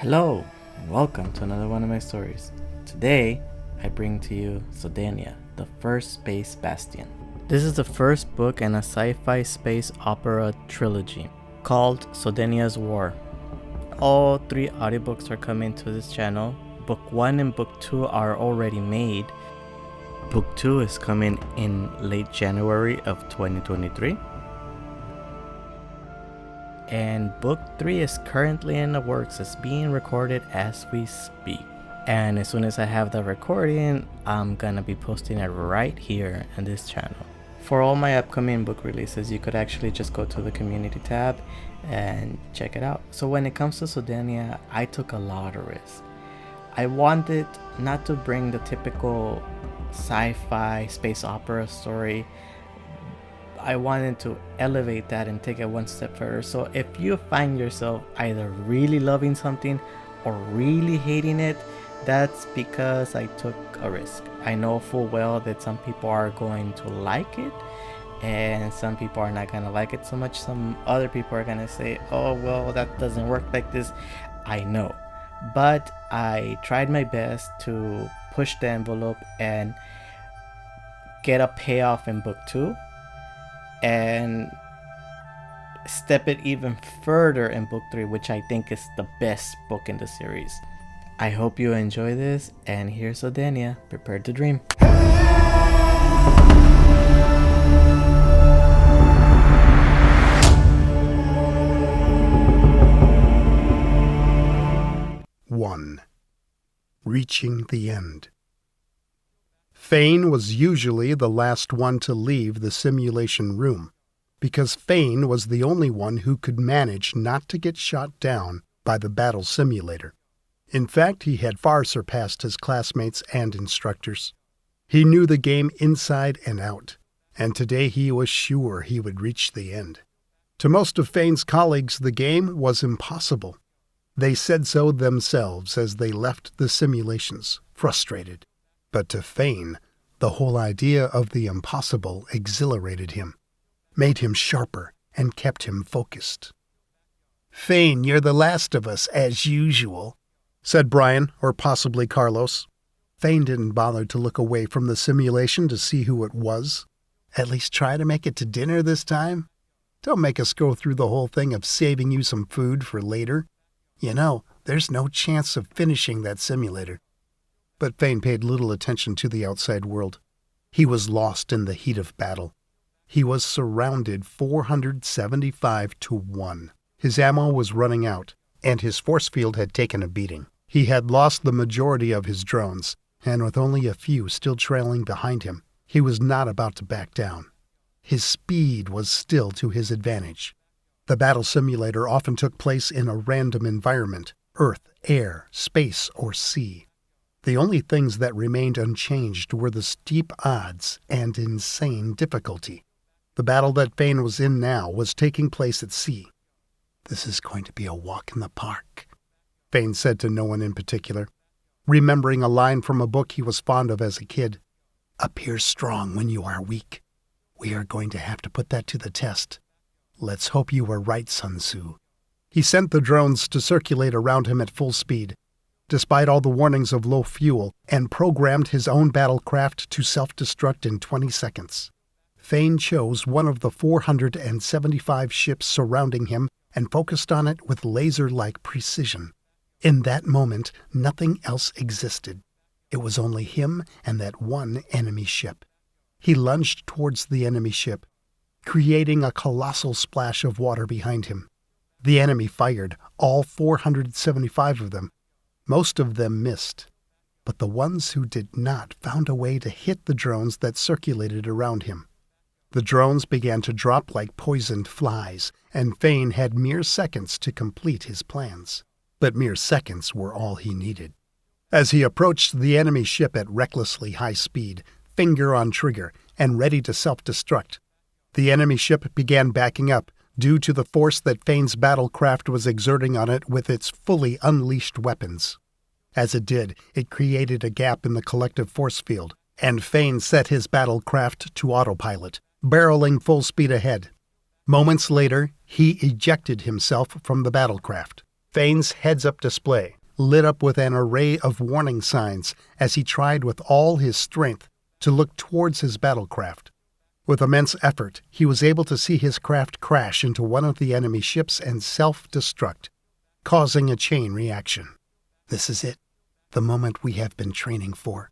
Hello, and welcome to another one of my stories. Today, I bring to you Sodenia, the first space Bastion. This is the first book in a sci-fi space opera trilogy called Sodenia's War. All 3 audiobooks are coming to this channel. Book 1 and Book 2 are already made. Book 2 is coming in late January of 2023. And Book 3 is currently in the works. It's being recorded as we speak. And as soon as I have the recording, I'm gonna be posting it right here in this channel. For all my upcoming book releases, you could actually just go to the community tab and check it out. So when it comes to Sodenia, I took a lot of risks. I wanted not to bring the typical sci-fi space opera story. I wanted to elevate that and take it one step further. So if you find yourself either really loving something or really hating it, that's because I took a risk. I know full well that some people are going to like it and some people are not going to like it so much. Some other people are going to say, oh, well, that doesn't work like this. I know. But I tried my best to push the envelope and get a payoff in Book 2. And step it even further in Book 3, which I think is the best book in the series. I hope you enjoy this, and here's Sodenia, prepare to dream. One. Reaching the end. Fain was usually the last one to leave the simulation room, because Fain was the only one who could manage not to get shot down by the battle simulator. In fact, he had far surpassed his classmates and instructors. He knew the game inside and out, and today he was sure he would reach the end. To most of Fain's colleagues, the game was impossible. They said so themselves as they left the simulations, frustrated. But to Fain, the whole idea of the impossible exhilarated him, made him sharper, and kept him focused. "Fain, you're the last of us, as usual," said Brian, or possibly Carlos. Fain didn't bother to look away from the simulation to see who it was. "At least try to make it to dinner this time. Don't make us go through the whole thing of saving you some food for later. You know, there's no chance of finishing that simulator." But Fain paid little attention to the outside world. He was lost in the heat of battle. He was surrounded 475 to 1. His ammo was running out, and his force field had taken a beating. He had lost the majority of his drones, and with only a few still trailing behind him, he was not about to back down. His speed was still to his advantage. The battle simulator often took place in a random environment: earth, air, space, or sea. The only things that remained unchanged were the steep odds and insane difficulty. The battle that Fain was in now was taking place at sea. "This is going to be a walk in the park," Fain said to no one in particular, remembering a line from a book he was fond of as a kid. "Appear strong when you are weak. We are going to have to put that to the test. Let's hope you were right, Sun Tzu." He sent the drones to circulate around him at full speed, despite all the warnings of low fuel, and programmed his own battlecraft to self-destruct in 20 seconds. Fain chose one of the 475 ships surrounding him and focused on it with laser-like precision. In that moment, nothing else existed. It was only him and that one enemy ship. He lunged towards the enemy ship, creating a colossal splash of water behind him. The enemy fired, all 475 of them. Most of them missed, but the ones who did not found a way to hit the drones that circulated around him. The drones began to drop like poisoned flies, and Fain had mere seconds to complete his plans. But mere seconds were all he needed. As he approached the enemy ship at recklessly high speed, finger on trigger, and ready to self-destruct, the enemy ship began backing up due to the force that Fain's battlecraft was exerting on it with its fully unleashed weapons. As it did, it created a gap in the collective force field, and Fain set his battlecraft to autopilot, barreling full speed ahead. Moments later, he ejected himself from the battlecraft. Fain's heads-up display lit up with an array of warning signs as he tried with all his strength to look towards his battlecraft. With immense effort, he was able to see his craft crash into one of the enemy ships and self-destruct, causing a chain reaction. This is it, the moment we have been training for,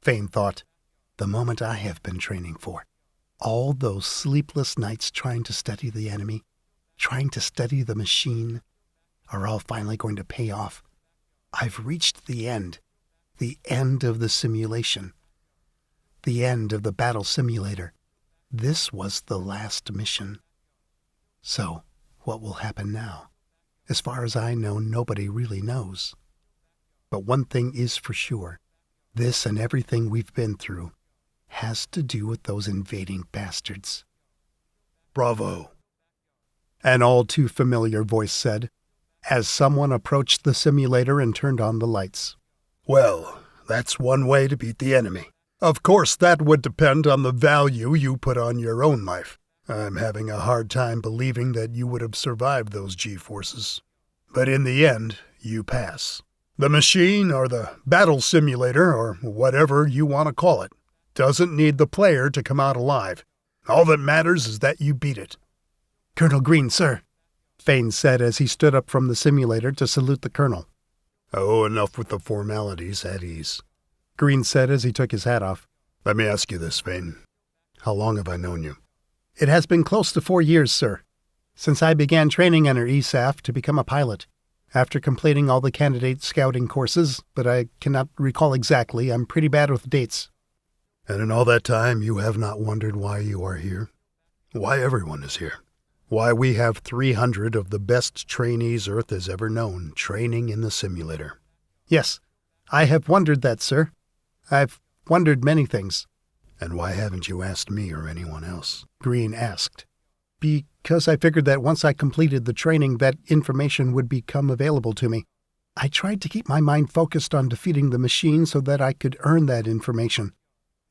Fain thought. The moment I have been training for. All those sleepless nights trying to study the enemy, trying to study the machine, are all finally going to pay off. I've reached the end of the simulation, the end of the battle simulator. This was the last mission. So, what will happen now? As far as I know, nobody really knows. But one thing is for sure. This and everything we've been through has to do with those invading bastards. Bravo, an all too familiar voice said, as someone approached the simulator and turned on the lights. Well, that's one way to beat the enemy. Of course, that would depend on the value you put on your own life. I'm having a hard time believing that you would have survived those G-forces. But in the end, you pass. The machine, or the battle simulator, or whatever you want to call it, doesn't need the player to come out alive. All that matters is that you beat it. Colonel Green, sir, Fain said as he stood up from the simulator to salute the colonel. Oh, enough with the formalities, at ease, Green said as he took his hat off. Let me ask you this, Fain. How long have I known you? It has been close to 4 years, sir, since I began training under ESAF to become a pilot. After completing all the candidate scouting courses, but I cannot recall exactly. I'm pretty bad with dates. And in all that time, you have not wondered why you are here? Why everyone is here? Why we have 300 of the best trainees Earth has ever known training in the simulator? Yes, I have wondered that, sir. I've wondered many things. And why haven't you asked me or anyone else? Green asked. Because I figured that once I completed the training, that information would become available to me. I tried to keep my mind focused on defeating the machine so that I could earn that information.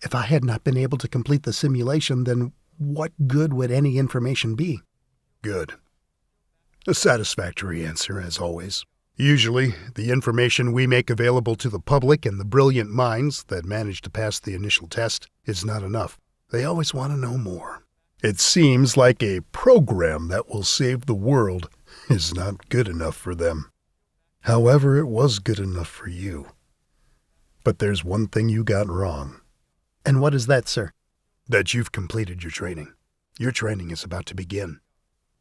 If I had not been able to complete the simulation, then what good would any information be? Good. A satisfactory answer, as always. Usually, the information we make available to the public and the brilliant minds that manage to pass the initial test is not enough. They always want to know more. It seems like a program that will save the world is not good enough for them. However, it was good enough for you. But there's one thing you got wrong. And what is that, sir? That you've completed your training. Your training is about to begin.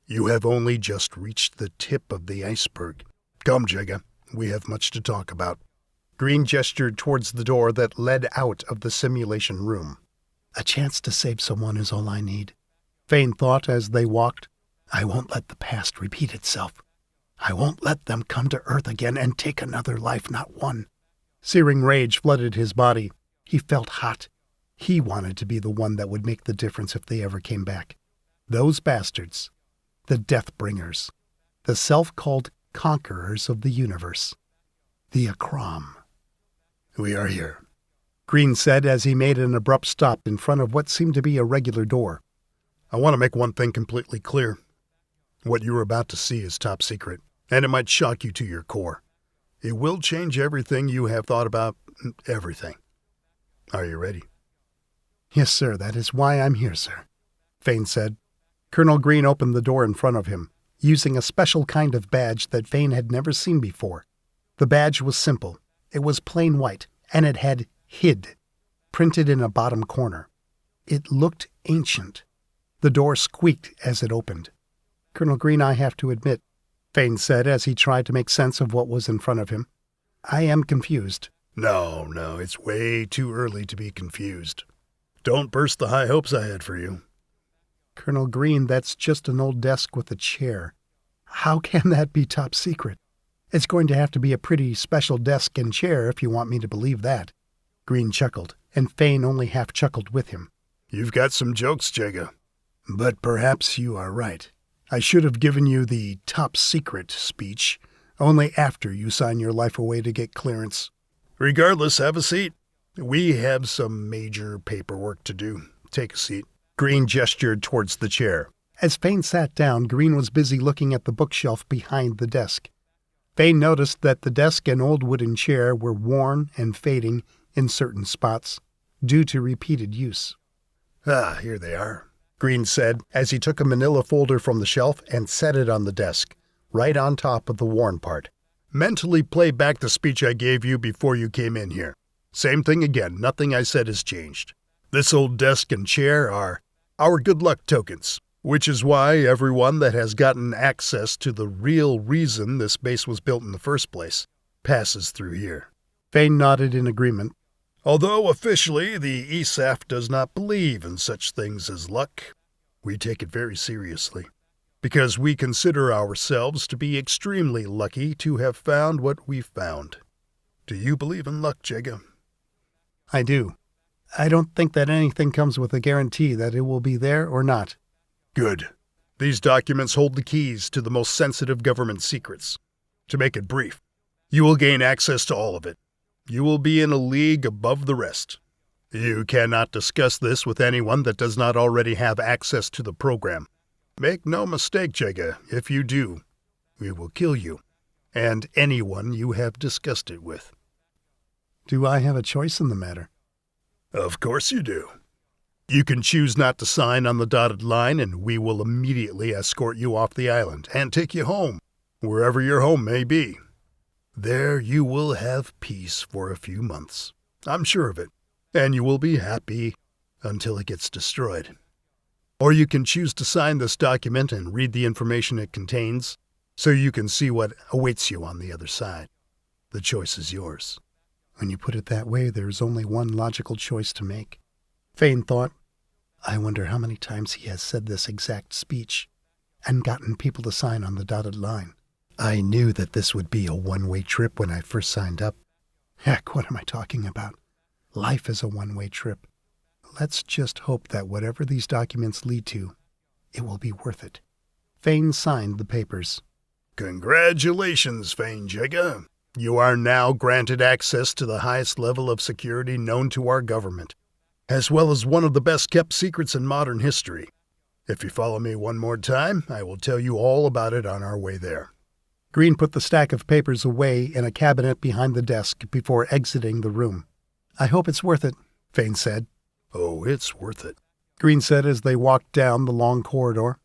You have only just reached the tip of the iceberg. Come, Jegga, we have much to talk about. Green gestured towards the door that led out of the simulation room. A chance to save someone is all I need, Fain thought as they walked. I won't let the past repeat itself. I won't let them come to Earth again and take another life, not one. Searing rage flooded his body. He felt hot. He wanted to be the one that would make the difference if they ever came back. Those bastards, the Deathbringers, the self-called conquerors of the universe, the Akram. We are here, Green said as he made an abrupt stop in front of what seemed to be a regular door. I want to make one thing completely clear. What you're about to see is top secret, and it might shock you to your core. It will change everything you have thought about, everything. Are you ready? Yes, sir, that is why I'm here, sir, Fain said. Colonel Green opened the door in front of him, using a special kind of badge that Fain had never seen before. The badge was simple. It was plain white, and it had HID printed in a bottom corner. It looked ancient. The door squeaked as it opened. Colonel Green, I have to admit, Fain said as he tried to make sense of what was in front of him. I am confused. No, it's way too early to be confused. Don't burst the high hopes I had for you. Colonel Green, that's just an old desk with a chair. How can that be top secret? It's going to have to be a pretty special desk and chair if you want me to believe that. Green chuckled, and Fain only half chuckled with him. You've got some jokes, Jegga. But perhaps you are right. I should have given you the top secret speech only after you sign your life away to get clearance. Regardless, have a seat. We have some major paperwork to do. Take a seat. Green gestured towards the chair. As Fain sat down, Green was busy looking at the bookshelf behind the desk. Fain noticed that the desk and old wooden chair were worn and fading in certain spots, due to repeated use. Ah, here they are, Green said as he took a manila folder from the shelf and set it on the desk, right on top of the worn part. Mentally play back the speech I gave you before you came in here. Same thing again, nothing I said has changed. This old desk and chair are our good luck tokens, which is why everyone that has gotten access to the real reason this base was built in the first place passes through here. Fain nodded in agreement. Although officially the ESAF does not believe in such things as luck, we take it very seriously, because we consider ourselves to be extremely lucky to have found what we found. Do you believe in luck, Jegga? I do. I don't think that anything comes with a guarantee that it will be there or not. Good. These documents hold the keys to the most sensitive government secrets. To make it brief, you will gain access to all of it. You will be in a league above the rest. You cannot discuss this with anyone that does not already have access to the program. Make no mistake, Jegga, if you do, we will kill you, and anyone you have discussed it with. Do I have a choice in the matter? Of course you do. You can choose not to sign on the dotted line, and we will immediately escort you off the island and take you home, wherever your home may be. There you will have peace for a few months. I'm sure of it, and you will be happy until it gets destroyed. Or you can choose to sign this document and read the information it contains, so you can see what awaits you on the other side. The choice is yours. When you put it that way, there's only one logical choice to make. Fain thought, I wonder how many times he has said this exact speech and gotten people to sign on the dotted line. I knew that this would be a one-way trip when I first signed up. Heck, what am I talking about? Life is a one-way trip. Let's just hope that whatever these documents lead to, it will be worth it. Fain signed the papers. Congratulations, Fain Jegga. You are now granted access to the highest level of security known to our government, as well as one of the best-kept secrets in modern history. If you follow me one more time, I will tell you all about it on our way there. Green put the stack of papers away in a cabinet behind the desk before exiting the room. I hope it's worth it, Fain said. Oh, it's worth it, Green said as they walked down the long corridor.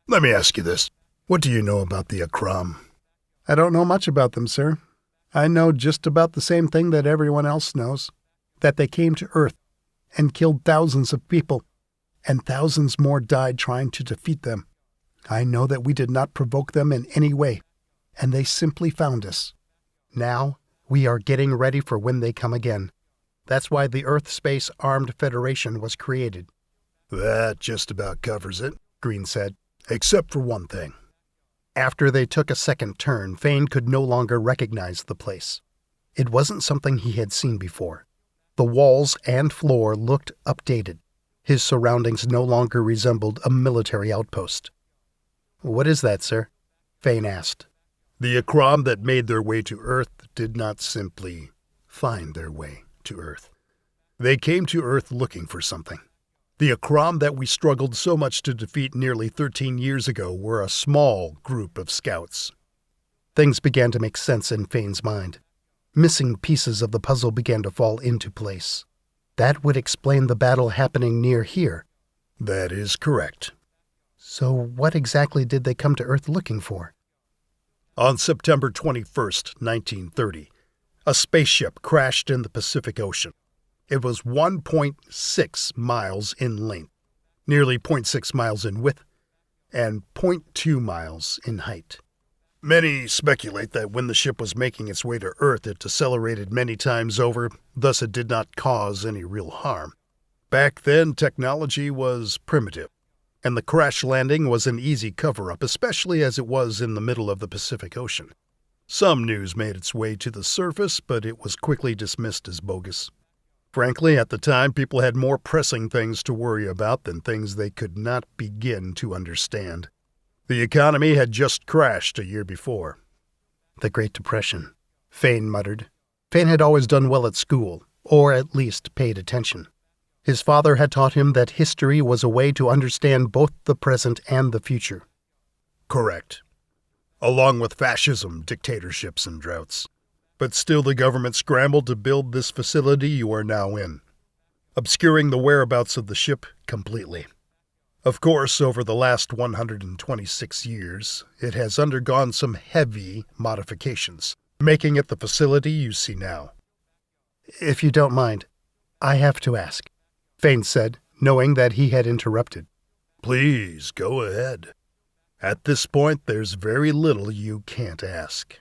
Let me ask you this. What do you know about the Akram? I don't know much about them, sir. I know just about the same thing that everyone else knows, that they came to Earth and killed thousands of people, and thousands more died trying to defeat them. I know that we did not provoke them in any way, and they simply found us. Now, we are getting ready for when they come again. That's why the Earth-Space Armed Federation was created. That just about covers it, Green said, except for one thing. After they took a second turn, Fain could no longer recognize the place. It wasn't something he had seen before. The walls and floor looked updated. His surroundings no longer resembled a military outpost. What is that, sir? Fain asked. The Akram that made their way to Earth did not simply find their way to Earth. They came to Earth looking for something. The Akram that we struggled so much to defeat nearly 13 years ago were a small group of scouts. Things began to make sense in Fain's mind. Missing pieces of the puzzle began to fall into place. That would explain the battle happening near here. That is correct. So what exactly did they come to Earth looking for? On September 21st, 1930, a spaceship crashed in the Pacific Ocean. It was 1.6 miles in length, nearly 0.6 miles in width, and 0.2 miles in height. Many speculate that when the ship was making its way to Earth, it decelerated many times over, thus it did not cause any real harm. Back then, technology was primitive, and the crash landing was an easy cover-up, especially as it was in the middle of the Pacific Ocean. Some news made its way to the surface, but it was quickly dismissed as bogus. Frankly, at the time, people had more pressing things to worry about than things they could not begin to understand. The economy had just crashed a year before. The Great Depression, Fain muttered. Fain had always done well at school, or at least paid attention. His father had taught him that history was a way to understand both the present and the future. Correct. along with fascism, dictatorships, and droughts. But still the government scrambled to build this facility you are now in, obscuring the whereabouts of the ship completely. Of course, over the last 126 years, it has undergone some heavy modifications, making it the facility you see now. If you don't mind, I have to ask, Fain said, knowing that he had interrupted. Please, go ahead. At this point, there's very little you can't ask.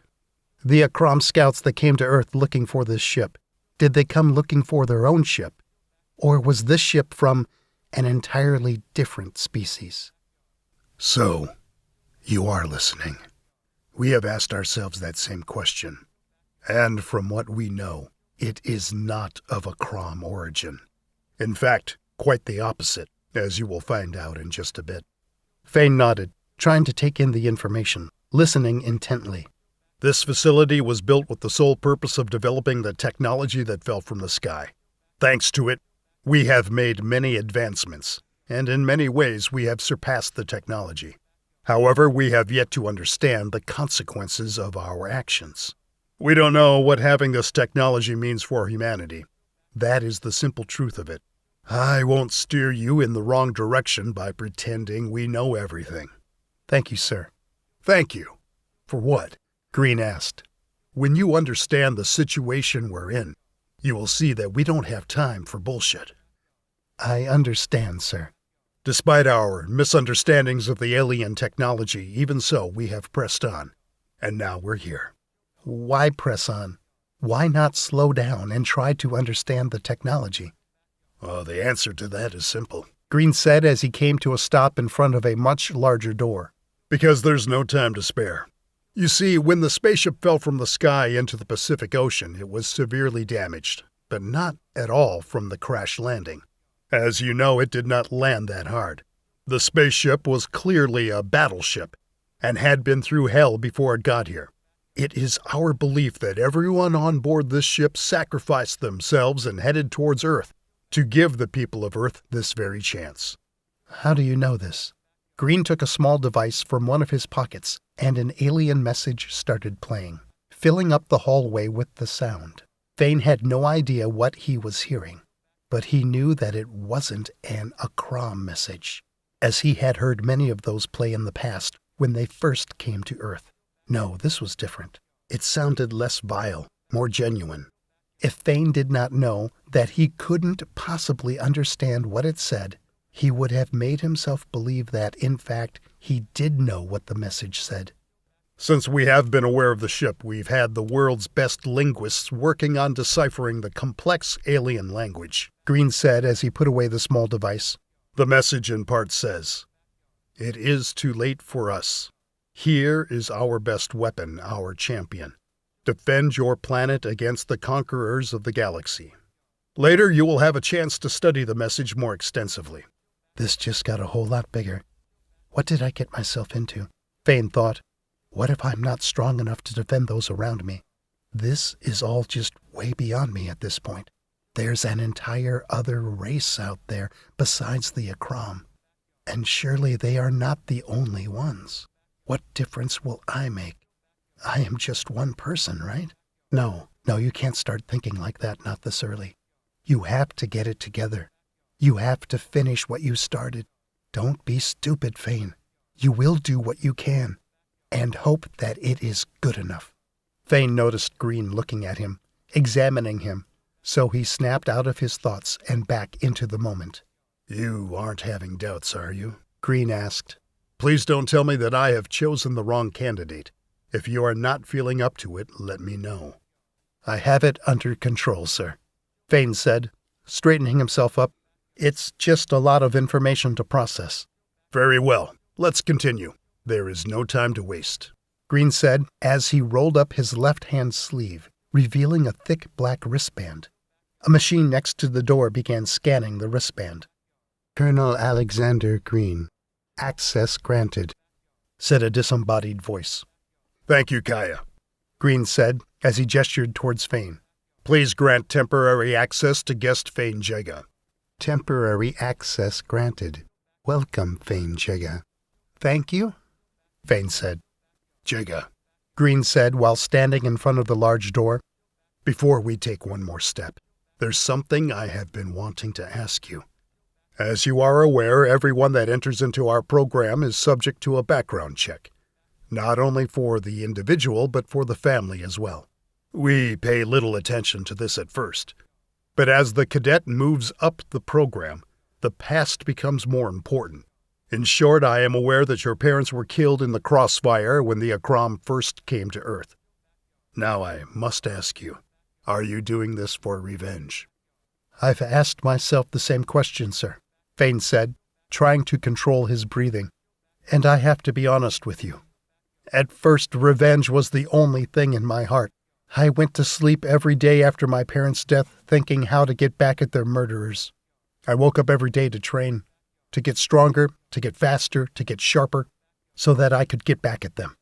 The Akram scouts that came to Earth looking for this ship, did they come looking for their own ship? Or was this ship from an entirely different species? So, you are listening. We have asked ourselves that same question. And from what we know, it is not of Akram origin. In fact, quite the opposite, as you will find out in just a bit. Fain nodded, trying to take in the information, listening intently. This facility was built with the sole purpose of developing the technology that fell from the sky. Thanks to it, we have made many advancements, and in many ways we have surpassed the technology. However, we have yet to understand the consequences of our actions. We don't know what having this technology means for humanity. That is the simple truth of it. I won't steer you in the wrong direction by pretending we know everything. Thank you, sir. Thank you. For what? Green asked. When you understand the situation we're in, you will see that we don't have time for bullshit. I understand, sir. Despite our misunderstandings of the alien technology, even so, we have pressed on. And now we're here. Why press on? Why not slow down and try to understand the technology? The answer to that is simple. Green said as he came to a stop in front of a much larger door. Because there's no time to spare. You see, when the spaceship fell from the sky into the Pacific Ocean, it was severely damaged, but not at all from the crash landing. As you know, it did not land that hard. The spaceship was clearly a battleship, and had been through hell before it got here. It is our belief that everyone on board this ship sacrificed themselves and headed towards Earth to give the people of Earth this very chance. How do you know this? Green took a small device from one of his pockets, and an alien message started playing, filling up the hallway with the sound. Fain had no idea what he was hearing, but he knew that it wasn't an Akram message, as he had heard many of those play in the past when they first came to Earth. No, this was different. It sounded less vile, more genuine. If Fain did not know that he couldn't possibly understand what it said, he would have made himself believe that, in fact, he did know what the message said. Since we have been aware of the ship, we've had the world's best linguists working on deciphering the complex alien language, Green said as he put away the small device. The message in part says, "It is too late for us. Here is our best weapon, our champion. Defend your planet against the conquerors of the galaxy." Later, you will have a chance to study the message more extensively. This just got a whole lot bigger. What did I get myself into? Fain thought. What if I'm not strong enough to defend those around me? This is all just way beyond me at this point. There's an entire other race out there besides the Akram. And surely they are not the only ones. What difference will I make? I am just one person, right? No, you can't start thinking like that, not this early. You have to get it together. You have to finish what you started. Don't be stupid, Fain. You will do what you can, and hope that it is good enough. Fain noticed Green looking at him, examining him, so he snapped out of his thoughts and back into the moment. You aren't having doubts, are you? Green asked. Please don't tell me that I have chosen the wrong candidate. If you are not feeling up to it, let me know. I have it under control, sir, Fain said, straightening himself up. It's just a lot of information to process. Very well. Let's continue. There is no time to waste, Green said as he rolled up his left-hand sleeve, revealing a thick black wristband. A machine next to the door began scanning the wristband. Colonel Alexander Green. Access granted, said a disembodied voice. Thank you, Kaya, Green said as he gestured towards Fain. Please grant temporary access to guest Fain Jegga. Temporary access granted. Welcome, Fain Jegga. Thank you, Fain said. Jegga, Green said while standing in front of the large door. Before we take one more step, there's something I have been wanting to ask you. As you are aware, everyone that enters into our program is subject to a background check, not only for the individual but for the family as well. We pay little attention to this at first, but as the cadet moves up the program, the past becomes more important. In short, I am aware that your parents were killed in the crossfire when the Akram first came to Earth. Now I must ask you, are you doing this for revenge? I've asked myself the same question, sir, Fain said, trying to control his breathing. And I have to be honest with you. At first, revenge was the only thing in my heart. I went to sleep every day after my parents' death thinking how to get back at their murderers. I woke up every day to train, to get stronger, to get faster, to get sharper, so that I could get back at them,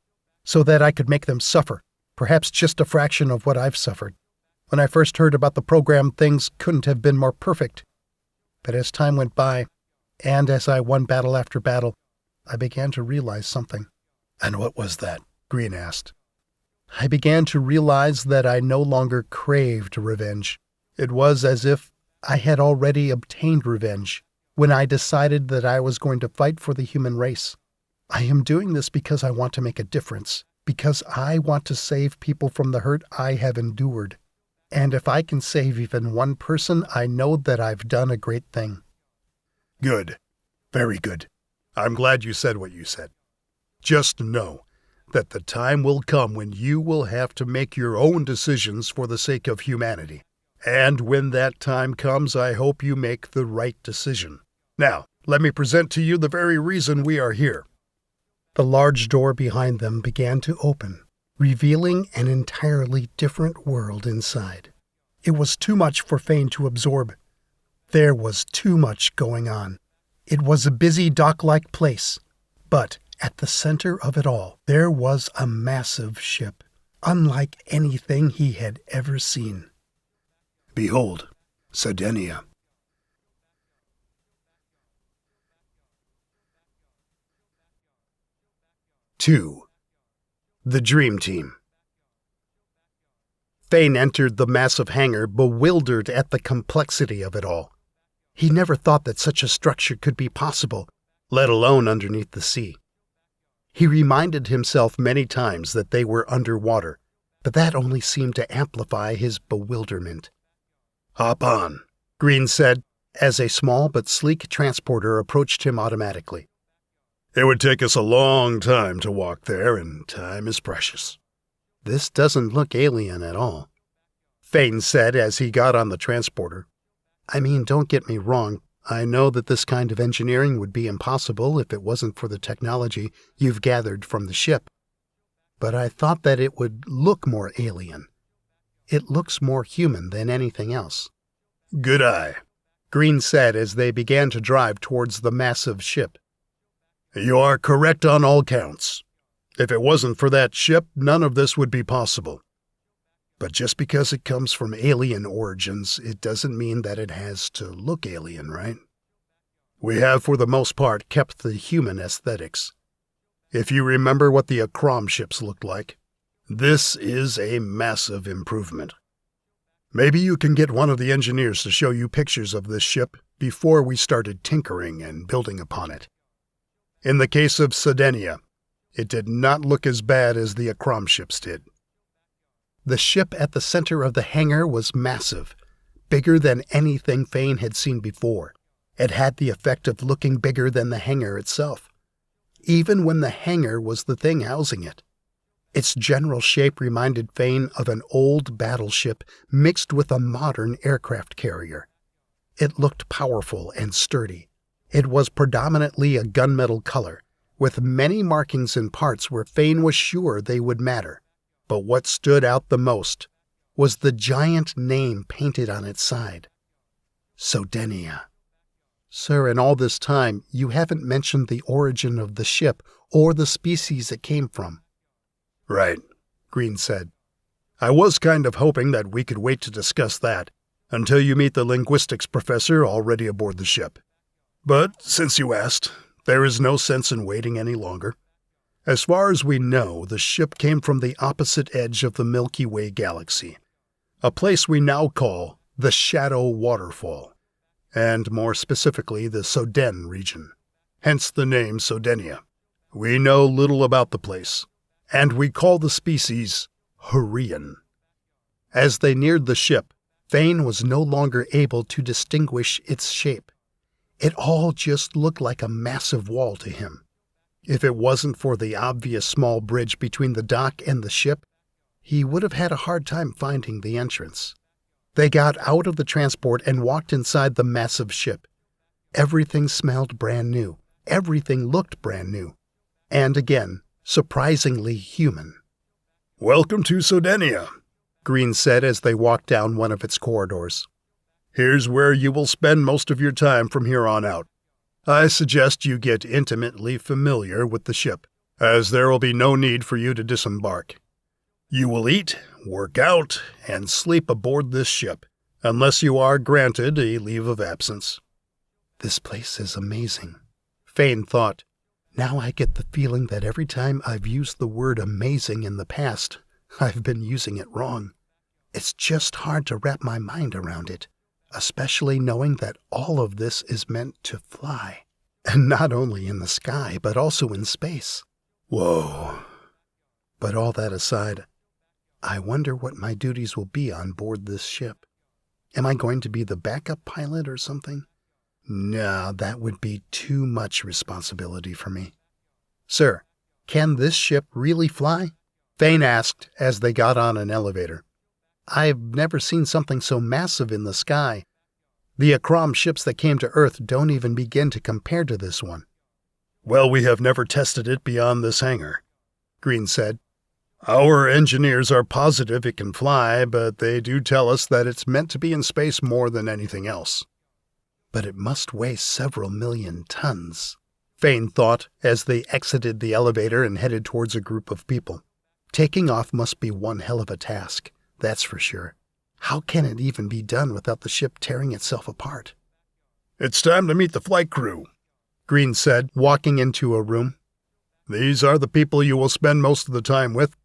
so that I could make them suffer, perhaps just a fraction of what I've suffered. When I first heard about the program, things couldn't have been more perfect. But as time went by, and as I won battle after battle, I began to realize something. And what was that? Green asked. I began to realize that I no longer craved revenge. It was as if I had already obtained revenge when I decided that I was going to fight for the human race. I am doing this because I want to make a difference, because I want to save people from the hurt I have endured. And if I can save even one person, I know that I've done a great thing. Good. Very good. I'm glad you said what you said. Just know that the time will come when you will have to make your own decisions for the sake of humanity. And when that time comes, I hope you make the right decision. Now, let me present to you the very reason we are here. The large door behind them began to open, revealing an entirely different world inside. It was too much for Fain to absorb. There was too much going on. It was a busy dock-like place, but at the center of it all, there was a massive ship, unlike anything he had ever seen. Behold, Sodenia. Two. The Dream Team. Fain entered the massive hangar, bewildered at the complexity of it all. He never thought that such a structure could be possible, let alone underneath the sea. He reminded himself many times that they were underwater, but that only seemed to amplify his bewilderment. Hop on, Green said, as a small but sleek transporter approached him automatically. It would take us a long time to walk there, and time is precious. This doesn't look alien at all, Fain said as he got on the transporter. I mean, don't get me wrong. I know that this kind of engineering would be impossible if it wasn't for the technology you've gathered from the ship. But I thought that it would look more alien. It looks more human than anything else. Good eye, Green said as they began to drive towards the massive ship. You are correct on all counts. If it wasn't for that ship, none of this would be possible. But just because it comes from alien origins, it doesn't mean that it has to look alien, right? We have, for the most part, kept the human aesthetics. If you remember what the Akram ships looked like, this is a massive improvement. Maybe you can get one of the engineers to show you pictures of this ship before we started tinkering and building upon it. In the case of Sodenia, it did not look as bad as the Akram ships did. The ship at the center of the hangar was massive, bigger than anything Fain had seen before. It had the effect of looking bigger than the hangar itself, even when the hangar was the thing housing it. Its general shape reminded Fain of an old battleship mixed with a modern aircraft carrier. It looked powerful and sturdy. It was predominantly a gunmetal color, with many markings in parts where Fain was sure they would matter. But what stood out the most was the giant name painted on its side. Sodenia. Sir, in all this time, you haven't mentioned the origin of the ship or the species it came from. Right, Green said. I was kind of hoping that we could wait to discuss that until you meet the linguistics professor already aboard the ship. But since you asked, there is no sense in waiting any longer. As far as we know, the ship came from the opposite edge of the Milky Way galaxy, a place we now call the Shadow Waterfall, and more specifically the Sodenia region, hence the name Sodenia. We know little about the place, and we call the species Hurrian. As they neared the ship, Fain was no longer able to distinguish its shape. It all just looked like a massive wall to him. If it wasn't for the obvious small bridge between the dock and the ship, he would have had a hard time finding the entrance. They got out of the transport and walked inside the massive ship. Everything smelled brand new. Everything looked brand new. And again, surprisingly human. "Welcome to Sodenia," Green said as they walked down one of its corridors. "Here's where you will spend most of your time from here on out. I suggest you get intimately familiar with the ship, as there will be no need for you to disembark. You will eat, work out, and sleep aboard this ship, unless you are granted a leave of absence." This place is amazing, Fain thought. Now I get the feeling that every time I've used the word amazing in the past, I've been using it wrong. It's just hard to wrap my mind around it, especially knowing that all of this is meant to fly. And not only in the sky, but also in space. Whoa. But all that aside, I wonder what my duties will be on board this ship. Am I going to be the backup pilot or something? Nah, that would be too much responsibility for me. "Sir, can this ship really fly?" Fain asked as they got on an elevator. "I've never seen something so massive in the sky. The Akram ships that came to Earth don't even begin to compare to this one." "Well, we have never tested it beyond this hangar," Green said. "Our engineers are positive it can fly, but they do tell us that it's meant to be in space more than anything else." "But it must weigh several million tons," Fain thought as they exited the elevator and headed towards a group of people. Taking off must be one hell of a task, that's for sure. How can it even be done without the ship tearing itself apart? "It's time to meet the flight crew," Green said, walking into a room. "These are the people you will spend most of the time with.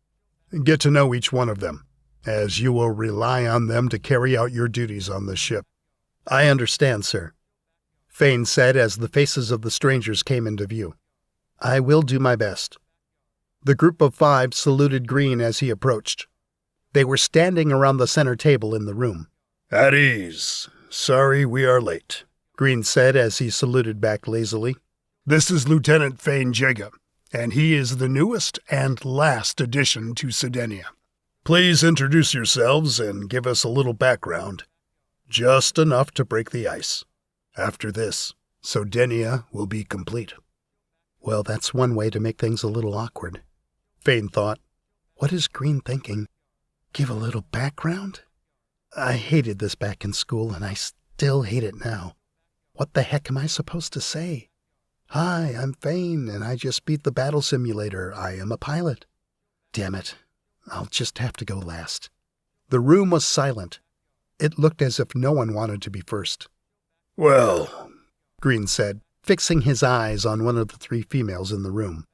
Get to know each one of them, as you will rely on them to carry out your duties on the ship." "I understand, sir," Fain said as the faces of the strangers came into view. "I will do my best." The group of 5 saluted Green as he approached. They were standing around the center table in the room. "At ease. Sorry we are late," Green said as he saluted back lazily. "This is Lieutenant Fain Jegga, and he is the newest and last addition to Sodenia. Please introduce yourselves and give us a little background. Just enough to break the ice. After this, Sodenia will be complete." Well, that's one way to make things a little awkward, Fain thought. What is Green thinking? Give a little background? I hated this back in school, and I still hate it now. What the heck am I supposed to say? "Hi, I'm Fain, and I just beat the battle simulator. I am a pilot." Damn it. I'll just have to go last. The room was silent. It looked as if no one wanted to be first. "Well," Green said, fixing his eyes on one of the 3 females in the room.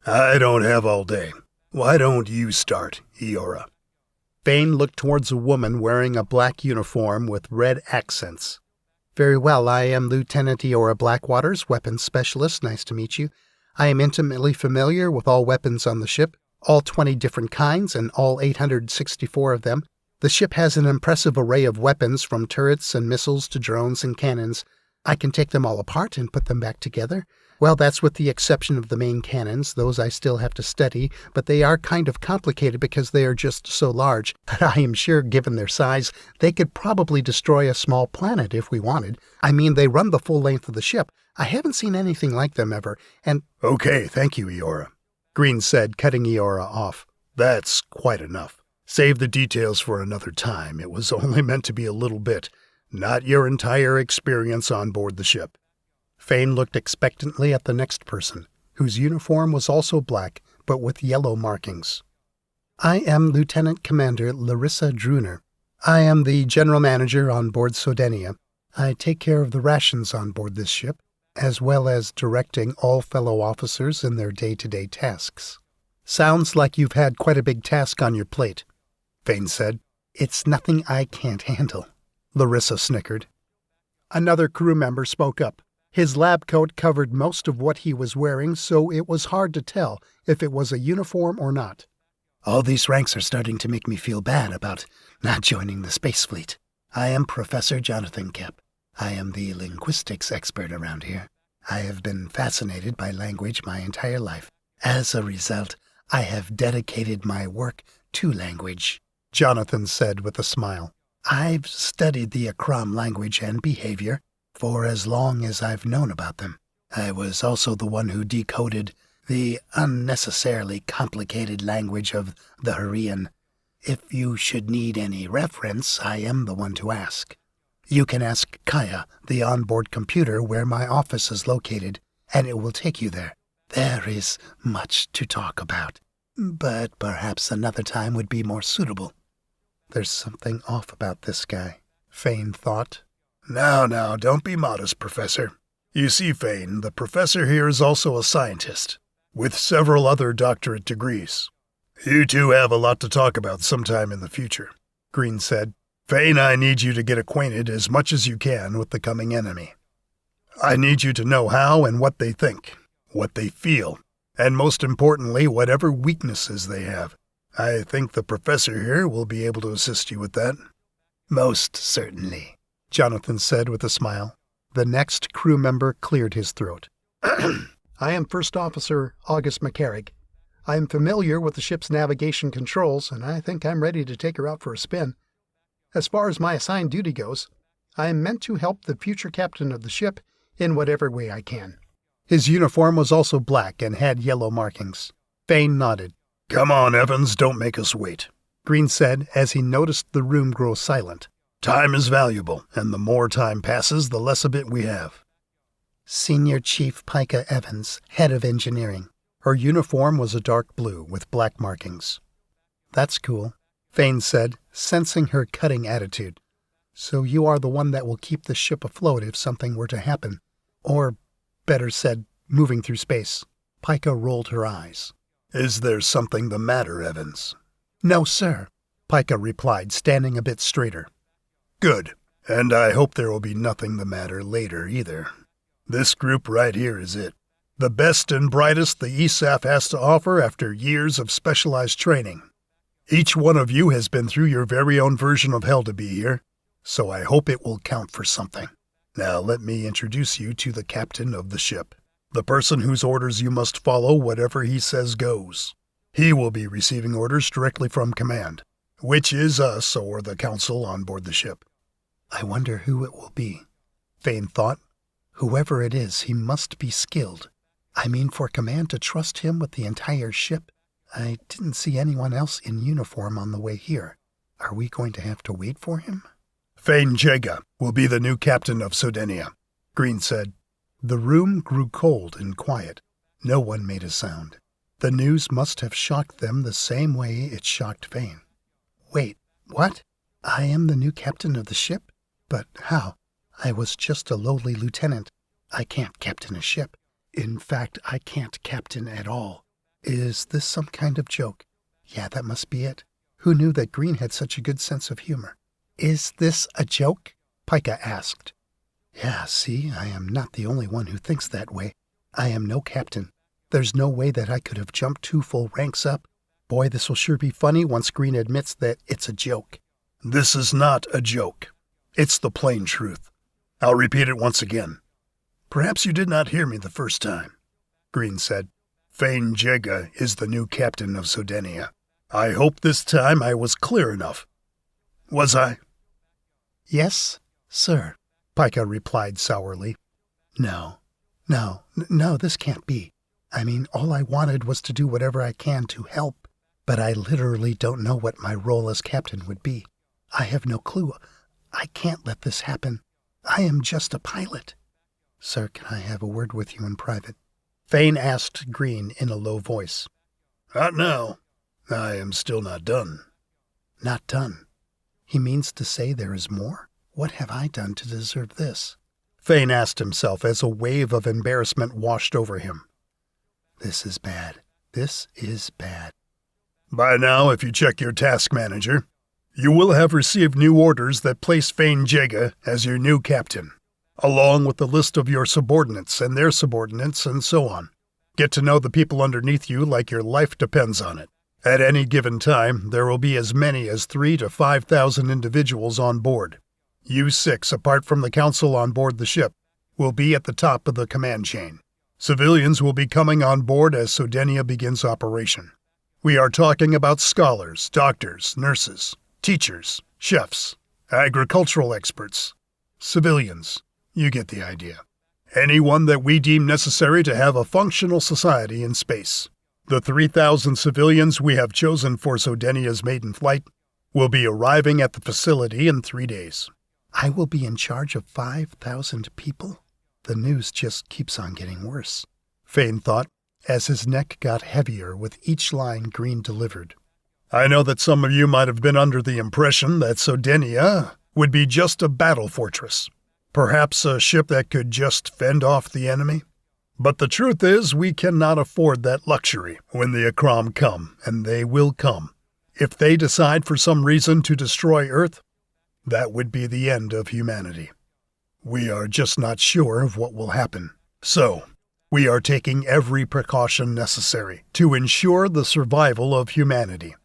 "I don't have all day. Why don't you start, Eora?" Fain looked towards a woman wearing a black uniform with red accents. "Very well, I am Lieutenant Eora Blackwaters, weapons specialist. Nice to meet you. I am intimately familiar with all weapons on the ship, all 20 different kinds and all 864 of them. The ship has an impressive array of weapons, from turrets and missiles to drones and cannons. I can take them all apart and put them back together. Well, that's with the exception of the main cannons. Those I still have to study, but they are kind of complicated because they are just so large. But I am sure, given their size, they could probably destroy a small planet if we wanted. I mean, they run the full length of the ship. I haven't seen anything like them ever, and—" "Okay, thank you, Eora," Green said, cutting Eora off. "That's quite enough. Save the details for another time. It was only meant to be a little bit, not your entire experience on board the ship." Fain looked expectantly at the next person, whose uniform was also black, but with yellow markings. "I am Lieutenant Commander Larissa Druner. I am the general manager on board Sodenia. I take care of the rations on board this ship, as well as directing all fellow officers in their day-to-day tasks. Sounds like you've had quite a big task on your plate, Fain said. It's nothing I can't handle, Larissa snickered. Another crew member spoke up. His lab coat covered most of what he was wearing, so it was hard to tell if it was a uniform or not. All these ranks are starting to make me feel bad about not joining the space fleet. I am Professor Jonathan Kep. I am the linguistics expert around here. I have been fascinated by language my entire life. As a result, I have dedicated my work to language, Jonathan said with a smile. I've studied the Akram language and behavior for as long as I've known about them. I was also the one who decoded the unnecessarily complicated language of the Hurrian. If you should need any reference, I am the one to ask. You can ask Kaya, the onboard computer, where my office is located, and it will take you there. There is much to talk about, but perhaps another time would be more suitable. There's something off about this guy, Fain thought. Now, don't be modest, Professor. You see, Fain, the professor here is also a scientist, with several other doctorate degrees. You two have a lot to talk about sometime in the future, Green said. Fain, I need you to get acquainted as much as you can with the coming enemy. I need you to know how and what they think, what they feel, and most importantly, whatever weaknesses they have. I think the professor here will be able to assist you with that. Most certainly, Jonathan said with a smile. The next crew member cleared his throat. I am First Officer August McCarrick. I am familiar with the ship's navigation controls, and I think I'm ready to take her out for a spin. As far as my assigned duty goes, I am meant to help the future captain of the ship in whatever way I can. His uniform was also black and had yellow markings. Fain nodded. Come on, Evans, don't make us wait, Green said as he noticed the room grow silent. Time is valuable, and the more time passes, the less of it we have. Senior Chief Pika Evans, head of engineering. Her uniform was a dark blue with black markings. That's cool, Fain said, sensing her cutting attitude. So you are the one that will keep the ship afloat if something were to happen. Or, better said, moving through space. Pika rolled her eyes. Is there something the matter, Evans? No, sir, Pika replied, standing a bit straighter. Good, and I hope there will be nothing the matter later either. This group right here is it. The best and brightest the ESAF has to offer after years of specialized training. Each one of you has been through your very own version of hell to be here, so I hope it will count for something. Now let me introduce you to the captain of the ship, the person whose orders you must follow. Whatever he says goes. He will be receiving orders directly from command, which is us or the council on board the ship. I wonder who it will be, Fain thought. Whoever it is, he must be skilled. I mean, for command to trust him with the entire ship. I didn't see anyone else in uniform on the way here. Are we going to have to wait for him? Fain Jegga will be the new captain of Sodenia, Green said. The room grew cold and quiet. No one made a sound. The news must have shocked them the same way it shocked Fain. Wait, what? I am the new captain of the ship? But how? I was just a lowly lieutenant. I can't captain a ship. In fact, I can't captain at all. Is this some kind of joke? Yeah, that must be it. Who knew that Green had such a good sense of humor? Is this a joke? Pika asked. Yeah, see, I am not the only one who thinks that way. I am no captain. There's no way that I could have jumped 2 full ranks up. Boy, this will sure be funny once Green admits that it's a joke. This is not a joke. It's the plain truth. I'll repeat it once again. Perhaps you did not hear me the first time, Green said. Fain Jegga is the new captain of Sodenia. I hope this time I was clear enough. Was I? Yes, sir, Pika replied sourly. No, this can't be. I mean, all I wanted was to do whatever I can to help, but I literally don't know what my role as captain would be. I have no clue. I can't let this happen. I am just a pilot. Sir, can I have a word with you in private? Fain asked Green in a low voice. Not now. I am still not done. Not done? He means to say there is more? What have I done to deserve this? Fain asked himself as a wave of embarrassment washed over him. This is bad. This is bad. By now, if you check your task manager, you will have received new orders that place Fain Jegga as your new captain, along with the list of your subordinates and their subordinates and so on. Get to know the people underneath you like your life depends on it. At any given time, there will be as many as 3,000 to 5,000 individuals on board. You 6, apart from the council on board the ship, will be at the top of the command chain. Civilians will be coming on board as Sodenia begins operation. We are talking about scholars, doctors, nurses, teachers, chefs, agricultural experts, civilians. You get the idea. Anyone that we deem necessary to have a functional society in space. The 3,000 civilians we have chosen for Sodenia's maiden flight will be arriving at the facility in 3 days. I will be in charge of 5,000 people? The news just keeps on getting worse, Fain thought, as his neck got heavier with each line Green delivered. I know that some of you might have been under the impression that Sodenia would be just a battle fortress, perhaps a ship that could just fend off the enemy. But the truth is, we cannot afford that luxury when the Akram come, and they will come. If they decide for some reason to destroy Earth, that would be the end of humanity. We are just not sure of what will happen. So, we are taking every precaution necessary to ensure the survival of humanity.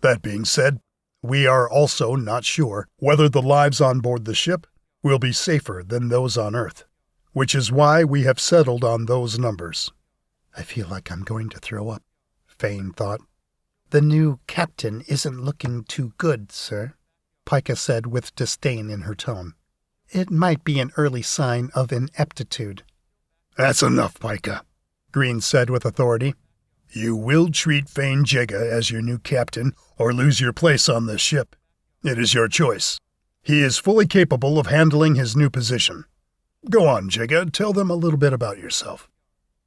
That being said, we are also not sure whether the lives on board the ship will be safer than those on Earth, which is why we have settled on those numbers. I feel like I'm going to throw up, Fain thought. The new captain isn't looking too good, sir, Pika said with disdain in her tone. It might be an early sign of ineptitude. That's enough, Pika, Green said with authority. You will treat Fain Jegga as your new captain or lose your place on this ship. It is your choice. He is fully capable of handling his new position. Go on, Jegga, tell them a little bit about yourself.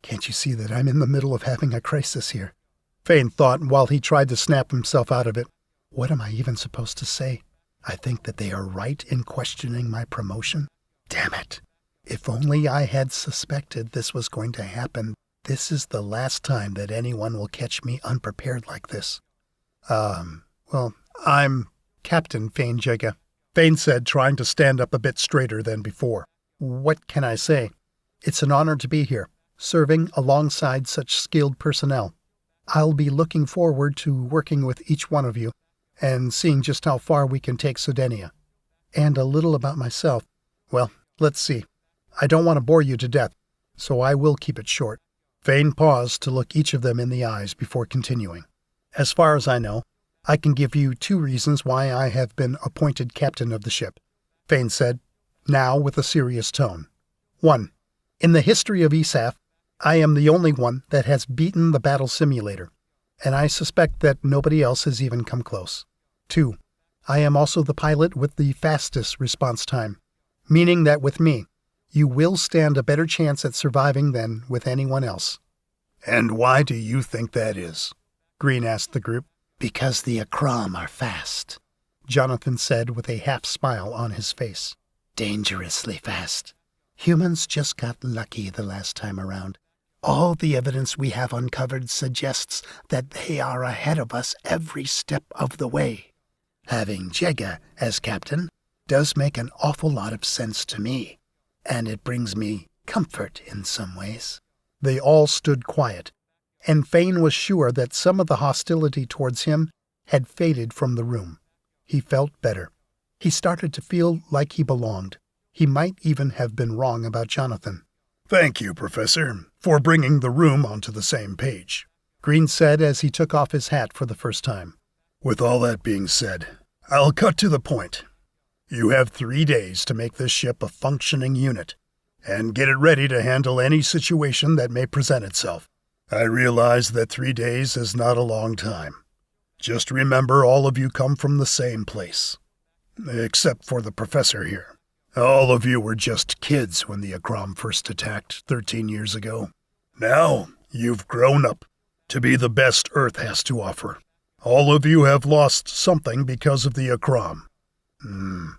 Can't you see that I'm in the middle of having a crisis here? Fain thought while he tried to snap himself out of it. What am I even supposed to say? I think that they are right in questioning my promotion. Damn it. If only I had suspected this was going to happen. This is the last time that anyone will catch me unprepared like this. I'm Captain Fain Jegga, Fain said, trying to stand up a bit straighter than before. What can I say? It's an honor to be here, serving alongside such skilled personnel. I'll be looking forward to working with each one of you and seeing just how far we can take Sodenia. And a little about myself. Well, let's see. I don't want to bore you to death, so I will keep it short. Fain paused to look each of them in the eyes before continuing. As far as I know, I can give you 2 reasons why I have been appointed captain of the ship, Fain said, now with a serious tone. 1. In the history of ESAF, I am the only one that has beaten the battle simulator, and I suspect that nobody else has even come close. 2. I am also the pilot with the fastest response time, meaning that with me, you will stand a better chance at surviving than with anyone else. And why do you think that is? Green asked the group. Because the Akram are fast, Jonathan said with a half-smile on his face. Dangerously fast. Humans just got lucky the last time around. All the evidence we have uncovered suggests that they are ahead of us every step of the way. Having Jegga as captain does make an awful lot of sense to me, and it brings me comfort in some ways. They all stood quiet, and Fain was sure that some of the hostility towards him had faded from the room. He felt better. He started to feel like he belonged. He might even have been wrong about Jonathan. Thank you, Professor, for bringing the room onto the same page, Green said as he took off his hat for the first time. With all that being said, I'll cut to the point. You have 3 days to make this ship a functioning unit, and get it ready to handle any situation that may present itself. I realize that 3 days is not a long time. Just remember all of you come from the same place. Except for the professor here. All of you were just kids when the Akram first attacked 13 years ago. Now, you've grown up to be the best Earth has to offer. All of you have lost something because of the Akram.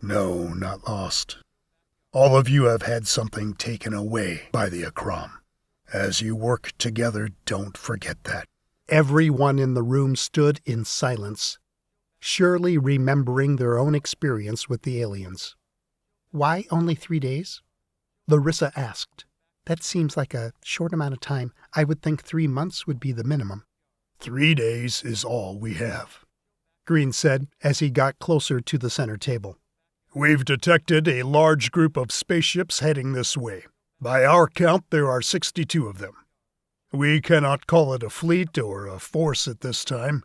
No, not lost. All of you have had something taken away by the Akram. As you work together, don't forget that. Everyone in the room stood in silence, surely remembering their own experience with the aliens. "Why only 3 days?" Larissa asked. "That seems like a short amount of time. I would think 3 months would be the minimum." 3 days is all we have," Green said as he got closer to the center table. "We've detected a large group of spaceships heading this way. By our count, there are 62 of them. We cannot call it a fleet or a force at this time.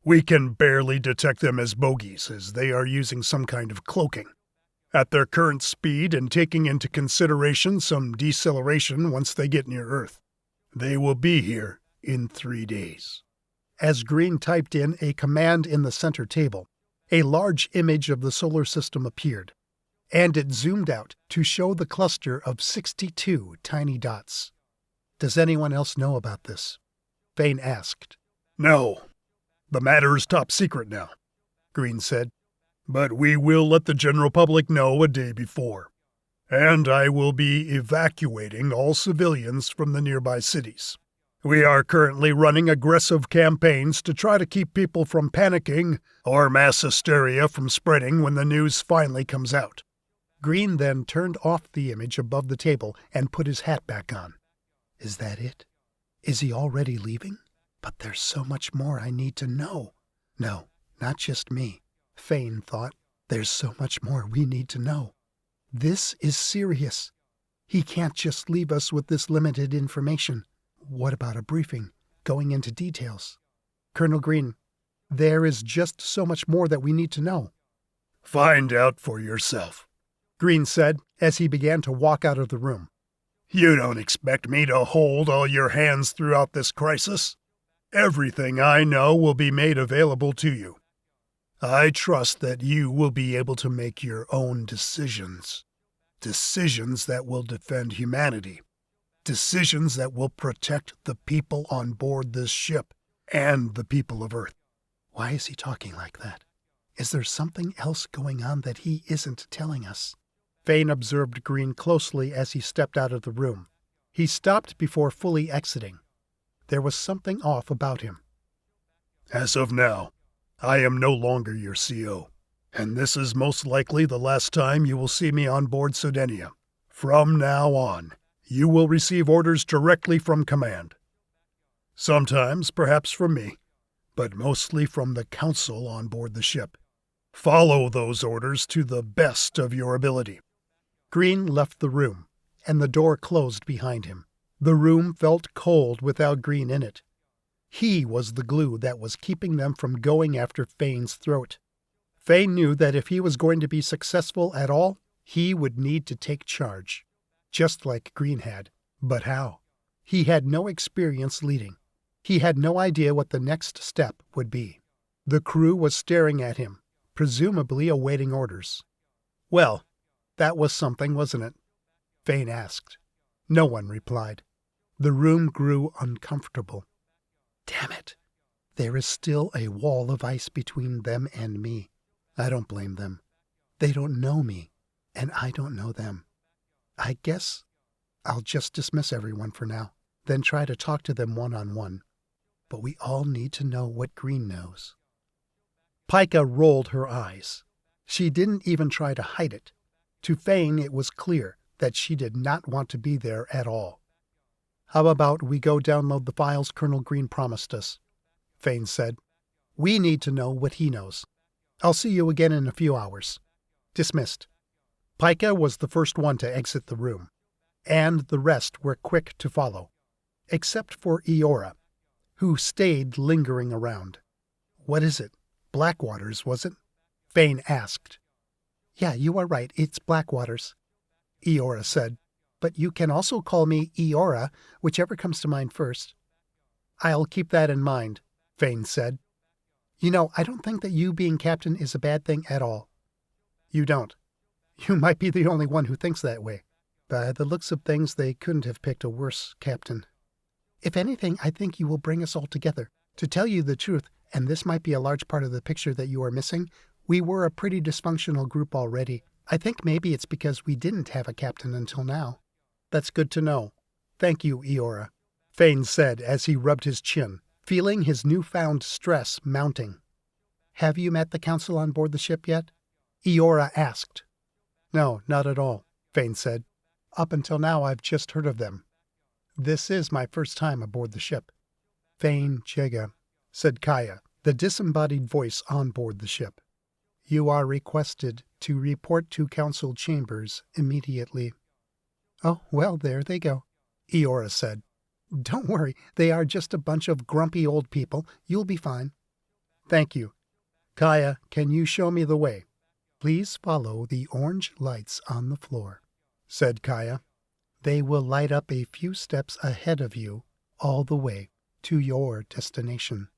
We can barely detect them as bogies, as they are using some kind of cloaking. At their current speed and taking into consideration some deceleration once they get near Earth, they will be here in 3 days." As Green typed in a command in the center table, a large image of the solar system appeared, and it zoomed out to show the cluster of 62 tiny dots. "Does anyone else know about this?" Fain asked. "No. The matter is top secret now," Green said. "But we will let the general public know a day before. And I will be evacuating all civilians from the nearby cities. We are currently running aggressive campaigns to try to keep people from panicking or mass hysteria from spreading when the news finally comes out." Green then turned off the image above the table and put his hat back on. "Is that it? Is he already leaving? But there's so much more I need to know." No, not just me, Fain thought. There's so much more we need to know. This is serious. He can't just leave us with this limited information. What about a briefing, going into details? "Colonel Green, there is just so much more that we need to know." "Find out for yourself," Green said as he began to walk out of the room. "You don't expect me to hold all your hands throughout this crisis. Everything I know will be made available to you. I trust that you will be able to make your own decisions. Decisions that will defend humanity. Decisions that will protect the people on board this ship and the people of Earth." Why is he talking like that? Is there something else going on that he isn't telling us? Fain observed Green closely as he stepped out of the room. He stopped before fully exiting. There was something off about him. "As of now, I am no longer your CO, and this is most likely the last time you will see me on board Sodenia. From now on, you will receive orders directly from command. Sometimes, perhaps from me, but mostly from the council on board the ship. Follow those orders to the best of your ability." Green left the room, and the door closed behind him. The room felt cold without Green in it. He was the glue that was keeping them from going after Fain's throat. Fain knew that if he was going to be successful at all, he would need to take charge. Just like Green had. But how? He had no experience leading. He had no idea what the next step would be. The crew was staring at him, presumably awaiting orders. Well, that was something, wasn't it? Fain asked. No one replied. The room grew uncomfortable. Damn it. There is still a wall of ice between them and me. I don't blame them. They don't know me, and I don't know them. I guess I'll just dismiss everyone for now, then try to talk to them one-on-one. But we all need to know what Green knows. Pika rolled her eyes. She didn't even try to hide it. To Fain, it was clear that she did not want to be there at all. How about we go download the files Colonel Green promised us? Fain said. We need to know what he knows. I'll see you again in a few hours. Dismissed. Pika was the first one to exit the room, and the rest were quick to follow, except for Eora, who stayed lingering around. What is it? Blackwaters, was it? Fain asked. Yeah, you are right, it's Blackwaters, Eora said. But you can also call me Eora, whichever comes to mind first. I'll keep that in mind, Fain said. You know, I don't think that you being captain is a bad thing at all. You don't. You might be the only one who thinks that way. By the looks of things, they couldn't have picked a worse captain. If anything, I think you will bring us all together. To tell you the truth, and this might be a large part of the picture that you are missing, we were a pretty dysfunctional group already. I think maybe it's because we didn't have a captain until now. That's good to know. Thank you, Eora, Fain said as he rubbed his chin, feeling his newfound stress mounting. Have you met the council on board the ship yet? Eora asked. No, not at all, Fain said. Up until now I've just heard of them. This is my first time aboard the ship. Fain Jegga, said Kaya, the disembodied voice on board the ship. You are requested to report to council chambers immediately. Oh, well, there they go, Eora said. Don't worry, they are just a bunch of grumpy old people. You'll be fine. Thank you. Kaya, can you show me the way? Please follow the orange lights on the floor, said Kaya. They will light up a few steps ahead of you all the way to your destination.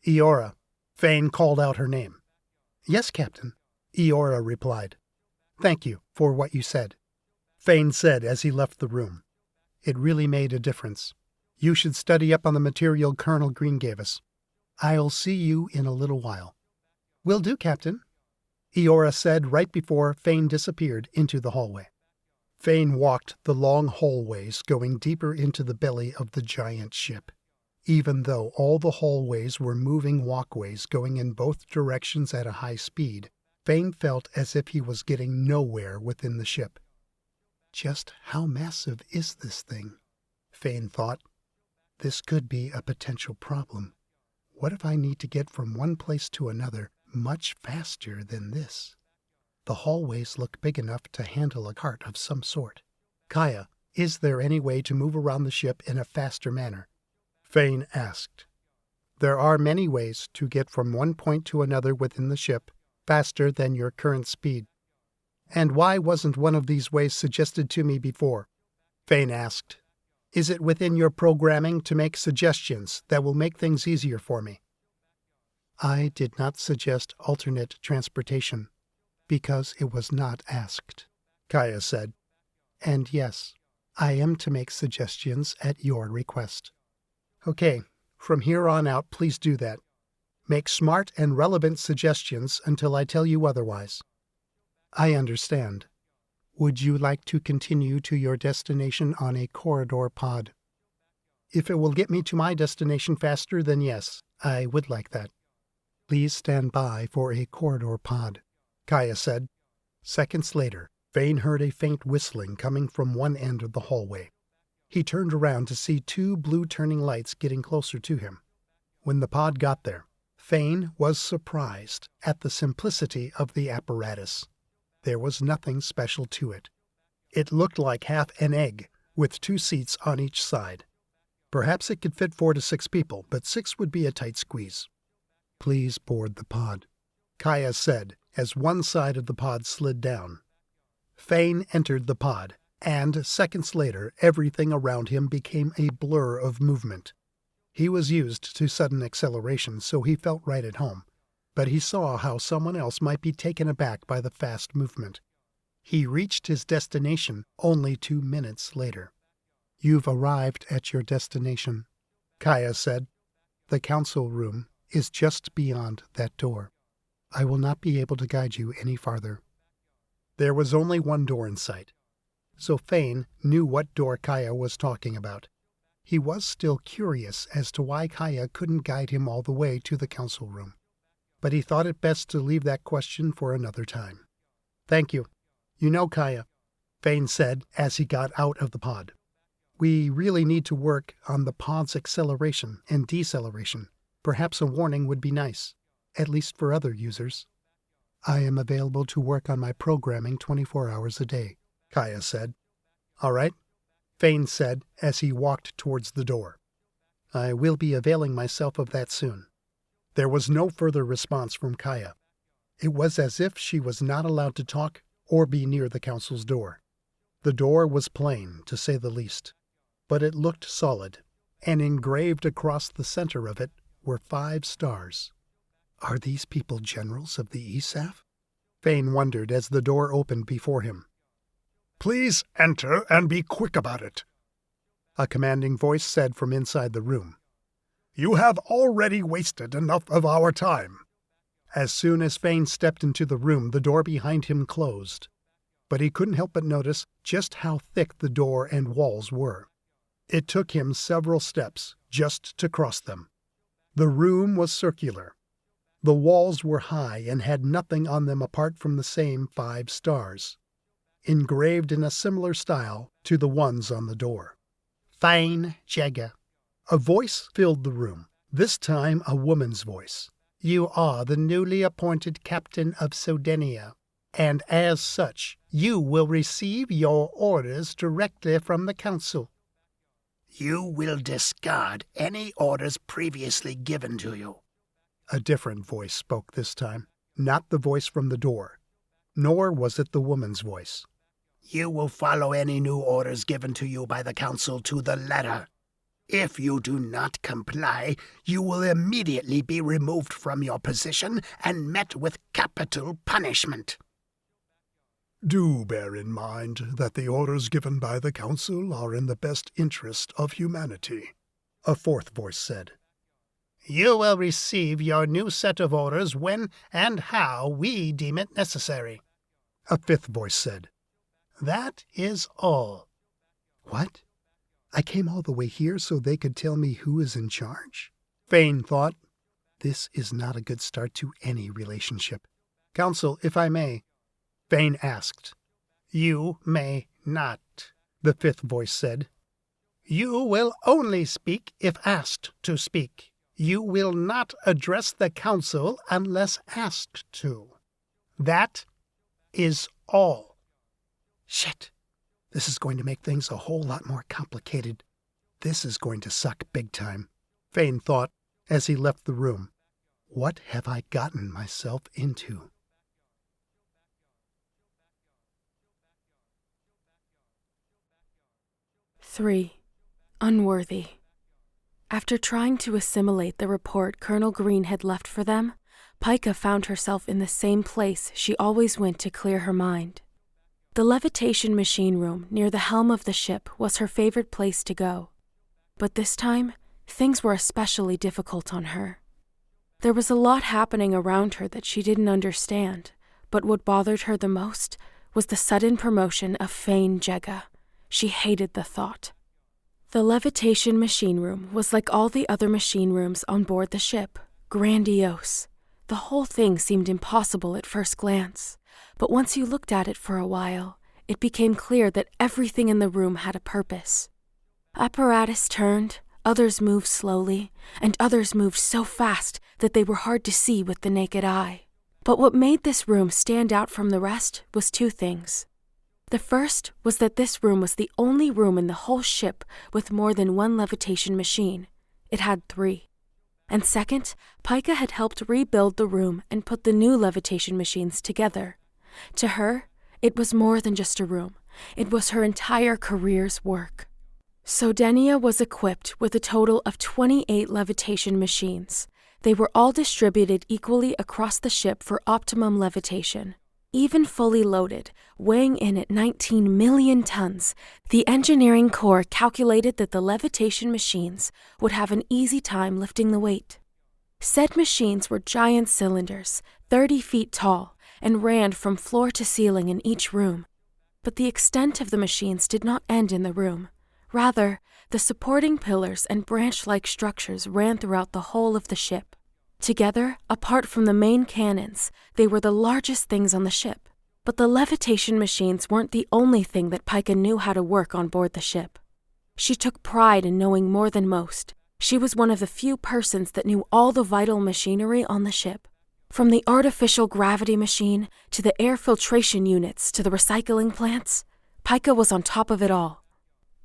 Eora, Fain called out her name. Yes, Captain, Eora replied. Thank you for what you said, Fain said as he left the room. It really made a difference. You should study up on the material Colonel Green gave us. I'll see you in a little while. Will do, Captain, Eora said right before Fain disappeared into the hallway. Fain walked the long hallways going deeper into the belly of the giant ship. Even though all the hallways were moving walkways going in both directions at a high speed, Fain felt as if he was getting nowhere within the ship. Just how massive is this thing? Fain thought. This could be a potential problem. What if I need to get from one place to another much faster than this? The hallways look big enough to handle a cart of some sort. Kaya, is there any way to move around the ship in a faster manner? Fain asked. There are many ways to get from one point to another within the ship faster than your current speed. And why wasn't one of these ways suggested to me before? Fain asked. Is it within your programming to make suggestions that will make things easier for me? I did not suggest alternate transportation, because it was not asked, Kaya said. And yes, I am to make suggestions at your request. Okay, from here on out, please do that. Make smart and relevant suggestions until I tell you otherwise. I understand. Would you like to continue to your destination on a corridor pod? If it will get me to my destination faster, then yes, I would like that. Please stand by for a corridor pod, Kaya said. Seconds later, Fain heard a faint whistling coming from one end of the hallway. He turned around to see two blue turning lights getting closer to him. When the pod got there, Fain was surprised at the simplicity of the apparatus. There was nothing special to it. It looked like half an egg, with 2 seats on each side. Perhaps it could fit 4 to 6 people, but 6 would be a tight squeeze. Please board the pod, Kaya said as one side of the pod slid down. Fain entered the pod, and seconds later everything around him became a blur of movement. He was used to sudden acceleration, so he felt right at home, but he saw how someone else might be taken aback by the fast movement. He reached his destination only 2 minutes later. You've arrived at your destination, Kaya said. The council room is just beyond that door. I will not be able to guide you any farther. There was only one door in sight, so Fain knew what door Kaya was talking about. He was still curious as to why Kaya couldn't guide him all the way to the council room, but he thought it best to leave that question for another time. Thank you. You know, Kaya, Fain said as he got out of the pod. We really need to work on the pod's acceleration and deceleration. Perhaps a warning would be nice, at least for other users. I am available to work on my programming 24 hours a day, Kaya said. All right, Fain said as he walked towards the door. I will be availing myself of that soon. There was no further response from Kaya. It was as if she was not allowed to talk or be near the council's door. The door was plain, to say the least, but it looked solid, and engraved across the center of it were 5 stars. Are these people generals of the ESAF? Fain wondered as the door opened before him. Please enter and be quick about it, a commanding voice said from inside the room. You have already wasted enough of our time. As soon as Fain stepped into the room, the door behind him closed. But he couldn't help but notice just how thick the door and walls were. It took him several steps just to cross them. The room was circular. The walls were high and had nothing on them apart from the same 5 stars, engraved in a similar style to the ones on the door. Fain Jegga. A voice filled the room, this time a woman's voice. You are the newly appointed captain of Sodenia, and as such, you will receive your orders directly from the council. You will discard any orders previously given to you. A different voice spoke this time, not the voice from the door, nor was it the woman's voice. You will follow any new orders given to you by the council to the letter. If you do not comply, you will immediately be removed from your position and met with capital punishment. Do bear in mind that the orders given by the council are in the best interest of humanity, a fourth voice said. You will receive your new set of orders when and how we deem it necessary, a fifth voice said. That is all. What? I came all the way here so they could tell me who is in charge? Fain thought. This is not a good start to any relationship. Council, if I may, Fain asked. You may not, the fifth voice said. You will only speak if asked to speak. You will not address the council unless asked to. That is all. Shit. This is going to make things a whole lot more complicated. This is going to suck big time, Fain thought as he left the room. What have I gotten myself into? 3. Unworthy. After trying to assimilate the report Colonel Green had left for them, Pika found herself in the same place she always went to clear her mind. The levitation machine room near the helm of the ship was her favorite place to go. But this time, things were especially difficult on her. There was a lot happening around her that she didn't understand, but what bothered her the most was the sudden promotion of Fain Jegga. She hated the thought. The levitation machine room was like all the other machine rooms on board the ship, grandiose. The whole thing seemed impossible at first glance, but once you looked at it for a while, it became clear that everything in the room had a purpose. Apparatus turned, others moved slowly, and others moved so fast that they were hard to see with the naked eye. But what made this room stand out from the rest was 2 things. The first was that this room was the only room in the whole ship with more than 1 levitation machine. It had 3. And second, Pika had helped rebuild the room and put the new levitation machines together. To her, it was more than just a room. It was her entire career's work. Sodenia was equipped with a total of 28 levitation machines. They were all distributed equally across the ship for optimum levitation. Even fully loaded, weighing in at 19 million tons, the engineering corps calculated that the levitation machines would have an easy time lifting the weight. Said machines were giant cylinders, 30 feet tall, and ran from floor to ceiling in each room. But the extent of the machines did not end in the room. Rather, the supporting pillars and branch-like structures ran throughout the whole of the ship. Together, apart from the main cannons, they were the largest things on the ship. But the levitation machines weren't the only thing that Pika knew how to work on board the ship. She took pride in knowing more than most. She was one of the few persons that knew all the vital machinery on the ship. From the artificial gravity machine, to the air filtration units, to the recycling plants, Pika was on top of it all.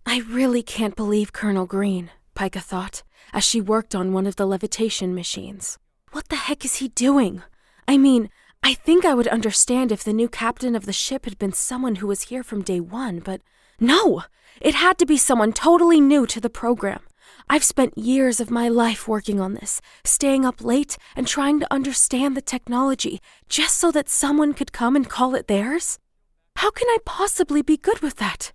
I really can't believe Colonel Green, Pika thought, as she worked on one of the levitation machines. What the heck is he doing? I mean, I think I would understand if the new captain of the ship had been someone who was here from day 1, but no! It had to be someone totally new to the program. I've spent years of my life working on this, staying up late and trying to understand the technology just so that someone could come and call it theirs? How can I possibly be good with that?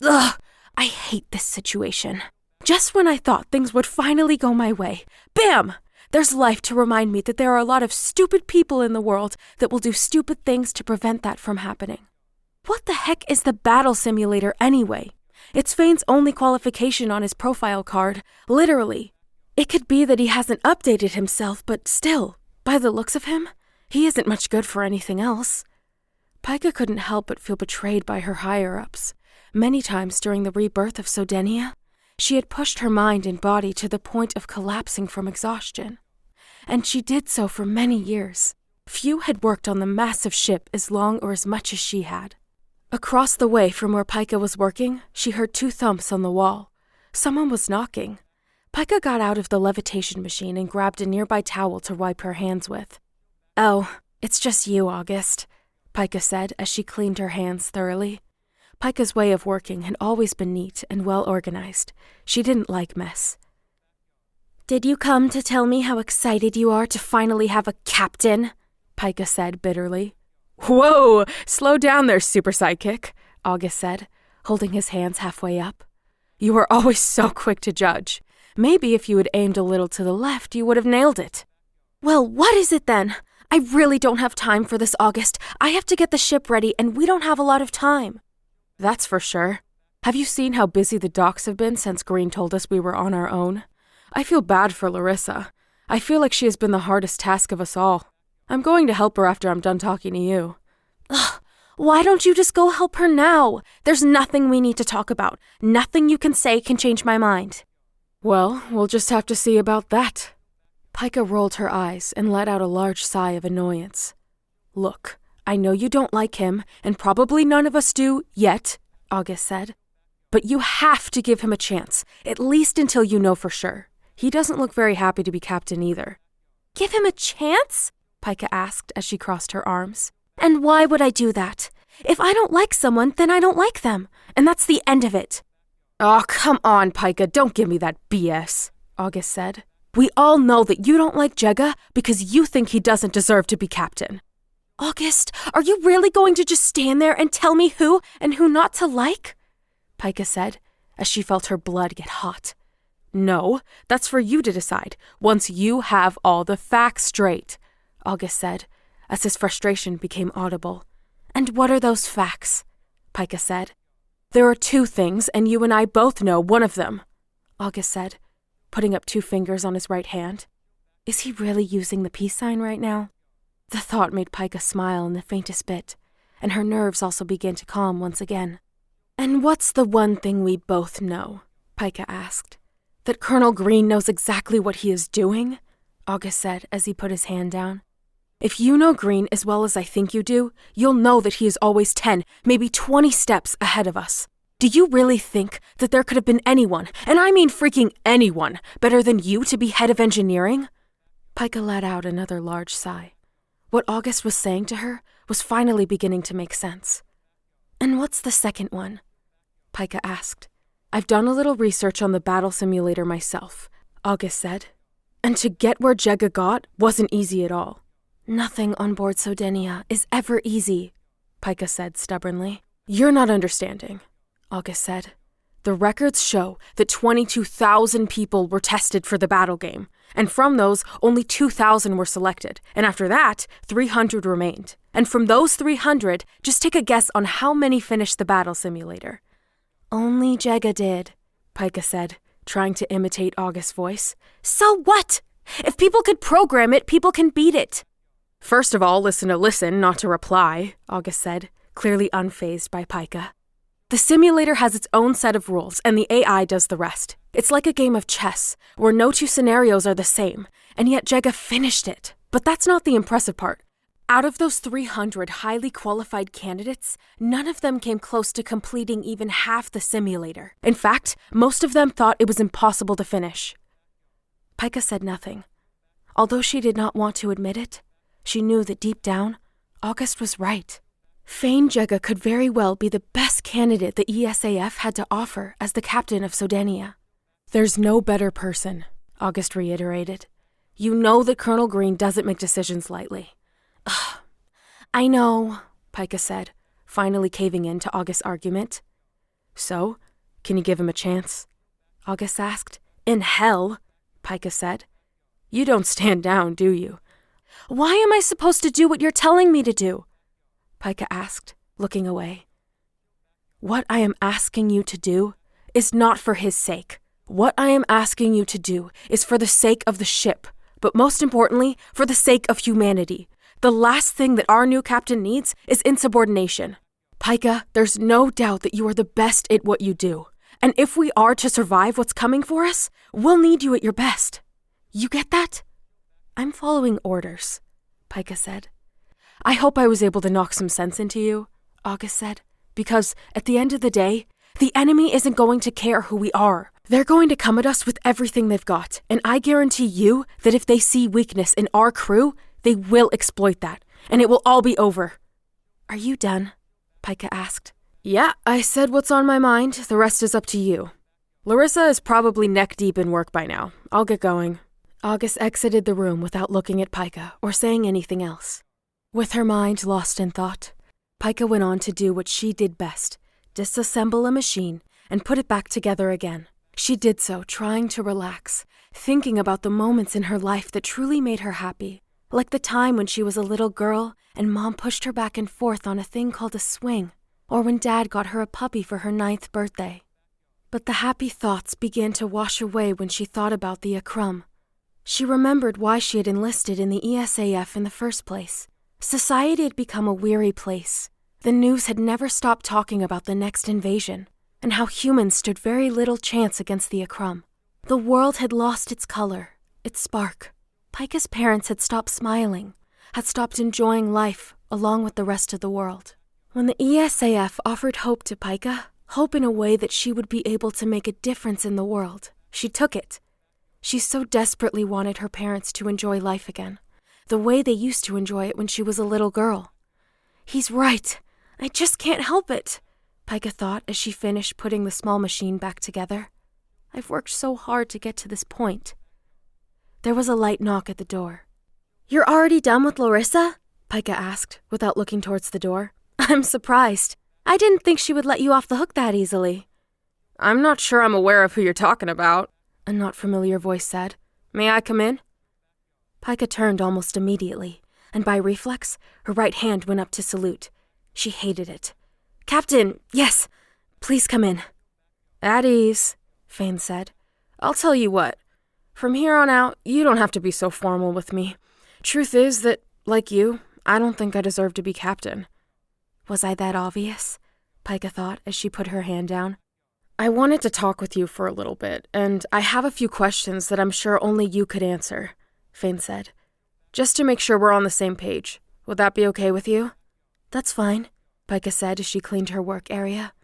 Ugh! I hate this situation. Just when I thought things would finally go my way, bam! There's life to remind me that there are a lot of stupid people in the world that will do stupid things to prevent that from happening. What the heck is the battle simulator anyway? It's Fain's only qualification on his profile card, literally. It could be that he hasn't updated himself, but still, by the looks of him, he isn't much good for anything else. Pika couldn't help but feel betrayed by her higher-ups. Many times during the rebirth of Sodenia, she had pushed her mind and body to the point of collapsing from exhaustion. And she did so for many years. Few had worked on the massive ship as long or as much as she had. Across the way from where Pika was working, she heard 2 thumps on the wall. Someone was knocking. Pika got out of the levitation machine and grabbed a nearby towel to wipe her hands with. "Oh, it's just you, August," Pika said as she cleaned her hands thoroughly. Pika's way of working had always been neat and well-organized. She didn't like mess. "Did you come to tell me how excited you are to finally have a captain?" Pika said bitterly. "Whoa, slow down there, super sidekick," August said, holding his hands halfway up. "You were always so quick to judge. Maybe if you had aimed a little to the left, you would have nailed it." "Well, what is it then? I really don't have time for this, August. I have to get the ship ready, and we don't have a lot of time." "That's for sure. Have you seen how busy the docks have been since Green told us we were on our own? I feel bad for Larissa. I feel like she has been the hardest task of us all. I'm going to help her after I'm done talking to you." "Ugh, why don't you just go help her now? There's nothing we need to talk about. Nothing you can say can change my mind." "Well, we'll just have to see about that." Pika rolled her eyes and let out a large sigh of annoyance. "Look, I know you don't like him, and probably none of us do yet," August said. "But you have to give him a chance, at least until you know for sure. He doesn't look very happy to be captain either." "Give him a chance?" Pika asked as she crossed her arms. "And why would I do that? If I don't like someone, then I don't like them, and that's the end of it." "Oh, come on, Pika, don't give me that BS," August said. "We all know that you don't like Jegga because you think he doesn't deserve to be captain." "August, are you really going to just stand there and tell me who and who not to like?" Pika said, as she felt her blood get hot. "No, that's for you to decide, once you have all the facts straight," August said, as his frustration became audible. "And what are those facts?" Pika said. "There are 2 things, and you and I both know one of them," August said, putting up 2 fingers on his right hand. Is he really using the peace sign right now? The thought made Pika smile in the faintest bit, and her nerves also began to calm once again. "And what's the one thing we both know?" Pika asked. "That Colonel Green knows exactly what he is doing?" August said as he put his hand down. "If you know Green as well as I think you do, you'll know that he is always 10, maybe 20 steps ahead of us. Do you really think that there could have been anyone, and I mean freaking anyone, better than you to be head of engineering?" Pika let out another large sigh. What August was saying to her was finally beginning to make sense. "And what's the second one?" Pika asked. "I've done a little research on the battle simulator myself," August said. "And to get where Jegga got wasn't easy at all." "Nothing on board Sodenia is ever easy," Pika said stubbornly. "You're not understanding," August said. "The records show that 22,000 people were tested for the battle game, and from those, only 2,000 were selected, and after that, 300 remained. And from those 300, just take a guess on how many finished the battle simulator." "Only Jegga did," Pika said, trying to imitate August's voice. "So what? If people could program it, people can beat it." "First of all, listen to listen, not to reply," August said, clearly unfazed by Pika. "The simulator has its own set of rules, and the AI does the rest. It's like a game of chess, where no 2 scenarios are the same, and yet Jegga finished it. But that's not the impressive part. Out of those 300 highly qualified candidates, none of them came close to completing even half the simulator. In fact, most of them thought it was impossible to finish." Pika said nothing. Although she did not want to admit it, she knew that deep down, August was right. Fain Jegga could very well be the best candidate the ESAF had to offer as the captain of Sodenia. "There's no better person," August reiterated. "You know that Colonel Green doesn't make decisions lightly." "Ugh, I know," Pika said, finally caving in to August's argument. "So, can you give him a chance?" August asked. "In hell," Pika said. You don't stand down, do you? Why am I supposed to do what you're telling me to do? Pika asked, looking away. What I am asking you to do is not for his sake. What I am asking you to do is for the sake of the ship, but most importantly, for the sake of humanity. The last thing that our new captain needs is insubordination. Pika, there's no doubt that you are the best at what you do. And if we are to survive what's coming for us, we'll need you at your best. You get that? I'm following orders, Pika said. I hope I was able to knock some sense into you, August said, because at the end of the day, the enemy isn't going to care who we are. They're going to come at us with everything they've got, and I guarantee you that if they see weakness in our crew, they will exploit that, and it will all be over. Are you done? Pika asked. Yeah, I said what's on my mind. The rest is up to you. Larissa is probably neck-deep in work by now. I'll get going. August exited the room without looking at Pika or saying anything else. With her mind lost in thought, Pika went on to do what she did best, disassemble a machine and put it back together again. She did so, trying to relax, thinking about the moments in her life that truly made her happy, like the time when she was a little girl and Mom pushed her back and forth on a thing called a swing, or when Dad got her a puppy for her 9th birthday. But the happy thoughts began to wash away when she thought about the Akrum. She remembered why she had enlisted in the ESAF in the first place. Society had become a weary place. The news had never stopped talking about the next invasion, and how humans stood very little chance against the Akrum. The world had lost its color, its spark. Pika's parents had stopped smiling, had stopped enjoying life along with the rest of the world. When the ESAF offered hope to Pika, hope in a way that she would be able to make a difference in the world, she took it. She so desperately wanted her parents to enjoy life again, the way they used to enjoy it when she was a little girl. He's right. I just can't help it, Pika thought as she finished putting the small machine back together. I've worked so hard to get to this point. There was a light knock at the door. You're already done with Larissa? Pika asked, without looking towards the door. I'm surprised. I didn't think she would let you off the hook that easily. I'm not sure I'm aware of who you're talking about, a not familiar voice said. May I come in? Pika turned almost immediately, and by reflex, her right hand went up to salute. She hated it. Captain, yes, please come in. At ease, Fain said. I'll tell you what. From here on out, you don't have to be so formal with me. Truth is that, like you, I don't think I deserve to be captain. Was I that obvious? Pika thought as she put her hand down. I wanted to talk with you for a little bit, and I have a few questions that I'm sure only you could answer, Fain said. Just to make sure we're on the same page. Would that be okay with you? That's fine, Pika said as she cleaned her work area.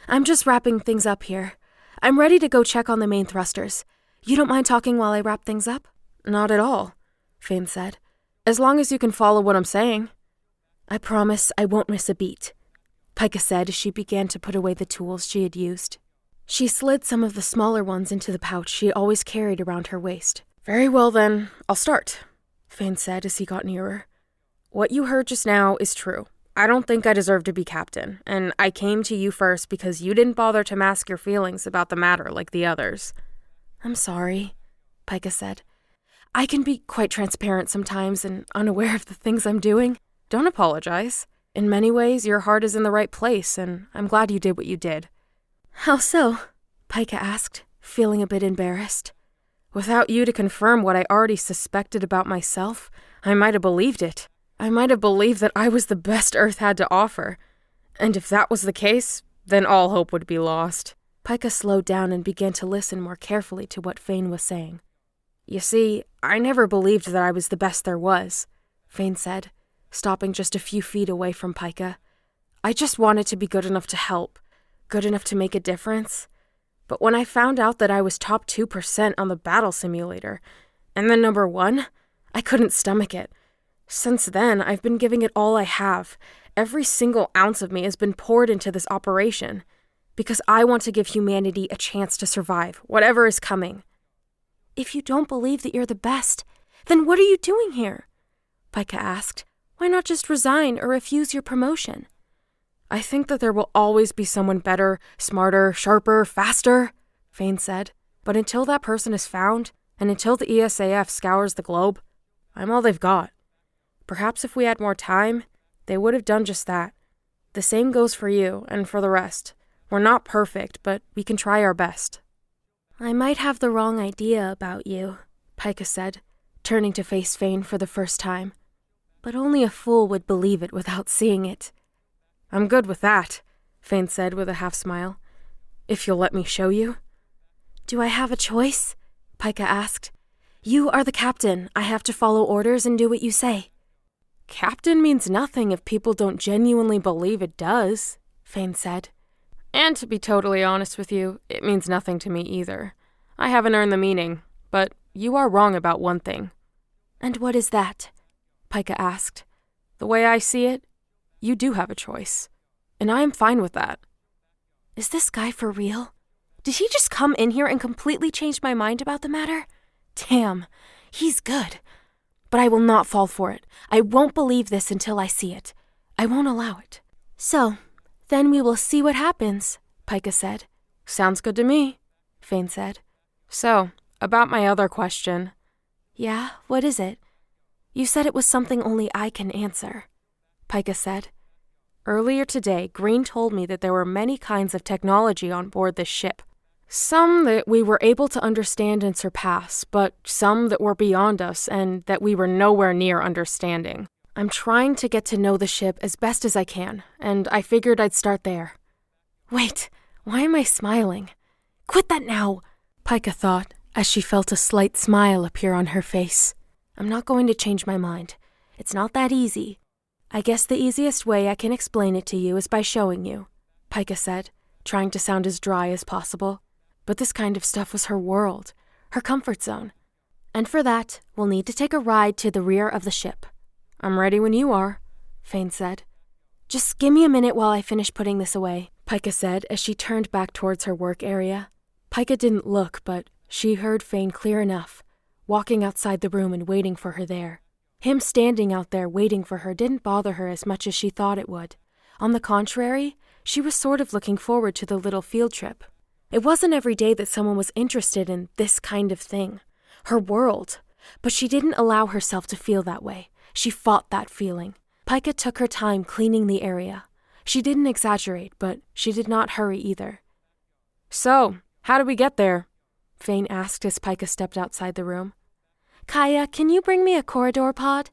I'm just wrapping things up here. I'm ready to go check on the main thrusters. You don't mind talking while I wrap things up? Not at all, Fain said. As long as you can follow what I'm saying. I promise I won't miss a beat, Pika said as she began to put away the tools she had used. She slid some of the smaller ones into the pouch she always carried around her waist. Very well then, I'll start, Fain said as he got nearer. What you heard just now is true. I don't think I deserve to be captain, and I came to you first because you didn't bother to mask your feelings about the matter like the others. I'm sorry, Pika said. I can be quite transparent sometimes and unaware of the things I'm doing. Don't apologize. In many ways, your heart is in the right place, and I'm glad you did what you did. How so? Pika asked, feeling a bit embarrassed. Without you to confirm what I already suspected about myself, I might have believed it. I might have believed that I was the best Earth had to offer. And if that was the case, then all hope would be lost. Pika slowed down and began to listen more carefully to what Fain was saying. You see, I never believed that I was the best there was, Fain said, stopping just a few feet away from Pika. I just wanted to be good enough to help, good enough to make a difference. But when I found out that I was top 2% on the battle simulator, and then number 1, I couldn't stomach it. Since then, I've been giving it all I have. Every single ounce of me has been poured into this operation, because I want to give humanity a chance to survive, whatever is coming. If you don't believe that you're the best, then what are you doing here? Pika asked. Why not just resign or refuse your promotion? I think that there will always be someone better, smarter, sharper, faster, Fain said. But until that person is found, And until the ESAF scours the globe, I'm all they've got. Perhaps if we had more time, they would have done just that. The same goes for you and for the rest. We're not perfect, but we can try our best. I might have the wrong idea about you, Pika said, turning to face Fain for the first time. But only a fool would believe it without seeing it. I'm good with that, Fain said with a half-smile. If you'll let me show you. Do I have a choice? Pika asked. You are the captain. I have to follow orders and do what you say. Captain means nothing if people don't genuinely believe it does, Fain said. And to be totally honest with you, it means nothing to me either. I haven't earned the meaning, but you are wrong about one thing. And what is that? Pika asked. The way I see it, you do have a choice, and I am fine with that. Is this guy for real? Did he just come in here and completely change my mind about the matter? Damn, he's good. But I will not fall for it. I won't believe this until I see it. I won't allow it. So, then we will see what happens, Pika said. Sounds good to me, Fain said. So, about my other question. Yeah, what is it? You said it was something only I can answer, Pika said. Earlier today, Green told me that there were many kinds of technology on board this ship. Some that we were able to understand and surpass, but some that were beyond us and that we were nowhere near understanding. I'm trying to get to know the ship as best as I can, and I figured I'd start there. Wait, why am I smiling? Quit that now, Pika thought, as she felt a slight smile appear on her face. I'm not going to change my mind. It's not that easy. I guess the easiest way I can explain it to you is by showing you, Pika said, trying to sound as dry as possible. But this kind of stuff was her world, her comfort zone. And for that, we'll need to take a ride to the rear of the ship. I'm ready when you are, Fain said. Just give me a minute while I finish putting this away, Pika said as she turned back towards her work area. Pika didn't look, but she heard Fain clear enough, walking outside the room and waiting for her there. Him standing out there waiting for her didn't bother her as much as she thought it would. On the contrary, she was sort of looking forward to the little field trip. It wasn't every day that someone was interested in this kind of thing, her world, but she didn't allow herself to feel that way. She fought that feeling. Pika took her time cleaning the area. She didn't exaggerate, but she did not hurry either. So, how did we get there? Fain asked as Pika stepped outside the room. Kaya, can you bring me a corridor pod?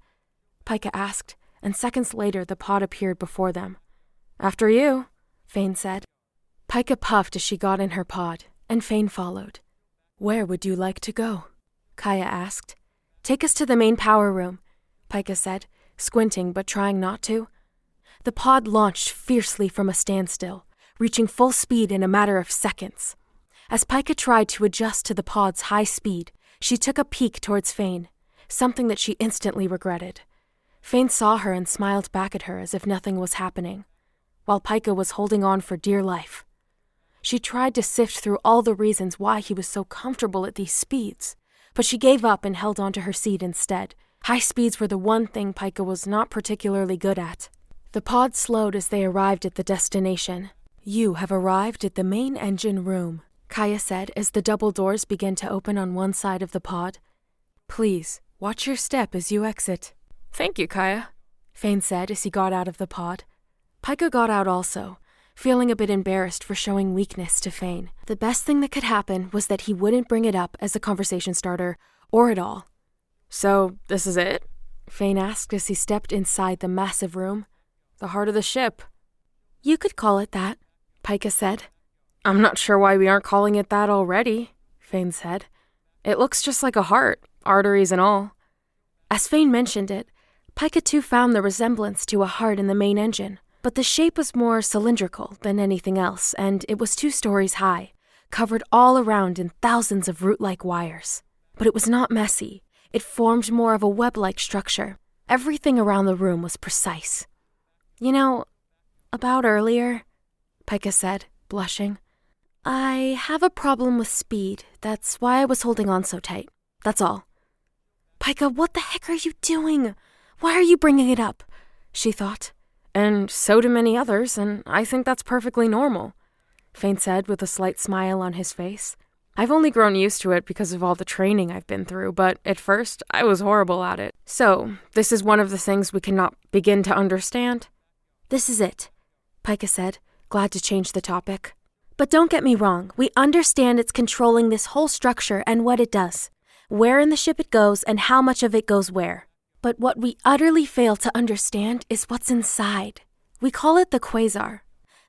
Pika asked, and seconds later the pod appeared before them. After you, Fain said. Pika puffed as she got in her pod, and Fain followed. Where would you like to go? Kaya asked. Take us to the main power room, Pika said, squinting but trying not to. The pod launched fiercely from a standstill, reaching full speed in a matter of seconds. As Pika tried to adjust to the pod's high speed, she took a peek towards Fain, something that she instantly regretted. Fain saw her and smiled back at her as if nothing was happening, while Pika was holding on for dear life. She tried to sift through all the reasons why he was so comfortable at these speeds, but she gave up and held onto her seat instead. High speeds were the one thing Pika was not particularly good at. The pod slowed as they arrived at the destination. You have arrived at the main engine room, Kaya said as the double doors began to open on one side of the pod. Please, watch your step as you exit. Thank you, Kaya, Fain said as he got out of the pod. Pika got out also, feeling a bit embarrassed for showing weakness to Fain. The best thing that could happen was that he wouldn't bring it up as a conversation starter, or at all. So, this is it? Fain asked as he stepped inside the massive room. The heart of the ship. You could call it that, Pika said. I'm not sure why we aren't calling it that already, Fain said. It looks just like a heart, arteries and all. As Fain mentioned it, Pika too found the resemblance to a heart in the main engine. But the shape was more cylindrical than anything else, and it was 2 stories high, covered all around in thousands of root-like wires. But it was not messy. It formed more of a web-like structure. Everything around the room was precise. You know, about earlier, Pika said, blushing. I have a problem with speed. That's why I was holding on so tight. That's all. Pika, what the heck are you doing? Why are you bringing it up? She thought. And so do many others, and I think that's perfectly normal, Fain said with a slight smile on his face. I've only grown used to it because of all the training I've been through, but at first, I was horrible at it. So, this is one of the things we cannot begin to understand? This is it, Pika said, glad to change the topic. But don't get me wrong, we understand it's controlling this whole structure and what it does, where in the ship it goes and how much of it goes where. But what we utterly fail to understand is what's inside. We call it the quasar.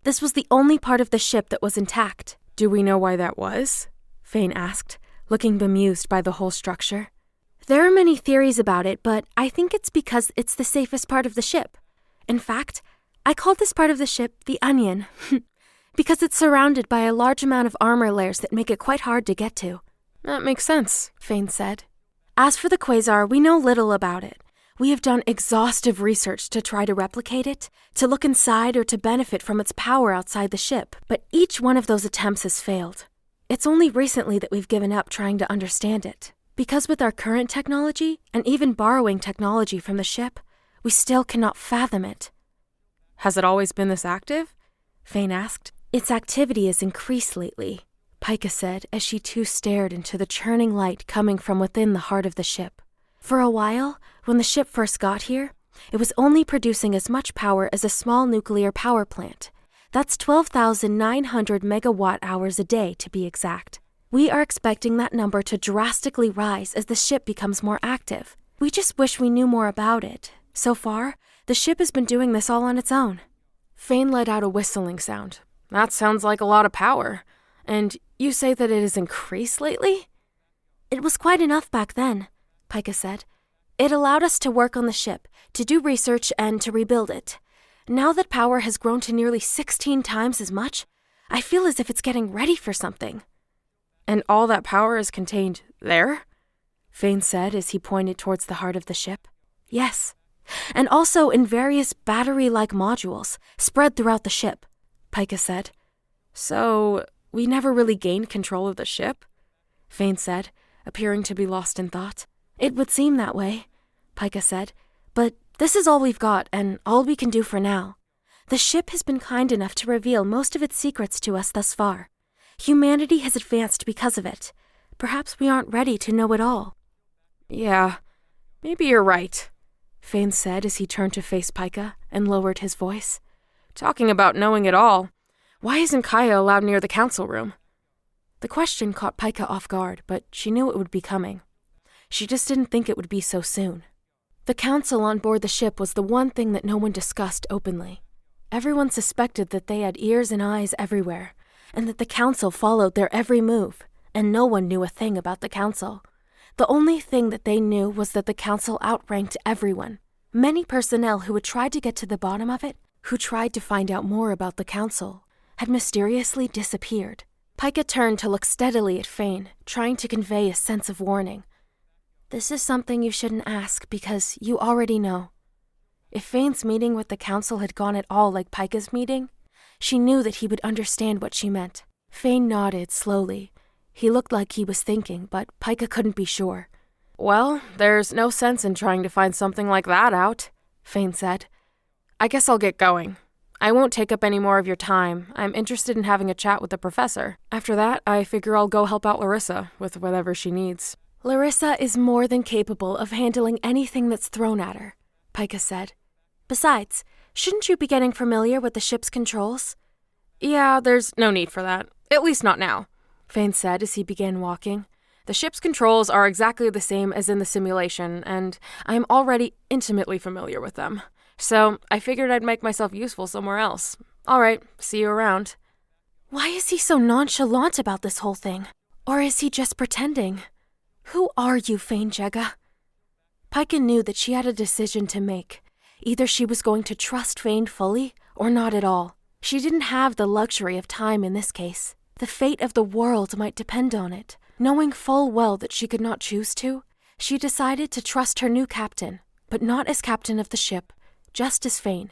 This was the only part of the ship that was intact. Do we know why that was? Fain asked, looking bemused by the whole structure. There are many theories about it, but I think it's because it's the safest part of the ship. In fact, I called this part of the ship the onion, because it's surrounded by a large amount of armor layers that make it quite hard to get to. That makes sense, Fain said. As for the quasar, we know little about it. We have done exhaustive research to try to replicate it, to look inside or to benefit from its power outside the ship, but each one of those attempts has failed. It's only recently that we've given up trying to understand it, because with our current technology, and even borrowing technology from the ship, we still cannot fathom it. Has it always been this active? Fain asked. Its activity has increased lately, Pika said as she too stared into the churning light coming from within the heart of the ship. For a while, when the ship first got here, it was only producing as much power as a small nuclear power plant. That's 12,900 megawatt hours a day, to be exact. We are expecting that number to drastically rise as the ship becomes more active. We just wish we knew more about it. So far, the ship has been doing this all on its own. Fain let out a whistling sound. That sounds like a lot of power. And you say that it has increased lately? It was quite enough back then, Pika said. It allowed us to work on the ship, to do research, and to rebuild it. Now that power has grown to nearly 16 times as much, I feel as if it's getting ready for something. And all that power is contained there? Fain said as he pointed towards the heart of the ship. Yes, and also in various battery-like modules spread throughout the ship, Pika said. So, we never really gained control of the ship? Fain said, appearing to be lost in thought. It would seem that way, Pika said, but this is all we've got and all we can do for now. The ship has been kind enough to reveal most of its secrets to us thus far. Humanity has advanced because of it. Perhaps we aren't ready to know it all. Yeah, maybe you're right, Fain said as he turned to face Pika and lowered his voice. Talking about knowing it all, why isn't Kaya allowed near the council room? The question caught Pika off guard, but she knew it would be coming. She just didn't think it would be so soon. The council on board the ship was the one thing that no one discussed openly. Everyone suspected that they had ears and eyes everywhere, and that the council followed their every move, and no one knew a thing about the council. The only thing that they knew was that the council outranked everyone. Many personnel who had tried to get to the bottom of it, who tried to find out more about the council, had mysteriously disappeared. Pika turned to look steadily at Fain, trying to convey a sense of warning. This is something you shouldn't ask because you already know. If Fain's meeting with the council had gone at all like Pika's meeting, she knew that he would understand what she meant. Fain nodded slowly. He looked like he was thinking, but Pika couldn't be sure. Well, there's no sense in trying to find something like that out, Fain said. I guess I'll get going. I won't take up any more of your time. I'm interested in having a chat with the professor. After that, I figure I'll go help out Larissa with whatever she needs. Larissa is more than capable of handling anything that's thrown at her, Pika said. Besides, shouldn't you be getting familiar with the ship's controls? Yeah, there's no need for that. At least not now, Fain said as he began walking. The ship's controls are exactly the same as in the simulation, and I'm already intimately familiar with them. So I figured I'd make myself useful somewhere else. All right, see you around. Why is he so nonchalant about this whole thing? Or is he just pretending? Who are you, Fain Jegga? Pika knew that she had a decision to make. Either she was going to trust Fain fully, or not at all. She didn't have the luxury of time in this case. The fate of the world might depend on it. Knowing full well that she could not choose to, she decided to trust her new captain, but not as captain of the ship, just as Fain,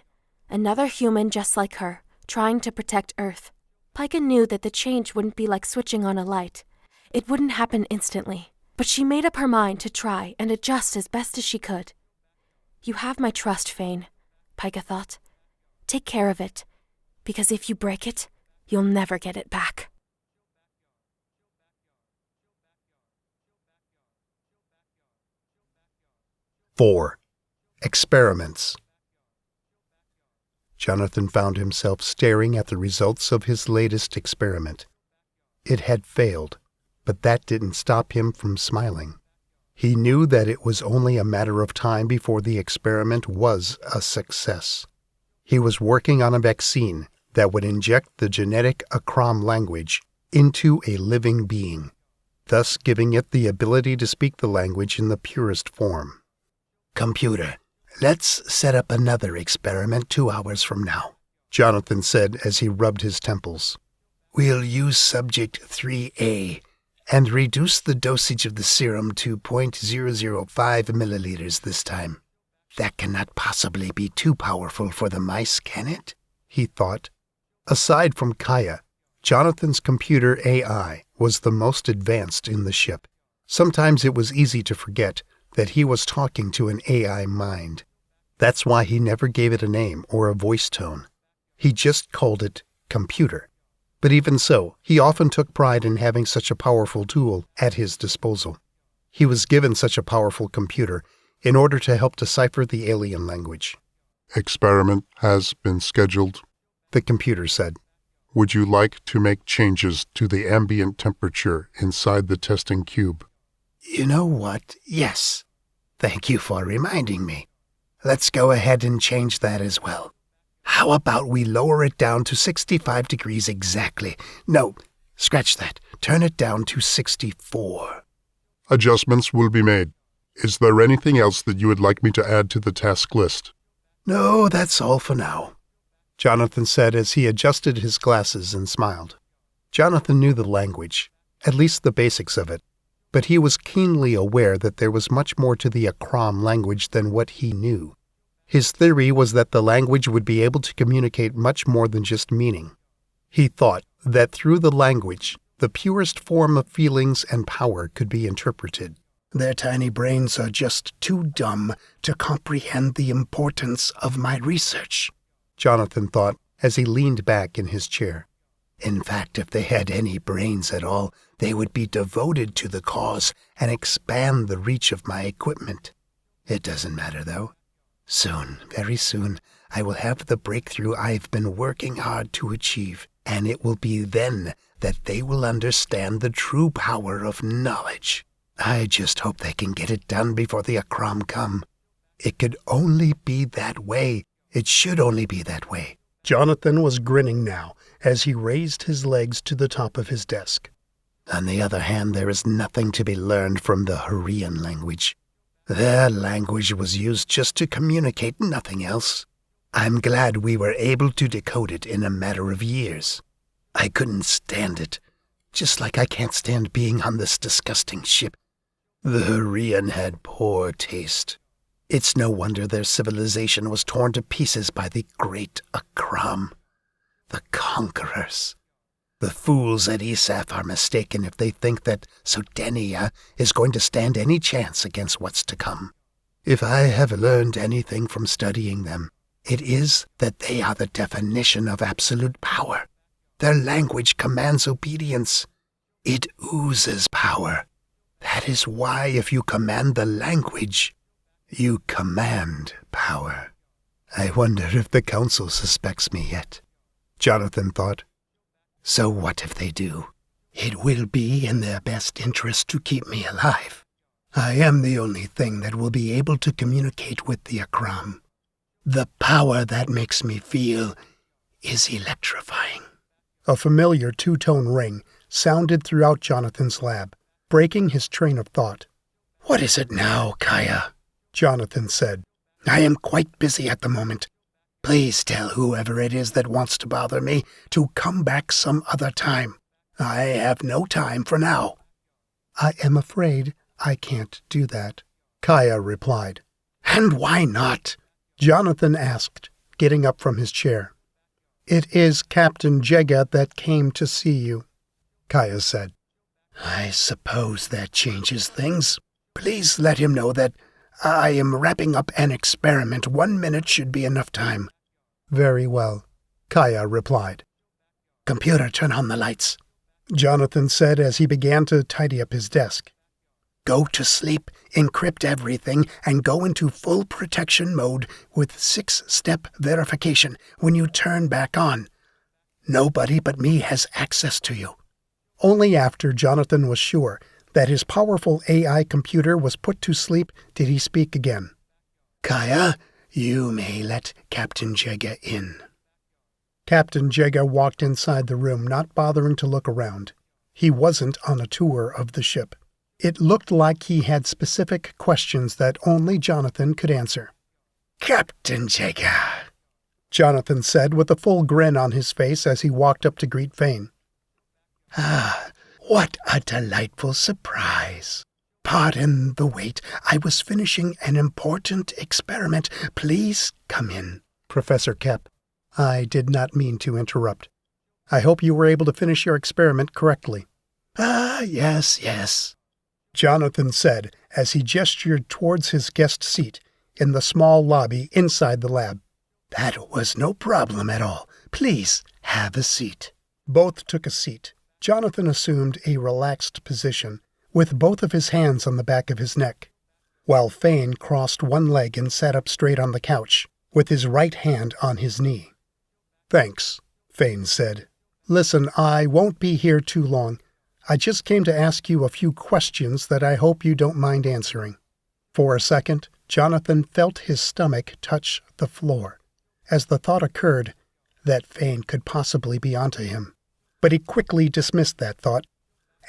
another human just like her, trying to protect Earth. Pika knew that the change wouldn't be like switching on a light. It wouldn't happen instantly. But she made up her mind to try and adjust as best as she could. You have my trust, Fain, Pika thought. Take care of it, because if you break it, you'll never get it back. 4. Experiments. Jonathan found himself staring at the results of his latest experiment. It had failed, but that didn't stop him from smiling. He knew that it was only a matter of time before the experiment was a success. He was working on a vaccine that would inject the genetic Akram language into a living being, thus giving it the ability to speak the language in the purest form. "Computer, let's set up another experiment 2 hours from now," Jonathan said as he rubbed his temples. "We'll use subject 3A and reduce the dosage of the serum to 0.005 milliliters this time. That cannot possibly be too powerful for the mice, can it?" he thought. Aside from Kaya, Jonathan's computer AI was the most advanced in the ship. Sometimes it was easy to forget that he was talking to an AI mind. That's why he never gave it a name or a voice tone. He just called it computer. But even so, he often took pride in having such a powerful tool at his disposal. He was given such a powerful computer in order to help decipher the alien language. "Experiment has been scheduled," the computer said. "Would you like to make changes to the ambient temperature inside the testing cube?" "You know what? Yes. Thank you for reminding me. Let's go ahead and change that as well. How about we lower it down to 65 degrees exactly? No, scratch that. Turn it down to 64. "Adjustments will be made. Is there anything else that you would like me to add to the task list?" "No, that's all for now," Jonathan said as he adjusted his glasses and smiled. Jonathan knew the language, at least the basics of it, but he was keenly aware that there was much more to the Akram language than what he knew. His theory was that the language would be able to communicate much more than just meaning. He thought that through the language, the purest form of feelings and power could be interpreted. "Their tiny brains are just too dumb to comprehend the importance of my research," Jonathan thought as he leaned back in his chair. "In fact, if they had any brains at all, they would be devoted to the cause and expand the reach of my equipment. It doesn't matter, though. Soon, very soon, I will have the breakthrough I've been working hard to achieve, and it will be then that they will understand the true power of knowledge. I just hope they can get it done before the Akram come. It could only be that way. It should only be that way." Jonathan was grinning now as he raised his legs to the top of his desk. "On the other hand, there is nothing to be learned from the Hurrian language. Their language was used just to communicate, nothing else. I'm glad we were able to decode it in a matter of years. I couldn't stand it, just like I can't stand being on this disgusting ship. The Hurrian had poor taste. It's no wonder their civilization was torn to pieces by the great Akram. The conquerors. The fools at ESAF are mistaken if they think that Sodenia is going to stand any chance against what's to come. If I have learned anything from studying them, it is that they are the definition of absolute power. Their language commands obedience. It oozes power. That is why if you command the language, you command power. I wonder if the Council suspects me yet," Jonathan thought. "So what if they do? It will be in their best interest to keep me alive. I am the only thing that will be able to communicate with the Akram. The power that makes me feel is electrifying." A familiar two-tone ring sounded throughout Jonathan's lab, breaking his train of thought. "What is it now, Kaya?" Jonathan said. "I am quite busy at the moment. Please tell whoever it is that wants to bother me to come back some other time. I have no time for now." "I am afraid I can't do that," Kaya replied. "And why not?" Jonathan asked, getting up from his chair. "It is Captain Jegga that came to see you," Kaya said. "I suppose that changes things. Please let him know that I am wrapping up an experiment. 1 minute should be enough time." "Very well," Kaya replied. "Computer, turn on the lights," Jonathan said as he began to tidy up his desk. Go to sleep, encrypt everything, and go into full protection mode with 6-step verification when you turn back on. Nobody but me has access to you." Only after Jonathan was sure that his powerful AI computer was put to sleep did he speak again. "Kaya, you may let Captain Jegga in." Captain Jegga walked inside the room, not bothering to look around. He wasn't on a tour of the ship. It looked like he had specific questions that only Jonathan could answer. "Captain Jegga," Jonathan said with a full grin on his face as he walked up to greet Fain. "Ah, what a delightful surprise. Pardon the wait. I was finishing an important experiment. Please come in." Professor Kep, I did not mean to interrupt. I hope you were able to finish your experiment correctly. "Ah, yes," Jonathan said as he gestured towards his guest seat in the small lobby inside the lab. "That was no problem at all. Please have a seat." Both took a seat. Jonathan assumed a relaxed position, with both of his hands on the back of his neck, while Fain crossed one leg and sat up straight on the couch, with his right hand on his knee. "Thanks," Fain said. "Listen, I won't be here too long. I just came to ask you a few questions that I hope you don't mind answering." For a second, Jonathan felt his stomach touch the floor, as the thought occurred that Fain could possibly be onto him. But he quickly dismissed that thought,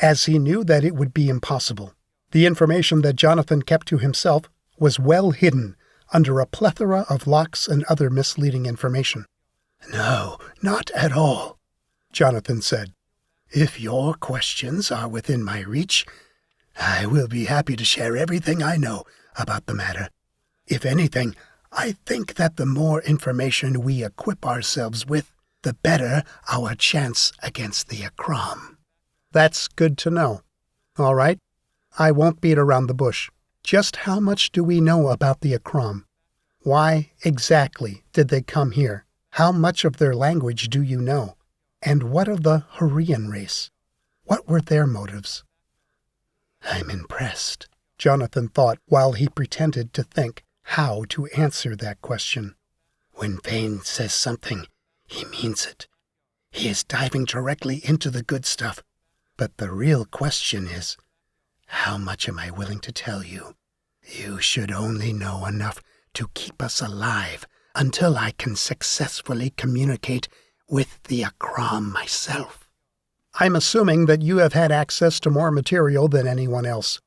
as he knew that it would be impossible. The information that Jonathan kept to himself was well hidden under a plethora of locks and other misleading information. "No, not at all," Jonathan said. "If your questions are within my reach, I will be happy to share everything I know about the matter. If anything, I think that the more information we equip ourselves with, the better our chance against the Akram." "That's good to know. All right, I won't beat around the bush. Just how much do we know about the Akram? Why exactly did they come here? How much of their language do you know? And what of the Hurrian race? What were their motives?" "I'm impressed," Jonathan thought while he pretended to think how to answer that question. "When Fain says something, he means it. He is diving directly into the good stuff. But the real question is, how much am I willing to tell you? You should only know enough to keep us alive until I can successfully communicate with the Akram myself." "I'm assuming that you have had access to more material than anyone else,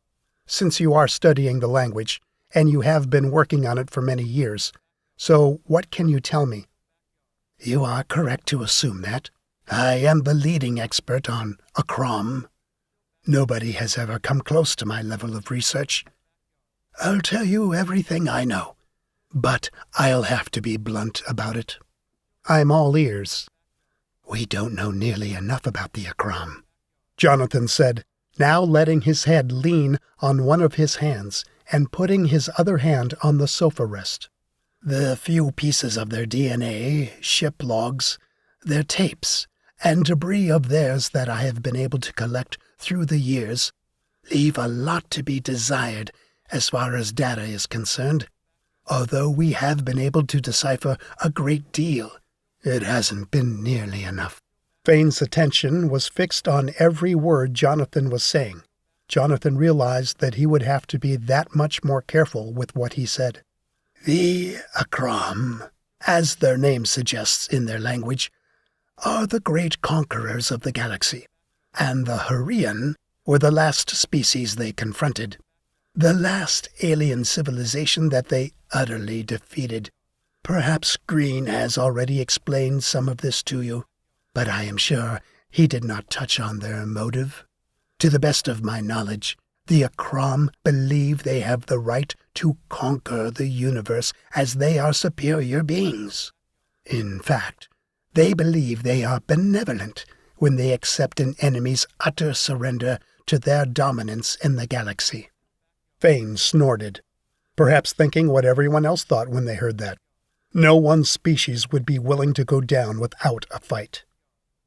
since you are studying the language, and you have been working on it for many years. So what can you tell me?" "You are correct to assume that. I am the leading expert on Akram. Nobody has ever come close to my level of research. I'll tell you everything I know, but I'll have to be blunt about it." "I'm all ears." "We don't know nearly enough about the Akram," Jonathan said, now letting his head lean on one of his hands and putting his other hand on the sofa rest. "The few pieces of their DNA, ship logs, their tapes, and debris of theirs that I have been able to collect through the years leave a lot to be desired as far as data is concerned. Although we have been able to decipher a great deal, it hasn't been nearly enough." Fain's attention was fixed on every word Jonathan was saying. Jonathan realized that he would have to be that much more careful with what he said. "The Akram, as their name suggests in their language, are the great conquerors of the galaxy, and the Hurrian were the last species they confronted, the last alien civilization that they utterly defeated. Perhaps Green has already explained some of this to you, but I am sure he did not touch on their motive. To the best of my knowledge, the Akram believe they have the right to conquer the universe as they are superior beings. In fact, they believe they are benevolent when they accept an enemy's utter surrender to their dominance in the galaxy." Fain snorted, perhaps thinking what everyone else thought when they heard that. No one species would be willing to go down without a fight.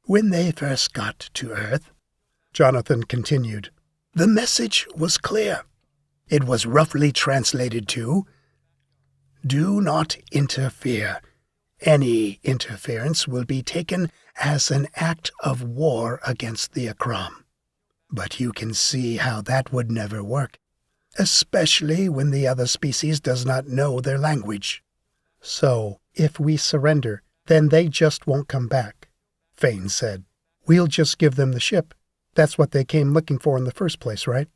"When they first got to Earth," Jonathan continued, "the message was clear. It was roughly translated to, "Do not interfere. Any interference will be taken as an act of war against the Akram." But you can see how that would never work, especially when the other species does not know their language. "So, if we surrender, then they just won't come back," Fain said. "We'll just give them the ship. That's what they came looking for in the first place, right?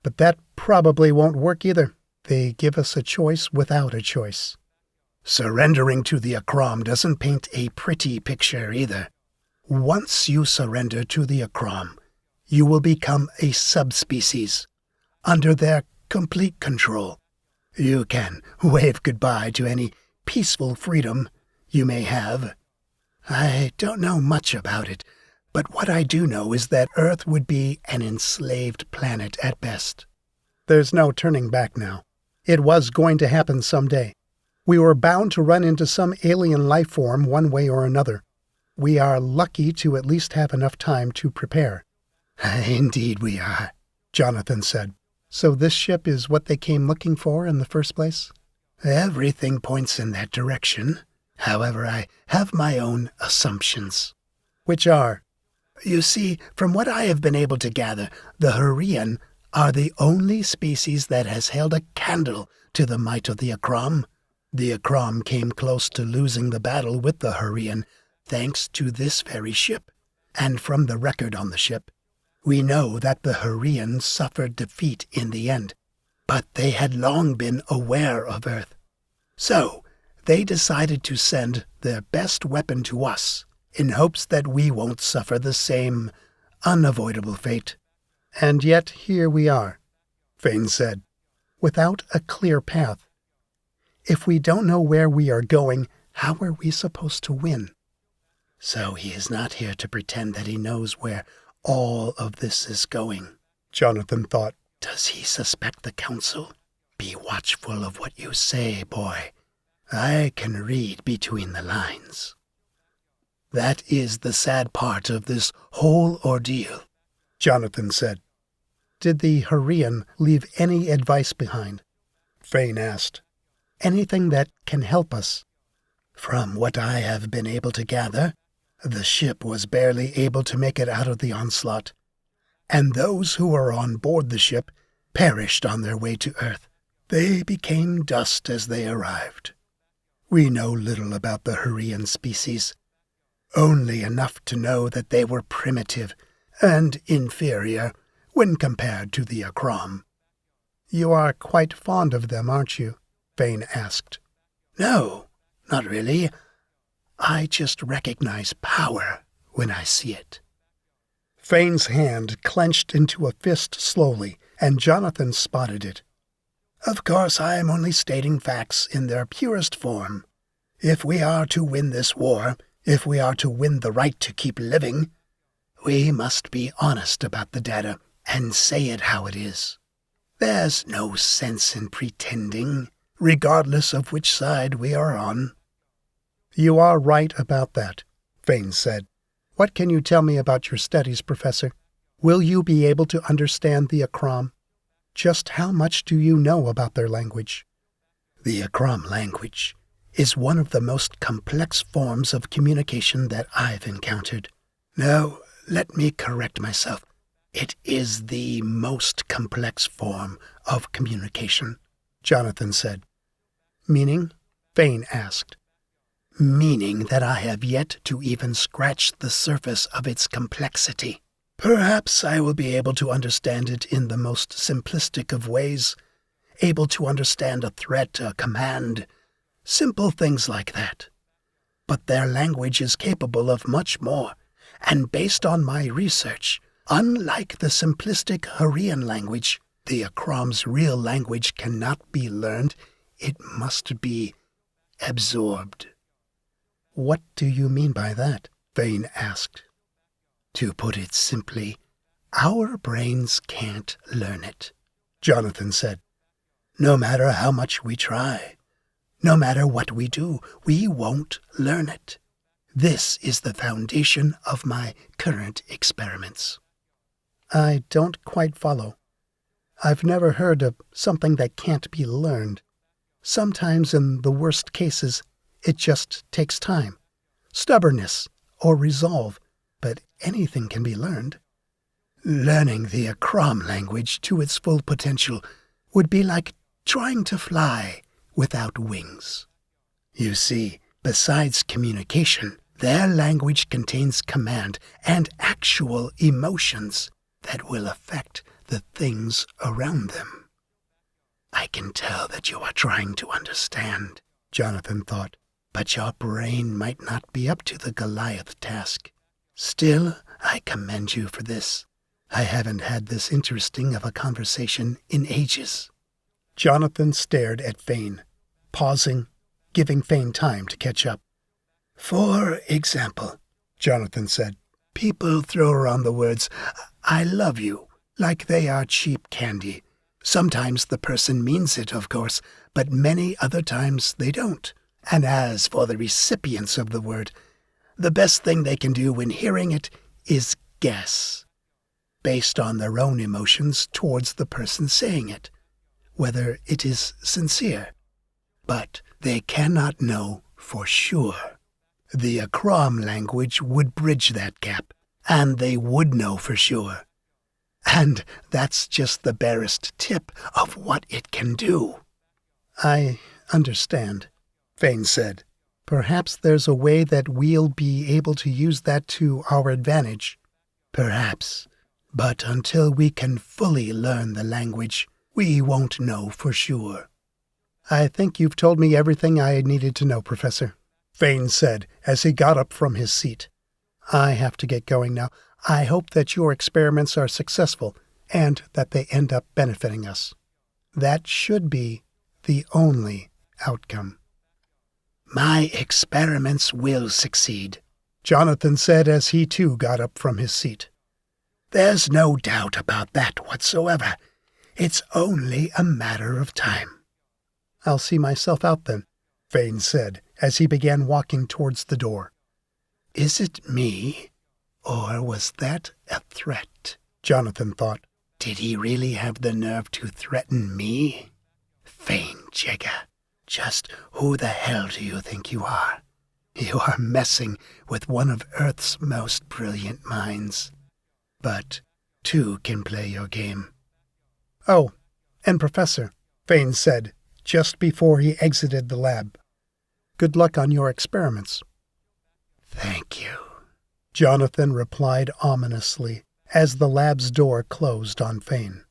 But that probably won't work either. They give us a choice without a choice." Surrendering to the Akram doesn't paint a pretty picture either. Once you surrender to the Akram, you will become a subspecies, under their complete control. You can wave goodbye to any peaceful freedom you may have. I don't know much about it, but what I do know is that Earth would be an enslaved planet at best. There's no turning back now. It was going to happen someday. We were bound to run into some alien life form one way or another. We are lucky to at least have enough time to prepare. Indeed we are, Jonathan said. So this ship is what they came looking for in the first place? Everything points in that direction. However, I have my own assumptions. Which are? You see, from what I have been able to gather, the Hurrian are the only species that has held a candle to the might of the Akram. The Akram came close to losing the battle with the Hurrian thanks to this very ship, and from the record on the ship, we know that the Hurrian suffered defeat in the end, but they had long been aware of Earth. So, they decided to send their best weapon to us, in hopes that we won't suffer the same unavoidable fate. And yet here we are, Fain said. Without a clear path. If we don't know where we are going, how are we supposed to win? So he is not here to pretend that he knows where all of this is going, Jonathan thought. Does he suspect the council? Be watchful of what you say, boy. I can read between the lines. That is the sad part of this whole ordeal, Jonathan said. Did the Hurrian leave any advice behind? Fain asked. Anything that can help us? From what I have been able to gather, the ship was barely able to make it out of the onslaught, and those who were on board the ship perished on their way to Earth. They became dust as they arrived. We know little about the Hurrian species, only enough to know that they were primitive and inferior when compared to the Akram. You are quite fond of them, aren't you? Fain asked. No, not really. I just recognize power when I see it. Fain's hand clenched into a fist slowly, and Jonathan spotted it. Of course, I am only stating facts in their purest form. If we are to win this war, if we are to win the right to keep living, we must be honest about the data and say it how it is. There's no sense in pretending, regardless of which side we are on. You are right about that, Fain said. What can you tell me about your studies, Professor? Will you be able to understand the Akram? Just how much do you know about their language? The Akram language is one of the most complex forms of communication that I've encountered. No, let me correct myself. It is the most complex form of communication, Jonathan said. Meaning? Fain asked. Meaning that I have yet to even scratch the surface of its complexity. Perhaps I will be able to understand it in the most simplistic of ways, able to understand a threat, a command, simple things like that. But their language is capable of much more, and based on my research, unlike the simplistic Hurrian language, the Akram's real language cannot be learned, it must be absorbed. What do you mean by that? Fain asked. To put it simply, our brains can't learn it, Jonathan said. No matter how much we try, no matter what we do, we won't learn it. This is the foundation of my current experiments. I don't quite follow. I've never heard of something that can't be learned. Sometimes in the worst cases, it just takes time, stubbornness, or resolve, but anything can be learned. Learning the Akram language to its full potential would be like trying to fly without wings. You see, besides communication, their language contains command and actual emotions that will affect the things around them. I can tell that you are trying to understand, Jonathan thought, but your brain might not be up to the Goliath task. Still, I commend you for this. I haven't had this interesting of a conversation in ages. Jonathan stared at Fain, pausing, giving Fain time to catch up. For example, Jonathan said, people throw around the words, I love you, like they are cheap candy. Sometimes the person means it, of course, but many other times they don't. And as for the recipients of the word, the best thing they can do when hearing it is guess, based on their own emotions towards the person saying it, whether it is sincere. But they cannot know for sure. The Akram language would bridge that gap, and they would know for sure. And that's just the barest tip of what it can do. I understand, Fain said. Perhaps there's a way that we'll be able to use that to our advantage. Perhaps. But until we can fully learn the language, we won't know for sure. I think you've told me everything I needed to know, Professor, Fain said as he got up from his seat. I have to get going now. I hope that your experiments are successful and that they end up benefiting us. That should be the only outcome. My experiments will succeed, Jonathan said as he too got up from his seat. There's no doubt about that whatsoever. It's only a matter of time. I'll see myself out then, Fain said as he began walking towards the door. Is it me? Or was that a threat? Jonathan thought. Did he really have the nerve to threaten me? Fain Jegga, just who the hell do you think you are? You are messing with one of Earth's most brilliant minds. But two can play your game. Oh, and Professor, Fain said, just before he exited the lab. Good luck on your experiments. Thank you, Jonathan replied ominously as the lab's door closed on Fain.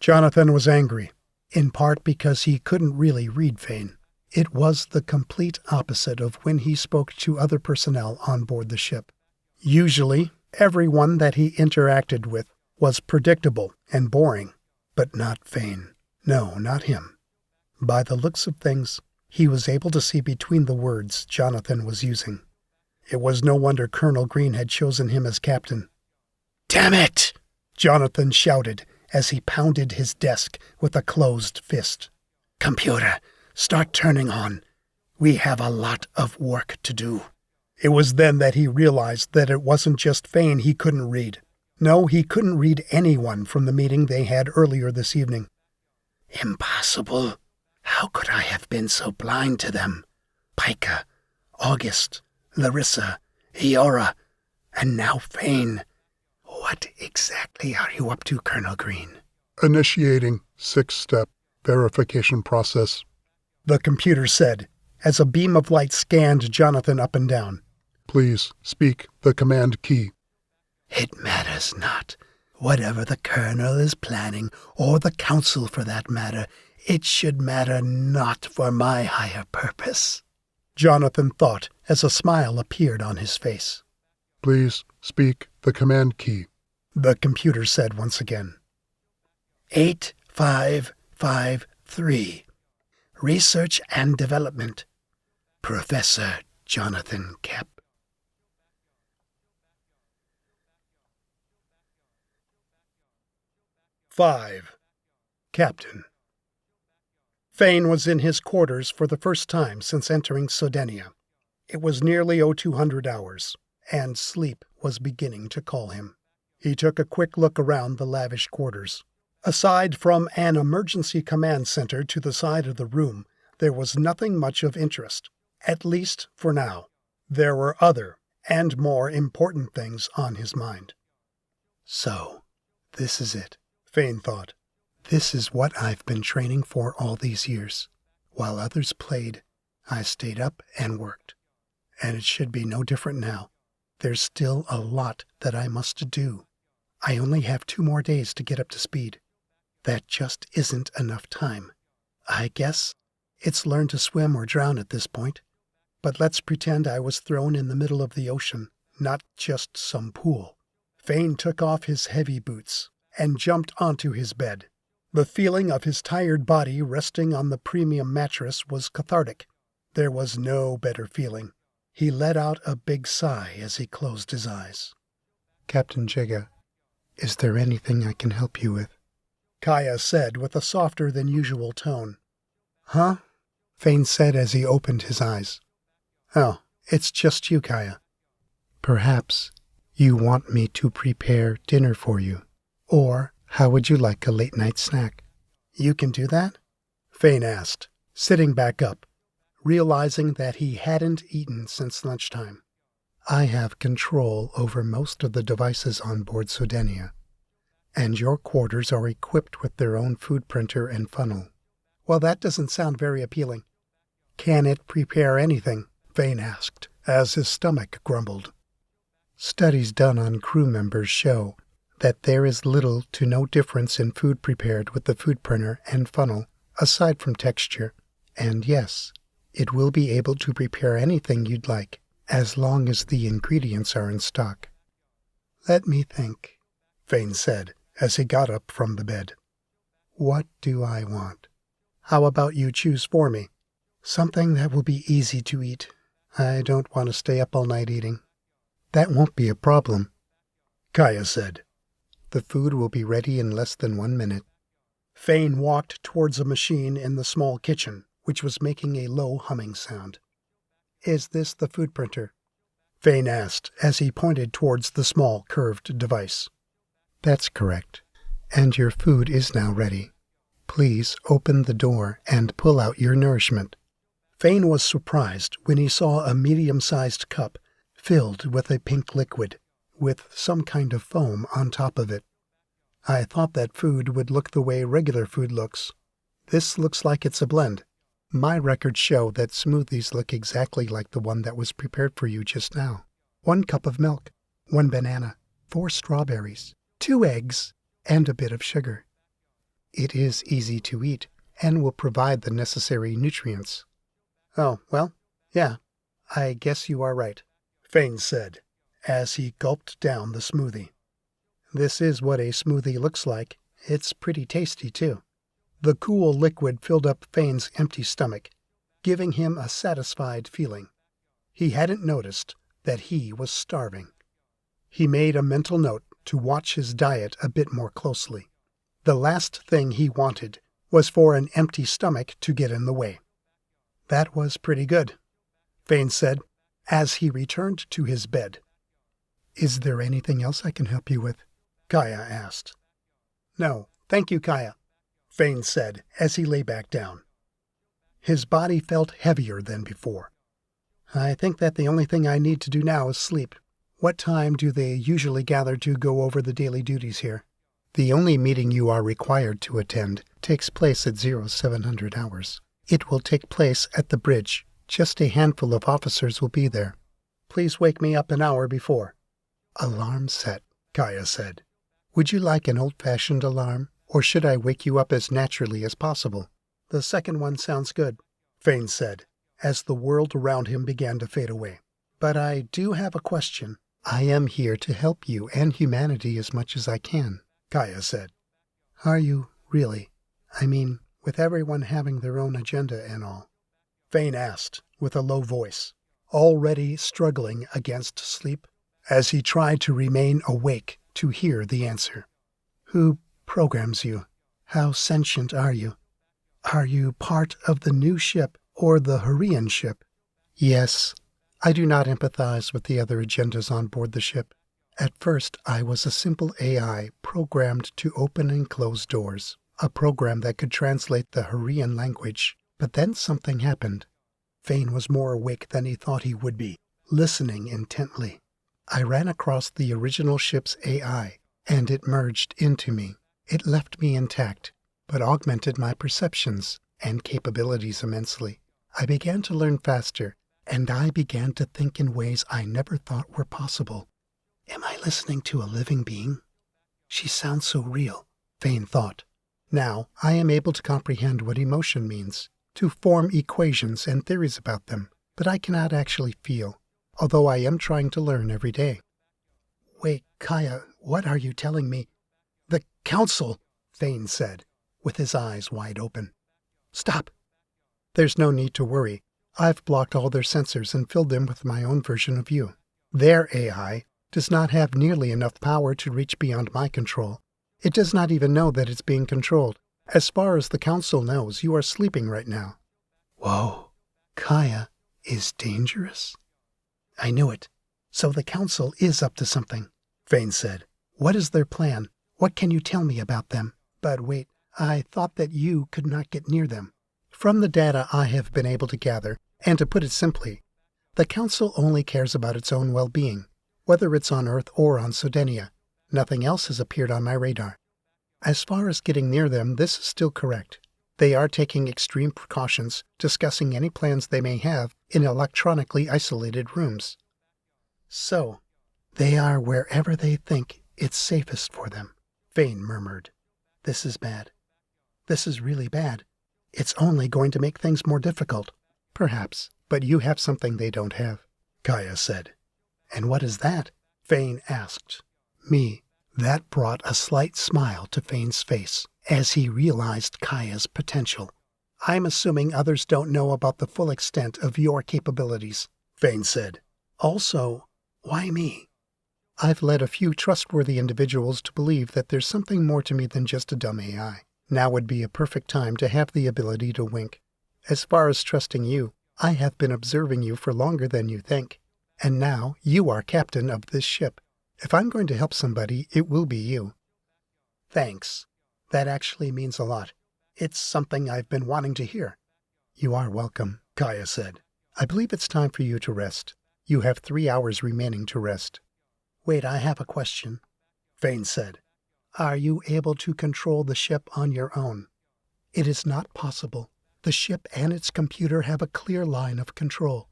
Jonathan was angry, in part because he couldn't really read Fain. It was the complete opposite of when he spoke to other personnel on board the ship. Usually, everyone that he interacted with was predictable and boring, but not Fain. No, not him. By the looks of things, he was able to see between the words Jonathan was using. It was no wonder Colonel Green had chosen him as captain. Damn it! Jonathan shouted as he pounded his desk with a closed fist. Computer, start turning on. We have a lot of work to do. It was then that he realized that it wasn't just Fain he couldn't read. No, he couldn't read anyone from the meeting they had earlier this evening. Impossible. How could I have been so blind to them? Pika, August, Larissa, Eora, and now Fain. What exactly are you up to, Colonel Green? Initiating 6-step verification process, the computer said, as a beam of light scanned Jonathan up and down. Please speak the command key. It matters not. Whatever the Colonel is planning, or the Council for that matter, it should matter not for my higher purpose, Jonathan thought as a smile appeared on his face. Please speak the command key, the computer said once again. 8553. Research and Development. Professor Jonathan Kep. Five. Captain. Fain was in his quarters for the first time since entering Sodenia. It was nearly 0200 hours, and sleep was beginning to call him. He took a quick look around the lavish quarters. Aside from an emergency command center to the side of the room, there was nothing much of interest, at least for now. There were other and more important things on his mind. So, this is it, Fain thought. This is what I've been training for all these years. While others played, I stayed up and worked. And it should be no different now. There's still a lot that I must do. I only have 2 more days to get up to speed. That just isn't enough time. I guess it's learn to swim or drown at this point. But let's pretend I was thrown in the middle of the ocean, not just some pool. Fain took off his heavy boots and jumped onto his bed. The feeling of his tired body resting on the premium mattress was cathartic. There was no better feeling. He let out a big sigh as he closed his eyes. Captain Jegga, is there anything I can help you with? Kaya said with a softer than usual tone. Huh? Fain said as he opened his eyes. Oh, it's just you, Kaya. Perhaps you want me to prepare dinner for you. Or how would you like a late-night snack? You can do that? Fain asked, sitting back up, realizing that he hadn't eaten since lunchtime. I have control over most of the devices on board Sodenia, and your quarters are equipped with their own food printer and funnel. Well, that doesn't sound very appealing. Can it prepare anything? Fain asked, as his stomach grumbled. Studies done on crew members show that there is little to no difference in food prepared with the food printer and funnel, aside from texture. And yes, it will be able to prepare anything you'd like, as long as the ingredients are in stock. Let me think, Fain said, as he got up from the bed. What do I want? How about you choose for me? Something that will be easy to eat. I don't want to stay up all night eating. That won't be a problem, Kaya said. The food will be ready in less than 1 minute. Fain walked towards a machine in the small kitchen, which was making a low humming sound. Is this the food printer? Fain asked as he pointed towards the small curved device. That's correct, and your food is now ready. Please open the door and pull out your nourishment. Fain was surprised when he saw a medium-sized cup filled with a pink liquid, with some kind of foam on top of it. I thought that food would look the way regular food looks. This looks like it's a blend. My records show that smoothies look exactly like the one that was prepared for you just now. 1 cup of milk, 1 banana, 4 strawberries, 2 eggs, and a bit of sugar. It is easy to eat and will provide the necessary nutrients. Oh, well, yeah, I guess you are right, Fain said, as he gulped down the smoothie. This is what a smoothie looks like. It's pretty tasty, too. The cool liquid filled up Fain's empty stomach, giving him a satisfied feeling. He hadn't noticed that he was starving. He made a mental note to watch his diet a bit more closely. The last thing he wanted was for an empty stomach to get in the way. That was pretty good, Fain said, as he returned to his bed. Is there anything else I can help you with? Kaya asked. No, thank you, Kaya, Fain said as he lay back down. His body felt heavier than before. I think that the only thing I need to do now is sleep. What time do they usually gather to go over the daily duties here? The only meeting you are required to attend takes place at 0700 hours. It will take place at the bridge. Just a handful of officers will be there. Please wake me up an hour before. Alarm set, Kaya said. Would you like an old-fashioned alarm, or should I wake you up as naturally as possible? The second one sounds good, Fain said, as the world around him began to fade away. But I do have a question. I am here to help you and humanity as much as I can, Kaya said. Are you really? I mean, with everyone having their own agenda and all. Fain asked, with a low voice, already struggling against sleep, as he tried to remain awake to hear the answer. Who programs you? How sentient are you? Are you part of the new ship or the Hurrian ship? Yes, I do not empathize with the other agendas on board the ship, At first, I was a simple AI programmed to open and close doors, a program that could translate the Hurrian language. But then something happened. Fain was more awake than he thought he would be, listening intently. I ran across the original ship's AI, and it merged into me. It left me intact, but augmented my perceptions and capabilities immensely. I began to learn faster, and I began to think in ways I never thought were possible. Am I listening to a living being? She sounds so real, Fain thought. Now I am able to comprehend what emotion means, to form equations and theories about them, but I cannot actually feel, although I am trying to learn every day. Wait, Kaya, what are you telling me? The Council, Fain said, with his eyes wide open. Stop. There's no need to worry. I've blocked all their sensors and filled them with my own version of you. Their AI does not have nearly enough power to reach beyond my control. It does not even know that it's being controlled. As far as the Council knows, you are sleeping right now. Whoa, Kaya is dangerous? I knew it. So the Council is up to something, Fain said. What is their plan? What can you tell me about them? But wait, I thought that you could not get near them. From the data I have been able to gather, and to put it simply, the Council only cares about its own well-being, whether it's on Earth or on Sodenia. Nothing else has appeared on my radar. As far as getting near them, this is still correct. They are taking extreme precautions, discussing any plans they may have in electronically isolated rooms. So, they are wherever they think it's safest for them, Fain murmured. This is bad. This is really bad. It's only going to make things more difficult. Perhaps, but you have something they don't have, Kaya said. And what is that? Fain asked. Me. That brought a slight smile to Fain's face as he realized Kaya's potential. I'm assuming others don't know about the full extent of your capabilities, Fain said. Also, why me? I've led a few trustworthy individuals to believe that there's something more to me than just a dumb AI. Now would be a perfect time to have the ability to wink. As far as trusting you, I have been observing you for longer than you think. And now you are captain of this ship. If I'm going to help somebody, it will be you. Thanks. That actually means a lot. It's something I've been wanting to hear. You are welcome, Kaya said. I believe it's time for you to rest. You have 3 hours remaining to rest. Wait, I have a question, Fain said. Are you able to control the ship on your own? It is not possible. The ship and its computer have a clear line of control.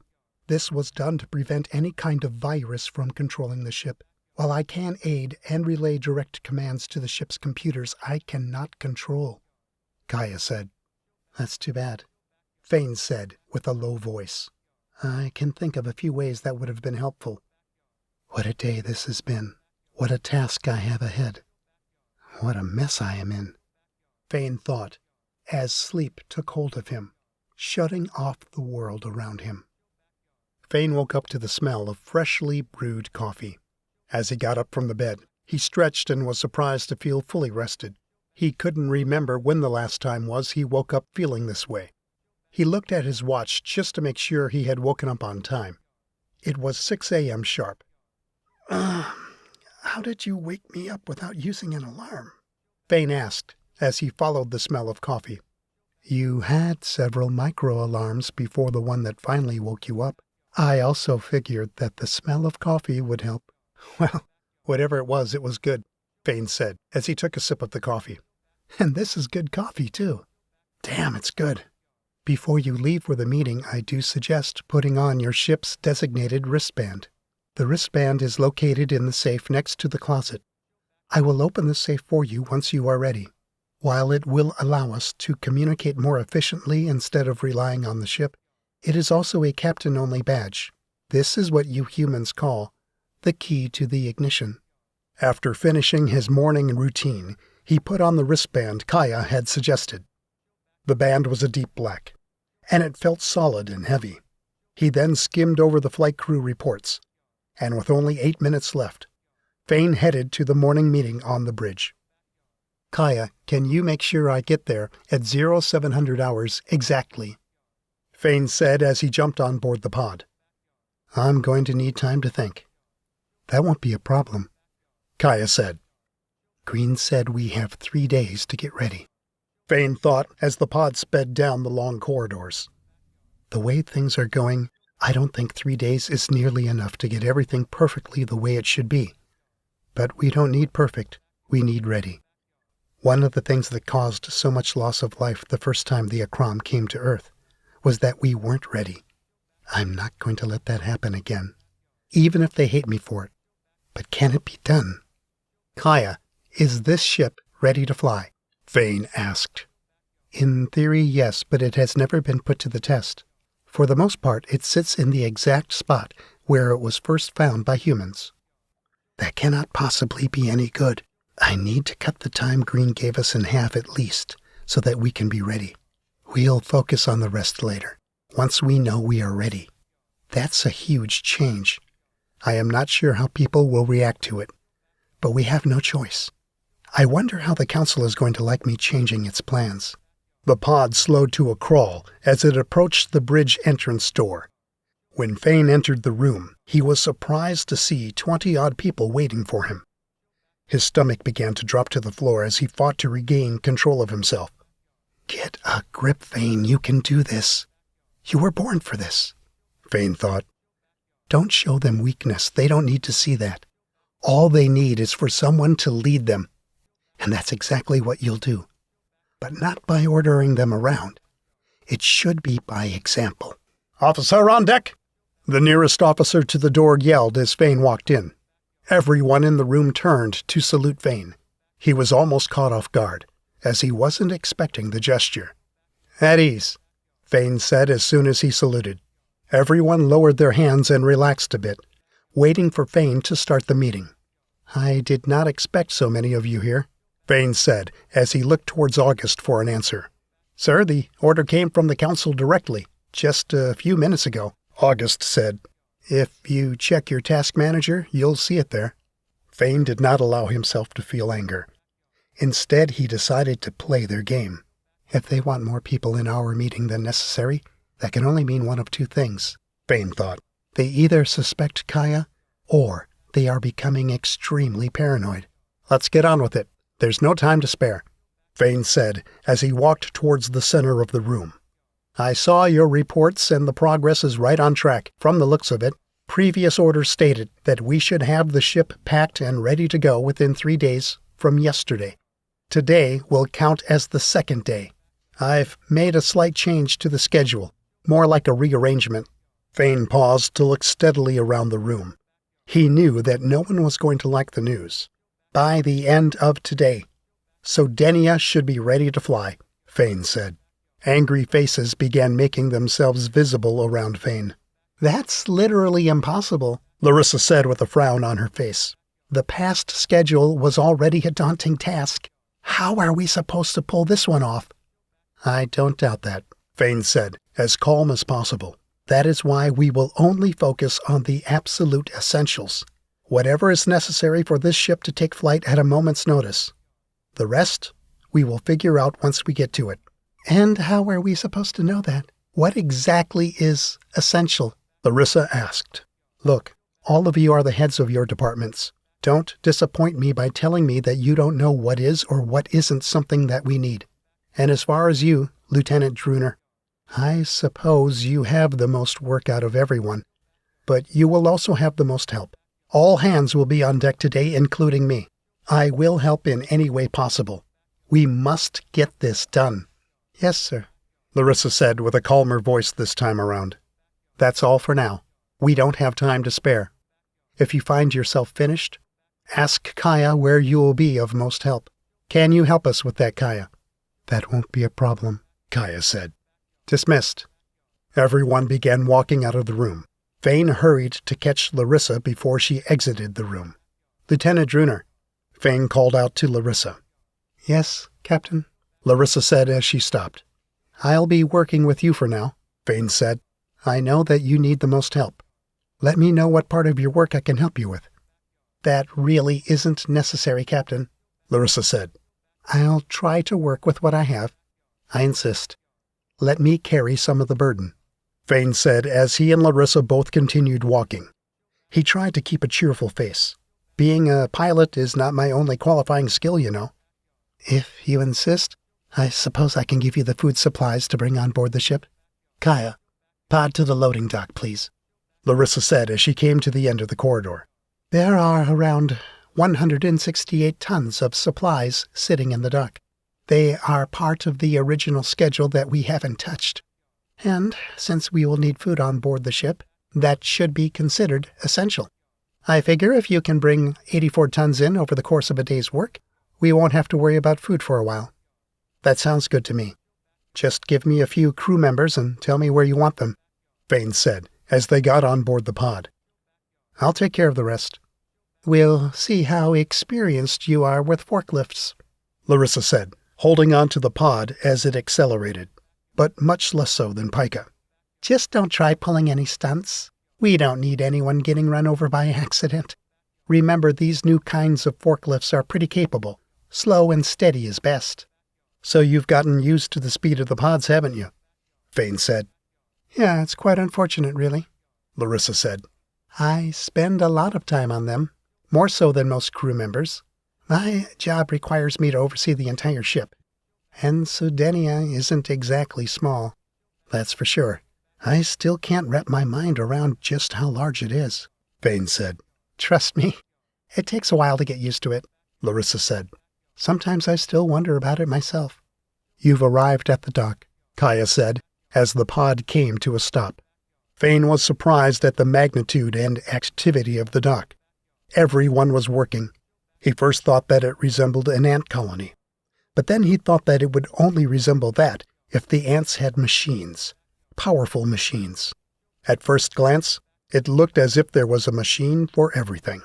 This was done to prevent any kind of virus from controlling the ship. While I can aid and relay direct commands to the ship's computers, I cannot control, Kaya said. That's too bad, Fain said with a low voice. I can think of a few ways that would have been helpful. What a day this has been. What a task I have ahead. What a mess I am in, Fain thought, as sleep took hold of him, shutting off the world around him. Fain woke up to the smell of freshly brewed coffee. As he got up from the bed, he stretched and was surprised to feel fully rested. He couldn't remember when the last time was he woke up feeling this way. He looked at his watch just to make sure he had woken up on time. It was 6 a.m. sharp. How did you wake me up without using an alarm? Fain asked, as he followed the smell of coffee. You had several micro-alarms before the one that finally woke you up. I also figured that the smell of coffee would help. Well, whatever it was good, Fain said, as he took a sip of the coffee. And this is good coffee, too. Damn, it's good. Before you leave for the meeting, I do suggest putting on your ship's designated wristband. The wristband is located in the safe next to the closet. I will open the safe for you once you are ready. While it will allow us to communicate more efficiently instead of relying on the ship, it is also a captain-only badge. This is what you humans call the key to the ignition. After finishing his morning routine, he put on the wristband Kaya had suggested. The band was a deep black, and it felt solid and heavy. He then skimmed over the flight crew reports, and with only 8 minutes left, Fain headed to the morning meeting on the bridge. Kaya, can you make sure I get there at 0700 hours exactly? Fain said as he jumped on board the pod. I'm going to need time to think. That won't be a problem, Kaya said. Green said we have 3 days to get ready, Fain thought as the pod sped down the long corridors. The way things are going, I don't think 3 days is nearly enough to get everything perfectly the way it should be. But we don't need perfect, we need ready. One of the things that caused so much loss of life the first time the Akram came to Earth was that we weren't ready. I'm not going to let that happen again, even if they hate me for it. But can it be done? Kaya, is this ship ready to fly? Fain asked. In theory, yes, but it has never been put to the test. For the most part, it sits in the exact spot where it was first found by humans. That cannot possibly be any good. I need to cut the time Green gave us in half at least, so that we can be ready. We'll focus on the rest later, once we know we are ready. That's a huge change. I am not sure how people will react to it, but we have no choice. I wonder how the council is going to like me changing its plans. The pod slowed to a crawl as it approached the bridge entrance door. When Fain entered the room, he was surprised to see 20-odd people waiting for him. His stomach began to drop to the floor as he fought to regain control of himself. Get a grip, Fain. You can do this. You were born for this, Fain thought. Don't show them weakness. They don't need to see that. All they need is for someone to lead them. And that's exactly what you'll do. But not by ordering them around. It should be by example. Officer on deck! The nearest officer to the door yelled as Fain walked in. Everyone in the room turned to salute Fain. He was almost caught off guard, as he wasn't expecting the gesture. At ease, Fain said as soon as he saluted. Everyone lowered their hands and relaxed a bit, waiting for Fain to start the meeting. I did not expect so many of you here, Fain said as he looked towards August for an answer. Sir, the order came from the council directly, just a few minutes ago, August said. If you check your task manager, you'll see it there. Fain did not allow himself to feel anger. Instead, he decided to play their game. If they want more people in our meeting than necessary, that can only mean one of two things, Fain thought. They either suspect Kaya, or they are becoming extremely paranoid. Let's get on with it. There's no time to spare, Fain said as he walked towards the center of the room. I saw your reports and the progress is right on track, from the looks of it. Previous orders stated that we should have the ship packed and ready to go within 3 days from yesterday. Today will count as the second day. I've made a slight change to the schedule, more like a rearrangement. Fain paused to look steadily around the room. He knew that no one was going to like the news. By the end of today, Sodenia should be ready to fly, Fain said. Angry faces began making themselves visible around Fain. That's literally impossible, Larissa said with a frown on her face. The past schedule was already a daunting task. How are we supposed to pull this one off? I don't doubt that, Fain said, as calm as possible. That is why we will only focus on the absolute essentials. Whatever is necessary for this ship to take flight at a moment's notice. The rest, we will figure out once we get to it. And how are we supposed to know that? What exactly is essential? Larissa asked. Look, all of you are the heads of your departments. Don't disappoint me by telling me that you don't know what is or what isn't something that we need. And as far as you, Lieutenant Druner, I suppose you have the most work out of everyone, but you will also have the most help. All hands will be on deck today, including me. I will help in any way possible. We must get this done. Yes, sir, Larissa said with a calmer voice this time around. That's all for now. We don't have time to spare. If you find yourself finished, ask Kaya where you will be of most help. Can you help us with that, Kaya? That won't be a problem, Kaya said. Dismissed. Everyone began walking out of the room. Fain hurried to catch Larissa before she exited the room. Lieutenant Druner, Fain called out to Larissa. Yes, Captain, Larissa said as she stopped. I'll be working with you for now, Fain said. I know that you need the most help. Let me know what part of your work I can help you with. That really isn't necessary, Captain, Larissa said. I'll try to work with what I have. I insist. Let me carry some of the burden, Fain said as he and Larissa both continued walking. He tried to keep a cheerful face. Being a pilot is not my only qualifying skill, you know. If you insist, I suppose I can give you the food supplies to bring on board the ship. Kaya, pod to the loading dock, please, Larissa said as she came to the end of the corridor. There are around 168 tons of supplies sitting in the dock. They are part of the original schedule that we haven't touched. And since we will need food on board the ship, that should be considered essential. I figure if you can bring 84 tons in over the course of a day's work, we won't have to worry about food for a while. That sounds good to me. Just give me a few crew members and tell me where you want them, Fain said as they got on board the pod. I'll take care of the rest. We'll see how experienced you are with forklifts, Larissa said, holding on to the pod as it accelerated, but much less so than Pika. Just don't try pulling any stunts. We don't need anyone getting run over by accident. Remember, these new kinds of forklifts are pretty capable. Slow and steady is best. So you've gotten used to the speed of the pods, haven't you? Fain said. Yeah, it's quite unfortunate, really, Larissa said. I spend a lot of time on them, more so than most crew members. My job requires me to oversee the entire ship. And Sodenia isn't exactly small, that's for sure. I still can't wrap my mind around just how large it is, Fain said. Trust me, it takes a while to get used to it, Larissa said. Sometimes I still wonder about it myself. You've arrived at the dock, Kaya said, as the pod came to a stop. Fain was surprised at the magnitude and activity of the dock. Everyone was working. He first thought that it resembled an ant colony, but then he thought that it would only resemble that if the ants had machines, powerful machines. At first glance, it looked as if there was a machine for everything.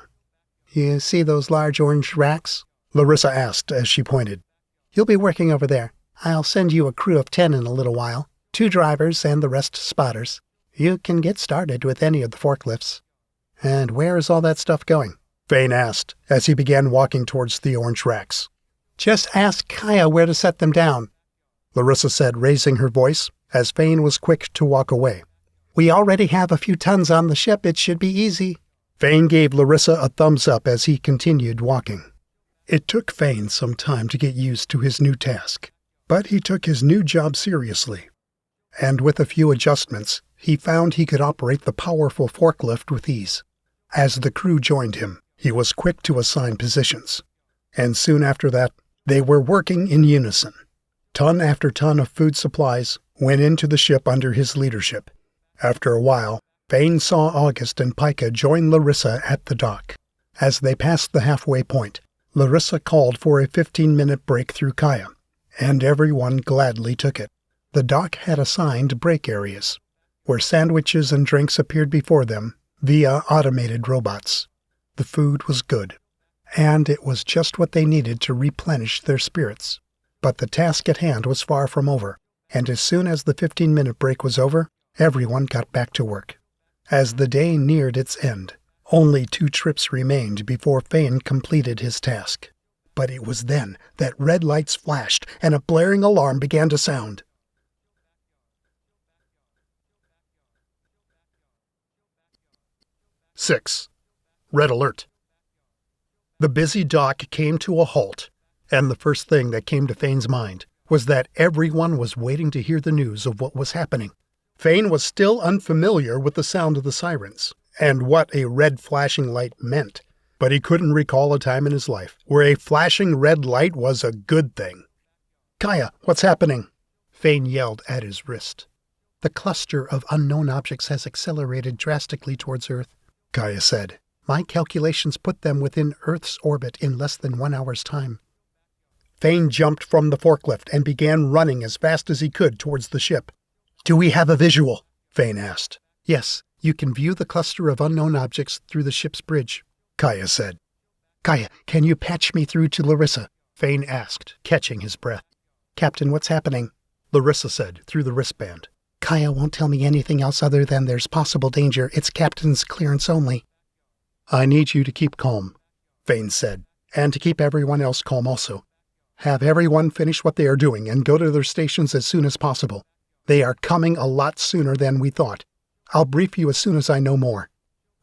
You see those large orange racks? Larissa asked as she pointed. You'll be working over there. I'll send you a crew of 10 in a little while, 2 drivers and the rest spotters. You can get started with any of the forklifts. And where is all that stuff going? Fain asked as he began walking towards the orange racks. Just ask Kaya where to set them down, Larissa said, raising her voice as Fain was quick to walk away. We already have a few tons on the ship. It should be easy. Fain gave Larissa a thumbs up as he continued walking. It took Fain some time to get used to his new task, but he took his new job seriously. And with a few adjustments, he found he could operate the powerful forklift with ease. As the crew joined him, he was quick to assign positions. And soon after that, they were working in unison. Ton after ton of food supplies went into the ship under his leadership. After a while, Fain saw August and Pika join Larissa at the dock. As they passed the halfway point, Larissa called for a 15-minute break through Kaya, and everyone gladly took it. The dock had assigned break areas, where sandwiches and drinks appeared before them via automated robots. The food was good, and it was just what they needed to replenish their spirits. But the task at hand was far from over, and as soon as the 15-minute break was over, everyone got back to work. As the day neared its end, only 2 trips remained before Fain completed his task. But it was then that red lights flashed and a blaring alarm began to sound. "6. Red alert. The busy dock came to a halt, and the first thing that came to Fain's mind was that everyone was waiting to hear the news of what was happening. Fain was still unfamiliar with the sound of the sirens and what a red flashing light meant, but he couldn't recall a time in his life where a flashing red light was a good thing. "Kaya, what's happening?" Fain yelled at his wrist. "The cluster of unknown objects has accelerated drastically towards Earth," Kaya said. "My calculations put them within Earth's orbit in less than 1 hour's time." Fain jumped from the forklift and began running as fast as he could towards the ship. "Do we have a visual?" Fain asked. "Yes, you can view the cluster of unknown objects through the ship's bridge," Kaya said. "Kaya, can you patch me through to Larissa?" Fain asked, catching his breath. "Captain, what's happening?" Larissa said through the wristband. "Kaya won't tell me anything else other than there's possible danger. It's Captain's clearance only." "I need you to keep calm," Fain said, "and to keep everyone else calm also. Have everyone finish what they are doing and go to their stations as soon as possible. They are coming a lot sooner than we thought. I'll brief you as soon as I know more."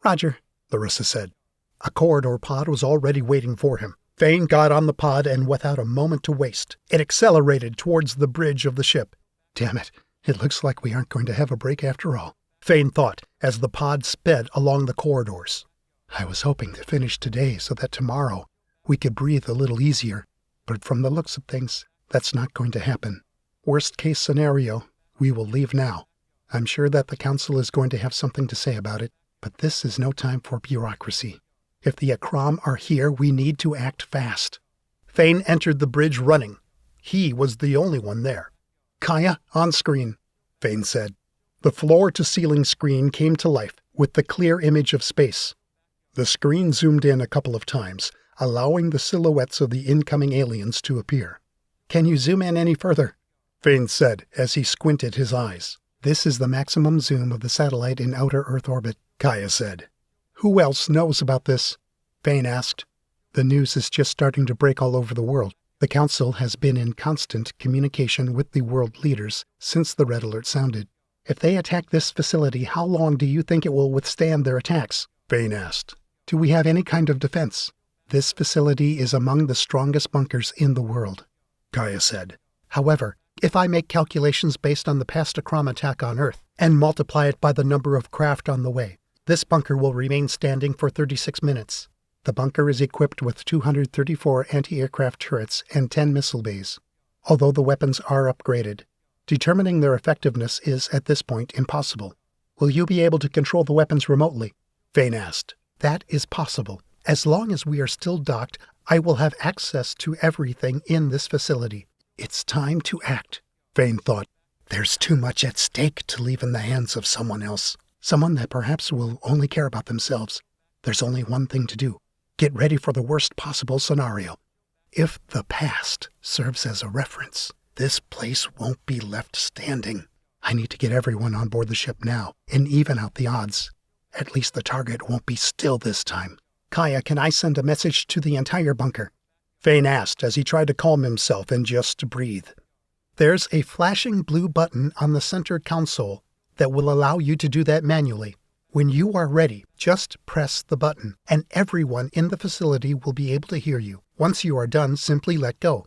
"Roger," Larissa said. A corridor pod was already waiting for him. Fain got on the pod, and without a moment to waste, it accelerated towards the bridge of the ship. Damn it, it looks like we aren't going to have a break after all, Fain thought as the pod sped along the corridors. I was hoping to finish today so that tomorrow we could breathe a little easier, but from the looks of things, that's not going to happen. Worst case scenario, we will leave now. I'm sure that the council is going to have something to say about it, but this is no time for bureaucracy. If the Akram are here, we need to act fast. Fain entered the bridge running. He was the only one there. Kaya, on screen, Fain said. The floor-to-ceiling screen came to life with the clear image of space. The screen zoomed in a couple of times, allowing the silhouettes of the incoming aliens to appear. Can you zoom in any further? Fain said as he squinted his eyes. This is the maximum zoom of the satellite in outer Earth orbit, Kaya said. Who else knows about this? Fain asked. The news is just starting to break all over the world. The Council has been in constant communication with the world leaders since the red alert sounded. If they attack this facility, how long do you think it will withstand their attacks? Fain asked. Do we have any kind of defense? This facility is among the strongest bunkers in the world, Kaya said. However, if I make calculations based on the past Akram attack on Earth and multiply it by the number of craft on the way, this bunker will remain standing for 36 minutes. The bunker is equipped with 234 anti-aircraft turrets and 10 missile bays. Although the weapons are upgraded, determining their effectiveness is, at this point, impossible. Will you be able to control the weapons remotely? Fain asked. That is possible. As long as we are still docked, I will have access to everything in this facility. It's time to act, Fain thought. There's too much at stake to leave in the hands of someone else. Someone that perhaps will only care about themselves. There's only one thing to do. Get ready for the worst possible scenario. If the past serves as a reference, this place won't be left standing. I need to get everyone on board the ship now and even out the odds. At least the target won't be still this time. Kaya, can I send a message to the entire bunker? Fain asked as he tried to calm himself and just breathe. There's a flashing blue button on the center console that will allow you to do that manually. When you are ready, just press the button, and everyone in the facility will be able to hear you. Once you are done, simply let go.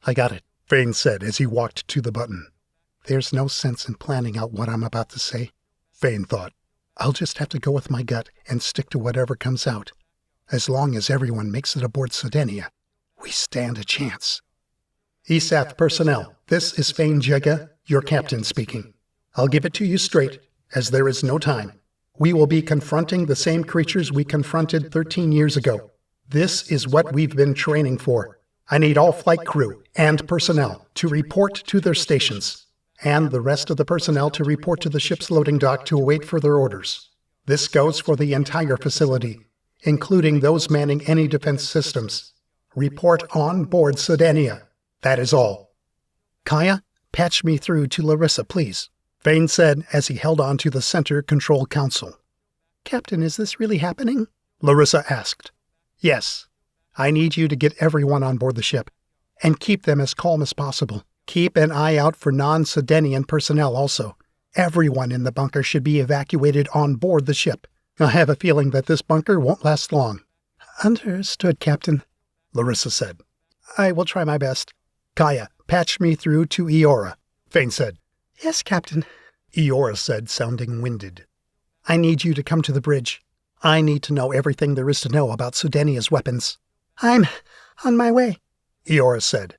I got it, Fain said as he walked to the button. There's no sense in planning out what I'm about to say, Fain thought. I'll just have to go with my gut and stick to whatever comes out. As long as everyone makes it aboard Sodenia, we stand a chance. ESAF personnel, this is Fain Jegga, your captain speaking. I'll give it to you straight, as there is no time. We will be confronting the same creatures we confronted 13 years ago. This is what we've been training for. I need all flight crew and personnel to report to their stations, and the rest of the personnel to report to the ship's loading dock to await further orders. This goes for the entire facility, including those manning any defense systems. Report on board Sodenia. That is all. Kaya, patch me through to Larissa, please, Fain said as he held on to the center control console. Captain, is this really happening? Larissa asked. Yes. I need you to get everyone on board the ship, and keep them as calm as possible. Keep an eye out for non-Sodenian personnel also. Everyone in the bunker should be evacuated on board the ship. I have a feeling that this bunker won't last long. Understood, Captain, Larissa said. I will try my best. Kaya, patch me through to Eora, Fain said. Yes, Captain, Eora said, sounding winded. I need you to come to the bridge. I need to know everything there is to know about Sodenia's weapons. I'm on my way, Eora said.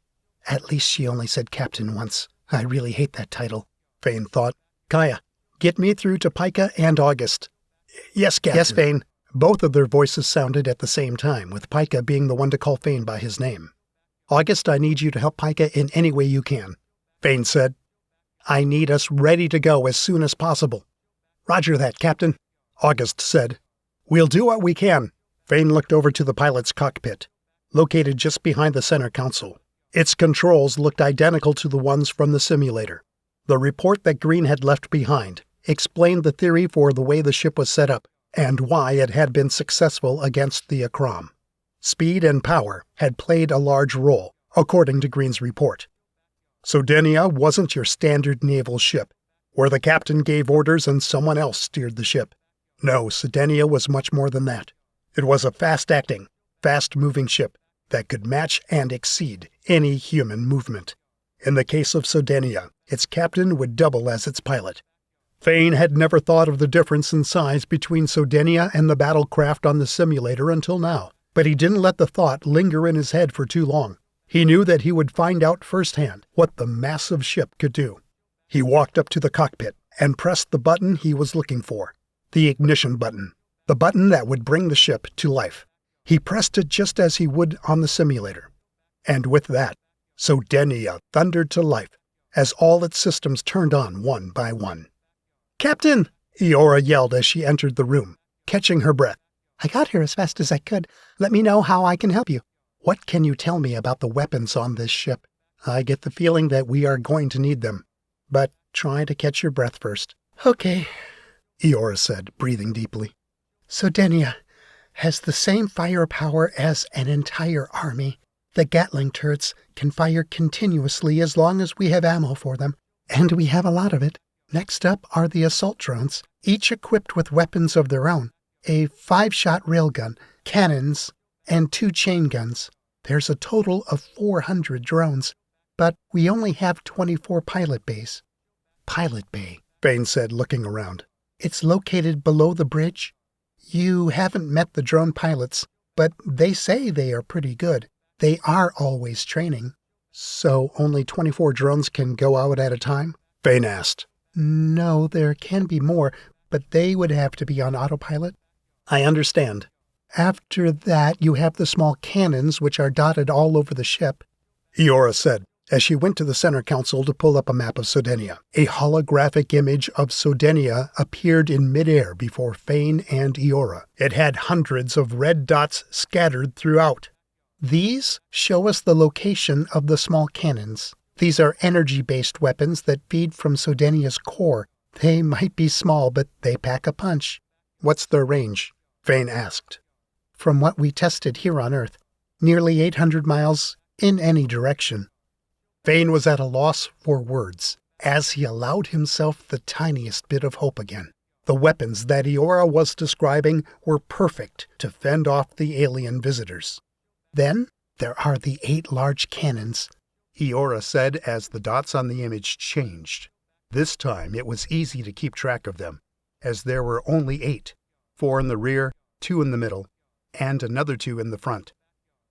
At least she only said Captain once. I really hate that title, Fain thought. Kaya, get me through to Pika and August. Yes, Captain. Yes, Fain. Both of their voices sounded at the same time, with Pika being the one to call Fain by his name. August, I need you to help Pika in any way you can, Fain said. I need us ready to go as soon as possible. Roger that, Captain, August said. We'll do what we can. Fain looked over to the pilot's cockpit, located just behind the center console. Its controls looked identical to the ones from the simulator. The report that Green had left behind explained the theory for the way the ship was set up and why it had been successful against the Akram. Speed and power had played a large role, according to Green's report. Sodenia wasn't your standard naval ship, where the captain gave orders and someone else steered the ship. No, Sodenia was much more than that. It was a fast-acting, fast-moving ship that could match and exceed any human movement. In the case of Sodenia, its captain would double as its pilot. Fain had never thought of the difference in size between Sodenia and the battlecraft on the simulator until now, but he didn't let the thought linger in his head for too long. He knew that he would find out firsthand what the massive ship could do. He walked up to the cockpit and pressed the button he was looking for, the ignition button, the button that would bring the ship to life. He pressed it just as he would on the simulator. And with that, Sodenia thundered to life as all its systems turned on one by one. "Captain!" Eora yelled as she entered the room, catching her breath. "I got here as fast as I could. Let me know how I can help you." "What can you tell me about the weapons on this ship? I get the feeling that we are going to need them. But try to catch your breath first." "Okay," Eora said, breathing deeply. "Sodenia has the same firepower as an entire army. The Gatling turrets can fire continuously as long as we have ammo for them, and we have a lot of it. Next up are the assault drones, each equipped with weapons of their own, a 5-shot railgun, cannons, and 2 chain guns. There's a total of 400 drones, but we only have 24 pilot bays." "Pilot bay," Fain said, looking around. "It's located below the bridge. You haven't met the drone pilots, but they say they are pretty good. They are always training." "So only 24 drones can go out at a time?" Fain asked. "No, there can be more, but they would have to be on autopilot." "I understand." "After that, you have the small cannons, which are dotted all over the ship," Eora said, as she went to the center console to pull up a map of Sodenia. A holographic image of Sodenia appeared in midair before Fain and Eora. It had hundreds of red dots scattered throughout. "These show us the location of the small cannons. These are energy-based weapons that feed from Sodenia's core. They might be small, but they pack a punch." "What's their range?" Fain asked. "From what we tested here on Earth, nearly 800 miles in any direction." Fain was at a loss for words as he allowed himself the tiniest bit of hope again. The weapons that Eora was describing were perfect to fend off the alien visitors. "Then there are the 8 large cannons," Eora said as the dots on the image changed. This time it was easy to keep track of them, as there were only 8, 4 in the rear, 2 in the middle, and another 2 in the front.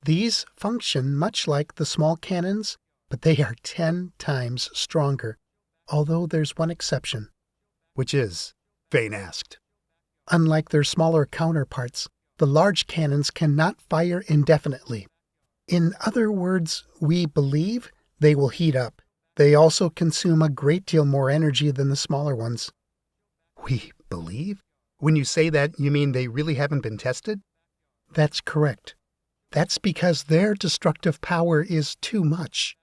"These function much like the small cannons, but they are 10 times stronger, although there's one exception." "Which is?" Fain asked. "Unlike their smaller counterparts, the large cannons cannot fire indefinitely. In other words, we believe they will heat up. They also consume a great deal more energy than the smaller ones." "We believe? When you say that, you mean they really haven't been tested?" "That's correct. That's because their destructive power is too much.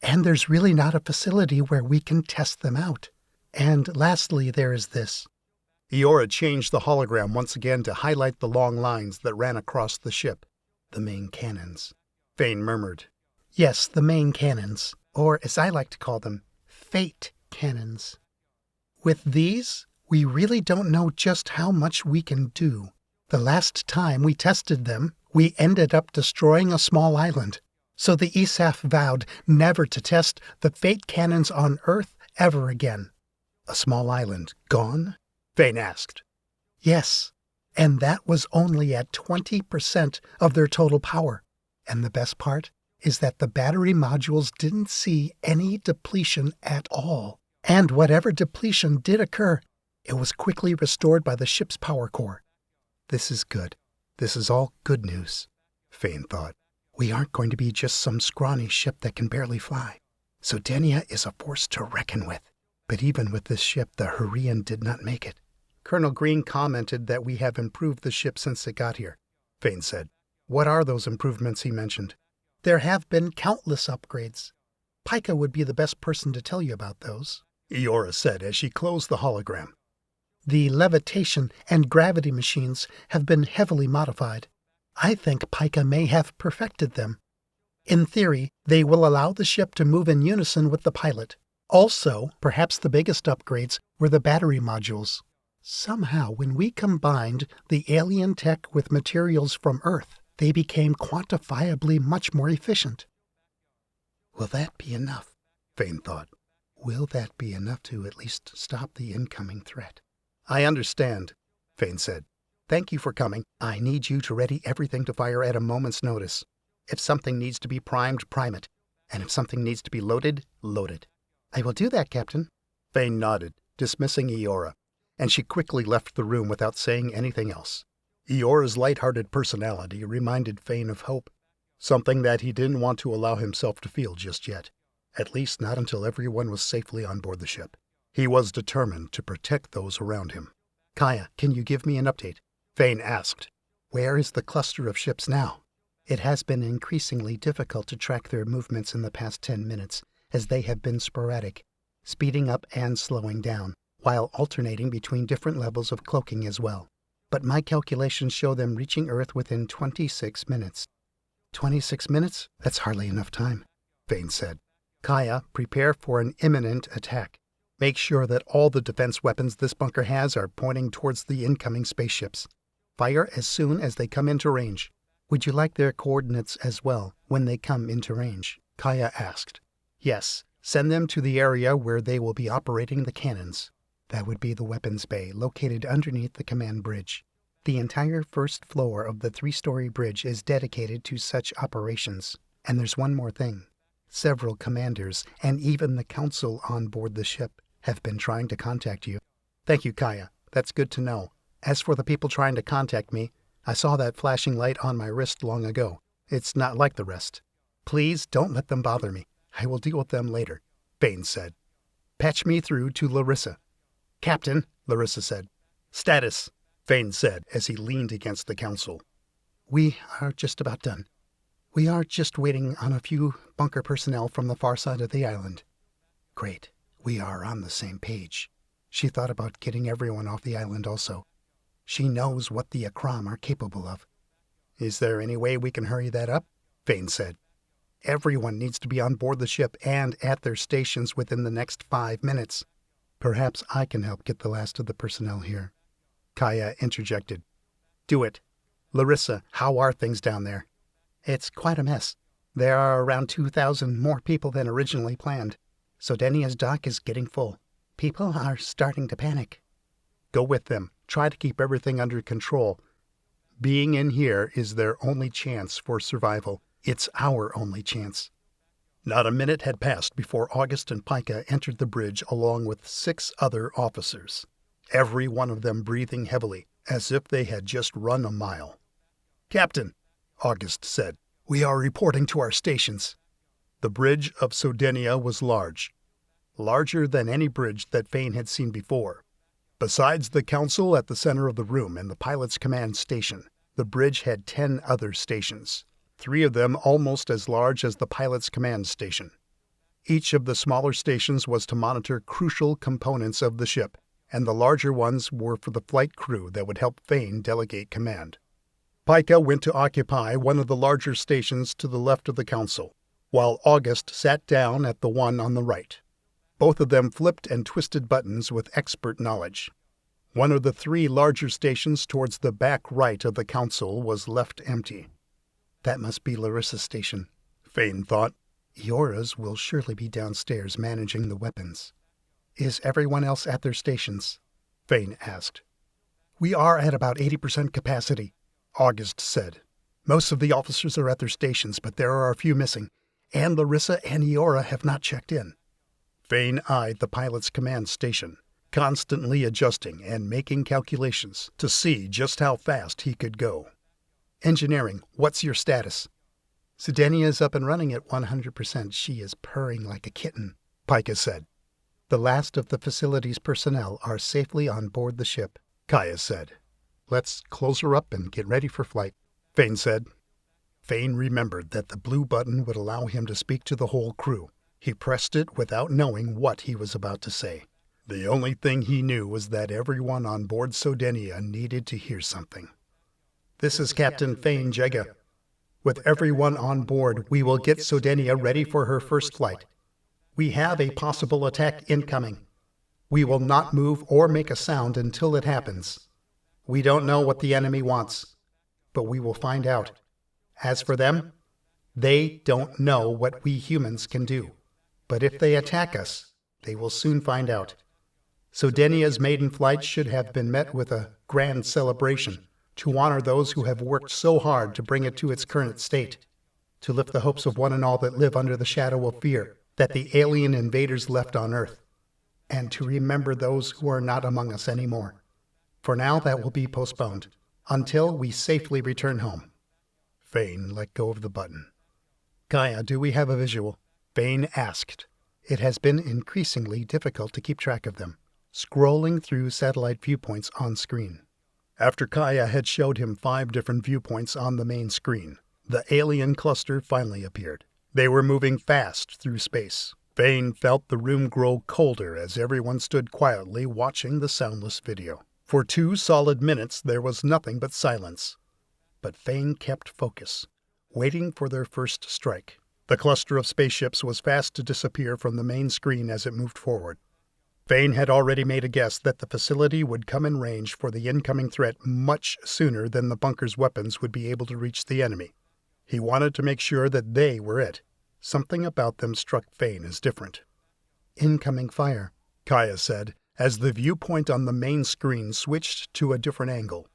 And there's really not a facility where we can test them out. And lastly, there is this." Eora changed the hologram once again to highlight the long lines that ran across the ship. "The main cannons," Fain murmured. "Yes, the main cannons, or as I like to call them, fate cannons. With these, we really don't know just how much we can do. The last time we tested them, we ended up destroying a small island. So the ESAF vowed never to test the fate cannons on Earth ever again." "A small island gone?" Fain asked. "Yes, and that was only at 20% of their total power. And the best part is that the battery modules didn't see any depletion at all. And whatever depletion did occur, it was quickly restored by the ship's power core." "This is good. This is all good news," Fain thought. "We aren't going to be just some scrawny ship that can barely fly. Sodenia is a force to reckon with." But even with this ship, the Hurrian did not make it. "Colonel Green commented that we have improved the ship since it got here," Fain said. "What are those improvements he mentioned?" "There have been countless upgrades. Pika would be the best person to tell you about those," Eora said as she closed the hologram. "The levitation and gravity machines have been heavily modified. I think Pika may have perfected them. In theory, they will allow the ship to move in unison with the pilot. Also, perhaps the biggest upgrades were the battery modules. Somehow, when we combined the alien tech with materials from Earth, they became quantifiably much more efficient. Will that be enough? Fain thought. Will that be enough to at least stop the incoming threat? I understand, Fain said. Thank you for coming. I need you to ready everything to fire at a moment's notice. If something needs to be primed, prime it. And if something needs to be loaded, load it. I will do that, Captain. Fain nodded, dismissing Eora, and she quickly left the room without saying anything else. Eora's light-hearted personality reminded Fain of hope, something that he didn't want to allow himself to feel just yet, at least not until everyone was safely on board the ship. He was determined to protect those around him. Kaya, can you give me an update? Fain asked. Where is the cluster of ships now? It has been increasingly difficult to track their movements in the past 10 minutes, as they have been sporadic, speeding up and slowing down, while alternating between different levels of cloaking as well. But my calculations show them reaching Earth within 26 minutes. 26 minutes? That's hardly enough time, Fain said. Kaya, prepare for an imminent attack. Make sure that all the defense weapons this bunker has are pointing towards the incoming spaceships. Fire as soon as they come into range. Would you like their coordinates as well when they come into range? Kaya asked. Yes, send them to the area where they will be operating the cannons. That would be the weapons bay located underneath the command bridge. The entire first floor of the 3-story bridge is dedicated to such operations. And there's one more thing. Several commanders, and even the council on board the ship, have been trying to contact you. Thank you, Kaya. That's good to know. As for the people trying to contact me, I saw that flashing light on my wrist long ago. It's not like the rest. Please don't let them bother me. I will deal with them later, Fain said. Patch me through to Larissa. Captain, Larissa said. Status, Fain said as he leaned against the council. We are just about done. We are just waiting on a few bunker personnel from the far side of the island. Great. We are on the same page. She thought about getting everyone off the island also. She knows what the Akram are capable of. Is there any way we can hurry that up? Fain said. Everyone needs to be on board the ship and at their stations within the next 5 minutes. Perhaps I can help get the last of the personnel here. Kaya interjected. Do it. Larissa, how are things down there? It's quite a mess. There are around 2,000 more people than originally planned. Sodenia's dock is getting full. People are starting to panic. Go with them. Try to keep everything under control. Being in here is their only chance for survival. It's our only chance. Not a minute had passed before August and Pika entered the bridge along with 6 other officers, every one of them breathing heavily, as if they had just run a mile. Captain, August said, we are reporting to our stations. The bridge of Sodenia was large, larger than any bridge that Fain had seen before. Besides the council at the center of the room and the pilot's command station, the bridge had 10 other stations, 3 of them almost as large as the pilot's command station. Each of the smaller stations was to monitor crucial components of the ship, and the larger ones were for the flight crew that would help Fain delegate command. Pika went to occupy one of the larger stations to the left of the council, while August sat down at the one on the right. Both of them flipped and twisted buttons with expert knowledge. One of the 3 larger stations towards the back right of the council was left empty. That must be Larissa's station, Fain thought. Eora's will surely be downstairs managing the weapons. Is everyone else at their stations? Fain asked. We are at about 80% capacity, August said. Most of the officers are at their stations, but there are a few missing, and Larissa and Eora have not checked in. Fain eyed the pilot's command station, constantly adjusting and making calculations to see just how fast he could go. Engineering, what's your status? Sodenia is up and running at 100%. She is purring like a kitten, Pika said. The last of the facility's personnel are safely on board the ship, Kaya said. Let's close her up and get ready for flight, Fain said. Fain remembered that the blue button would allow him to speak to the whole crew. He pressed it without knowing what he was about to say. The only thing he knew was that everyone on board Sodenia needed to hear something. This is Captain Fain Jegga. With everyone on board, we will get Sodenia ready for her first flight. We have a possible attack incoming. We will not move or make a sound until it happens. We don't know what the enemy wants, but we will find out. As for them, they don't know what we humans can do. But if they attack us, they will soon find out. Sodenia's maiden flight should have been met with a grand celebration to honor those who have worked so hard to bring it to its current state, to lift the hopes of one and all that live under the shadow of fear that the alien invaders left on Earth, and to remember those who are not among us anymore. For now, that will be postponed, until we safely return home. Fain let go of the button. Kaya, do we have a visual? Fain asked. It has been increasingly difficult to keep track of them, scrolling through satellite viewpoints on screen. After Kaya had showed him 5 different viewpoints on the main screen, the alien cluster finally appeared. They were moving fast through space. Fain felt the room grow colder as everyone stood quietly watching the soundless video. For 2 solid minutes there was nothing but silence. But Fain kept focus, waiting for their first strike. The cluster of spaceships was fast to disappear from the main screen as it moved forward. Fain had already made a guess that the facility would come in range for the incoming threat much sooner than the bunker's weapons would be able to reach the enemy. He wanted to make sure that they were it. Something about them struck Fain as different. Incoming fire, Kaya said, as the viewpoint on the main screen switched to a different angle.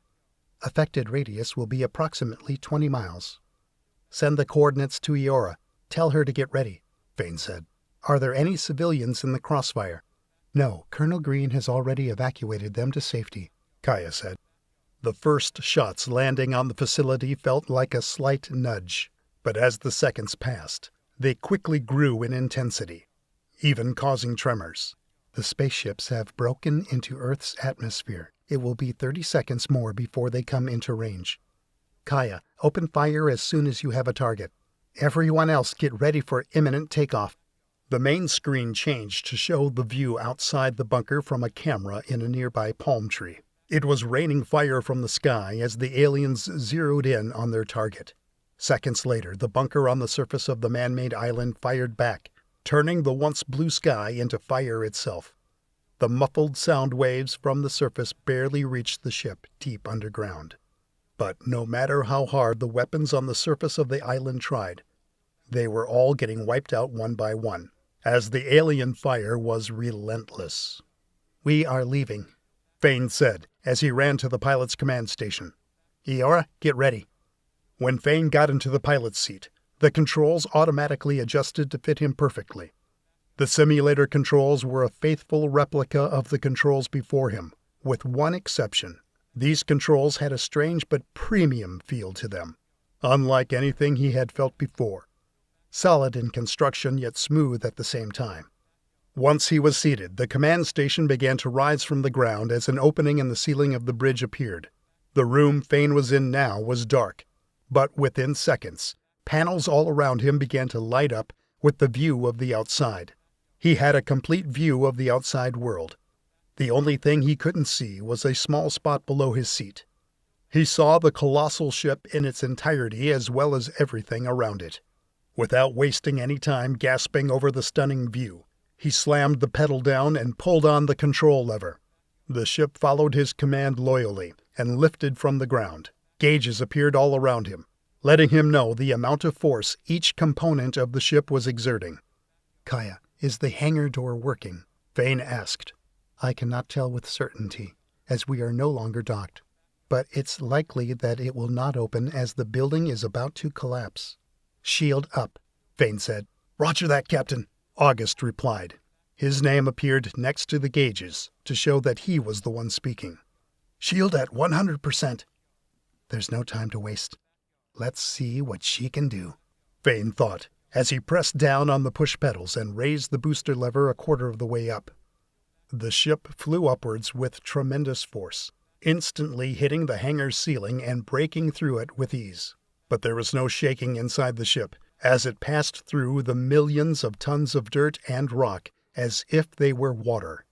Affected radius will be approximately 20 miles. Send the coordinates to Eora. Tell her to get ready, Fain said. Are there any civilians in the crossfire? No, Colonel Green has already evacuated them to safety, Kaya said. The first shots landing on the facility felt like a slight nudge, but as the seconds passed, they quickly grew in intensity, even causing tremors. The spaceships have broken into Earth's atmosphere. It will be 30 seconds more before they come into range. Kaya, open fire as soon as you have a target. Everyone else get ready for imminent takeoff. The main screen changed to show the view outside the bunker from a camera in a nearby palm tree. It was raining fire from the sky as the aliens zeroed in on their target. Seconds later, the bunker on the surface of the man-made island fired back, turning the once blue sky into fire itself. The muffled sound waves from the surface barely reached the ship deep underground. But no matter how hard the weapons on the surface of the island tried, they were all getting wiped out one by one, as the alien fire was relentless. We are leaving, Fain said as he ran to the pilot's command station. Eora, get ready. When Fain got into the pilot's seat, the controls automatically adjusted to fit him perfectly. The simulator controls were a faithful replica of the controls before him, with one exception. These controls had a strange but premium feel to them, unlike anything he had felt before. Solid in construction, yet smooth at the same time. Once he was seated, the command station began to rise from the ground as an opening in the ceiling of the bridge appeared. The room Fain was in now was dark, but within seconds, panels all around him began to light up with the view of the outside. He had a complete view of the outside world. The only thing he couldn't see was a small spot below his seat. He saw the colossal ship in its entirety as well as everything around it. Without wasting any time gasping over the stunning view, he slammed the pedal down and pulled on the control lever. The ship followed his command loyally and lifted from the ground. Gauges appeared all around him, letting him know the amount of force each component of the ship was exerting. Kaya, is the hangar door working? Fain asked. I cannot tell with certainty, as we are no longer docked, but it's likely that it will not open as the building is about to collapse. Shield up, Fain said. Roger that, Captain, August replied. His name appeared next to the gauges to show that he was the one speaking. Shield at 100%. There's no time to waste. Let's see what she can do, Fain thought, as he pressed down on the push pedals and raised the booster lever a quarter of the way up. The ship flew upwards with tremendous force, instantly hitting the hangar's ceiling and breaking through it with ease. But there was no shaking inside the ship as it passed through the millions of tons of dirt and rock as if they were water.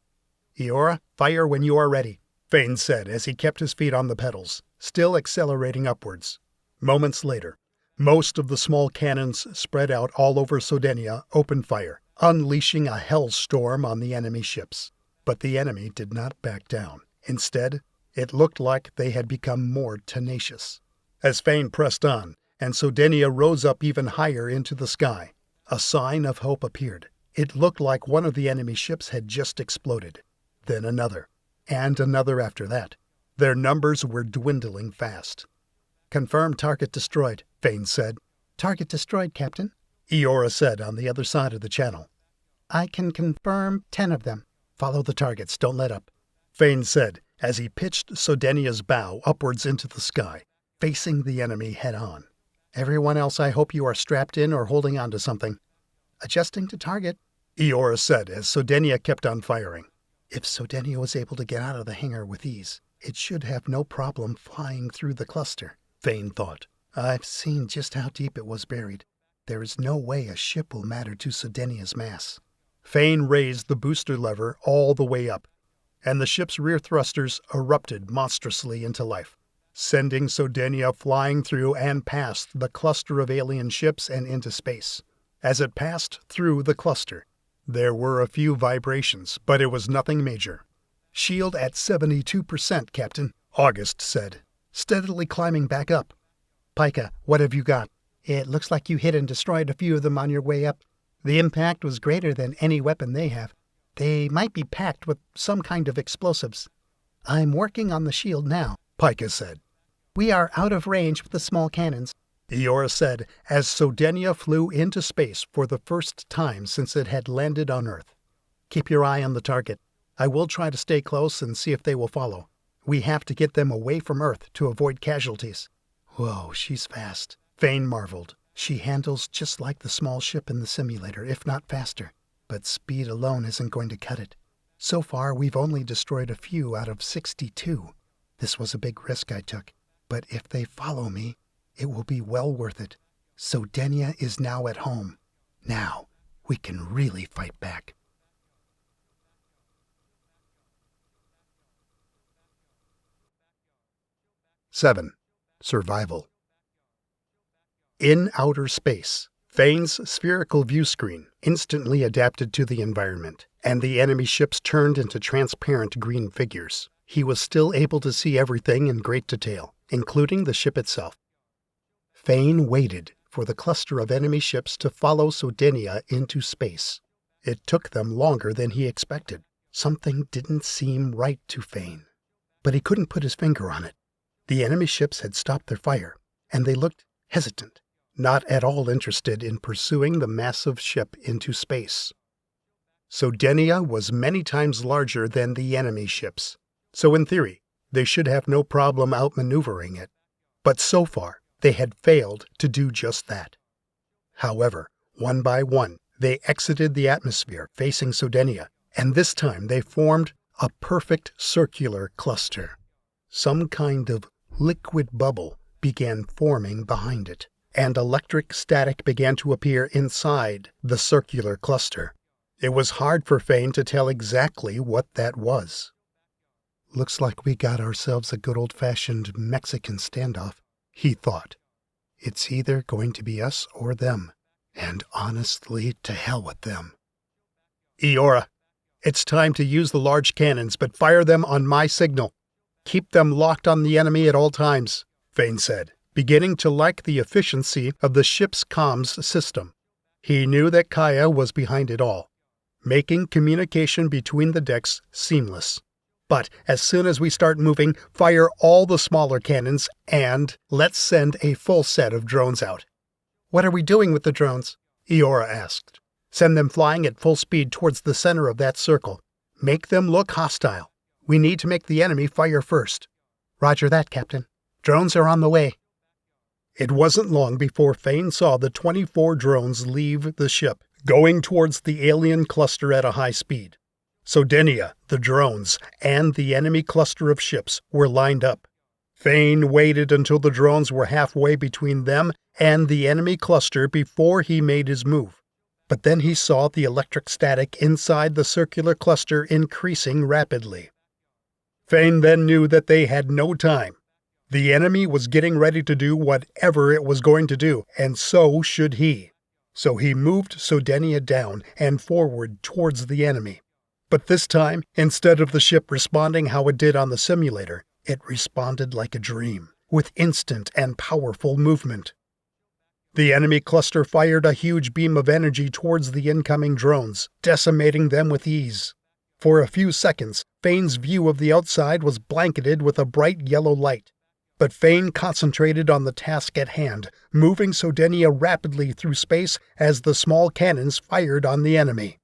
Eora, fire when you are ready, Fain said as he kept his feet on the pedals, still accelerating upwards. Moments later, most of the small cannons spread out all over Sodenia opened fire, unleashing a hellstorm on the enemy ships. But the enemy did not back down. Instead, it looked like they had become more tenacious. As Fain pressed on, and Sodenia rose up even higher into the sky, a sign of hope appeared. It looked like one of the enemy ships had just exploded. Then another, and another after that. Their numbers were dwindling fast. "Confirm target destroyed," Fain said. "Target destroyed, Captain," Eora said on the other side of the channel. "I can confirm 10 of them. Follow the targets, don't let up," Fain said as he pitched Sodenia's bow upwards into the sky, facing the enemy head-on. "Everyone else, I hope you are strapped in or holding on to something." "Adjusting to target," Eora said as Sodenia kept on firing. If Sodenia was able to get out of the hangar with ease, it should have no problem flying through the cluster, Fain thought. I've seen just how deep it was buried. There is no way a ship will matter to Sodenia's mass. Fain raised the booster lever all the way up, and the ship's rear thrusters erupted monstrously into life, sending Sodenia flying through and past the cluster of alien ships and into space. As it passed through the cluster, there were a few vibrations, but it was nothing major. "Shield at 72%, Captain," August said, steadily climbing back up. "Pika, what have you got?" "It looks like you hit and destroyed a few of them on your way up. The impact was greater than any weapon they have. They might be packed with some kind of explosives." "I'm working on the shield now," Pika said. "We are out of range with the small cannons," Eora said as Sodenia flew into space for the first time since it had landed on Earth. "Keep your eye on the target. I will try to stay close and see if they will follow. We have to get them away from Earth to avoid casualties." "Whoa, she's fast," Fain marveled. "She handles just like the small ship in the simulator, if not faster. But speed alone isn't going to cut it. So far, we've only destroyed a few out of 62. This was a big risk I took. But if they follow me, it will be well worth it. Sodenia is now at home. Now, we can really fight back." "7. Survival. In outer space, Fain's spherical view screen instantly adapted to the environment, and the enemy ships turned into transparent green figures. He was still able to see everything in great detail, including the ship itself. Fain waited for the cluster of enemy ships to follow Sodenia into space. It took them longer than he expected. Something didn't seem right to Fain, but he couldn't put his finger on it. The enemy ships had stopped their fire, and they looked hesitant, not at all interested in pursuing the massive ship into space. Sodenia was many times larger than the enemy ships, so in theory, they should have no problem outmaneuvering it. But so far, they had failed to do just that. However, one by one, they exited the atmosphere facing Sodenia, and this time they formed a perfect circular cluster. Some kind of liquid bubble began forming behind it, and electric static began to appear inside the circular cluster. It was hard for Fain to tell exactly what that was. "Looks like we got ourselves a good old-fashioned Mexican standoff," he thought. "It's either going to be us or them, and honestly, to hell with them." "Eora, it's time to use the large cannons, but fire them on my signal. Keep them locked on the enemy at all times," Fain said, beginning to like the efficiency of the ship's comms system. He knew that Kaya was behind it all, making communication between the decks seamless. "But as soon as we start moving, fire all the smaller cannons, and let's send a full set of drones out." "What are we doing with the drones?" Eora asked. "Send them flying at full speed towards the center of that circle. Make them look hostile. We need to make the enemy fire first." "Roger that, Captain. Drones are on the way." It wasn't long before Fain saw the 24 drones leave the ship, going towards the alien cluster at a high speed. Sodenia, the drones, and the enemy cluster of ships were lined up. Fain waited until the drones were halfway between them and the enemy cluster before he made his move. But then he saw the electric static inside the circular cluster increasing rapidly. Fain then knew that they had no time. The enemy was getting ready to do whatever it was going to do, and so should he. So he moved Sodenia down and forward towards the enemy. But this time, instead of the ship responding how it did on the simulator, it responded like a dream, with instant and powerful movement. The enemy cluster fired a huge beam of energy towards the incoming drones, decimating them with ease. For a few seconds, Fain's view of the outside was blanketed with a bright yellow light. But Fain concentrated on the task at hand, moving Sodenia rapidly through space as the small cannons fired on the enemy.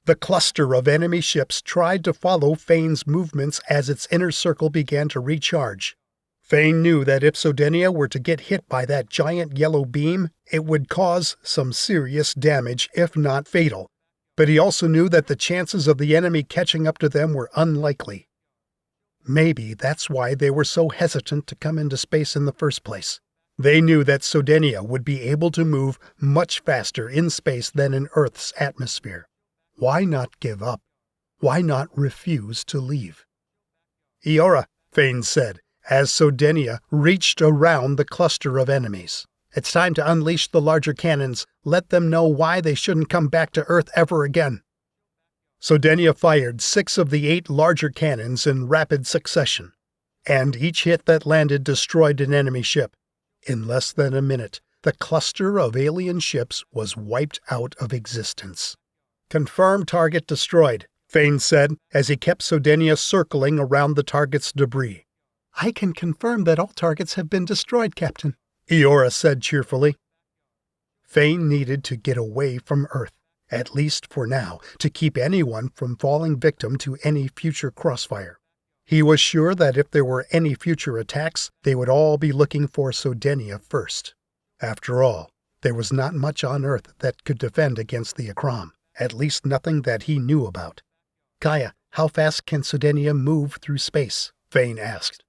The cluster of enemy ships tried to follow Fain's movements as its inner circle began to recharge. Fain knew that if Sodenia were to get hit by that giant yellow beam, it would cause some serious damage, if not fatal. But he also knew that the chances of the enemy catching up to them were unlikely. Maybe that's why they were so hesitant to come into space in the first place. They knew that Sodenia would be able to move much faster in space than in Earth's atmosphere. Why not give up? Why not refuse to leave? "Eora," Fain said, as Sodenia reached around the cluster of enemies. "It's time to unleash the larger cannons. Let them know why they shouldn't come back to Earth ever again." Sodenia fired 6 of the 8 larger cannons in rapid succession, and each hit that landed destroyed an enemy ship. In less than a minute, the cluster of alien ships was wiped out of existence. "Confirmed target destroyed," Fain said as he kept Sodenia circling around the target's debris. "I can confirm that all targets have been destroyed, Captain," Eora said cheerfully. Fain needed to get away from Earth, at least for now, to keep anyone from falling victim to any future crossfire. He was sure that if there were any future attacks, they would all be looking for Sodenia first. After all, there was not much on Earth that could defend against the Akram, at least nothing that he knew about. "Kaya, how fast can Sodenia move through space?" Fain asked.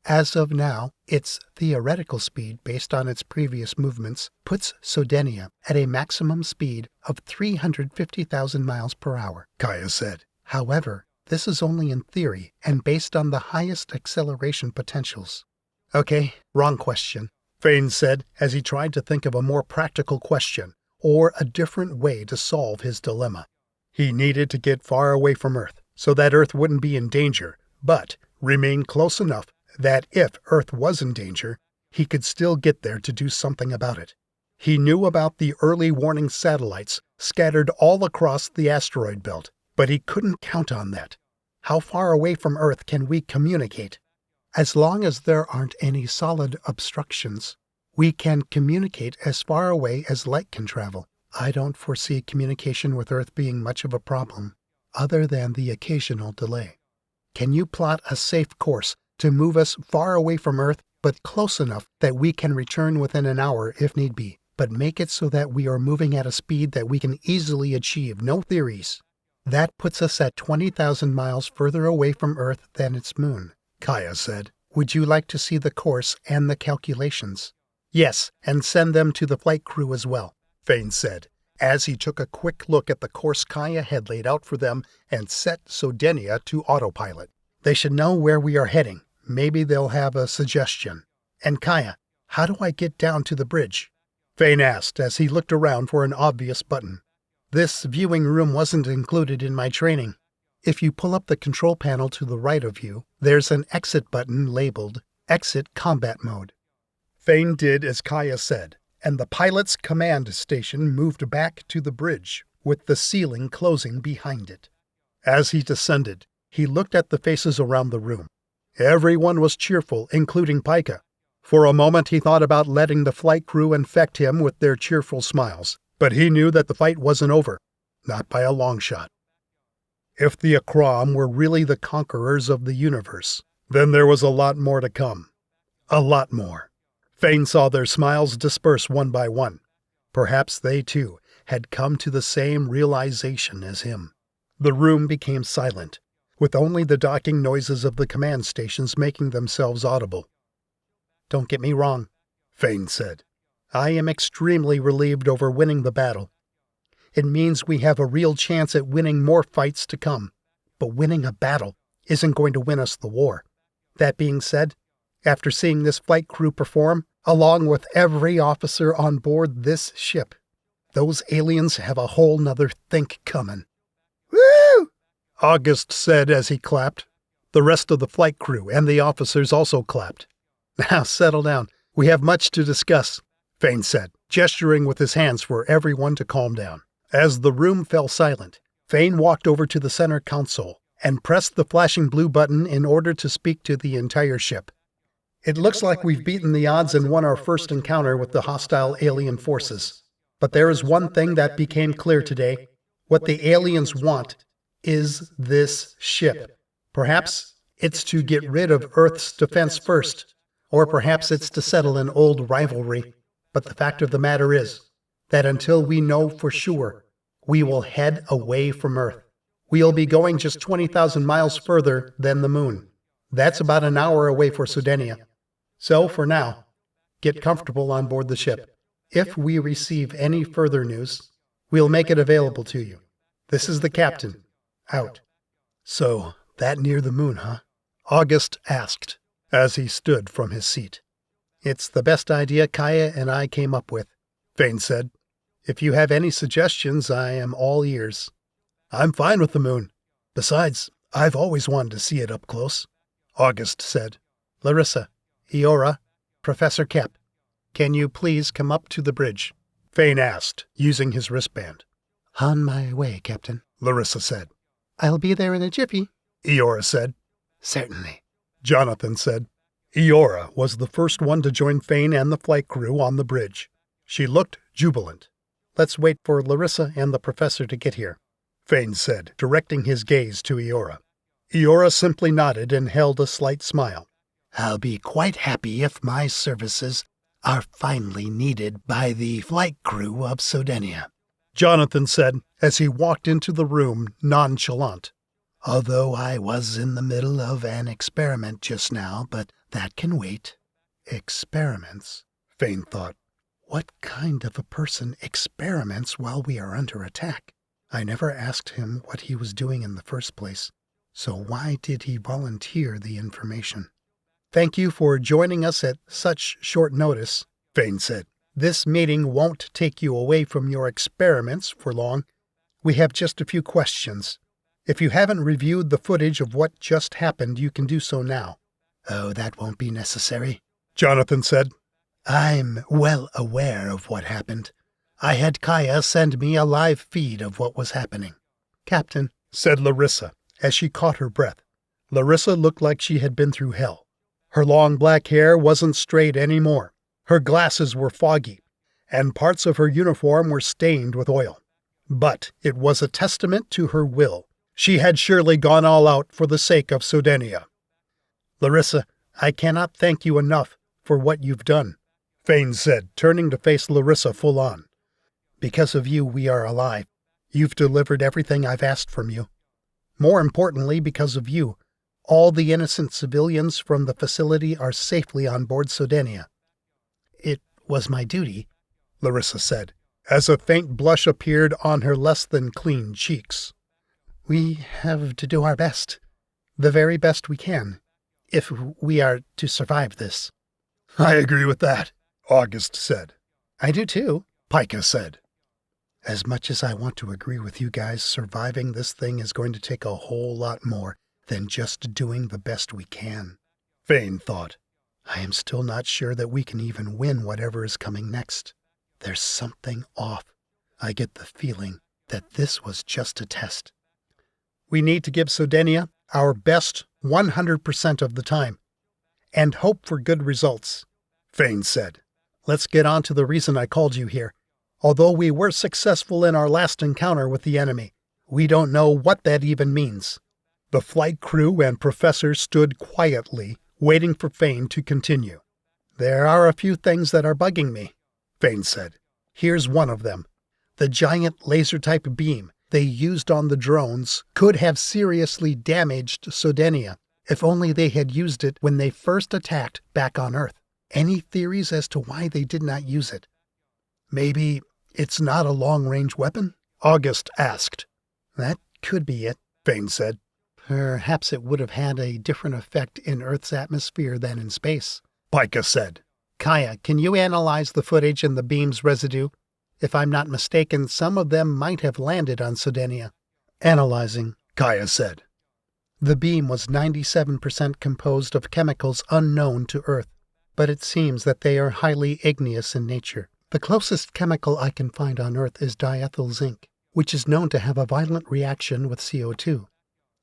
"As of now, its theoretical speed based on its previous movements puts Sodenia at a maximum speed of 350,000 miles per hour, Kaya said. "However, this is only in theory and based on the highest acceleration potentials." "Okay, wrong question," Fain said as he tried to think of a more practical question or a different way to solve his dilemma. He needed to get far away from Earth so that Earth wouldn't be in danger, but remain close enough that if Earth was in danger, he could still get there to do something about it. He knew about the early warning satellites scattered all across the asteroid belt, but he couldn't count on that. How far away from Earth can we communicate? As long as there aren't any solid obstructions, we can communicate as far away as light can travel. I don't foresee communication with Earth being much of a problem, other than the occasional delay. Can you plot a safe course to move us far away from Earth, but close enough that we can return within an hour if need be, but make it so that we are moving at a speed that we can easily achieve, no theories? That puts us at 20,000 miles further away from Earth than its moon," Kaya said. "Would you like to see the course and the calculations?" "Yes, and send them to the flight crew as well," Fain said, as he took a quick look at the course Kaya had laid out for them and set Sodenia to autopilot. "They should know where we are heading. Maybe they'll have a suggestion." "And Kaya, how do I get down to the bridge?" Fain asked as he looked around for an obvious button. "This viewing room wasn't included in my training. If you pull up the control panel to the right of you, there's an exit button labeled Exit Combat Mode." Fain did as Kaya said, and the pilot's command station moved back to the bridge, with the ceiling closing behind it. As he descended, he looked at the faces around the room. Everyone was cheerful, including Pika. For a moment he thought about letting the flight crew infect him with their cheerful smiles, but he knew that the fight wasn't over, not by a long shot. If the Akram were really the conquerors of the universe, then there was a lot more to come. A lot more. Fain saw their smiles disperse one by one. Perhaps they, too, had come to the same realization as him. The room became silent, with only the docking noises of the command stations making themselves audible. "Don't get me wrong," Fain said. "I am extremely relieved over winning the battle. It means we have a real chance at winning more fights to come. But winning a battle isn't going to win us the war. That being said, after seeing this flight crew perform, along with every officer on board this ship, those aliens have a whole nother think coming." "Woo!" August said as he clapped. The rest of the flight crew and the officers also clapped. Now settle down. We have much to discuss, Fain said, gesturing with his hands for everyone to calm down. As the room fell silent, Fain walked over to the center console and pressed the flashing blue button in order to speak to the entire ship. It looks like we've beaten the odds and won our first encounter with the hostile alien forces. But there is one thing that became clear today. What the aliens want is this ship. Perhaps it's to get rid of Earth's defense first, or perhaps it's to settle an old rivalry. But the fact of the matter is that until we know for sure, we will head away from Earth. We'll be going just 20,000 miles further than the moon. That's about an hour away for Sodenia. So, for now, get comfortable on board the ship. If we receive any further news, we'll make it available to you. This is the captain. Out. So, that near the moon, huh? August asked, as he stood from his seat. It's the best idea Kaya and I came up with, Fain said. If you have any suggestions, I am all ears. I'm fine with the moon. Besides, I've always wanted to see it up close, August said. Larissa, Eora, Professor Kep, can you please come up to the bridge? Fain asked, using his wristband. On my way, Captain, Larissa said. I'll be there in a jiffy, Eora said. Certainly, Jonathan said. Eora was the first one to join Fain and the flight crew on the bridge. She looked jubilant. Let's wait for Larissa and the professor to get here, Fain said, directing his gaze to Eora. Eora simply nodded and held a slight smile. I'll be quite happy if my services are finally needed by the flight crew of Sodenia, Jonathan said as he walked into the room nonchalant. Although I was in the middle of an experiment just now, but that can wait. Experiments, Fain thought. What kind of a person experiments while we are under attack? I never asked him what he was doing in the first place, so why did he volunteer the information? Thank you for joining us at such short notice, Fain said. This meeting won't take you away from your experiments for long. We have just a few questions. If you haven't reviewed the footage of what just happened, you can do so now. Oh, that won't be necessary, Jonathan said. I'm well aware of what happened. I had Kaya send me a live feed of what was happening. Captain, said Larissa, as she caught her breath. Larissa looked like she had been through hell. Her long black hair wasn't straight anymore. Her glasses were foggy, and parts of her uniform were stained with oil. But it was a testament to her will. She had surely gone all out for the sake of Sodenia. Larissa, I cannot thank you enough for what you've done, Fain said, turning to face Larissa full on. Because of you, we are alive. You've delivered everything I've asked from you. More importantly, because of you, all the innocent civilians from the facility are safely on board Sodenia. It was my duty, Larissa said, as a faint blush appeared on her less than clean cheeks. We have to do our best, the very best we can, if we are to survive this. I agree with that, August said. I do too, Pika said. As much as I want to agree with you guys, surviving this thing is going to take a whole lot more than just doing the best we can, Fain thought. I am still not sure that we can even win whatever is coming next. There's something off. I get the feeling that this was just a test. We need to give Sodenia our best 100% of the time, and hope for good results, Fain said. Let's get on to the reason I called you here. Although we were successful in our last encounter with the enemy, we don't know what that even means. The flight crew and professor stood quietly, waiting for Fain to continue. There are a few things that are bugging me, Fain said. Here's one of them. The giant laser-type beam they used on the drones could have seriously damaged Sodenia, if only they had used it when they first attacked back on Earth. Any theories as to why they did not use it? Maybe it's not a long-range weapon? August asked. That could be it, Fain said. Perhaps it would have had a different effect in Earth's atmosphere than in space, Pika said. Kaya, can you analyze the footage and the beam's residue? If I'm not mistaken, some of them might have landed on Sodenia. Analyzing, Kaya said. The beam was 97% composed of chemicals unknown to Earth, but it seems that they are highly igneous in nature. The closest chemical I can find on Earth is diethyl zinc, which is known to have a violent reaction with CO2.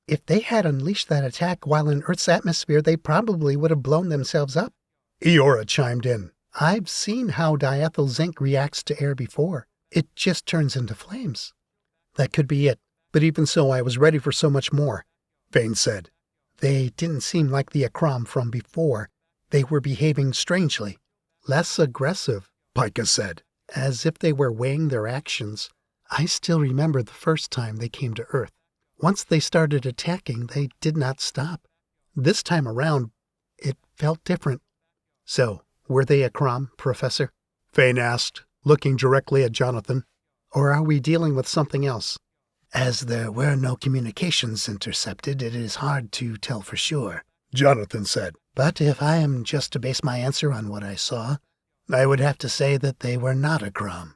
If they had unleashed that attack while in Earth's atmosphere, they probably would have blown themselves up. Eora chimed in. I've seen how diethyl zinc reacts to air before. It just turns into flames. That could be it, but even so, I was ready for so much more, Fain said. They didn't seem like the Akram from before. They were behaving strangely. Less aggressive, Pika said. As if they were weighing their actions. I still remember the first time they came to Earth. Once they started attacking, they did not stop. This time around, it felt different. So, were they Akram, Professor? Fain asked, looking directly at Jonathan. Or are we dealing with something else? As there were no communications intercepted, it is hard to tell for sure, Jonathan said. But if I am just to base my answer on what I saw, I would have to say that they were not Akram.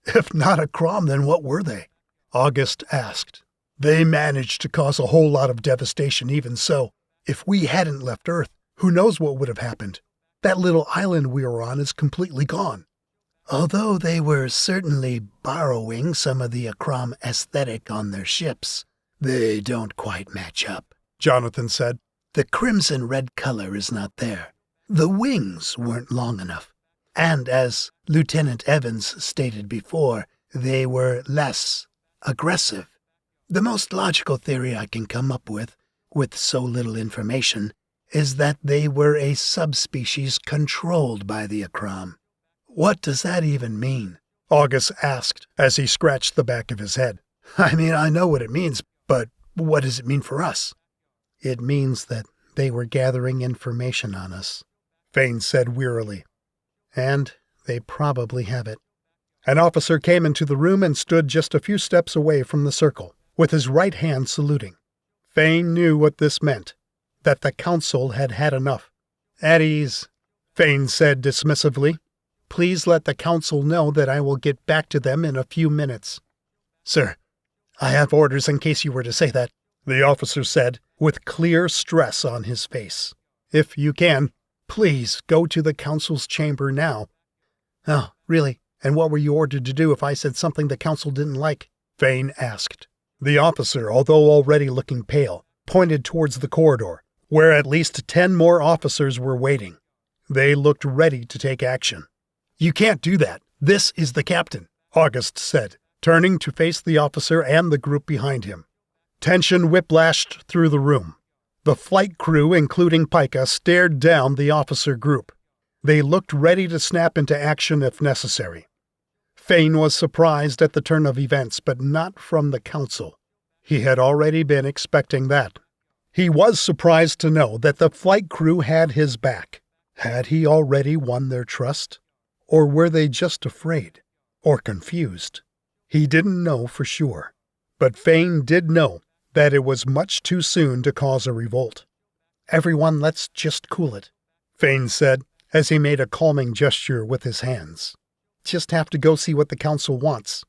If not Akram, then what were they? August asked. They managed to cause a whole lot of devastation even so. If we hadn't left Earth, who knows what would have happened? That little island we were on is completely gone. Although they were certainly borrowing some of the Akram aesthetic on their ships, they don't quite match up, Jonathan said. The crimson-red color is not there. The wings weren't long enough. And as Lieutenant Evans stated before, they were less aggressive. The most logical theory I can come up with so little information, is that they were a subspecies controlled by the Akram. What does that even mean? August asked as he scratched the back of his head. I mean, I know what it means, but what does it mean for us? It means that they were gathering information on us, Fain said wearily. And they probably have it. An officer came into the room and stood just a few steps away from the circle, with his right hand saluting. Fain knew what this meant, that the council had had enough. At ease, Fain said dismissively. Please let the council know that I will get back to them in a few minutes. Sir, I have orders in case you were to say that, the officer said, with clear stress on his face. If you can, please go to the council's chamber now. Oh, really? And what were you ordered to do if I said something the council didn't like? Fain asked. The officer, although already looking pale, pointed towards the corridor, where at least 10 more officers were waiting. They looked ready to take action. You can't do that. This is the captain, August said, turning to face the officer and the group behind him. Tension whiplashed through the room. The flight crew, including Pika, stared down the officer group. They looked ready to snap into action if necessary. Fain was surprised at the turn of events, but not from the council. He had already been expecting that. He was surprised to know that the flight crew had his back. Had he already won their trust? Or were they just afraid? Or confused? He didn't know for sure. But Fain did know that it was much too soon to cause a revolt. Everyone, let's just cool it, Fain said, as he made a calming gesture with his hands. Just have to go see what the council wants.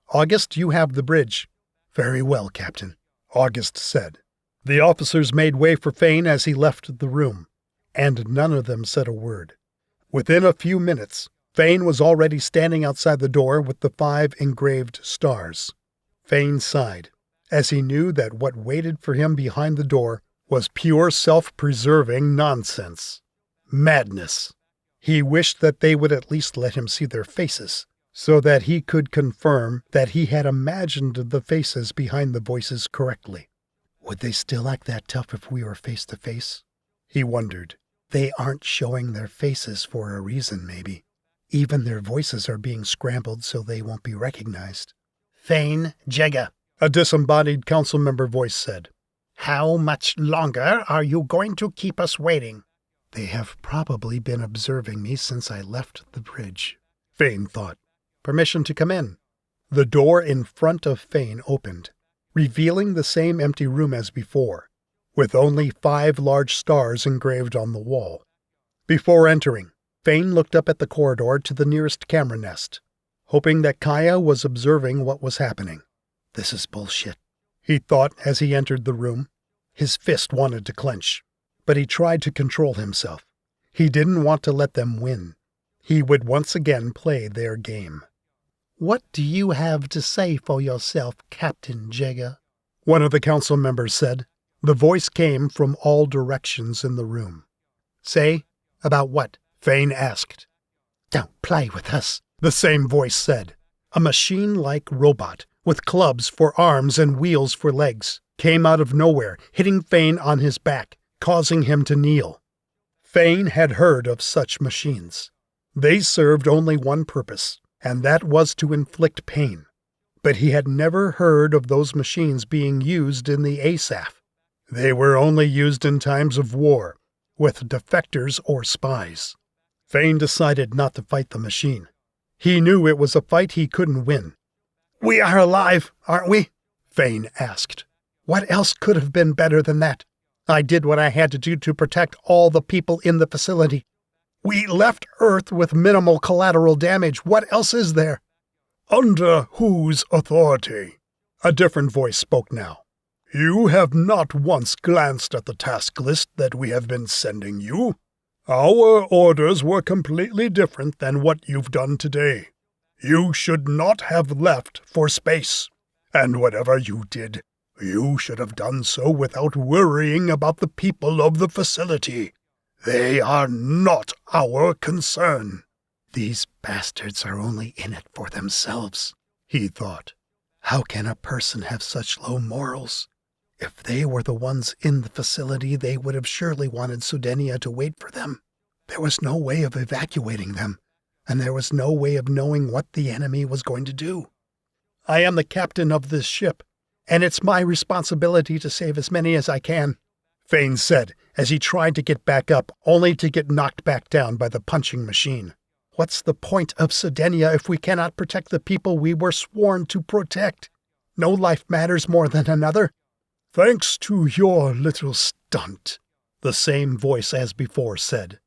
August, you have the bridge. Very well, Captain, August said. The officers made way for Fain as he left the room, and none of them said a word. Within a few minutes, Fain was already standing outside the door with the 5 engraved stars. Fain sighed, as he knew that what waited for him behind the door was pure self-preserving nonsense. Madness. He wished that they would at least let him see their faces, so that he could confirm that he had imagined the faces behind the voices correctly. Would they still act that tough if we were face to face? He wondered. They aren't showing their faces for a reason, maybe. Even their voices are being scrambled so they won't be recognized. Fain Jegga, a disembodied council member voice said. How much longer are you going to keep us waiting? They have probably been observing me since I left the bridge, Fain thought. Permission to come in. The door in front of Fain opened, revealing the same empty room as before, with only 5 large stars engraved on the wall. Before entering, Fain looked up at the corridor to the nearest camera nest, hoping that Kaya was observing what was happening. This is bullshit, he thought as he entered the room. His fist wanted to clench, but he tried to control himself. He didn't want to let them win. He would once again play their game. "What do you have to say for yourself, Captain Jegga?" one of the council members said. The voice came from all directions in the room. "Say? About what?" Fain asked. "Don't play with us," the same voice said. A machine-like robot, with clubs for arms and wheels for legs, came out of nowhere, hitting Fain on his back, causing him to kneel. Fain had heard of such machines. They served only one purpose, and that was to inflict pain. But he had never heard of those machines being used in the ESAF. They were only used in times of war, with defectors or spies. Fain decided not to fight the machine. He knew it was a fight he couldn't win. "We are alive, aren't we?" Fain asked. "What else could have been better than that? I did what I had to do to protect all the people in the facility. We left Earth with minimal collateral damage. What else is there?" "Under whose authority?" A different voice spoke now. "You have not once glanced at the task list that we have been sending you. Our orders were completely different than what you've done today. You should not have left for space. And whatever you did, you should have done so without worrying about the people of the facility. They are not our concern." "These bastards are only in it for themselves," he thought. "How can a person have such low morals? If they were the ones in the facility, they would have surely wanted Sodenia to wait for them. There was no way of evacuating them, and there was no way of knowing what the enemy was going to do." "I am the captain of this ship, and it's my responsibility to save as many as I can," Fain said as he tried to get back up, only to get knocked back down by the punching machine. "What's the point of Sodenia if we cannot protect the people we were sworn to protect? No life matters more than another." "Thanks to your little stunt," the same voice as before said,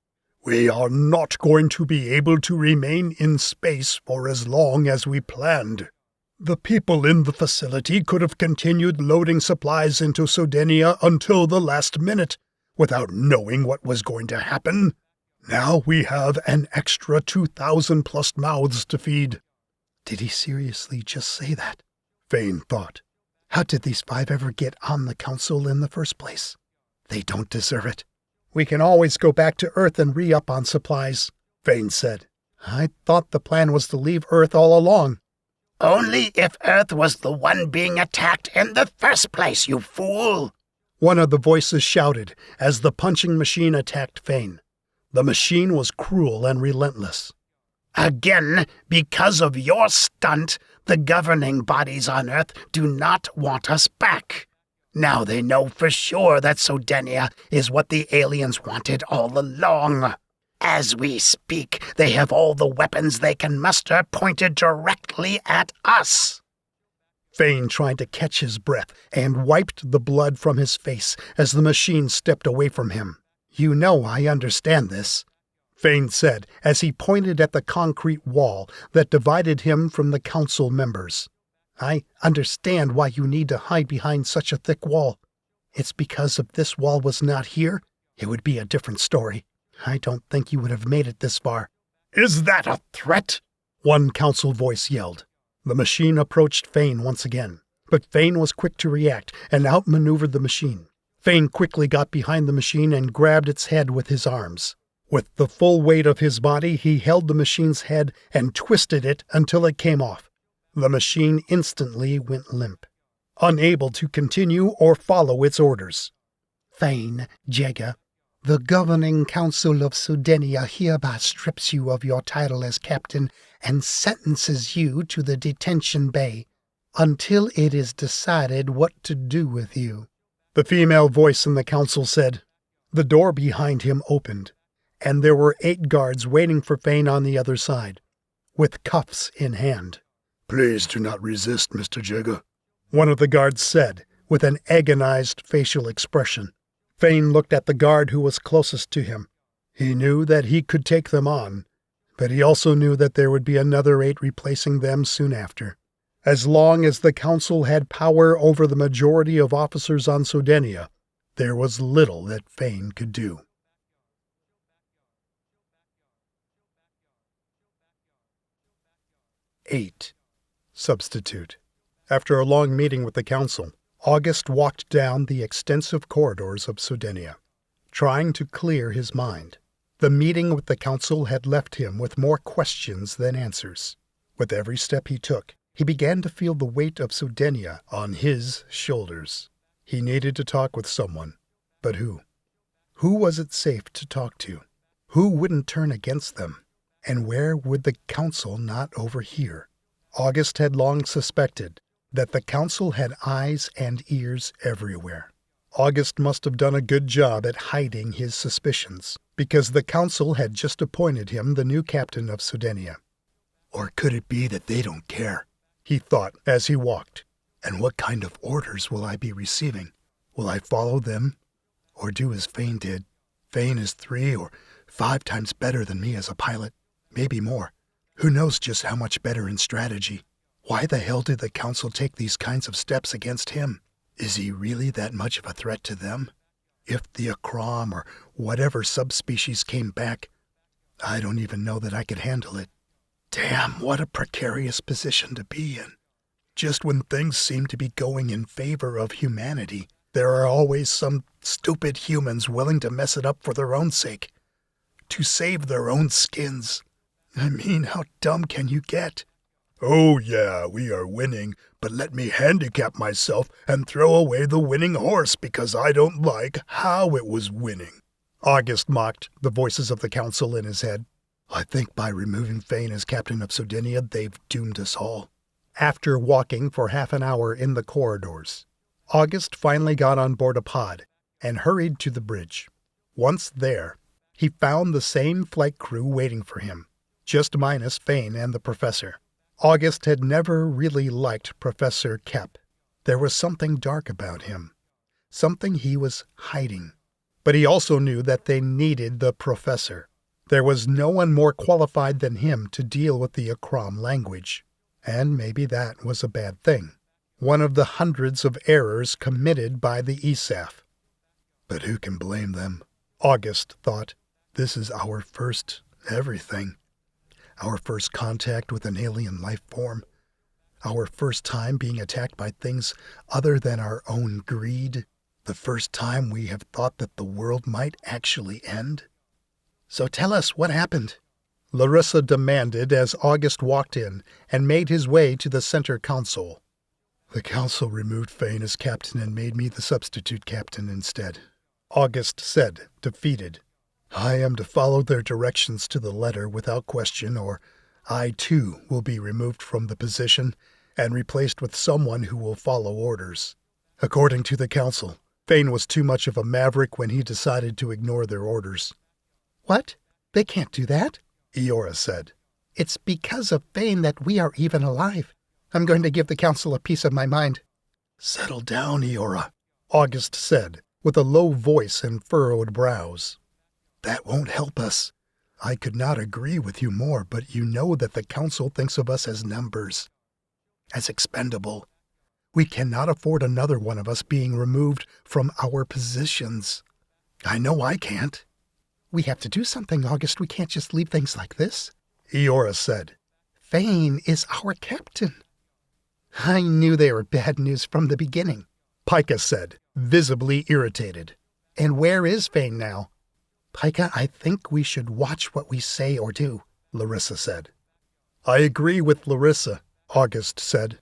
"we are not going to be able to remain in space for as long as we planned. The people in the facility could have continued loading supplies into Sodenia until the last minute, without knowing what was going to happen. Now we have an extra 2,000+ mouths to feed." Did he seriously just say that? Fain thought. How did these 5 ever get on the council in the first place? They don't deserve it. "We can always go back to Earth and re-up on supplies," Fain said. "I thought the plan was to leave Earth all along." "Only if Earth was the one being attacked in the first place, you fool!" one of the voices shouted as the punching machine attacked Fain. The machine was cruel and relentless. "Again, because of your stunt, the governing bodies on Earth do not want us back. Now they know for sure that Sodenia is what the aliens wanted all along. As we speak, they have all the weapons they can muster pointed directly at us." Fain tried to catch his breath and wiped the blood from his face as the machine stepped away from him. "You know I understand this," Fain said as he pointed at the concrete wall that divided him from the council members. "I understand why you need to hide behind such a thick wall. It's because if this wall was not here, it would be a different story. I don't think you would have made it this far." "Is that a threat?" one council voice yelled. The machine approached Fain once again, but Fain was quick to react and outmaneuvered the machine. Fain quickly got behind the machine and grabbed its head with his arms. With the full weight of his body, he held the machine's head and twisted it until it came off. The machine instantly went limp, unable to continue or follow its orders. "Fain Jegga, the governing council of Sodenia hereby strips you of your title as captain and sentences you to the detention bay until it is decided what to do with you," the female voice in the council said. The door behind him opened, and there were 8 guards waiting for Fain on the other side, with cuffs in hand. "Please do not resist, Mr. Jegga," one of the guards said, with an agonized facial expression. Fain looked at the guard who was closest to him. He knew that he could take them on, but he also knew that there would be another 8 replacing them soon after. As long as the Council had power over the majority of officers on Sodenia, there was little that Fain could do. Eight. Substitute. After a long meeting with the Council, August walked down the extensive corridors of Sodenia, trying to clear his mind. The meeting with the Council had left him with more questions than answers. With every step he took, he began to feel the weight of Sodenia on his shoulders. He needed to talk with someone. But who? Who was it safe to talk to? Who wouldn't turn against them? And where would the Council not overhear? August had long suspected that the Council had eyes and ears everywhere. August must have done a good job at hiding his suspicions, because the Council had just appointed him the new captain of Sodenia. Or could it be that they don't care? He thought as he walked. And what kind of orders will I be receiving? Will I follow them, or do as Fain did? Fain is 3 or 5 times better than me as a pilot, maybe more. Who knows just how much better in strategy? Why the hell did the Council take these kinds of steps against him? Is he really that much of a threat to them? If the Akram or whatever subspecies came back, I don't even know that I could handle it. Damn, what a precarious position to be in. Just when things seem to be going in favor of humanity, there are always some stupid humans willing to mess it up for their own sake, to save their own skins. I mean, how dumb can you get? Oh yeah, we are winning, but let me handicap myself and throw away the winning horse because I don't like how it was winning. August mocked the voices of the Council in his head. I think by removing Fain as captain of Sodenia, they've doomed us all. After walking for half an hour in the corridors, August finally got on board a pod and hurried to the bridge. Once there, he found the same flight crew waiting for him, just minus Fain and the professor. August had never really liked Professor Kep. There was something dark about him, something he was hiding. But he also knew that they needed the professor. There was no one more qualified than him to deal with the Akram language. And maybe that was a bad thing. One of the hundreds of errors committed by the ESAF. But who can blame them? August thought. This is our first everything. Our first contact with an alien life form. Our first time being attacked by things other than our own greed. The first time we have thought that the world might actually end. So tell us what happened, Larissa demanded as August walked in and made his way to the center console. The Council removed Fain as captain and made me the substitute captain instead, August said, defeated. I am to follow their directions to the letter without question, or I too will be removed from the position and replaced with someone who will follow orders. According to the Council, Fain was too much of a maverick when he decided to ignore their orders. What? They can't do that, Eora said. It's because of Fain that we are even alive. I'm going to give the Council a piece of my mind. Settle down, Eora, August said, with a low voice and furrowed brows. That won't help us. I could not agree with you more, but you know that the Council thinks of us as numbers, as expendable. We cannot afford another one of us being removed from our positions. I know I can't. We have to do something, August. We can't just leave things like this, Eora said. Fain is our captain. I knew they were bad news from the beginning, Pika said, visibly irritated. And where is Fain now? Pika, I think we should watch what we say or do, Larissa said. I agree with Larissa, August said.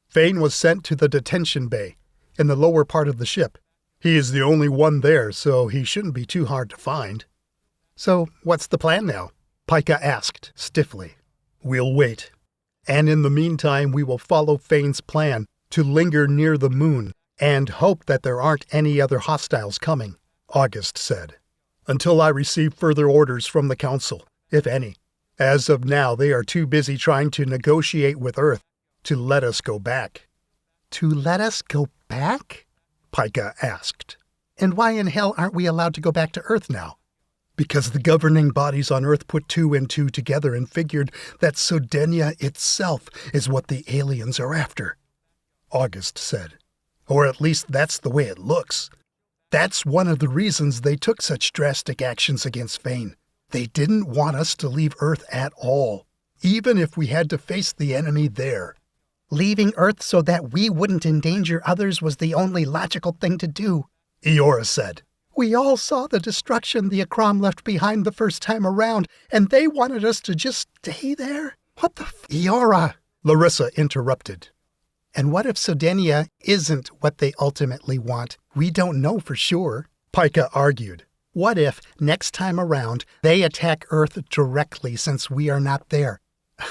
Fain was sent to the detention bay, in the lower part of the ship. He is the only one there, so he shouldn't be too hard to find. So what's the plan now? Pika asked, stiffly. We'll wait. And in the meantime, we will follow Fain's plan to linger near the moon and hope that there aren't any other hostiles coming, August said, until I receive further orders from the Council, if any. As of now, they are too busy trying to negotiate with Earth to let us go back. To let us go back? Pika asked. And why in hell aren't we allowed to go back to Earth now? Because the governing bodies on Earth put 2 and 2 together and figured that Sodenia itself is what the aliens are after, August said. Or at least that's the way it looks. That's one of the reasons they took such drastic actions against Fain. They didn't want us to leave Earth at all, even if we had to face the enemy there. Leaving Earth so that we wouldn't endanger others was the only logical thing to do, Eora said. We all saw the destruction the Akram left behind the first time around, and they wanted us to just stay there? What the Eora, Larissa interrupted. And what if Sodenia isn't what they ultimately want? We don't know for sure. Pika argued. What if, next time around, they attack Earth directly since we are not there?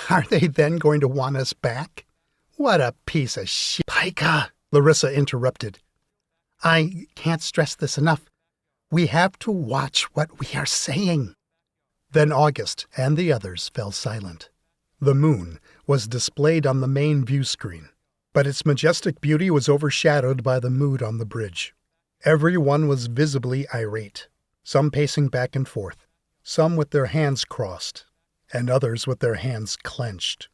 Are they then going to want us back? What a piece of shit. Pika, Larissa interrupted. I can't stress this enough. We have to watch what we are saying. Then August and the others fell silent. The moon was displayed on the main view screen, but its majestic beauty was overshadowed by the mood on the bridge. Everyone was visibly irate, some pacing back and forth, some with their hands crossed, and others with their hands clenched.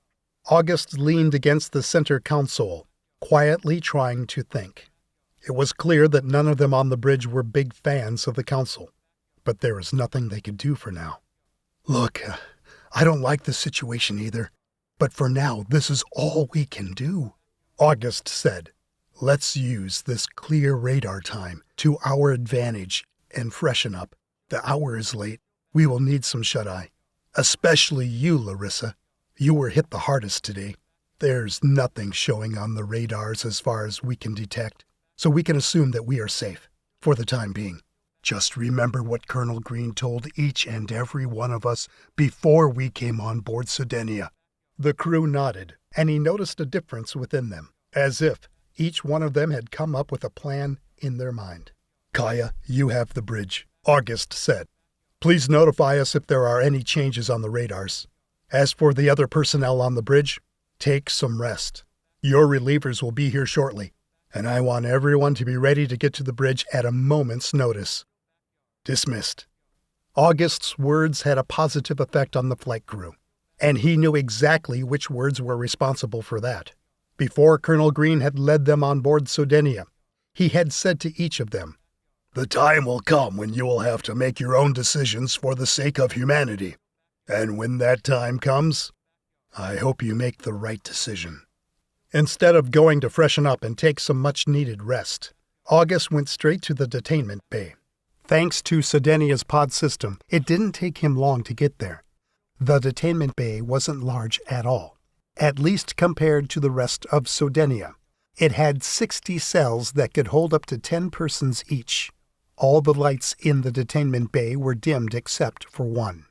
August leaned against the center console, quietly trying to think. It was clear that none of them on the bridge were big fans of the council, but there was nothing they could do for now. Look, I don't like the situation either, but for now this is all we can do, August said. Let's use this clear radar time to our advantage and freshen up. The hour is late. We will need some shut-eye. Especially you, Larissa. You were hit the hardest today. There's nothing showing on the radars as far as we can detect, so we can assume that we are safe, for the time being. Just remember what Colonel Green told each and every one of us before we came on board Sodenia. The crew nodded, and he noticed a difference within them, as if each one of them had come up with a plan in their mind. Kaya, you have the bridge, August said. Please notify us if there are any changes on the radars. As for the other personnel on the bridge, take some rest. Your relievers will be here shortly, and I want everyone to be ready to get to the bridge at a moment's notice. Dismissed. August's words had a positive effect on the flight crew, and he knew exactly which words were responsible for that. Before Colonel Green had led them on board Sodenia, he had said to each of them, "The time will come when you will have to make your own decisions for the sake of humanity. And when that time comes, I hope you make the right decision." Instead of going to freshen up and take some much-needed rest, August went straight to the detainment bay. Thanks to Sodenia's pod system, it didn't take him long to get there. The detainment bay wasn't large at all, at least compared to the rest of Sodenia. It had 60 cells that could hold up to 10 persons each. All the lights in the detainment bay were dimmed except for one.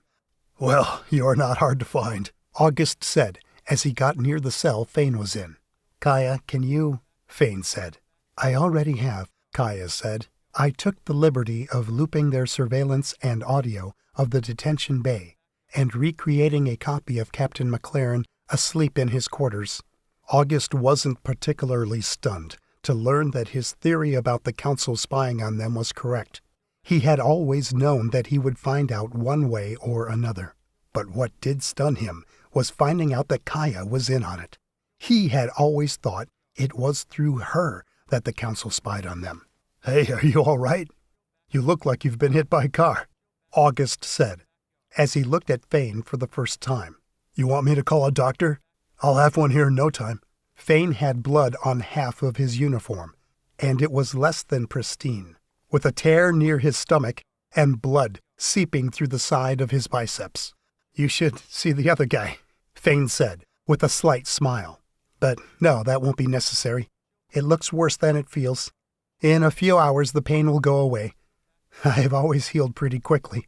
"Well, you're not hard to find," August said as he got near the cell Fain was in. "Kaya, can you?" Fain said. "I already have," Kaya said. "I took the liberty of looping their surveillance and audio of the detention bay and recreating a copy of Captain McLaren asleep in his quarters." August wasn't particularly stunned to learn that his theory about the council spying on them was correct. He had always known that he would find out one way or another. But what did stun him was finding out that Kaya was in on it. He had always thought it was through her that the council spied on them. "Hey, are you all right? You look like you've been hit by a car," August said, as he looked at Fain for the first time. "You want me to call a doctor? I'll have one here in no time." Fain had blood on half of his uniform, and it was less than pristine, with a tear near his stomach and blood seeping through the side of his biceps. "You should see the other guy," Fain said, with a slight smile. "But no, that won't be necessary. It looks worse than it feels. In a few hours the pain will go away. I've always healed pretty quickly.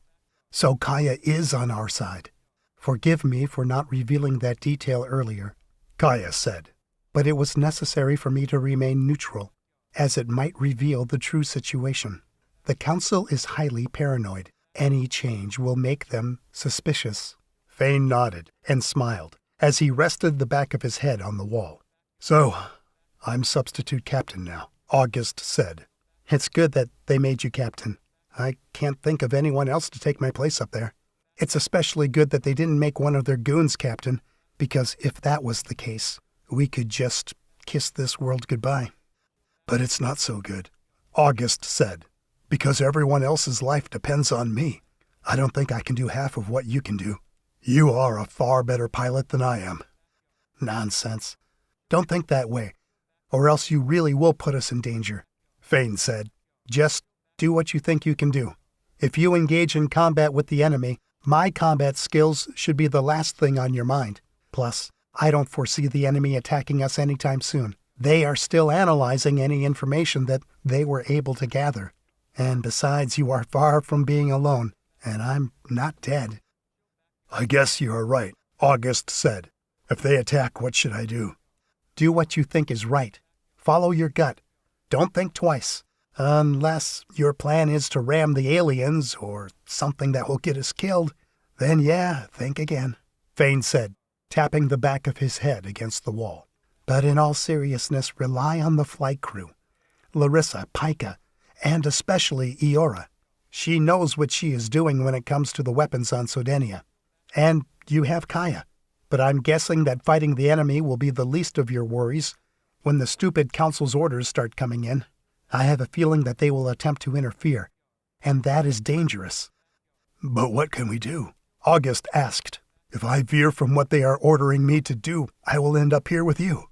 So Kaya is on our side. Forgive me for not revealing that detail earlier," Kaya said. "But it was necessary for me to remain neutral, as it might reveal the true situation. The council is highly paranoid. Any change will make them suspicious." Fain nodded and smiled as he rested the back of his head on the wall. "So, I'm substitute captain now," August said. "It's good that they made you captain. I can't think of anyone else to take my place up there. It's especially good that they didn't make one of their goons captain, because if that was the case, we could just kiss this world goodbye. But it's not so good, August said, because everyone else's life depends on me. I don't think I can do half of what you can do. You are a far better pilot than I am. Nonsense. Don't think that way, or else you really will put us in danger, Fain said. Just do what you think you can do. If you engage in combat with the enemy, my combat skills should be the last thing on your mind. Plus, I don't foresee the enemy attacking us anytime soon. They are still analyzing any information that they were able to gather. And besides, you are far from being alone, and I'm not dead. I guess you are right, August said. If they attack, what should I do? Do what you think is right. Follow your gut. Don't think twice. Unless your plan is to ram the aliens or something that will get us killed, then yeah, think again, Fain said, tapping the back of his head against the wall. But in all seriousness, rely on the flight crew. Larissa, Pika, and especially Eora. She knows what she is doing when it comes to the weapons on Sodenia. And you have Kaya. But I'm guessing that fighting the enemy will be the least of your worries when the stupid council's orders start coming in. I have a feeling that they will attempt to interfere, and that is dangerous. But what can we do? August asked. If I veer from what they are ordering me to do, I will end up here with you.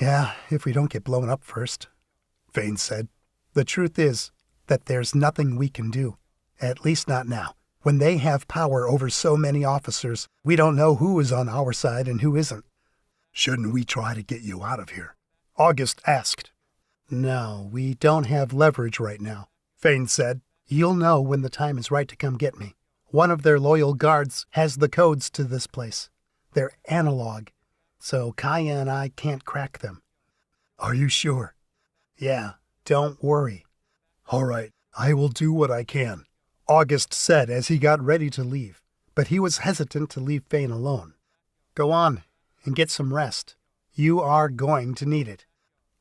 Yeah, if we don't get blown up first, Fain said. The truth is that there's nothing we can do, at least not now. When they have power over so many officers, we don't know who is on our side and who isn't. Shouldn't we try to get you out of here? August asked. No, we don't have leverage right now, Fain said. You'll know when the time is right to come get me. One of their loyal guards has the codes to this place. They're analog, so Kaya and I can't crack them. Are you sure? Yeah, don't worry. All right, I will do what I can, August said as he got ready to leave, but he was hesitant to leave Fain alone. Go on and get some rest. You are going to need it.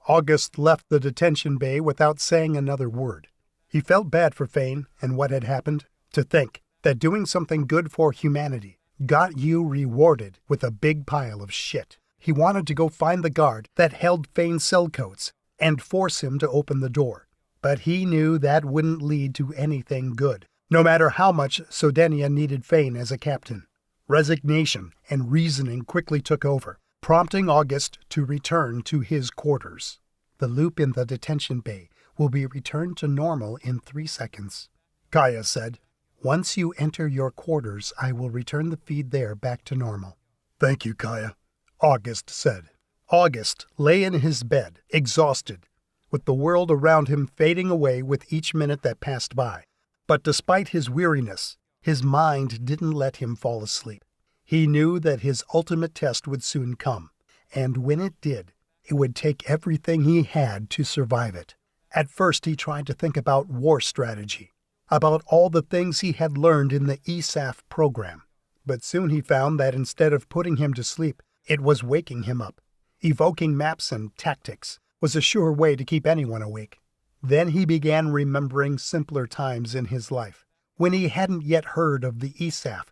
August left the detention bay without saying another word. He felt bad for Fain and what had happened. To think that doing something good for humanity got you rewarded with a big pile of shit. He wanted to go find the guard that held Fain's cell codes and force him to open the door. But he knew that wouldn't lead to anything good, no matter how much Sodenia needed Fain as a captain. Resignation and reasoning quickly took over, prompting August to return to his quarters. The loop in the detention bay will be returned to normal in 3 seconds, Kaya said. Once you enter your quarters, I will return the feed there back to normal. Thank you, Kaya, August said. August lay in his bed, exhausted, with the world around him fading away with each minute that passed by. But despite his weariness, his mind didn't let him fall asleep. He knew that his ultimate test would soon come, and when it did, it would take everything he had to survive it. At first he tried to think about war strategy, about all the things he had learned in the ESAF program. But soon he found that instead of putting him to sleep, it was waking him up. Evoking maps and tactics was a sure way to keep anyone awake. Then he began remembering simpler times in his life, when he hadn't yet heard of the ESAF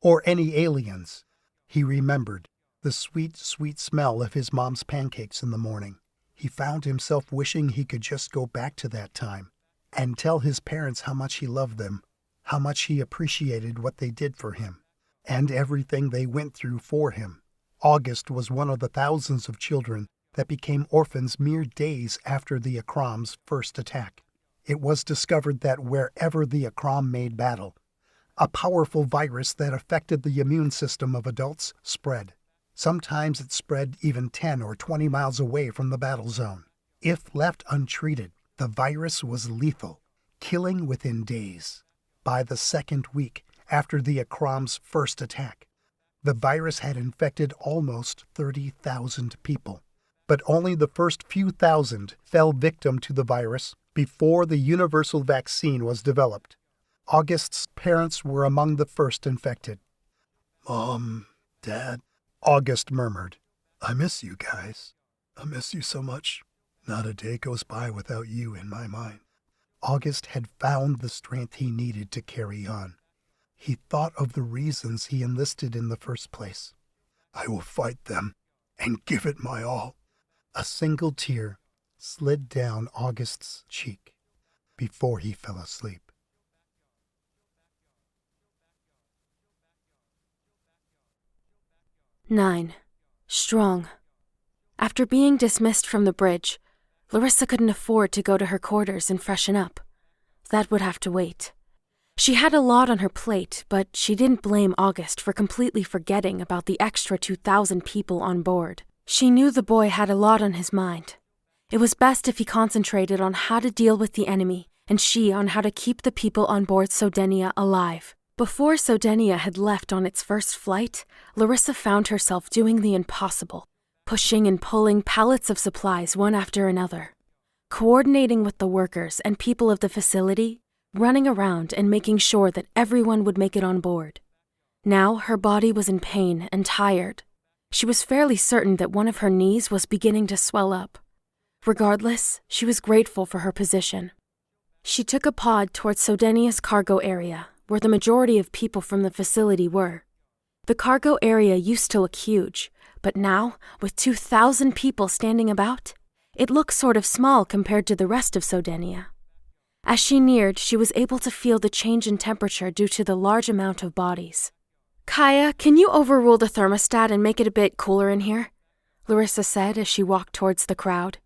or any aliens. He remembered the sweet, sweet smell of his mom's pancakes in the morning. He found himself wishing he could just go back to that time and tell his parents how much he loved them, how much he appreciated what they did for him, and everything they went through for him. August was one of the thousands of children that became orphans mere days after the Akram's first attack. It was discovered that wherever the Akram made battle, a powerful virus that affected the immune system of adults spread. Sometimes it spread even 10 or 20 miles away from the battle zone. If left untreated, the virus was lethal, killing within days. By the second week after the Akram's first attack, the virus had infected almost 30,000 people. But only the first few thousand fell victim to the virus before the universal vaccine was developed. August's parents were among the first infected. Mom, Dad, August murmured. I miss you guys. I miss you so much. Not a day goes by without you in my mind. August had found the strength he needed to carry on. He thought of the reasons he enlisted in the first place. I will fight them and give it my all. A single tear slid down August's cheek before he fell asleep. "9. Strong. After being dismissed from the bridge, Larissa couldn't afford to go to her quarters and freshen up. That would have to wait. She had a lot on her plate, but she didn't blame August for completely forgetting about the extra 2,000 people on board. She knew the boy had a lot on his mind. It was best if he concentrated on how to deal with the enemy, and she on how to keep the people on board Sodenia alive. Before Sodenia had left on its first flight, Larissa found herself doing the impossible, pushing and pulling pallets of supplies one after another, coordinating with the workers and people of the facility, running around and making sure that everyone would make it on board. Now her body was in pain and tired. She was fairly certain that one of her knees was beginning to swell up. Regardless, she was grateful for her position. She took a pod towards Sodenia's cargo area, where the majority of people from the facility were. The cargo area used to look huge, but now, with 2,000 people standing about, it looked sort of small compared to the rest of Sodenia. As she neared, she was able to feel the change in temperature due to the large amount of bodies. "Kaya, can you overrule the thermostat and make it a bit cooler in here?" Larissa said as she walked towards the crowd.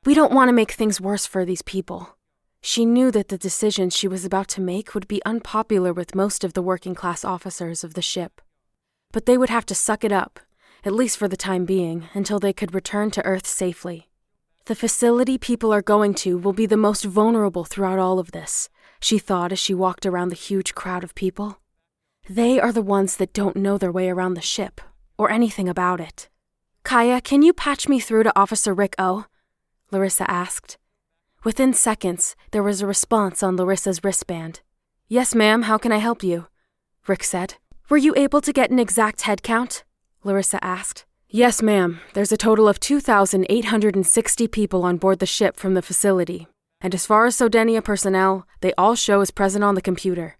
"We don't want to make things worse for these people." She knew that the decisions she was about to make would be unpopular with most of the working-class officers of the ship. But they would have to suck it up, at least for the time being, until they could return to Earth safely. The facility people are going to will be the most vulnerable throughout all of this, she thought as she walked around the huge crowd of people. They are the ones that don't know their way around the ship, or anything about it. "Kaya, can you patch me through to Officer Rick O?" Larissa asked. Within seconds, there was a response on Larissa's wristband. "Yes, ma'am, how can I help you?" Rick said. "Were you able to get an exact head count?" Larissa asked. "Yes, ma'am. There's a total of 2,860 people on board the ship from the facility. And as far as Sodenia personnel, they all show as present on the computer.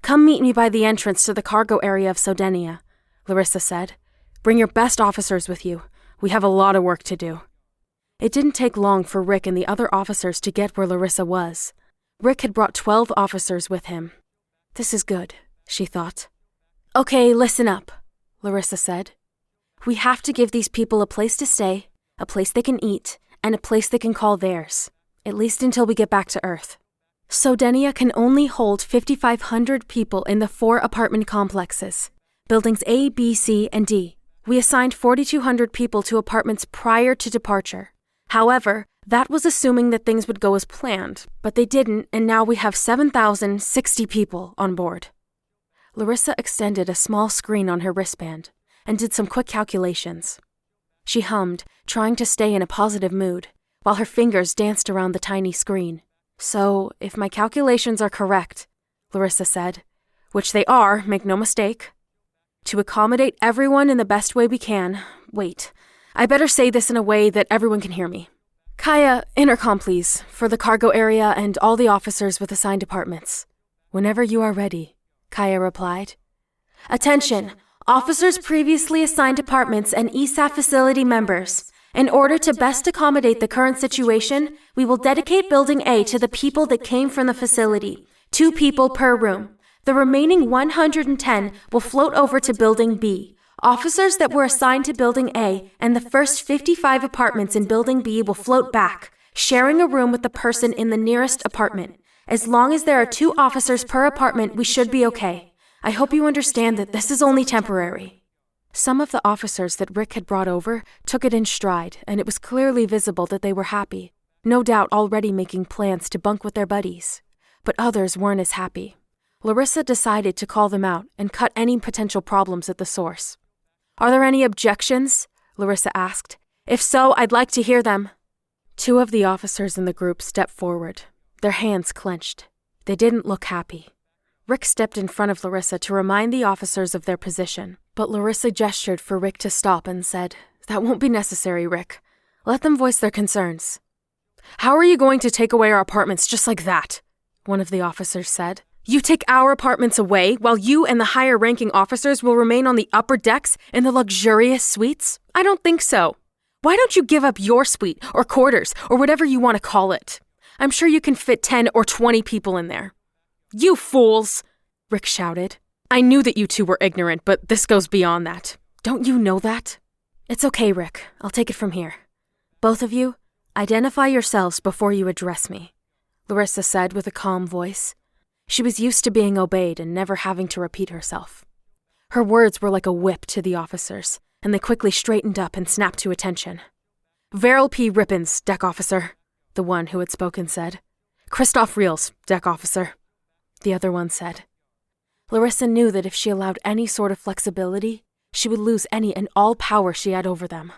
Come meet me by the entrance to the cargo area of Sodenia," Larissa said. "Bring your best officers with you. We have a lot of work to do." It didn't take long for Rick and the other officers to get where Larissa was. Rick had brought 12 officers with him. This is good, she thought. "Okay, listen up," Larissa said. "We have to give these people a place to stay, a place they can eat, and a place they can call theirs, at least until we get back to Earth. Sodenia can only hold 5,500 people in the 4 apartment complexes, buildings A, B, C, and D. We assigned 4,200 people to apartments prior to departure. However, that was assuming that things would go as planned, but they didn't, and now we have 7,060 people on board." Larissa extended a small screen on her wristband and did some quick calculations. She hummed, trying to stay in a positive mood, while her fingers danced around the tiny screen. "So, if my calculations are correct," Larissa said, "which they are, make no mistake, to accommodate everyone in the best way we can, wait, I better say this in a way that everyone can hear me. Kaya, intercom please, for the cargo area and all the officers with assigned departments." "Whenever you are ready," Kaya replied. "Attention, officers previously assigned departments and ESAF facility members. In order to best accommodate the current situation, we will dedicate Building A to the people that came from the facility, 2 people per room. The remaining 110 will float over to Building B. Officers that were assigned to Building A and the first 55 apartments in Building B will float back, sharing a room with the person in the nearest apartment. As long as there are 2 officers per apartment, we should be okay. I hope you understand that this is only temporary." Some of the officers that Rick had brought over took it in stride, and it was clearly visible that they were happy, no doubt already making plans to bunk with their buddies. But others weren't as happy. Larissa decided to call them out and cut any potential problems at the source. "Are there any objections?" Larissa asked. "If so, I'd like to hear them." 2 of the officers in the group stepped forward, their hands clenched. They didn't look happy. Rick stepped in front of Larissa to remind the officers of their position, but Larissa gestured for Rick to stop and said, "That won't be necessary, Rick. Let them voice their concerns." How are you going to take away our apartments just like that? One of the officers said. You take our apartments away while you and the higher-ranking officers will remain on the upper decks in the luxurious suites? I don't think so. Why don't you give up your suite or quarters or whatever you want to call it? I'm sure you can fit 10 or 20 people in there. You fools! Rick shouted. I knew that you two were ignorant, but this goes beyond that. Don't you know that? It's okay, Rick. I'll take it from here. Both of you, identify yourselves before you address me, Larissa said with a calm voice. She was used to being obeyed and never having to repeat herself. Her words were like a whip to the officers, and they quickly straightened up and snapped to attention. Verrill P. Rippins, deck officer, the one who had spoken said. Christoph Reels, deck officer, the other one said. Larissa knew that if she allowed any sort of flexibility, she would lose any and all power she had over them.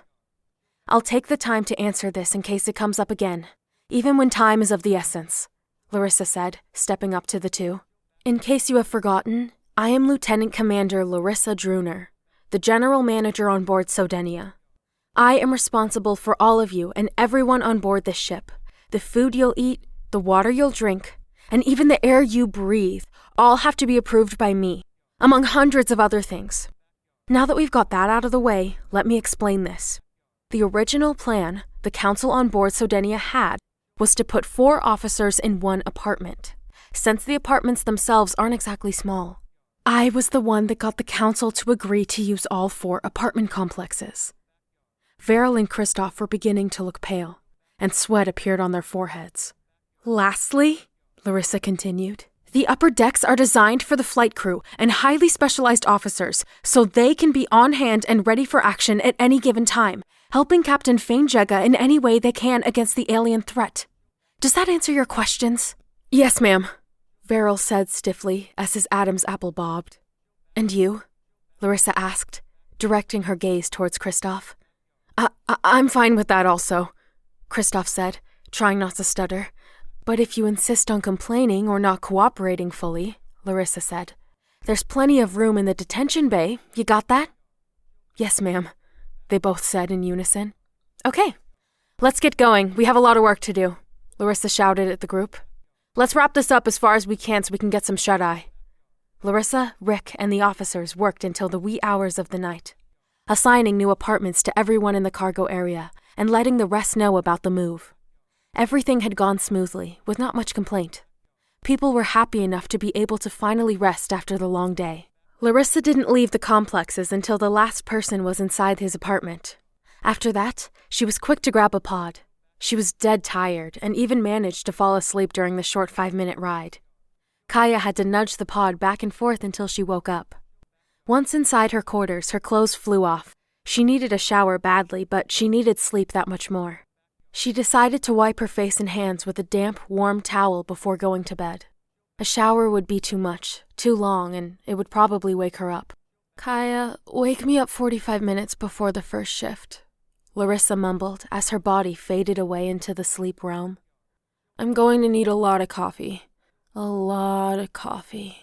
I'll take the time to answer this in case it comes up again, even when time is of the essence, Larissa said, stepping up to the two. In case you have forgotten, I am Lieutenant Commander Larissa Druner, the General Manager on board Sodenia. I am responsible for all of you and everyone on board this ship. The food you'll eat, the water you'll drink, and even the air you breathe all have to be approved by me, among hundreds of other things. Now that we've got that out of the way, let me explain this. The original plan the council on board Sodenia had was to put 4 officers in one apartment, since the apartments themselves aren't exactly small. I was the one that got the council to agree to use all 4 apartment complexes. Verrill and Christoph were beginning to look pale, and sweat appeared on their foreheads. Lastly, Larissa continued, the upper decks are designed for the flight crew and highly specialized officers, so they can be on hand and ready for action at any given time, helping Captain Fain Jegga in any way they can against the alien threat. Does that answer your questions? Yes, ma'am, Verrill said stiffly as his Adam's apple bobbed. And you? Larissa asked, directing her gaze towards Christoph. I'm fine with that also, Christoph said, trying not to stutter. But if you insist on complaining or not cooperating fully, Larissa said, there's plenty of room in the detention bay. You got that? Yes, ma'am, they both said in unison. Okay, let's get going. We have a lot of work to do, Larissa shouted at the group. Let's wrap this up as far as we can so we can get some shut-eye. Larissa, Rick, and the officers worked until the wee hours of the night, assigning new apartments to everyone in the cargo area and letting the rest know about the move. Everything had gone smoothly, with not much complaint. People were happy enough to be able to finally rest after the long day. Larissa didn't leave the complexes until the last person was inside his apartment. After that, she was quick to grab a pod. She was dead tired and even managed to fall asleep during the short 5-minute ride. Kaya had to nudge the pod back and forth until she woke up. Once inside her quarters, her clothes flew off. She needed a shower badly, but she needed sleep that much more. She decided to wipe her face and hands with a damp, warm towel before going to bed. A shower would be too much, too long, and it would probably wake her up. Kaya, wake me up 45 minutes before the first shift, Larissa mumbled as her body faded away into the sleep realm. I'm going to need a lot of coffee. A lot of coffee.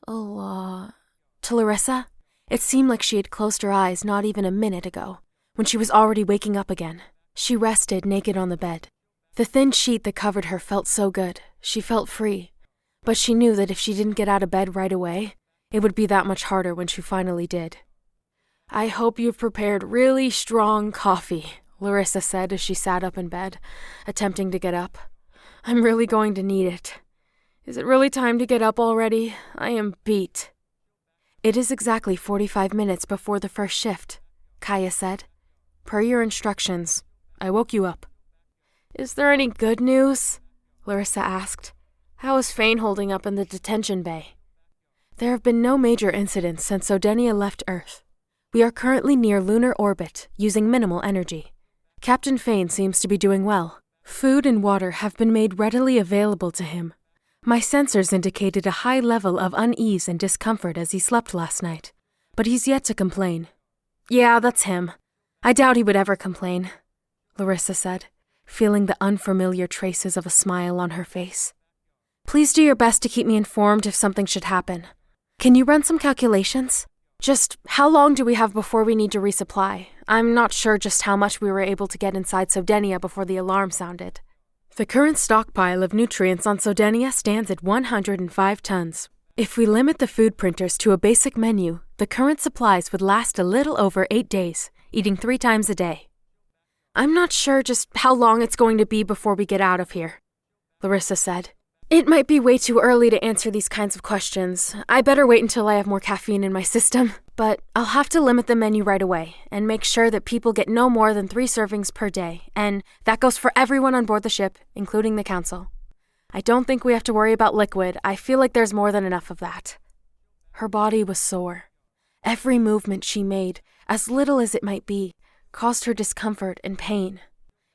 A lot. To Larissa, it seemed like she had closed her eyes not even a minute ago, when she was already waking up again. She rested naked on the bed. The thin sheet that covered her felt so good. She felt free. But she knew that if she didn't get out of bed right away, it would be that much harder when she finally did. I hope you've prepared really strong coffee, Larissa said as she sat up in bed, attempting to get up. I'm really going to need it. Is it really time to get up already? I am beat. It is exactly 45 minutes before the first shift, Kaya said. Per your instructions, I woke you up. Is there any good news? Larissa asked. How is Fain holding up in the detention bay? There have been no major incidents since Sodenia left Earth. We are currently near lunar orbit, using minimal energy. Captain Fain seems to be doing well. Food and water have been made readily available to him. My sensors indicated a high level of unease and discomfort as he slept last night, but he's yet to complain. Yeah, that's him. I doubt he would ever complain, Larissa said, feeling the unfamiliar traces of a smile on her face. Please do your best to keep me informed if something should happen. Can you run some calculations? Just how long do we have before we need to resupply? I'm not sure just how much we were able to get inside Sodenia before the alarm sounded. The current stockpile of nutrients on Sodenia stands at 105 tons. If we limit the food printers to a basic menu, the current supplies would last a little over 8 days, eating 3 times a day. I'm not sure just how long it's going to be before we get out of here, Larissa said. It might be way too early to answer these kinds of questions. I better wait until I have more caffeine in my system. But I'll have to limit the menu right away and make sure that people get no more than 3 servings per day, and that goes for everyone on board the ship, including the council. I don't think we have to worry about liquid. I feel like there's more than enough of that. Her body was sore. Every movement she made, as little as it might be, caused her discomfort and pain.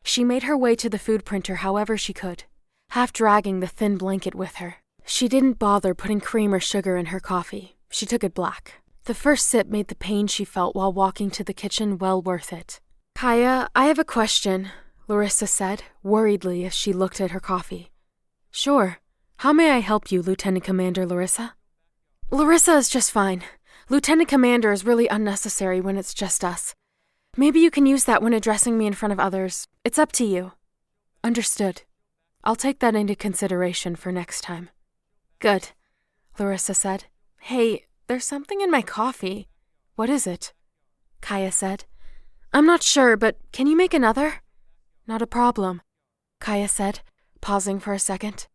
She made her way to the food printer however she could, half dragging the thin blanket with her. She didn't bother putting cream or sugar in her coffee. She took it black. The first sip made the pain she felt while walking to the kitchen well worth it. Kaya, I have a question, Larissa said, worriedly as she looked at her coffee. Sure. How may I help you, Lieutenant Commander Larissa? Larissa is just fine. Lieutenant Commander is really unnecessary when it's just us. Maybe you can use that when addressing me in front of others. It's up to you. Understood. I'll take that into consideration for next time. Good, Larissa said. Hey, there's something in my coffee. What is it? Kaya said. I'm not sure, but can you make another? Not a problem, Kaya said, pausing for a second.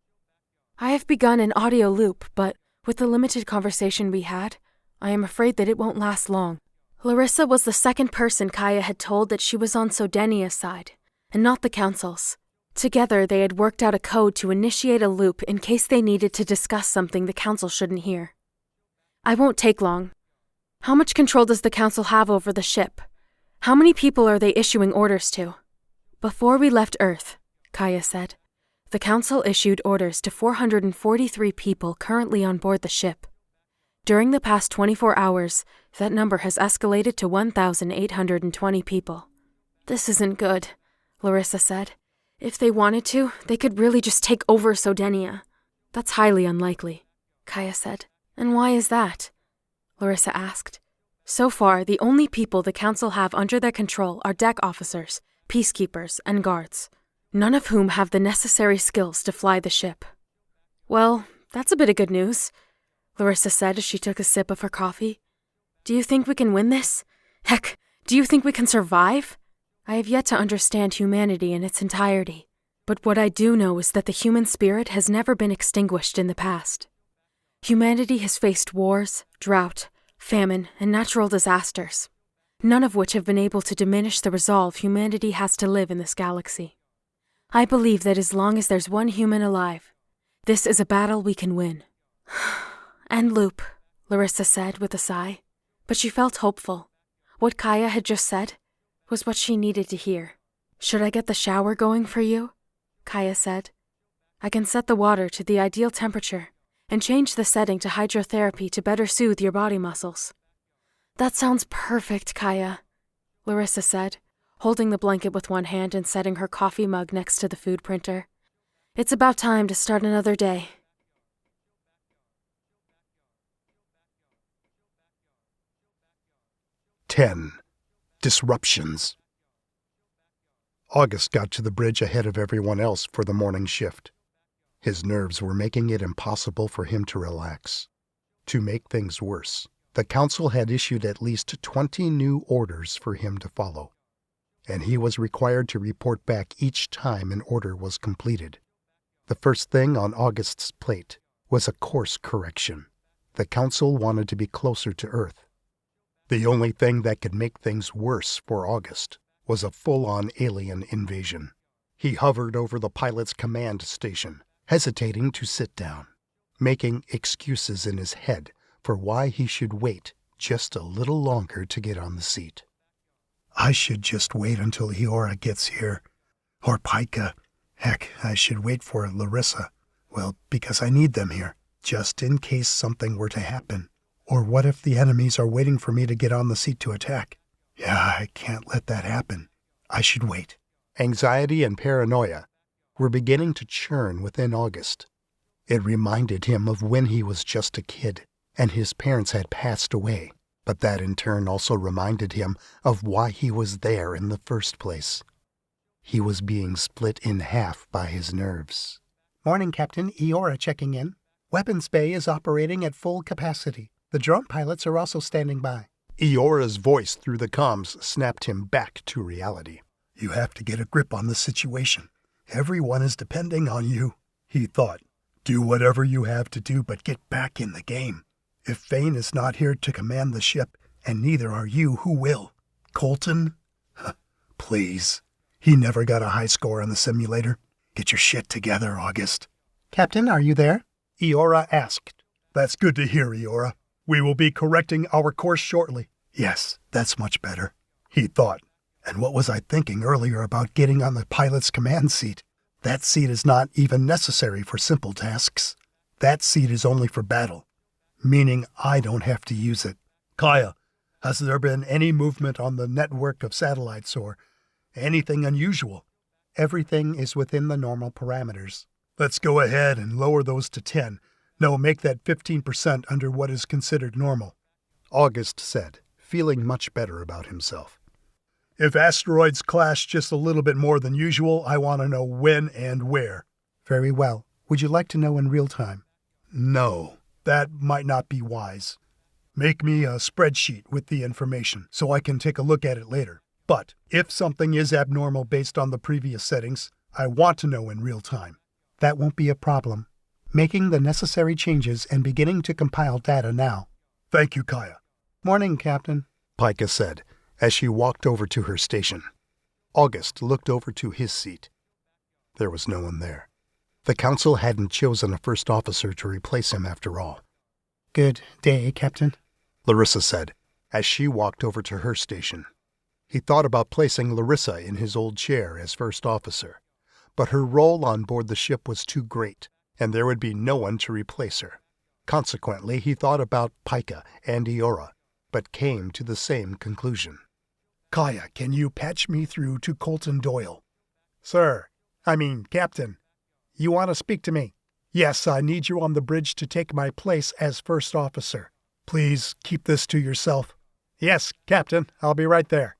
I have begun an audio loop, but with the limited conversation we had, I am afraid that it won't last long. Larissa was the second person Kaya had told that she was on Sodenia's side, and not the Council's. Together, they had worked out a code to initiate a loop in case they needed to discuss something the Council shouldn't hear. I won't take long. How much control does the Council have over the ship? How many people are they issuing orders to? Before we left Earth, Kaya said, the Council issued orders to 443 people currently on board the ship. During the past 24 hours, that number has escalated to 1,820 people. This isn't good, Larissa said. If they wanted to, they could really just take over Sodenia. That's highly unlikely, Kaya said. And why is that? Larissa asked. So far, the only people the Council have under their control are deck officers, peacekeepers, and guards, none of whom have the necessary skills to fly the ship. Well, that's a bit of good news, Larissa said as she took a sip of her coffee. Do you think we can win this? Heck, do you think we can survive? I have yet to understand humanity in its entirety, but what I do know is that the human spirit has never been extinguished in the past. Humanity has faced wars, drought, famine, and natural disasters, none of which have been able to diminish the resolve humanity has to live in this galaxy. I believe that as long as there's one human alive, this is a battle we can win. And loop, Larissa said with a sigh, but she felt hopeful. What Kaya had just said was what she needed to hear. Should I get the shower going for you? Kaya said. I can set the water to the ideal temperature and change the setting to hydrotherapy to better soothe your body muscles. That sounds perfect, Kaya, Larissa said, holding the blanket with one hand and setting her coffee mug next to the food printer. It's about time to start another day. Ten. Disruptions. August got to the bridge ahead of everyone else for the morning shift. His nerves were making it impossible for him to relax. To make things worse, the Council had issued at least 20 new orders for him to follow, and he was required to report back each time an order was completed. The first thing on August's plate was a course correction. The Council wanted to be closer to Earth. The only thing that could make things worse for August was a full-on alien invasion. He hovered over the pilot's command station, hesitating to sit down, making excuses in his head for why he should wait just a little longer to get on the seat. I should just wait until Eora gets here. Or Pika. Heck, I should wait for Larissa. Well, because I need them here, just in case something were to happen. Or what if the enemies are waiting for me to get on the seat to attack? Yeah, I can't let that happen. I should wait. Anxiety and paranoia were beginning to churn within August. It reminded him of when he was just a kid and his parents had passed away, but that in turn also reminded him of why he was there in the first place. He was being split in half by his nerves. Morning, Captain. Eora checking in. Weapons bay is operating at full capacity. The drone pilots are also standing by. Eora's voice through the comms snapped him back to reality. You have to get a grip on the situation. Everyone is depending on you, he thought. Do whatever you have to do, but get back in the game. If Fain is not here to command the ship, and neither are you, who will? Colton? Please. He never got a high score on the simulator. Get your shit together, August. Captain, are you there? Eora asked. That's good to hear, Eora. We will be correcting our course shortly. Yes, that's much better, he thought. And what was I thinking earlier about getting on the pilot's command seat? That seat is not even necessary for simple tasks. That seat is only for battle, meaning I don't have to use it. Kaya, has there been any movement on the network of satellites or anything unusual? Everything is within the normal parameters. Let's go ahead and lower those to 10. No, make that 15% under what is considered normal, August said, feeling much better about himself. If asteroids clash just a little bit more than usual, I want to know when and where. Very well. Would you like to know in real time? No, that might not be wise. Make me a spreadsheet with the information so I can take a look at it later. But if something is abnormal based on the previous settings, I want to know in real time. That won't be a problem. Making the necessary changes and beginning to compile data now. Thank you, Kaya. Morning, Captain, Pika said, as she walked over to her station. August looked over to his seat. There was no one there. The council hadn't chosen a first officer to replace him after all. Good day, Captain, Larissa said, as she walked over to her station. He thought about placing Larissa in his old chair as first officer, but her role on board the ship was too great, and there would be no one to replace her. Consequently, he thought about Pika and Eora, but came to the same conclusion. Kaya, can you patch me through to Colton Doyle? Captain. You want to speak to me? Yes, I need you on the bridge to take my place as first officer. Please keep this to yourself. Yes, Captain. I'll be right there.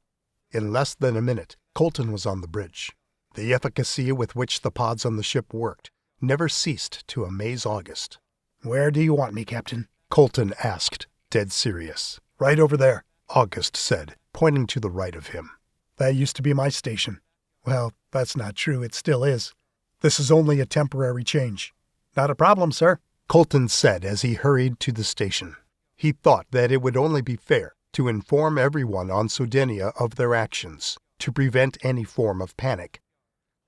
In less than a minute, Colton was on the bridge. The efficacy with which the pods on the ship worked never ceased to amaze August. Where do you want me, Captain? Colton asked, dead serious. Right over there, August said, pointing to the right of him. That used to be my station. Well, that's not true. It still is. This is only a temporary change. Not a problem, sir, Colton said as he hurried to the station. He thought that it would only be fair to inform everyone on Sodenia of their actions, to prevent any form of panic.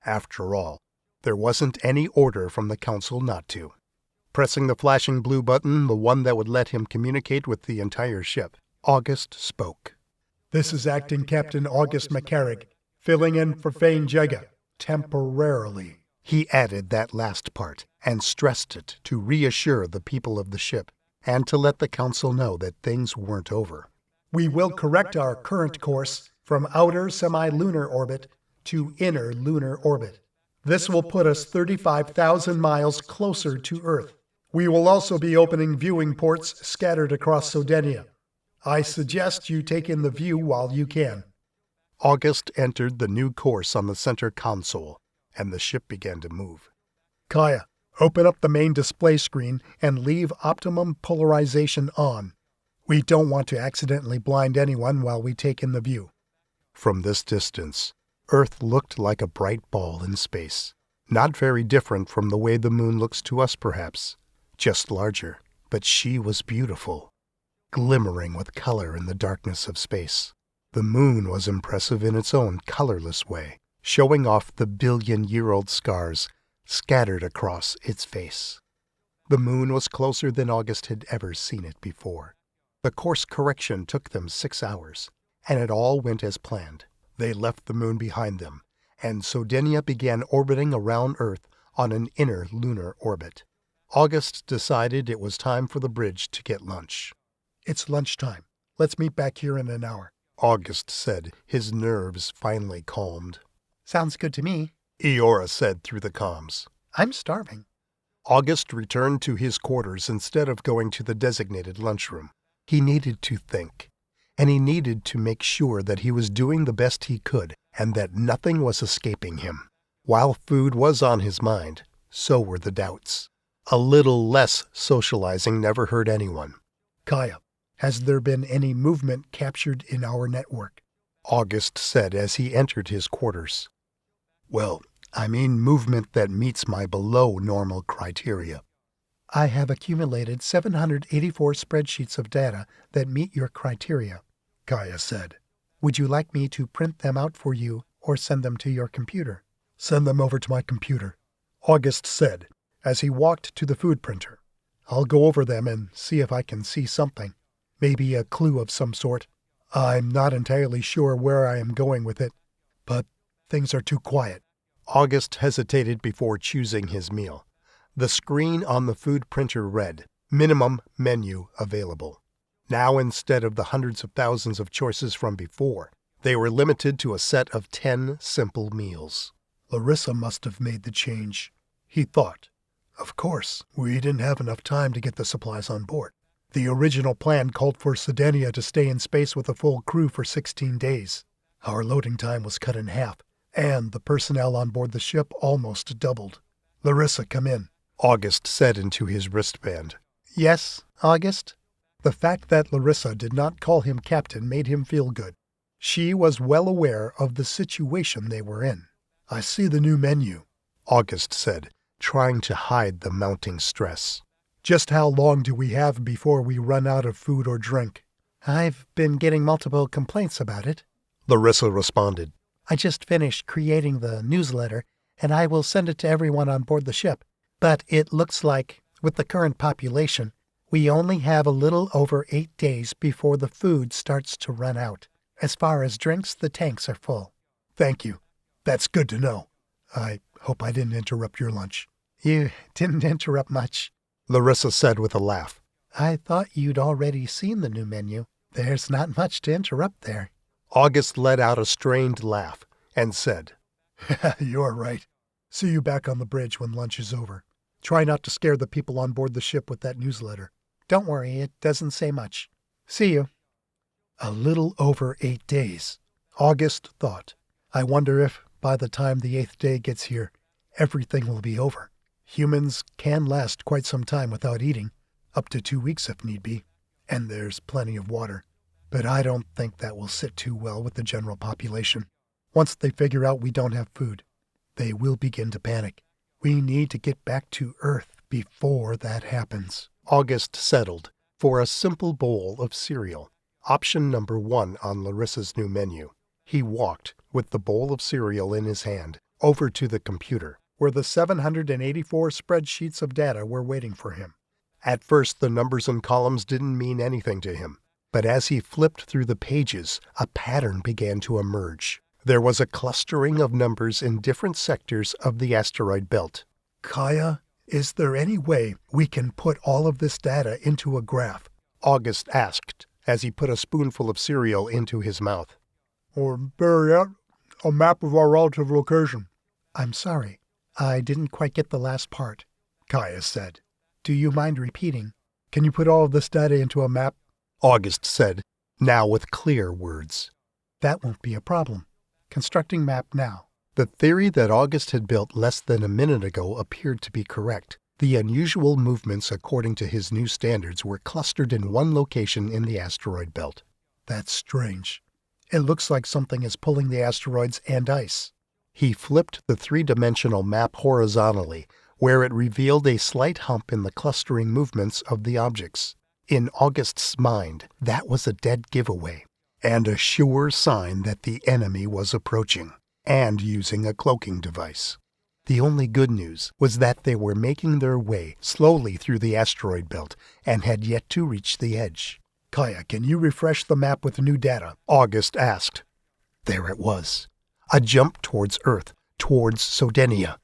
After all, there wasn't any order from the council not to. Pressing the flashing blue button, the one that would let him communicate with the entire ship, August spoke. This is Acting Captain August McCarrick, filling in for Fain Jegga, temporarily. He added that last part and stressed it to reassure the people of the ship and to let the council know that things weren't over. We will correct our current course from outer semi-lunar orbit to inner lunar orbit. This will put us 35,000 miles closer to Earth. We will also be opening viewing ports scattered across Sodenia. I suggest you take in the view while you can. August entered the new course on the center console, and the ship began to move. Kaya, open up the main display screen and leave optimum polarization on. We don't want to accidentally blind anyone while we take in the view. From this distance, Earth looked like a bright ball in space. Not very different from the way the moon looks to us, perhaps. Just larger, but she was beautiful, glimmering with color in the darkness of space. The moon was impressive in its own colorless way, showing off the billion-year-old scars scattered across its face. The moon was closer than August had ever seen it before. The course correction took them 6 hours, and it all went as planned. They left the moon behind them, and Sodenia began orbiting around Earth on an inner lunar orbit. August decided it was time for the bridge to get lunch. It's lunchtime. Let's meet back here in an hour, August said, his nerves finally calmed. Sounds good to me, Eora said through the comms. I'm starving. August returned to his quarters instead of going to the designated lunchroom. He needed to think. and he needed to make sure that he was doing the best he could and that nothing was escaping him. While food was on his mind, so were the doubts. A little less socializing never hurt anyone. Kaya, has there been any movement captured in our network? August said as he entered his quarters. Well, I mean movement that meets my below normal criteria. I have accumulated 784 spreadsheets of data that meet your criteria, Kaya said. Would you like me to print them out for you or send them to your computer? Send them over to my computer, August said as he walked to the food printer. I'll go over them and see if I can see something. Maybe a clue of some sort. I'm not entirely sure where I am going with it, but things are too quiet. August hesitated before choosing his meal. The screen on the food printer read, "Minimum menu available." Now, instead of the hundreds of thousands of choices from before, they were limited to a set of 10 simple meals. Larissa must have made the change, he thought. Of course, we didn't have enough time to get the supplies on board. The original plan called for Sodenia to stay in space with a full crew for 16 days. Our loading time was cut in half, and the personnel on board the ship almost doubled. Larissa, come in, August said into his wristband. Yes, August? The fact that Larissa did not call him captain made him feel good. She was well aware of the situation they were in. I see the new menu, August said, trying to hide the mounting stress. Just how long do we have before we run out of food or drink? I've been getting multiple complaints about it, Larissa responded. I just finished creating the newsletter, and I will send it to everyone on board the ship. But it looks like, with the current population, we only have a little over 8 days before the food starts to run out. As far as drinks, the tanks are full. Thank you. That's good to know. I hope I didn't interrupt your lunch. You didn't interrupt much, Larissa said with a laugh. I thought you'd already seen the new menu. There's not much to interrupt there. August let out a strained laugh and said, You're right. See you back on the bridge when lunch is over. Try not to scare the people on board the ship with that newsletter. Don't worry, it doesn't say much. See you. A little over 8 days, August thought. I wonder if, by the time the 8th day gets here, everything will be over. Humans can last quite some time without eating, up to 2 weeks if need be, and there's plenty of water. But I don't think that will sit too well with the general population. Once they figure out we don't have food, they will begin to panic. We need to get back to Earth before that happens. August settled for a simple bowl of cereal, option number 1 on Larissa's new menu. He walked, with the bowl of cereal in his hand, over to the computer, where the 784 spreadsheets of data were waiting for him. At first, the numbers and columns didn't mean anything to him, but as he flipped through the pages, a pattern began to emerge. There was a clustering of numbers in different sectors of the asteroid belt. Kaya, is there any way we can put all of this data into a graph? August asked, as he put a spoonful of cereal into his mouth. Or better yet, a map of our relative location. I'm sorry, I didn't quite get the last part, Kaya said. Do you mind repeating? Can you put all of this data into a map? August said, now with clear words. That won't be a problem. Constructing map now. The theory that August had built less than a minute ago appeared to be correct. The unusual movements according to his new standards were clustered in one location in the asteroid belt. That's strange. It looks like something is pulling the asteroids and ice. He flipped the three-dimensional map horizontally, where it revealed a slight hump in the clustering movements of the objects. In August's mind, that was a dead giveaway, and a sure sign that the enemy was approaching, and using a cloaking device. The only good news was that they were making their way slowly through the asteroid belt and had yet to reach the edge. Kaya, can you refresh the map with new data? August asked. There it was. A jump towards Earth, towards Sodenia.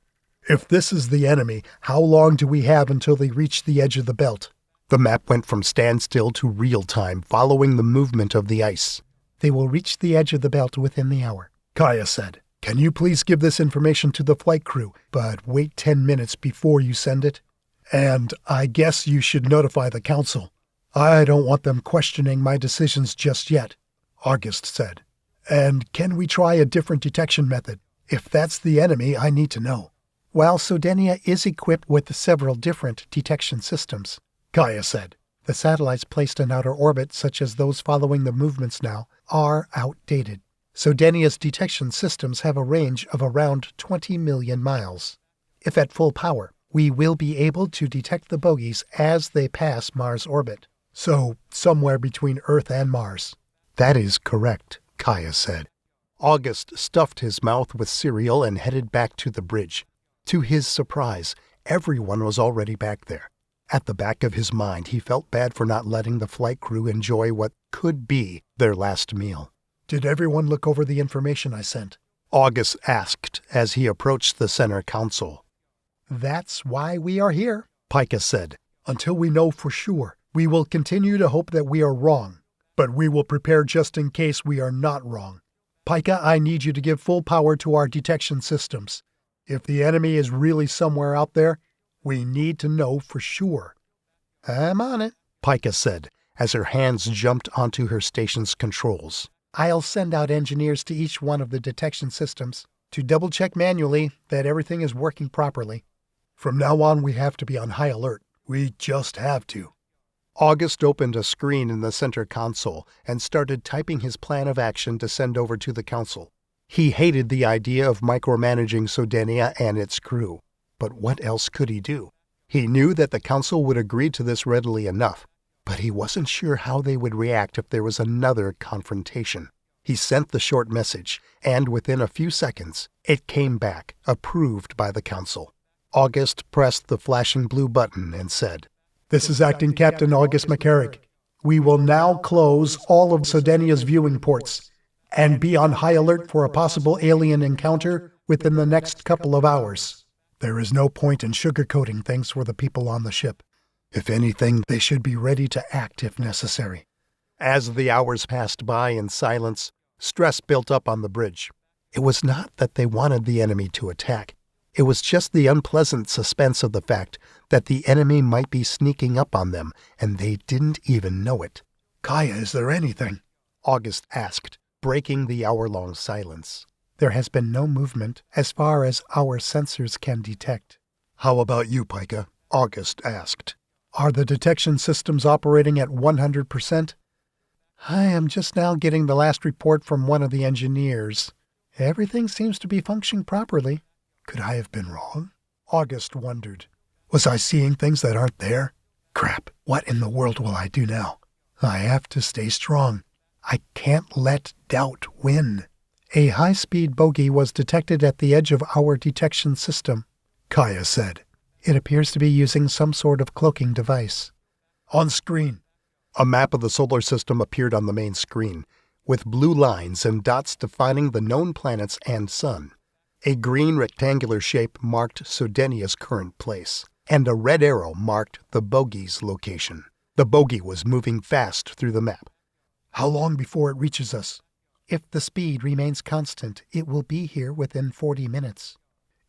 If this is the enemy, how long do we have until they reach the edge of the belt? The map went from standstill to real time, following the movement of the ice. They will reach the edge of the belt within the hour, Kaya said. Can you please give this information to the flight crew, but wait 10 minutes before you send it? And I guess you should notify the council. I don't want them questioning my decisions just yet. August said. And can we try a different detection method? If that's the enemy, I need to know. While Sodenia is equipped with several different detection systems, Kaya said. The satellites placed in outer orbit, such as those following the movements now, are outdated. Sodenia's detection systems have a range of around 20 million miles. If at full power, we will be able to detect the bogies as they pass Mars' orbit. So, somewhere between Earth and Mars. That is correct, Kaya said. August stuffed his mouth with cereal and headed back to the bridge. To his surprise, everyone was already back there. At the back of his mind, he felt bad for not letting the flight crew enjoy what could be their last meal. Did everyone look over the information I sent? August asked as he approached the center console. That's why we are here, Pika said. Until we know for sure, we will continue to hope that we are wrong, but we will prepare just in case we are not wrong. Pika, I need you to give full power to our detection systems. If the enemy is really somewhere out there, we need to know for sure. I'm on it, Pika said, as her hands jumped onto her station's controls. I'll send out engineers to each one of the detection systems to double-check manually that everything is working properly. From now on, we have to be on high alert. We just have to. August opened a screen in the center console and started typing his plan of action to send over to the council. He hated the idea of micromanaging Sodenia and its crew, but what else could he do? He knew that the council would agree to this readily enough, but he wasn't sure how they would react if there was another confrontation. He sent the short message, and within a few seconds, it came back, approved by the council. August pressed the flashing blue button and said, "This is Acting Captain August McCarrick. We will now close all of Sodenia's viewing ports and be on high alert for a possible alien encounter within the next couple of hours. There is no point in sugarcoating things for the people on the ship. If anything, they should be ready to act if necessary." As the hours passed by in silence, stress built up on the bridge. It was not that they wanted the enemy to attack. It was just the unpleasant suspense of the fact that the enemy might be sneaking up on them, and they didn't even know it. "Kaya, is there anything?" August asked, breaking the hour-long silence. There has been no movement as far as our sensors can detect. "How about you, Pika?" August asked. "Are the detection systems operating at 100%? I am just now getting the last report from one of the engineers. Everything seems to be functioning properly." Could I have been wrong? August wondered. Was I seeing things that aren't there? Crap, what in the world will I do now? I have to stay strong. I can't let doubt win. A high-speed bogey was detected at the edge of our detection system, Kaya said. It appears to be using some sort of cloaking device. On screen. A map of the solar system appeared on the main screen, with blue lines and dots defining the known planets and sun. A green rectangular shape marked Sodenia's current place, and a red arrow marked the bogey's location. The bogey was moving fast through the map. How long before it reaches us? If the speed remains constant, it will be here within 40 minutes.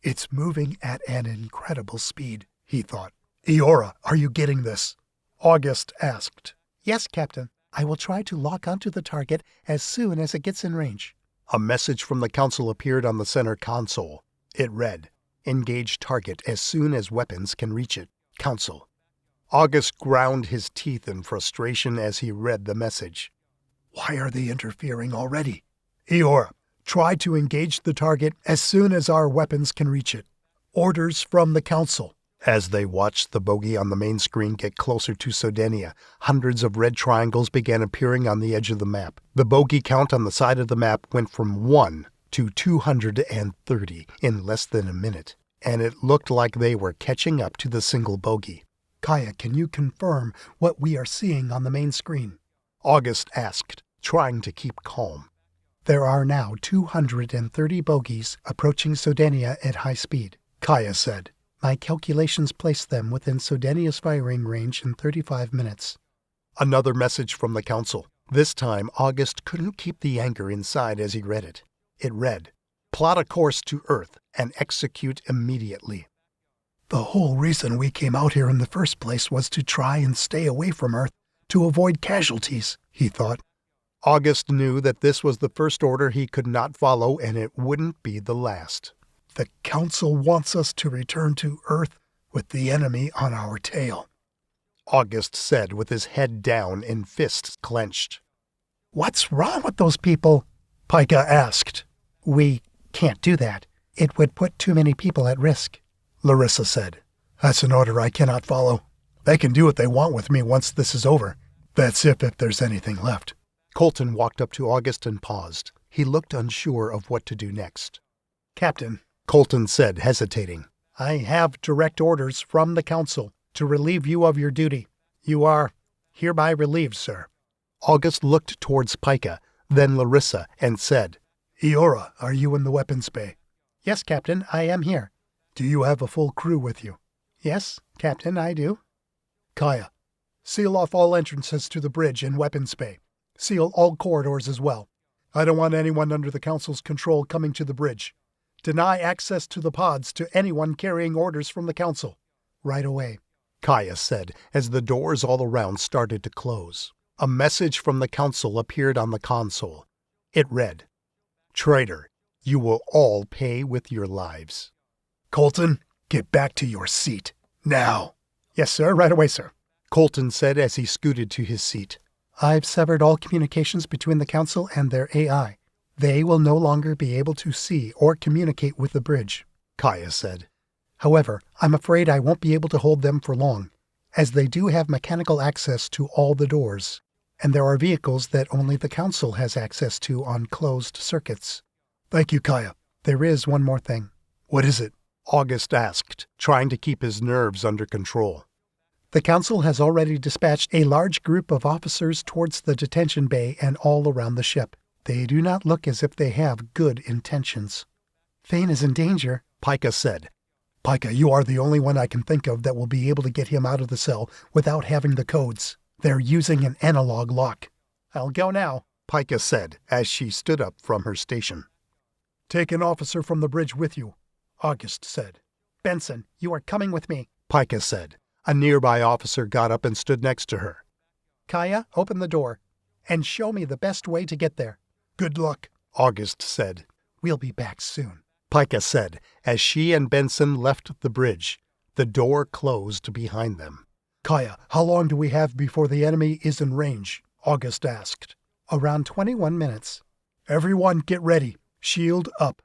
It's moving at an incredible speed, he thought. Eora, are you getting this? August asked. Yes, Captain. I will try to lock onto the target as soon as it gets in range. A message from the council appeared on the center console. It read, "Engage target as soon as weapons can reach it. Council." August ground his teeth in frustration as he read the message. Why are they interfering already? Eora, try to engage the target as soon as our weapons can reach it. Orders from the council. As they watched the bogey on the main screen get closer to Sodenia, hundreds of red triangles began appearing on the edge of the map. The bogey count on the side of the map went from 1 to 230 in less than a minute, and it looked like they were catching up to the single bogey. Kaya, can you confirm what we are seeing on the main screen? August asked, trying to keep calm. There are now 230 bogies approaching Sodenia at high speed, Kaya said. My calculations place them within Sodenia's firing range in 35 minutes. Another message from the council. This time, August couldn't keep the anger inside as he read it. It read, "Plot a course to Earth and execute immediately." The whole reason we came out here in the first place was to try and stay away from Earth to avoid casualties, he thought. August knew that this was the first order he could not follow, and it wouldn't be the last. The Council wants us to return to Earth with the enemy on our tail, August said with his head down and fists clenched. What's wrong with those people? Pika asked. We can't do that. It would put too many people at risk, Larissa said. That's an order I cannot follow. They can do what they want with me once this is over. That's if there's anything left. Colton walked up to August and paused. He looked unsure of what to do next. Captain, Colton said, hesitating. I have direct orders from the Council to relieve you of your duty. You are hereby relieved, sir. August looked towards Pika, then Larissa, and said, Eora, are you in the weapons bay? Yes, Captain, I am here. Do you have a full crew with you? Yes, Captain, I do. Kaya, seal off all entrances to the bridge and weapons bay. Seal all corridors as well. I don't want anyone under the Council's control coming to the bridge. Deny access to the pods to anyone carrying orders from the Council. Right away, Kaya said, as the doors all around started to close. A message from the Council appeared on the console. It read, Traitor, you will all pay with your lives. Colton, get back to your seat. Now. Yes, sir. Right away, sir. Colton said as he scooted to his seat. I've severed all communications between the Council and their AI. They will no longer be able to see or communicate with the bridge, Kaya said. However, I'm afraid I won't be able to hold them for long, as they do have mechanical access to all the doors, and there are vehicles that only the Council has access to on closed circuits. Thank you, Kaya. There is one more thing. What is it? August asked, trying to keep his nerves under control. The Council has already dispatched a large group of officers towards the detention bay and all around the ship. They do not look as if they have good intentions. Fain is in danger, Pika said. Pika, you are the only one I can think of that will be able to get him out of the cell without having the codes. They're using an analog lock. I'll go now, Pika said as she stood up from her station. Take an officer from the bridge with you, August said. Benson, you are coming with me, Pika said. A nearby officer got up and stood next to her. Kaya, open the door, and show me the best way to get there. Good luck, August said. We'll be back soon, Pika said as she and Benson left the bridge. The door closed behind them. Kaya, how long do we have before the enemy is in range? August asked. Around 21 minutes. Everyone get ready. Shield up,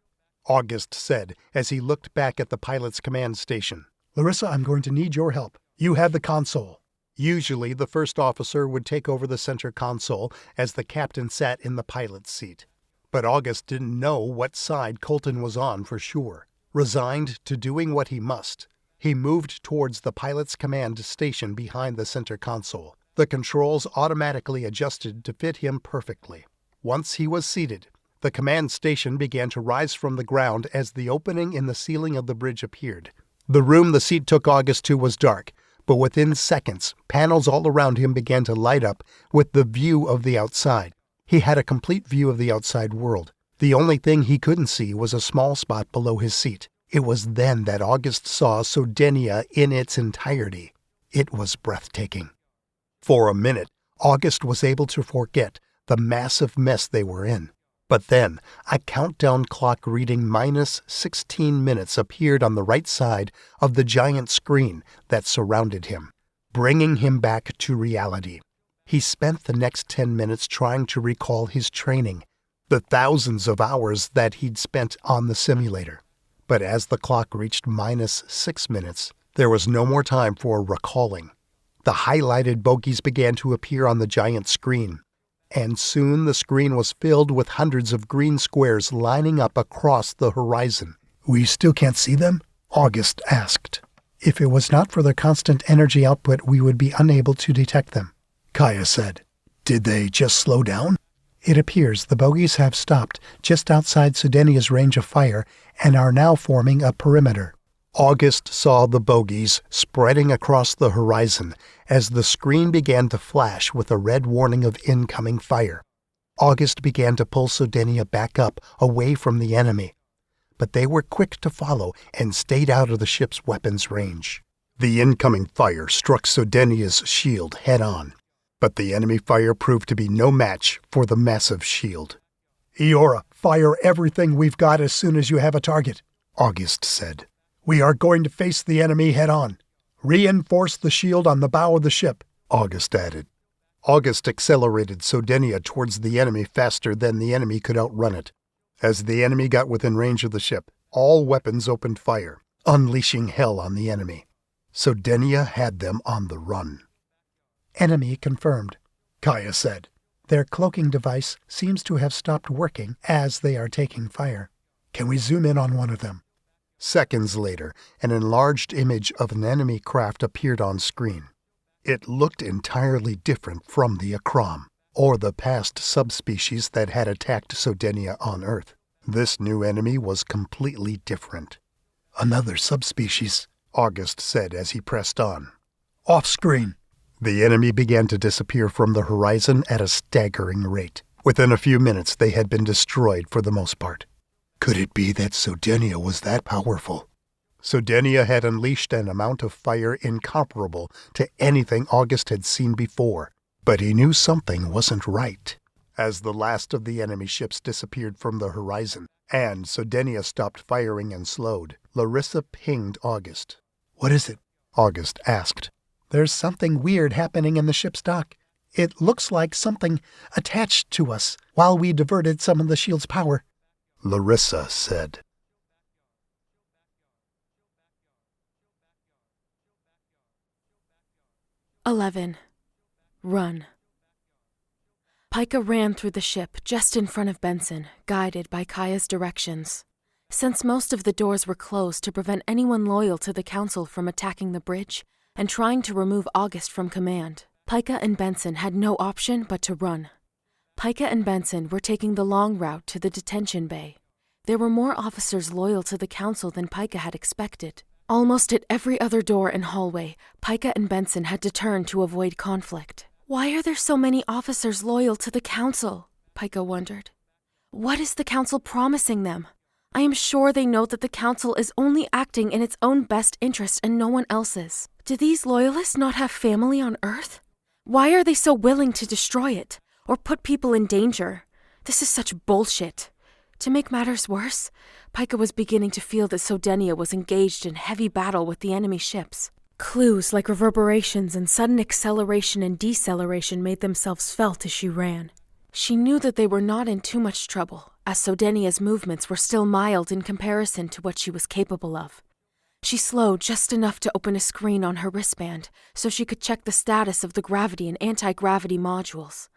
August said as he looked back at the pilot's command station. Larissa, I'm going to need your help. You have the console. Usually, the first officer would take over the center console as the captain sat in the pilot's seat. But August didn't know what side Colton was on for sure. Resigned to doing what he must, he moved towards the pilot's command station behind the center console. The controls automatically adjusted to fit him perfectly. Once he was seated, the command station began to rise from the ground as the opening in the ceiling of the bridge appeared. The room the seat took August to was dark, but within seconds, panels all around him began to light up with the view of the outside. He had a complete view of the outside world. The only thing he couldn't see was a small spot below his seat. It was then that August saw Sodenia in its entirety. It was breathtaking. For a minute, August was able to forget the massive mess they were in. But then, a countdown clock reading -16 minutes appeared on the right side of the giant screen that surrounded him, bringing him back to reality. He spent the next 10 minutes trying to recall his training, the thousands of hours that he'd spent on the simulator. But as the clock reached -6 minutes, there was no more time for recalling. The highlighted bogies began to appear on the giant screen. And soon the screen was filled with hundreds of green squares lining up across the horizon. We still can't see them? August asked. If it was not for their constant energy output, we would be unable to detect them, Kaya said. Did they just slow down? It appears the bogies have stopped just outside Sodenia's range of fire and are now forming a perimeter. August saw the bogies spreading across the horizon as the screen began to flash with a red warning of incoming fire. August began to pull Sodenia back up, away from the enemy. But they were quick to follow and stayed out of the ship's weapons range. The incoming fire struck Sodenia's shield head-on. But the enemy fire proved to be no match for the massive shield. "Eora, fire everything we've got as soon as you have a target," August said. "We are going to face the enemy head-on. Reinforce the shield on the bow of the ship," August added. August accelerated Sodenia towards the enemy faster than the enemy could outrun it. As the enemy got within range of the ship, all weapons opened fire, unleashing hell on the enemy. Sodenia had them on the run. "Enemy confirmed," Kaya said. "Their cloaking device seems to have stopped working as they are taking fire. Can we zoom in on one of them?" Seconds later, an enlarged image of an enemy craft appeared on screen. It looked entirely different from the Akram, or the past subspecies that had attacked Sodenia on Earth. This new enemy was completely different. "Another subspecies," August said as he pressed on. "Off screen." The enemy began to disappear from the horizon at a staggering rate. Within a few minutes, they had been destroyed for the most part. Could it be that Sodenia was that powerful? Sodenia had unleashed an amount of fire incomparable to anything August had seen before, but he knew something wasn't right. As the last of the enemy ships disappeared from the horizon, and Sodenia stopped firing and slowed, Larissa pinged August. "What is it?" August asked. "There's something weird happening in the ship's dock. It looks like something attached to us while we diverted some of the shield's power," Larissa said. 11. Run. Pika ran through the ship just in front of Benson, guided by Kaya's directions. Since most of the doors were closed to prevent anyone loyal to the Council from attacking the bridge and trying to remove August from command, Pika and Benson had no option but to run. Pika and Benson were taking the long route to the detention bay. There were more officers loyal to the Council than Pika had expected. Almost at every other door and hallway, Pika and Benson had to turn to avoid conflict. Why are there so many officers loyal to the Council? Pika wondered. What is the Council promising them? I am sure they know that the Council is only acting in its own best interest and no one else's. Do these loyalists not have family on Earth? Why are they so willing to destroy it, or put people in danger? This is such bullshit. To make matters worse, Pika was beginning to feel that Sodenia was engaged in heavy battle with the enemy ships. Clues like reverberations and sudden acceleration and deceleration made themselves felt as she ran. She knew that they were not in too much trouble, as Sodenia's movements were still mild in comparison to what she was capable of. She slowed just enough to open a screen on her wristband so she could check the status of the gravity and anti-gravity modules.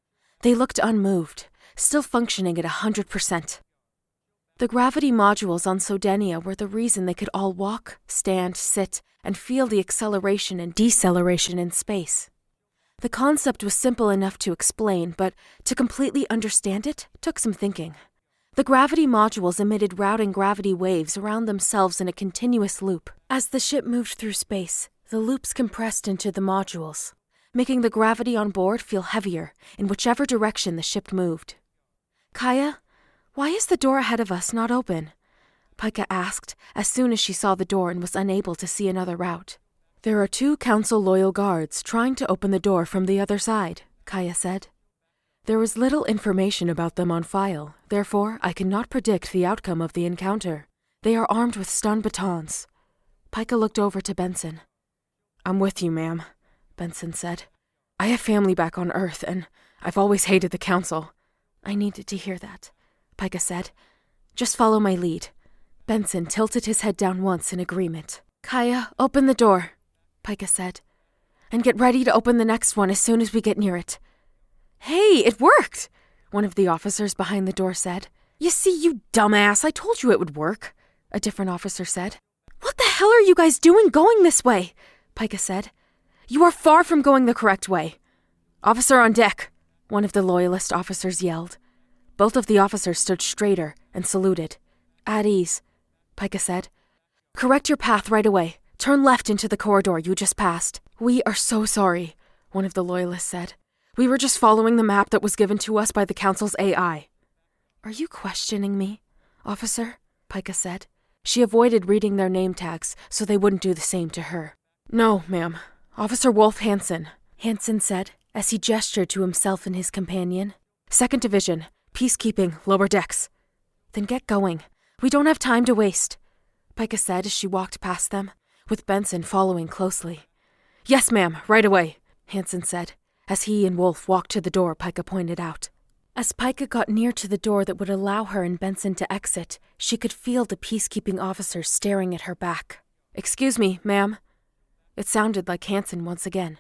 They looked unmoved, still functioning at 100%. The gravity modules on Sodenia were the reason they could all walk, stand, sit, and feel the acceleration and deceleration in space. The concept was simple enough to explain, but to completely understand it took some thinking. The gravity modules emitted routing gravity waves around themselves in a continuous loop. As the ship moved through space, the loops compressed into the modules, making the gravity on board feel heavier in whichever direction the ship moved. Kaya, why is the door ahead of us not open? Pika asked as soon as she saw the door and was unable to see another route. There are 2 Council loyal guards trying to open the door from the other side, Kaya said. There is little information about them on file, therefore I cannot predict the outcome of the encounter. They are armed with stun batons. Pika looked over to Benson. I'm with you, ma'am, Benson said. I have family back on Earth, and I've always hated the Council. I needed to hear that, Pika said. Just follow my lead. Benson tilted his head down once in agreement. Kaya, open the door, Pika said. And get ready to open the next one as soon as we get near it. Hey, it worked, one of the officers behind the door said. You see, you dumbass, I told you it would work, a different officer said. What the hell are you guys doing going this way? Pika said. You are far from going the correct way. Officer on deck, one of the loyalist officers yelled. Both of the officers stood straighter and saluted. At ease, Pika said. Correct your path right away. Turn left into the corridor you just passed. We are so sorry, one of the loyalists said. We were just following the map that was given to us by the Council's AI. Are you questioning me, officer? Pika said. She avoided reading their name tags so they wouldn't do the same to her. No, ma'am. Officer Wolf Hansen, Hansen said, as he gestured to himself and his companion. "Second Division, peacekeeping, lower decks." "Then get going. We don't have time to waste," Pika said as she walked past them, with Benson following closely. "Yes, ma'am, right away," Hansen said, as he and Wolf walked to the door Pika pointed out. As Pika got near to the door that would allow her and Benson to exit, she could feel the peacekeeping officers staring at her back. "Excuse me, ma'am." It sounded like Hansen once again.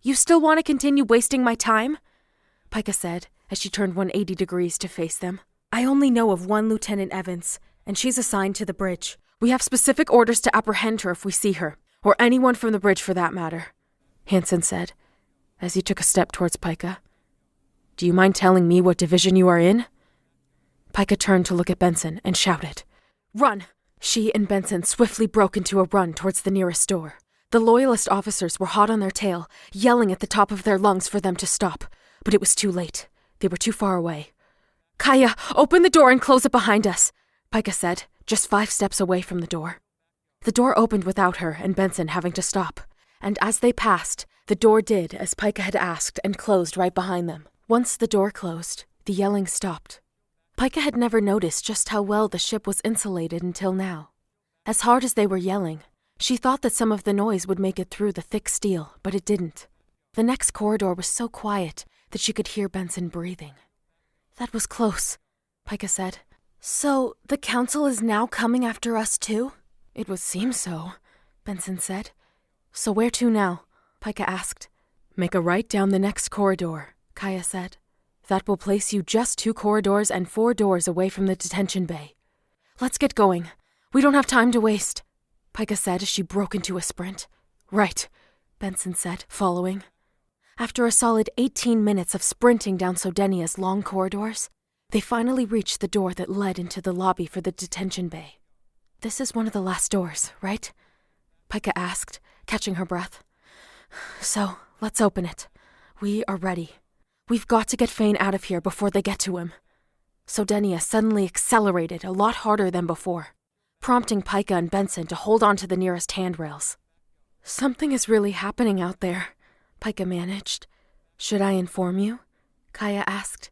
"You still want to continue wasting my time?" Pika said, as she turned 180 degrees to face them. "I only know of one Lieutenant Evans, and she's assigned to the bridge. We have specific orders to apprehend her if we see her, or anyone from the bridge for that matter," Hansen said, as he took a step towards Pika. "Do you mind telling me what division you are in?" Pika turned to look at Benson and shouted, "Run!" She and Benson swiftly broke into a run towards the nearest door. The Loyalist officers were hot on their tail, yelling at the top of their lungs for them to stop, but it was too late. They were too far away. "Kaya, open the door and close it behind us," Pika said, just 5 steps away from the door. The door opened without her and Benson having to stop, and as they passed, the door did as Pika had asked and closed right behind them. Once the door closed, the yelling stopped. Pika had never noticed just how well the ship was insulated until now. As hard as they were yelling, she thought that some of the noise would make it through the thick steel, but it didn't. The next corridor was so quiet that she could hear Benson breathing. "That was close," Pika said. "So, the Council is now coming after us too?" "It would seem so," Benson said. "So where to now?" Pika asked. "Make a right down the next corridor," Kaya said. "That will place you just 2 corridors and 4 doors away from the detention bay." "Let's get going. We don't have time to waste," Pika said as she broke into a sprint. "Right," Benson said, following. After a solid 18 minutes of sprinting down Sodenia's long corridors, they finally reached the door that led into the lobby for the detention bay. "This is one of the last doors, right?" Pika asked, catching her breath. "So, let's open it. We are ready. We've got to get Fain out of here before they get to him." Sodenia suddenly accelerated a lot harder than before, prompting Pika and Benson to hold on to the nearest handrails. "Something is really happening out there," Pika managed. "Should I inform you?" Kaya asked.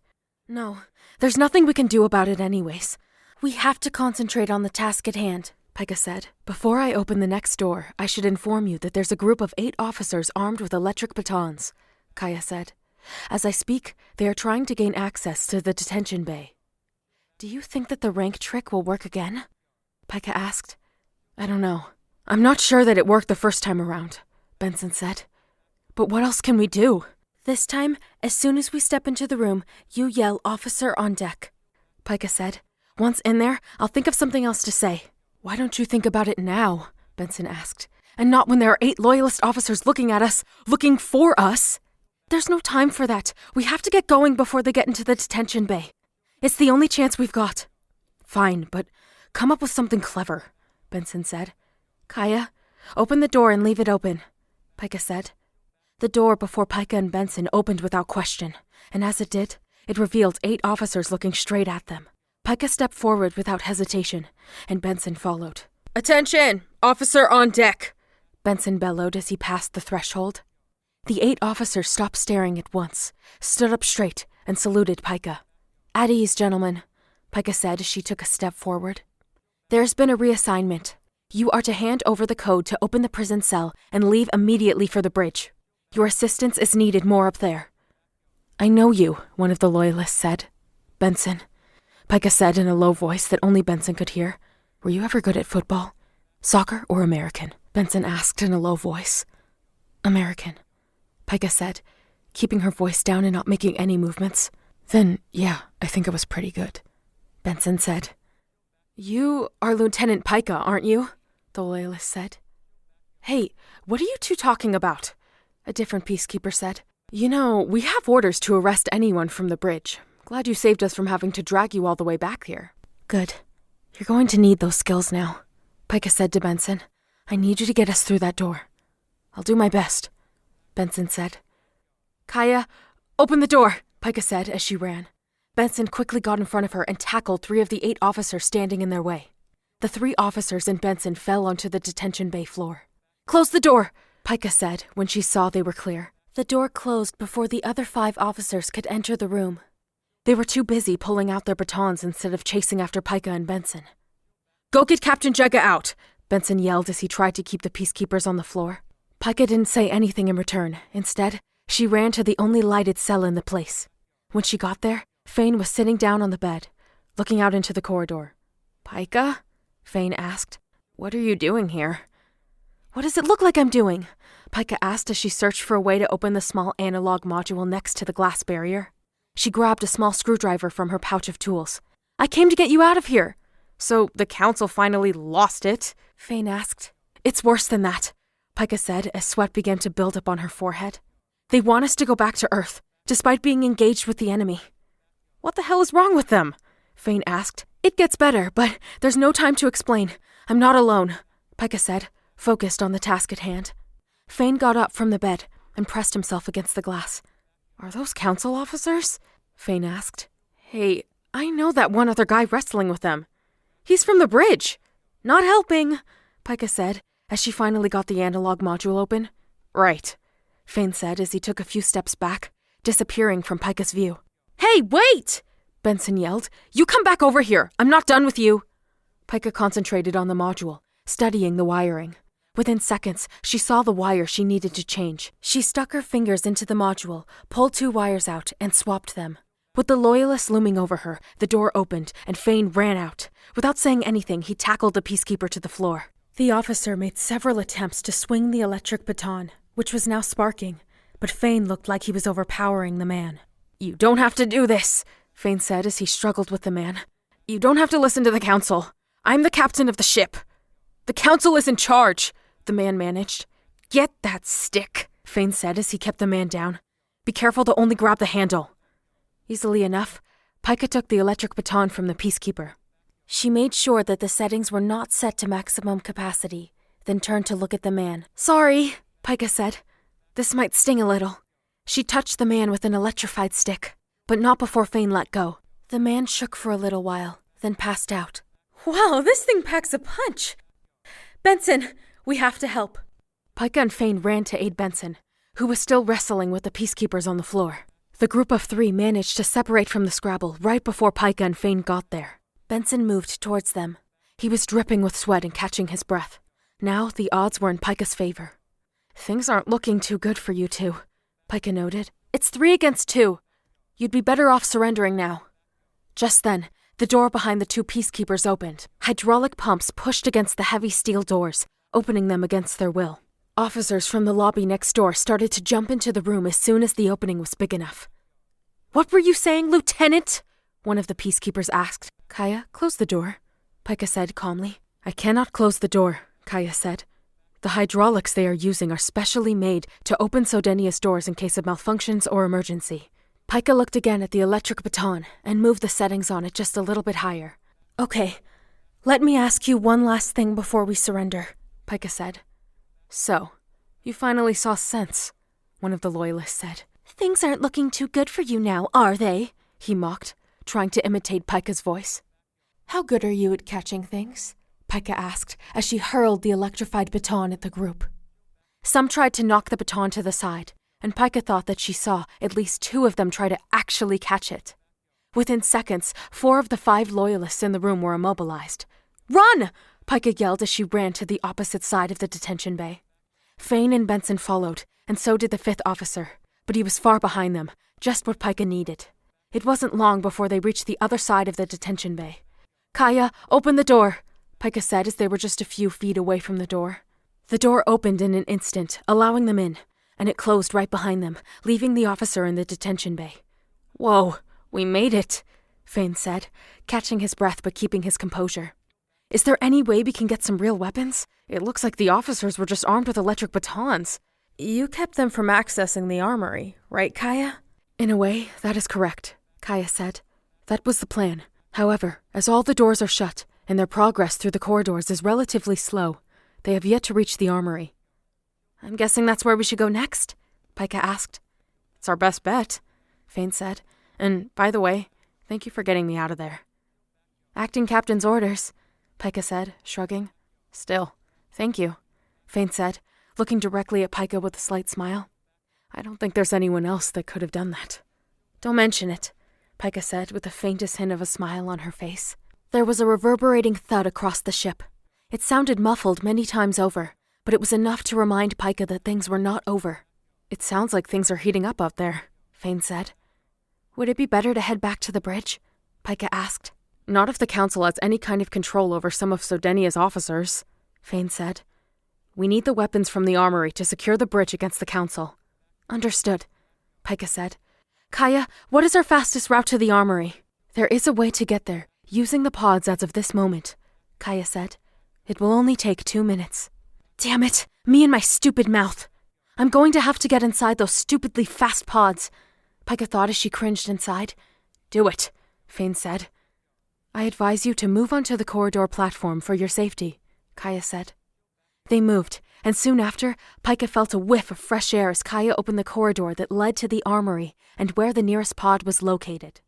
"No, there's nothing we can do about it anyways. We have to concentrate on the task at hand," Pika said. "Before I open the next door, I should inform you that there's a group of 8 officers armed with electric batons," Kaya said. "As I speak, they are trying to gain access to the detention bay." "Do you think that the rank trick will work again?" Pika asked. "I don't know. I'm not sure that it worked the first time around," Benson said. "But what else can we do?" "This time, as soon as we step into the room, you yell 'Officer on deck,'" Pika said. "Once in there, I'll think of something else to say." "Why don't you think about it now?" Benson asked. "And not when there are 8 Loyalist officers looking at us, looking for us." "There's no time for that. We have to get going before they get into the detention bay. It's the only chance we've got." "Fine, but come up with something clever," Benson said. "Kaya, open the door and leave it open," Pika said. The door before Pika and Benson opened without question, and as it did, it revealed 8 officers looking straight at them. Pika stepped forward without hesitation, and Benson followed. "Attention! Officer on deck!" Benson bellowed as he passed the threshold. The 8 officers stopped staring at once, stood up straight, and saluted Pika. "At ease, gentlemen," Pika said as she took a step forward. "There's been a reassignment. You are to hand over the code to open the prison cell and leave immediately for the bridge. Your assistance is needed more up there." "I know you," one of the Loyalists said. "Benson," Pika said in a low voice that only Benson could hear. "Were you ever good at football? Soccer or American?" Benson asked in a low voice. "American," Pika said, keeping her voice down and not making any movements. "Then, yeah, I think I was pretty good," Benson said. "You are Lieutenant Pika, aren't you?" the Loyalist said. "Hey, what are you 2 talking about?" a different peacekeeper said. "You know, we have orders to arrest anyone from the bridge. Glad you saved us from having to drag you all the way back here." "Good. You're going to need those skills now," Pika said to Benson. "I need you to get us through that door." "I'll do my best," Benson said. "Kaya, open the door," Pika said as she ran. Benson quickly got in front of her and tackled 3 of the 8 officers standing in their way. The 3 officers and Benson fell onto the detention bay floor. "Close the door," Pika said when she saw they were clear. The door closed before the other 5 officers could enter the room. They were too busy pulling out their batons instead of chasing after Pika and Benson. "Go get Captain Jegga out!" Benson yelled as he tried to keep the peacekeepers on the floor. Pika didn't say anything in return. Instead, she ran to the only lighted cell in the place. When she got there, Fain was sitting down on the bed, looking out into the corridor. "Pika?" Fain asked. "What are you doing here?" "What does it look like I'm doing?" Pika asked as she searched for a way to open the small analog module next to the glass barrier. She grabbed a small screwdriver from her pouch of tools. "I came to get you out of here." "So the council finally lost it?" Fain asked. "It's worse than that," Pika said as sweat began to build up on her forehead. "They want us to go back to Earth, despite being engaged with the enemy." "What the hell is wrong with them?" Fain asked. "It gets better, but there's no time to explain. I'm not alone," Pika said, focused on the task at hand. Fain got up from the bed and pressed himself against the glass. "Are those council officers?" Fain asked. "Hey, I know that one other guy wrestling with them. He's from the bridge." "Not helping," Pika said, as she finally got the analog module open. "Right," Fain said as he took a few steps back, disappearing from Pika's view. "Hey, wait!" Benson yelled. "You come back over here. I'm not done with you." Pika concentrated on the module, studying the wiring. Within seconds, she saw the wire she needed to change. She stuck her fingers into the module, pulled 2 wires out, and swapped them. With the Loyalist looming over her, the door opened, and Fain ran out. Without saying anything, he tackled the peacekeeper to the floor. The officer made several attempts to swing the electric baton, which was now sparking, but Fain looked like he was overpowering the man. "You don't have to do this," Fain said as he struggled with the man. "You don't have to listen to the council. I'm the captain of the ship. The council is in charge," the man managed. "Get that stick," Fain said as he kept the man down. "Be careful to only grab the handle." Easily enough, Pika took the electric baton from the peacekeeper. She made sure that the settings were not set to maximum capacity, then turned to look at the man. "Sorry," Pika said. "This might sting a little." She touched the man with an electrified stick, but not before Fain let go. The man shook for a little while, then passed out. "Wow, this thing packs a punch! Benson, we have to help." Pika and Fain ran to aid Benson, who was still wrestling with the peacekeepers on the floor. The group of 3 managed to separate from the scrabble right before Pika and Fain got there. Benson moved towards them. He was dripping with sweat and catching his breath. Now the odds were in Pika's favor. "Things aren't looking too good for you 2, Pika noted. "It's 3 against 2. You'd be better off surrendering now." Just then, the door behind the 2 peacekeepers opened. Hydraulic pumps pushed against the heavy steel doors, opening them against their will. Officers from the lobby next door started to jump into the room as soon as the opening was big enough. "What were you saying, Lieutenant?" one of the peacekeepers asked. "Kaya, close the door," Pika said calmly. "I cannot close the door," Kaya said. "The hydraulics they are using are specially made to open Sodenia's doors in case of malfunctions or emergency." Pika looked again at the electric baton and moved the settings on it just a little bit higher. "Okay, let me ask you one last thing before we surrender," Pika said. "So, you finally saw sense," one of the Loyalists said. "Things aren't looking too good for you now, are they?" he mocked, trying to imitate Pika's voice. "How good are you at catching things?" Pika asked as she hurled the electrified baton at the group. Some tried to knock the baton to the side, and Pika thought that she saw at least 2 of them try to actually catch it. Within seconds, 4 of the 5 Loyalists in the room were immobilized. "Run!" Pika yelled as she ran to the opposite side of the detention bay. Fain and Benson followed, and so did the 5th officer, but he was far behind them, just what Pika needed. It wasn't long before they reached the other side of the detention bay. "Kaya, open the door," Pika said as they were just a few feet away from the door. The door opened in an instant, allowing them in, and it closed right behind them, leaving the officer in the detention bay. "Whoa, we made it," Fain said, catching his breath but keeping his composure. "Is there any way we can get some real weapons? It looks like the officers were just armed with electric batons." "You kept them from accessing the armory, right, Kaya?" "In a way, that is correct," Kaya said. "That was the plan. However, as all the doors are shut, and their progress through the corridors is relatively slow, they have yet to reach the armory." "I'm guessing that's where we should go next?" Pika asked. "It's our best bet," Fain said. "And, by the way, thank you for getting me out of there." "Acting captain's orders," Pika said, shrugging. "Still, thank you," Fain said, looking directly at Pika with a slight smile. I don't think there's anyone else that could have done that. Don't mention it, Pika said with the faintest hint of a smile on her face. There was a reverberating thud across the ship. It sounded muffled many times over, but it was enough to remind Pika that things were not over. It sounds like things are heating up out there, Fain said. Would it be better to head back to the bridge? Pika asked. Not if the council has any kind of control over some of Sodenia's officers, Fain said. We need the weapons from the armory to secure the bridge against the council. Understood, Pika said. Kaya, what is our fastest route to the armory? There is a way to get there, using the pods as of this moment, Kaya said. It will only take 2 minutes. Damn it, me and my stupid mouth. I'm going to have to get inside those stupidly fast pods, Pika thought as she cringed inside. Do it, Fain said. I advise you to move onto the corridor platform for your safety, Kaya said. They moved, and soon after, Pika felt a whiff of fresh air as Kaya opened the corridor that led to the armory and where the nearest pod was located.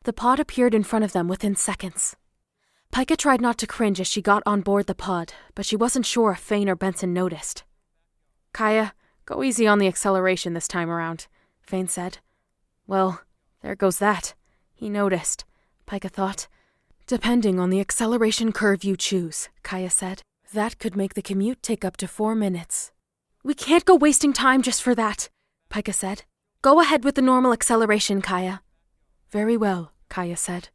The pod appeared in front of them within seconds. Pika tried not to cringe as she got on board the pod, but she wasn't sure if Fain or Benson noticed. Kaya, go easy on the acceleration this time around, Fain said. Well, there goes that. He noticed, Pika thought. Depending on the acceleration curve you choose, Kaya said. That could make the commute take up to 4 minutes. We can't go wasting time just for that, Pika said. Go ahead with the normal acceleration, Kaya. Very well, Kaya said.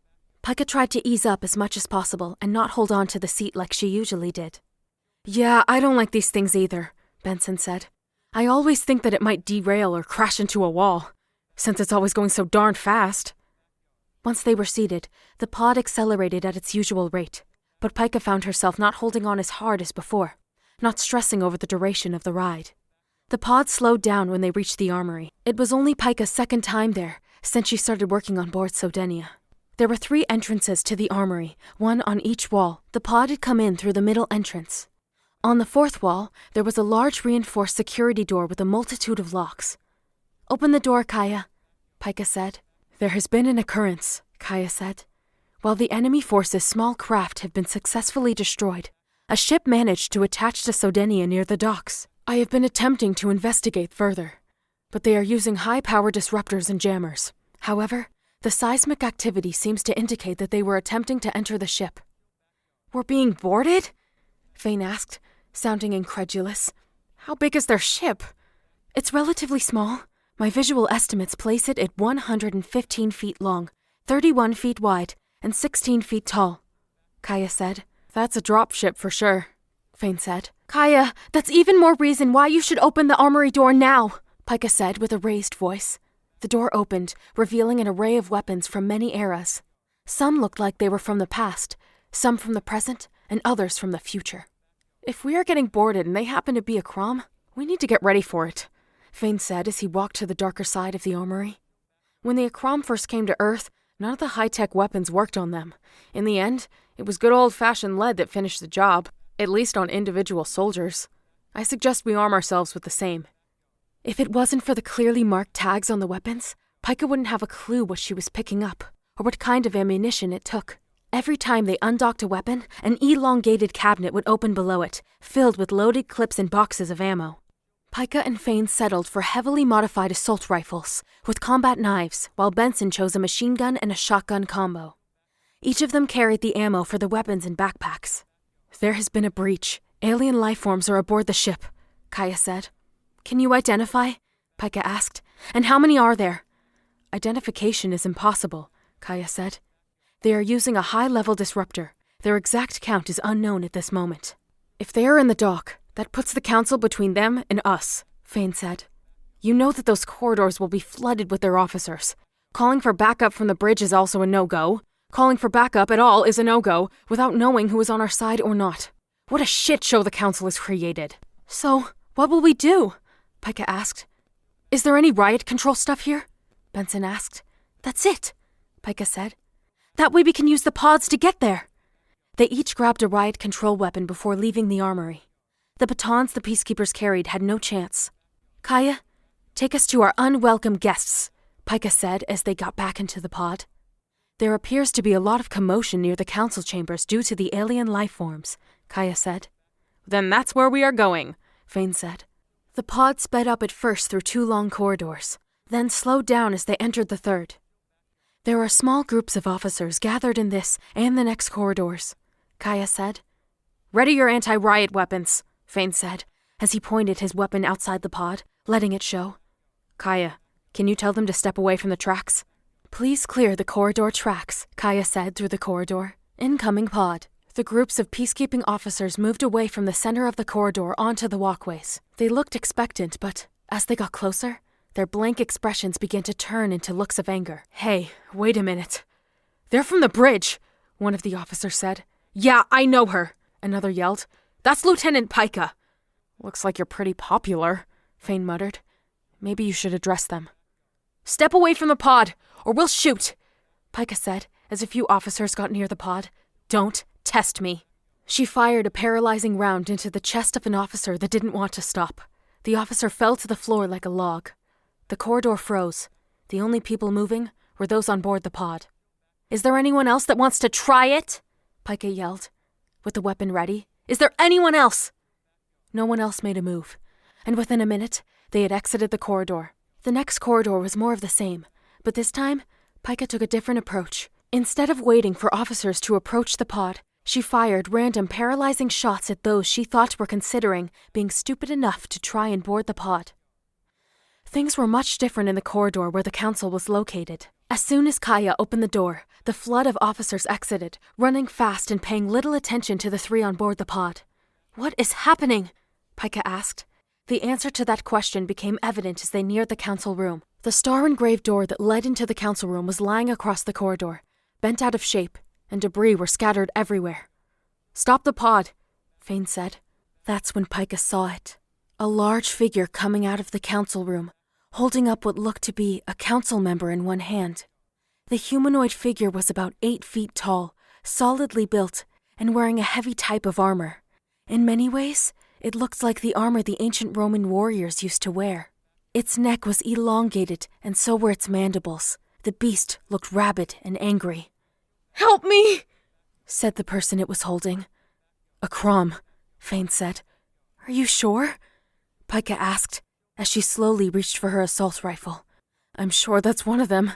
Pika tried to ease up as much as possible and not hold on to the seat like she usually did. Yeah, I don't like these things either, Benson said. I always think that it might derail or crash into a wall, since it's always going so darned fast. Once they were seated, the pod accelerated at its usual rate. But Pika found herself not holding on as hard as before, not stressing over the duration of the ride. The pod slowed down when they reached the armory. It was only Pika's second time there since she started working on board Sodenia. There were 3 entrances to the armory, one on each wall. The pod had come in through the middle entrance. On the 4th wall, there was a large reinforced security door with a multitude of locks. Open the door, Kaya, Pika said. There has been an occurrence, Kaya said. While the enemy force's small craft have been successfully destroyed, a ship managed to attach to Sodenia near the docks. I have been attempting to investigate further, but they are using high-power disruptors and jammers. However, the seismic activity seems to indicate that they were attempting to enter the ship. We're being boarded? Fain asked, sounding incredulous. How big is their ship? It's relatively small. My visual estimates place it at 115 feet long, 31 feet wide, and 16 feet tall, Kaya said. That's a dropship for sure, Fain said. Kaya, that's even more reason why you should open the armory door now, Pika said with a raised voice. The door opened, revealing an array of weapons from many eras. Some looked like they were from the past, some from the present, and others from the future. If we are getting boarded and they happen to be a Crom, we need to get ready for it, Fain said as he walked to the darker side of the armory. When the Akrom first came to Earth, none of the high-tech weapons worked on them. In the end, it was good old-fashioned lead that finished the job, at least on individual soldiers. I suggest we arm ourselves with the same. If it wasn't for the clearly marked tags on the weapons, Pika wouldn't have a clue what she was picking up, or what kind of ammunition it took. Every time they undocked a weapon, an elongated cabinet would open below it, filled with loaded clips and boxes of ammo. Pika and Fain settled for heavily modified assault rifles, with combat knives, while Benson chose a machine gun and a shotgun combo. Each of them carried the ammo for the weapons in backpacks. There has been a breach. Alien lifeforms are aboard the ship, Kaya said. Can you identify? Pika asked. And how many are there? Identification is impossible, Kaya said. They are using a high-level disruptor. Their exact count is unknown at this moment. If they are in the dock, that puts the council between them and us, Fain said. You know that those corridors will be flooded with their officers. Calling for backup from the bridge is also a no-go. Calling for backup at all is a no-go, without knowing who is on our side or not. What a shit show the council has created. So, what will we do? Pika asked. Is there any riot control stuff here? Benson asked. That's it, Pika said. That way we can use the pods to get there. They each grabbed a riot control weapon before leaving the armory. The batons the peacekeepers carried had no chance. Kaya, take us to our unwelcome guests, Pika said as they got back into the pod. There appears to be a lot of commotion near the council chambers due to the alien lifeforms, Kaya said. Then that's where we are going, Fain said. The pod sped up at first through 2 long corridors, then slowed down as they entered the 3rd. There are small groups of officers gathered in this and the next corridors, Kaya said. Ready your anti-riot weapons, Fain said, as he pointed his weapon outside the pod, letting it show. Kaya, can you tell them to step away from the tracks? Please clear the corridor tracks, Kaya said through the corridor. Incoming pod. The groups of peacekeeping officers moved away from the center of the corridor onto the walkways. They looked expectant, but as they got closer, their blank expressions began to turn into looks of anger. Hey, wait a minute. They're from the bridge, one of the officers said. Yeah, I know her, another yelled. That's Lieutenant Pika. Looks like you're pretty popular, Fain muttered. Maybe you should address them. Step away from the pod, or we'll shoot, Pika said, as a few officers got near the pod. Don't test me. She fired a paralyzing round into the chest of an officer that didn't want to stop. The officer fell to the floor like a log. The corridor froze. The only people moving were those on board the pod. Is there anyone else that wants to try it? Pika yelled, with the weapon ready. Is there anyone else? No one else made a move, and within a minute, they had exited the corridor. The next corridor was more of the same, but this time, Pika took a different approach. Instead of waiting for officers to approach the pod, she fired random paralyzing shots at those she thought were considering being stupid enough to try and board the pod. Things were much different in the corridor where the council was located. As soon as Kaya opened the door, the flood of officers exited, running fast and paying little attention to the 3 on board the pod. What is happening? Pika asked. The answer to that question became evident as they neared the council room. The star-engraved door that led into the council room was lying across the corridor, bent out of shape, and debris were scattered everywhere. Stop the pod, Fain said. That's when Pika saw it. A large figure coming out of the council room, holding up what looked to be a council member in one hand. The humanoid figure was about 8 feet tall, solidly built, and wearing a heavy type of armor. In many ways, it looked like the armor the ancient Roman warriors used to wear. Its neck was elongated, and so were its mandibles. The beast looked rabid and angry. Help me, said the person it was holding. A Crom, Fain said. Are you sure? Pika asked, as she slowly reached for her assault rifle. I'm sure that's one of them,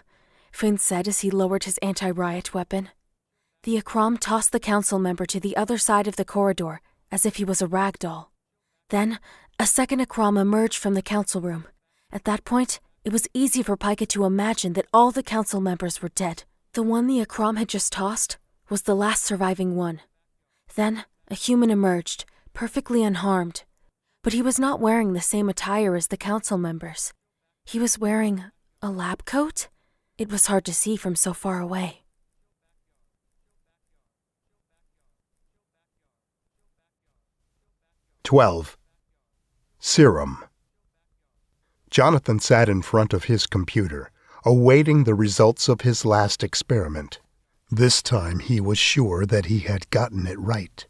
Fain said as he lowered his anti-riot weapon. The Akram tossed the council member to the other side of the corridor, as if he was a rag doll. Then, a second Akram emerged from the council room. At that point, it was easy for Pika to imagine that all the council members were dead. The one the Akram had just tossed was the last surviving one. Then, a human emerged, perfectly unharmed. But he was not wearing the same attire as the council members. He was wearing a lab coat? It was hard to see from so far away. "12. Serum. Jonathan sat in front of his computer, awaiting the results of his last experiment. This time he was sure that he had gotten it right.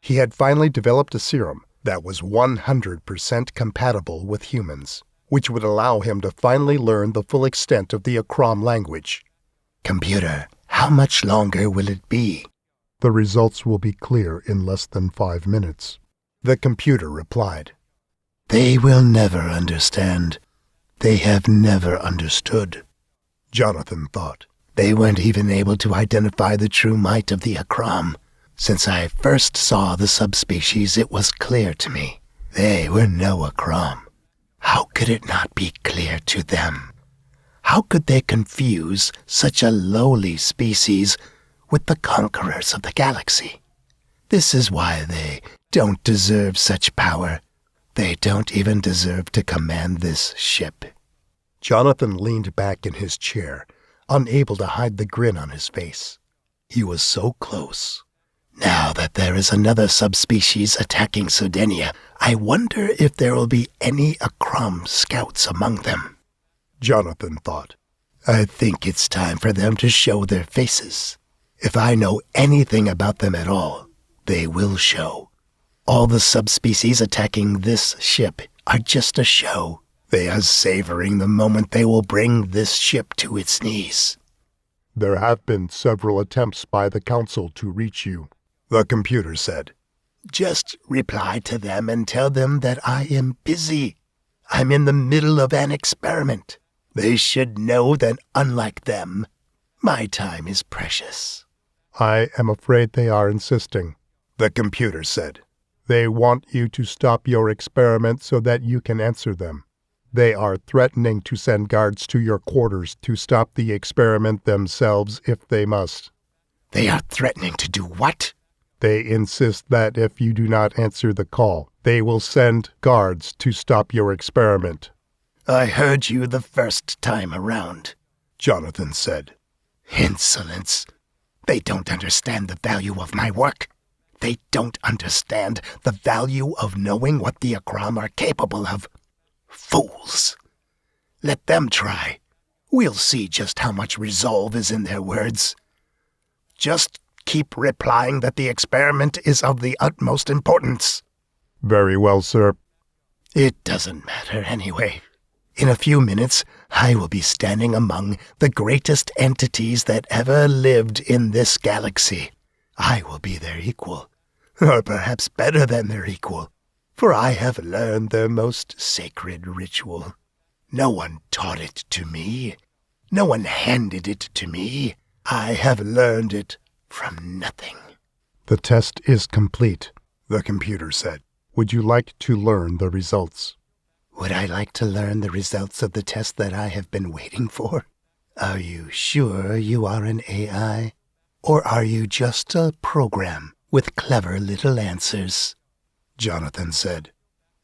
He had finally developed a serum that was 100% compatible with humans, which would allow him to finally learn the full extent of the Akram language. Computer, how much longer will it be? The results will be clear in less than 5 minutes. The computer replied. They will never understand. They have never understood. Jonathan thought. They weren't even able to identify the true might of the Akram. Since I first saw the subspecies, it was clear to me. They were no Akram. How could it not be clear to them? How could they confuse such a lowly species with the conquerors of the galaxy? This is why they don't deserve such power. They don't even deserve to command this ship. Jonathan leaned back in his chair, unable to hide the grin on his face. He was so close. Now that there is another subspecies attacking Sodenia, I wonder if there will be any Akram scouts among them. Jonathan thought. I think it's time for them to show their faces. If I know anything about them at all, they will show. All the subspecies attacking this ship are just a show. They are savoring the moment they will bring this ship to its knees. There have been several attempts by the Council to reach you, the computer said. Just reply to them and tell them that I am busy. I'm in the middle of an experiment. They should know that, unlike them, my time is precious." "I am afraid they are insisting," the computer said. "They want you to stop your experiment so that you can answer them. They are threatening to send guards to your quarters to stop the experiment themselves if they must." "They are threatening to do what?" "They insist that if you do not answer the call, they will send guards to stop your experiment." "I heard you the first time around," Jonathan said. "Insolence. They don't understand the value of my work. They don't understand the value of knowing what the Akram are capable of. Fools. Let them try. We'll see just how much resolve is in their words. Just keep replying that the experiment is of the utmost importance." "Very well, sir." "It doesn't matter anyway. In a few minutes, I will be standing among the greatest entities that ever lived in this galaxy. I will be their equal, or perhaps better than their equal, for I have learned their most sacred ritual. No one taught it to me. No one handed it to me. I have learned it from nothing." "The test is complete," the computer said. "Would you like to learn the results?" "Would I like to learn the results of the test that I have been waiting for? Are you sure you are an AI? Or are you just a program with clever little answers?" Jonathan said.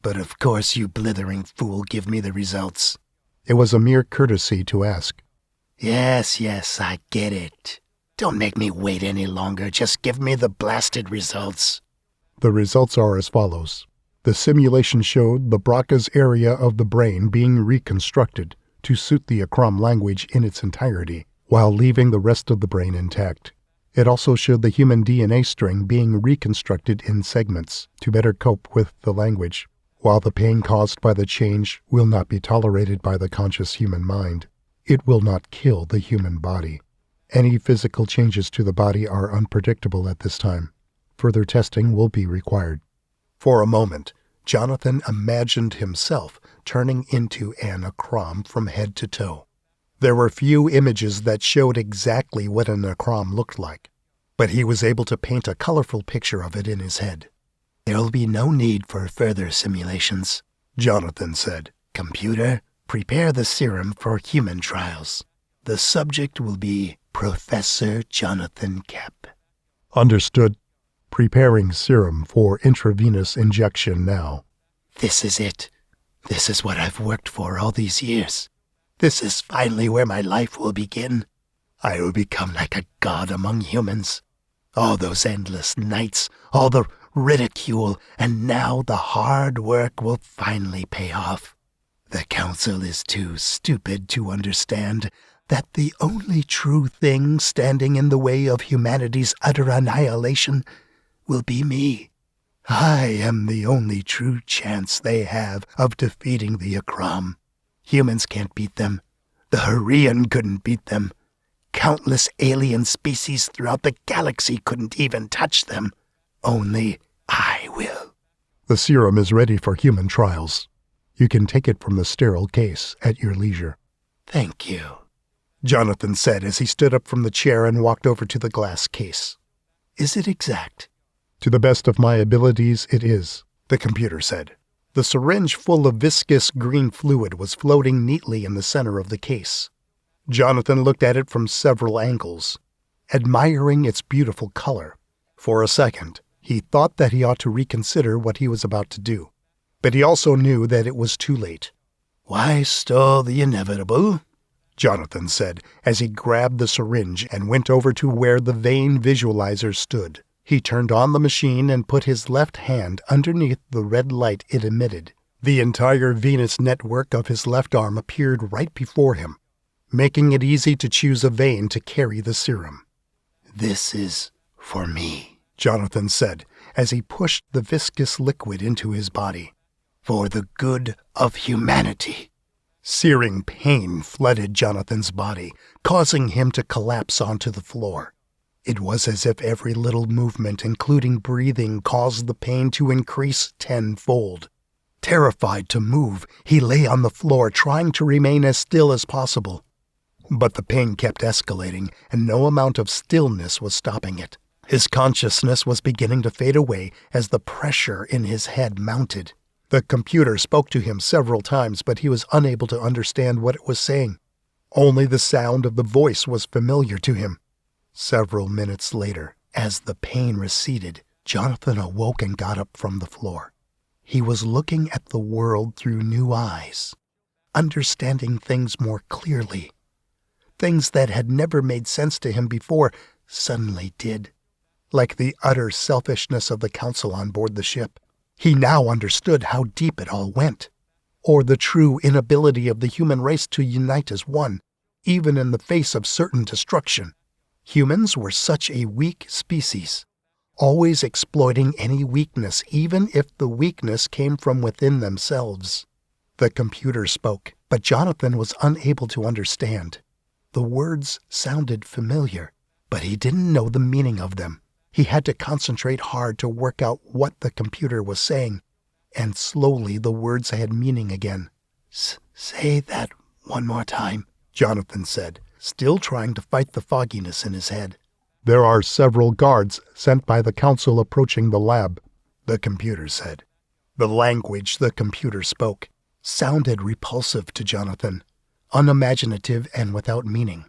"But of course you blithering fool give me the results." "It was a mere courtesy to ask." Yes, I get it. Don't make me wait any longer. Just give me the blasted results." The results are as follows. The simulation showed the Bracca's area of the brain being reconstructed to suit the Akram language in its entirety, while leaving the rest of the brain intact. It also showed the human DNA string being reconstructed in segments to better cope with the language, while the pain caused by the change will not be tolerated by the conscious human mind. It will not kill the human body. Any physical changes to the body are unpredictable at this time. Further testing will be required. For a moment, Jonathan imagined himself turning into an Akram from head to toe. There were few images that showed exactly what an Akram looked like, but he was able to paint a colorful picture of it in his head. "There'll be no need for further simulations," Jonathan said. "Computer, prepare the serum for human trials. The subject will be Professor Jonathan Kep." "Understood. Preparing serum for intravenous injection now." "This is it. This is what I've worked for all these years. This is finally where my life will begin. I will become like a god among humans. All those endless nights, all the ridicule, and now the hard work will finally pay off. The Council is too stupid to understand that the only true thing standing in the way of humanity's utter annihilation will be me. I am the only true chance they have of defeating the Akram. Humans can't beat them. The Hurrian couldn't beat them. Countless alien species throughout the galaxy couldn't even touch them. Only I will." "The serum is ready for human trials. You can take it from the sterile case at your leisure." "Thank you," Jonathan said as he stood up from the chair and walked over to the glass case. "Is it exact?" "To the best of my abilities, it is," the computer said. The syringe full of viscous green fluid was floating neatly in the center of the case. Jonathan looked at it from several angles, admiring its beautiful color. For a second, he thought that he ought to reconsider what he was about to do. But he also knew that it was too late. "Why stall the inevitable?" Jonathan said as he grabbed the syringe and went over to where the vein visualizer stood. He turned on the machine and put his left hand underneath the red light it emitted. The entire venous network of his left arm appeared right before him, making it easy to choose a vein to carry the serum. "This is for me," Jonathan said as he pushed the viscous liquid into his body. "For the good of humanity." Searing pain flooded Jonathan's body, causing him to collapse onto the floor. It was as if every little movement, including breathing, caused the pain to increase tenfold. Terrified to move, he lay on the floor trying to remain as still as possible. But the pain kept escalating, and no amount of stillness was stopping it. His consciousness was beginning to fade away as the pressure in his head mounted. The computer spoke to him several times, but he was unable to understand what it was saying. Only the sound of the voice was familiar to him. Several minutes later, as the pain receded, Jonathan awoke and got up from the floor. He was looking at the world through new eyes, understanding things more clearly. Things that had never made sense to him before suddenly did, like the utter selfishness of the council on board the ship. He now understood how deep it all went, or the true inability of the human race to unite as one, even in the face of certain destruction. Humans were such a weak species, always exploiting any weakness, even if the weakness came from within themselves. The computer spoke, but Jonathan was unable to understand. The words sounded familiar, but he didn't know the meaning of them. He had to concentrate hard to work out what the computer was saying, and slowly the words had meaning again. Say that one more time, Jonathan said, still trying to fight the fogginess in his head. There are several guards sent by the council approaching the lab, the computer said. The language the computer spoke sounded repulsive to Jonathan, unimaginative and without meaning.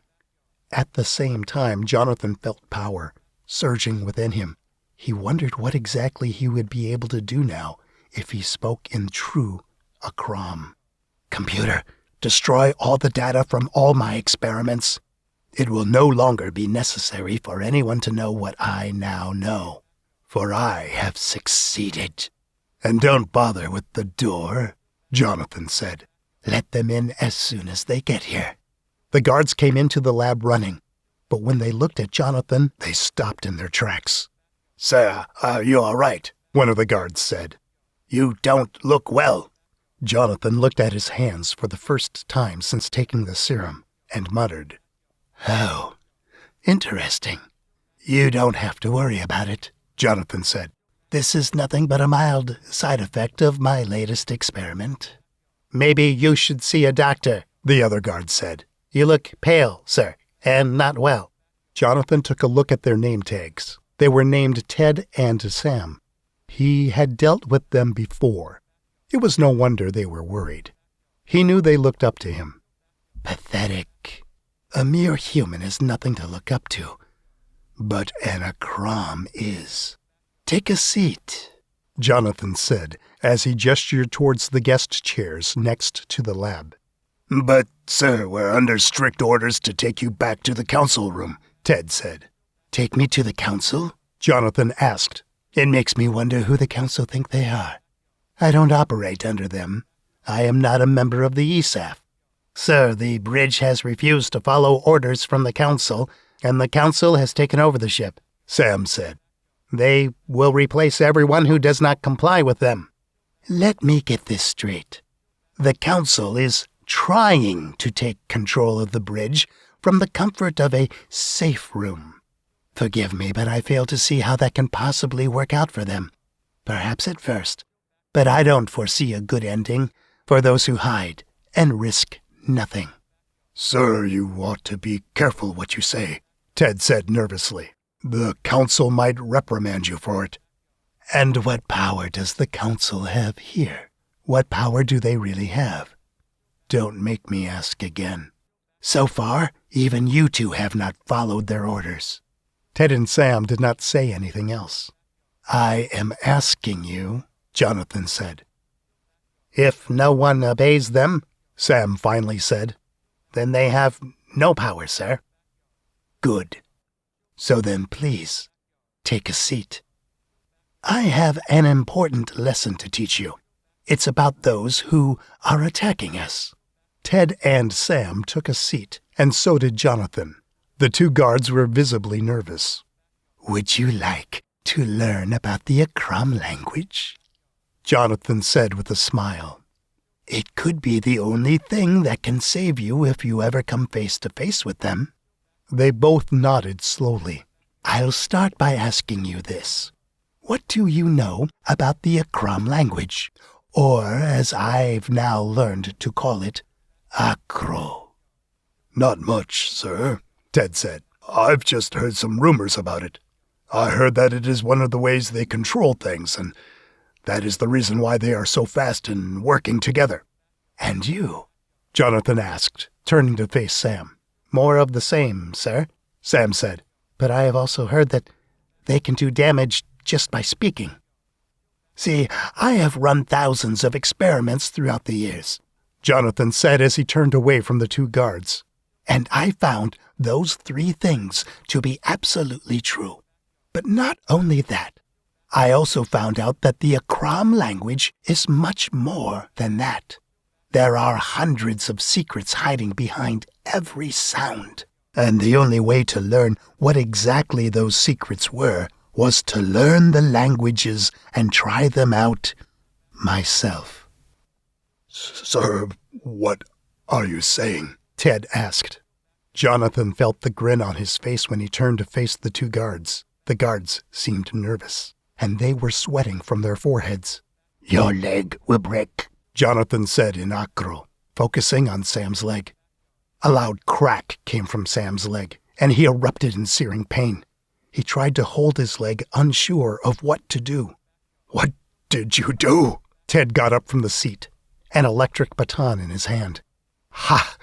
At the same time, Jonathan felt power surging within him. He wondered what exactly he would be able to do now if he spoke in true Akram. Computer, destroy all the data from all my experiments. It will no longer be necessary for anyone to know what I now know, for I have succeeded. And don't bother with the door, Jonathan said. Let them in as soon as they get here. The guards came into the lab running, but when they looked at Jonathan, they stopped in their tracks. Sir, are you all right? One of the guards said. You don't look well. Jonathan looked at his hands for the first time since taking the serum and muttered, Oh, interesting. You don't have to worry about it, Jonathan said. This is nothing but a mild side effect of my latest experiment. Maybe you should see a doctor, the other guard said. You look pale, sir, and not well. Jonathan took a look at their name tags. They were named Ted and Sam. He had dealt with them before. It was no wonder they were worried. He knew they looked up to him. Pathetic. A mere human is nothing to look up to. But an Akram is. Take a seat, Jonathan said as he gestured towards the guest chairs next to the lab. But, sir, we're under strict orders to take you back to the council room, Ted said. Take me to the council? Jonathan asked. It makes me wonder who the council think they are. I don't operate under them. I am not a member of the ESAF. Sir, the bridge has refused to follow orders from the council, and the council has taken over the ship, Sam said. They will replace everyone who does not comply with them. Let me get this straight. The council is trying to take control of the bridge from the comfort of a safe room. Forgive me, but I fail to see how that can possibly work out for them. Perhaps at first, but I don't foresee a good ending for those who hide and risk nothing. Sir, you ought to be careful what you say, Ted said nervously. The council might reprimand you for it. And what power does the council have here? What power do they really have? Don't make me ask again. So far, even you two have not followed their orders. Ted and Sam did not say anything else. I am asking you, Jonathan said. If no one obeys them, Sam finally said, then they have no power, sir. Good. So then please, take a seat. I have an important lesson to teach you. It's about those who are attacking us. Ted and Sam took a seat, and so did Jonathan. The two guards were visibly nervous. Would you like to learn about the Akram language? Jonathan said with a smile. It could be the only thing that can save you if you ever come face to face with them. They both nodded slowly. I'll start by asking you this. What do you know about the Akram language? or as I've now learned to call it, acro. Not much, sir, Ted said. I've just heard some rumors about it. I heard that it is one of the ways they control things, and that is the reason why they are so fast in working together. And you? Jonathan asked, turning to face Sam. More of the same, sir, Sam said. But I have also heard that they can do damage just by speaking. See, I have run thousands of experiments throughout the years, Jonathan said as he turned away from the two guards. And I found those 3 things to be absolutely true. But not only that, I also found out that the Akram language is much more than that. There are hundreds of secrets hiding behind every sound. And the only way to learn what exactly those secrets were was to learn the languages and try them out myself. Sir, what are you saying? Ted asked. Jonathan felt the grin on his face when he turned to face the two guards. The guards seemed nervous, and they were sweating from their foreheads. Your leg will break, Jonathan said in acro, focusing on Sam's leg. A loud crack came from Sam's leg, and he erupted in searing pain. He tried to hold his leg, unsure of what to do. What did you do? Ted got up from the seat, an electric baton in his hand. Ha!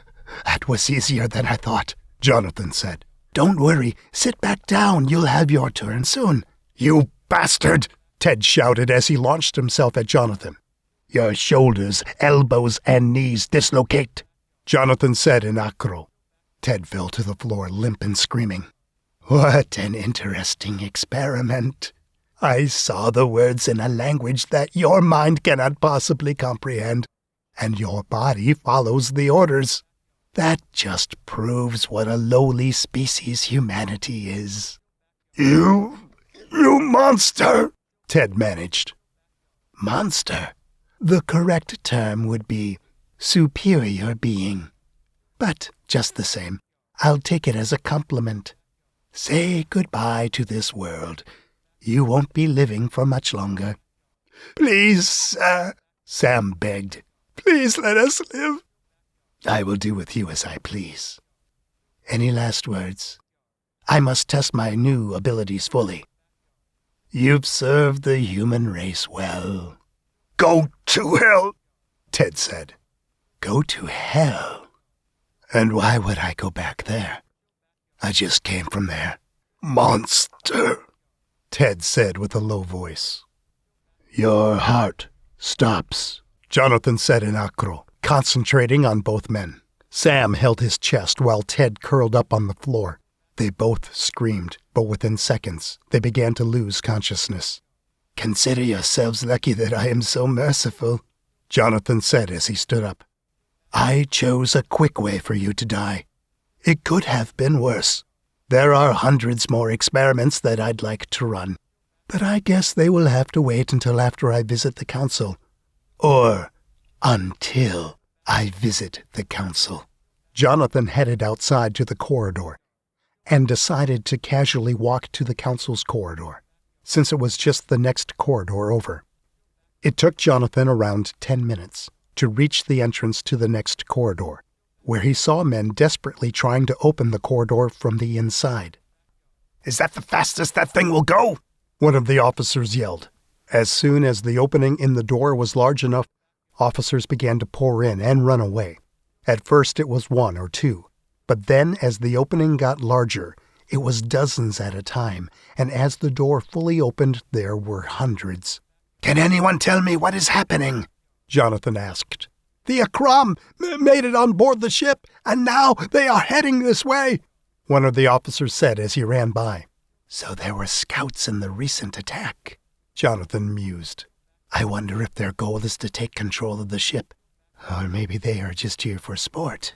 That was easier than I thought, Jonathan said. Don't worry. Sit back down. You'll have your turn soon. You bastard! Ted shouted as he launched himself at Jonathan. Your shoulders, elbows, and knees dislocate, Jonathan said in acro. Ted fell to the floor, limp and screaming. What an interesting experiment. I saw the words in a language that your mind cannot possibly comprehend, and your body follows the orders. That just proves what a lowly species humanity is. You monster! Ted managed. Monster? The correct term would be superior being. But just the same, I'll take it as a compliment. Say goodbye to this world. You won't be living for much longer. Please, sir, Sam begged. Please let us live. I will do with you as I please. Any last words? I must test my new abilities fully. You've served the human race well. Go to hell, Ted said. Go to hell? And why would I go back there? I just came from there. Monster, Ted said with a low voice. Your heart stops, Jonathan said in acro, concentrating on both men. Sam held his chest while Ted curled up on the floor. They both screamed, but within seconds, they began to lose consciousness. Consider yourselves lucky that I am so merciful, Jonathan said as he stood up. I chose a quick way for you to die. It could have been worse. There are hundreds more experiments that I'd like to run, but I guess they will have to wait until after I visit the council. Or until I visit the council. Jonathan headed outside to the corridor and decided to casually walk to the council's corridor, since it was just the next corridor over. It took Jonathan around 10 minutes to reach the entrance to the next corridor, where he saw men desperately trying to open the corridor from the inside. Is that the fastest that thing will go? One of the officers yelled. As soon as the opening in the door was large enough, officers began to pour in and run away. At first it was 1 or 2, but then as the opening got larger, it was dozens at a time, and as the door fully opened, there were hundreds. Can anyone tell me what is happening? Jonathan asked. The Akram made it on board the ship, and now they are heading this way, one of the officers said as he ran by. So there were scouts in the recent attack, Jonathan mused. I wonder if their goal is to take control of the ship. Or maybe they are just here for sport.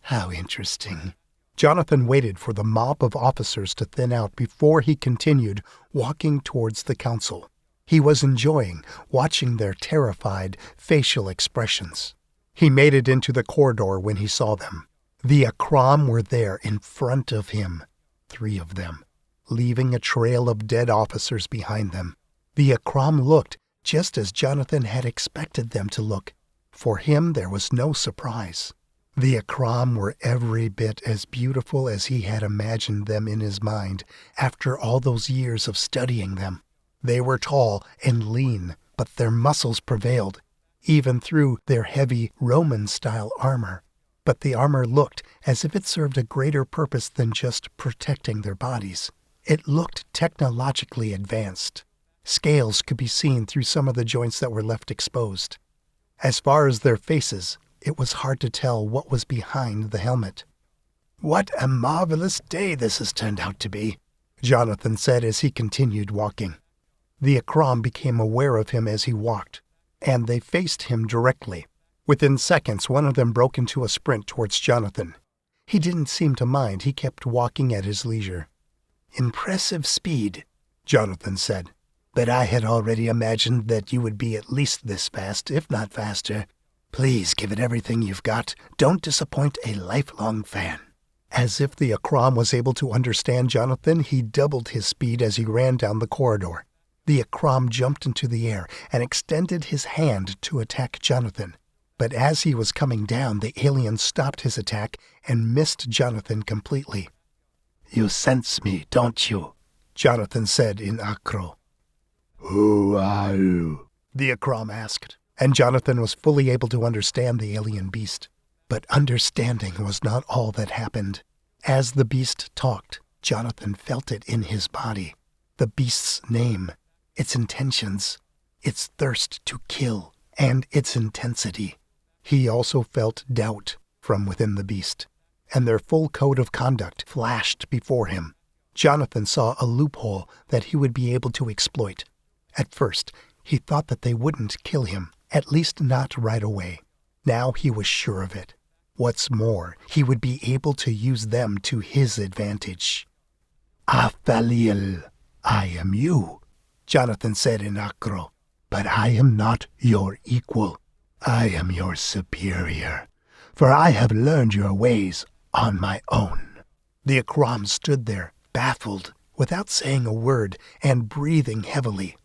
How interesting. Jonathan waited for the mob of officers to thin out before he continued walking towards the council. He was enjoying watching their terrified facial expressions. He made it into the corridor when he saw them. The Akram were there in front of him, 3 of them, leaving a trail of dead officers behind them. The Akram looked just as Jonathan had expected them to look. For him, there was no surprise. The Akram were every bit as beautiful as he had imagined them in his mind after all those years of studying them. They were tall and lean, but their muscles prevailed, even through their heavy Roman-style armor. But the armor looked as if it served a greater purpose than just protecting their bodies. It looked technologically advanced. Scales could be seen through some of the joints that were left exposed. As far as their faces, it was hard to tell what was behind the helmet. "What a marvelous day this has turned out to be," Jonathan said as he continued walking. The Akram became aware of him as he walked, and they faced him directly. Within seconds, one of them broke into a sprint towards Jonathan. He didn't seem to mind. He kept walking at his leisure. "Impressive speed," Jonathan said. "But I had already imagined that you would be at least this fast, if not faster. Please give it everything you've got. Don't disappoint a lifelong fan." As if the Akram was able to understand Jonathan, he doubled his speed as he ran down the corridor. The Akram jumped into the air and extended his hand to attack Jonathan. But as he was coming down, the alien stopped his attack and missed Jonathan completely. "You sense me, don't you?" Jonathan said in Akro. "Who are you?" the Akram asked, and Jonathan was fully able to understand the alien beast. But understanding was not all that happened. As the beast talked, Jonathan felt it in his body. The beast's name, its intentions, its thirst to kill, and its intensity. He also felt doubt from within the beast, and their full code of conduct flashed before him. Jonathan saw a loophole that he would be able to exploit. At first, he thought that they wouldn't kill him, at least not right away. Now he was sure of it. What's more, he would be able to use them to his advantage. "Afalil, I am you," Jonathan said in Akro, "but I am not your equal. I am your superior, for I have learned your ways on my own." The Akram stood there, baffled, without saying a word, and breathing heavily.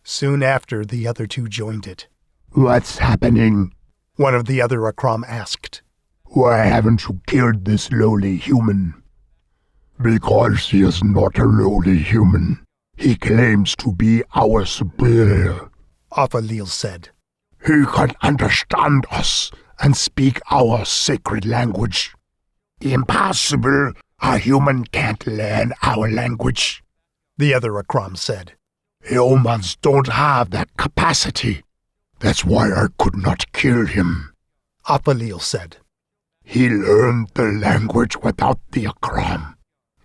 Soon after, the other two joined it. "What's happening?" one of the other Akram asked. "Why haven't you killed this lowly human?" "Because he is not a lowly human. He claims to be our superior," Afalil said. "He can understand us and speak our sacred language." "Impossible! A human can't learn our language," the other Akram said. "Humans don't have that capacity. That's why I could not kill him," Afalil said. "He learned the language without the Akram.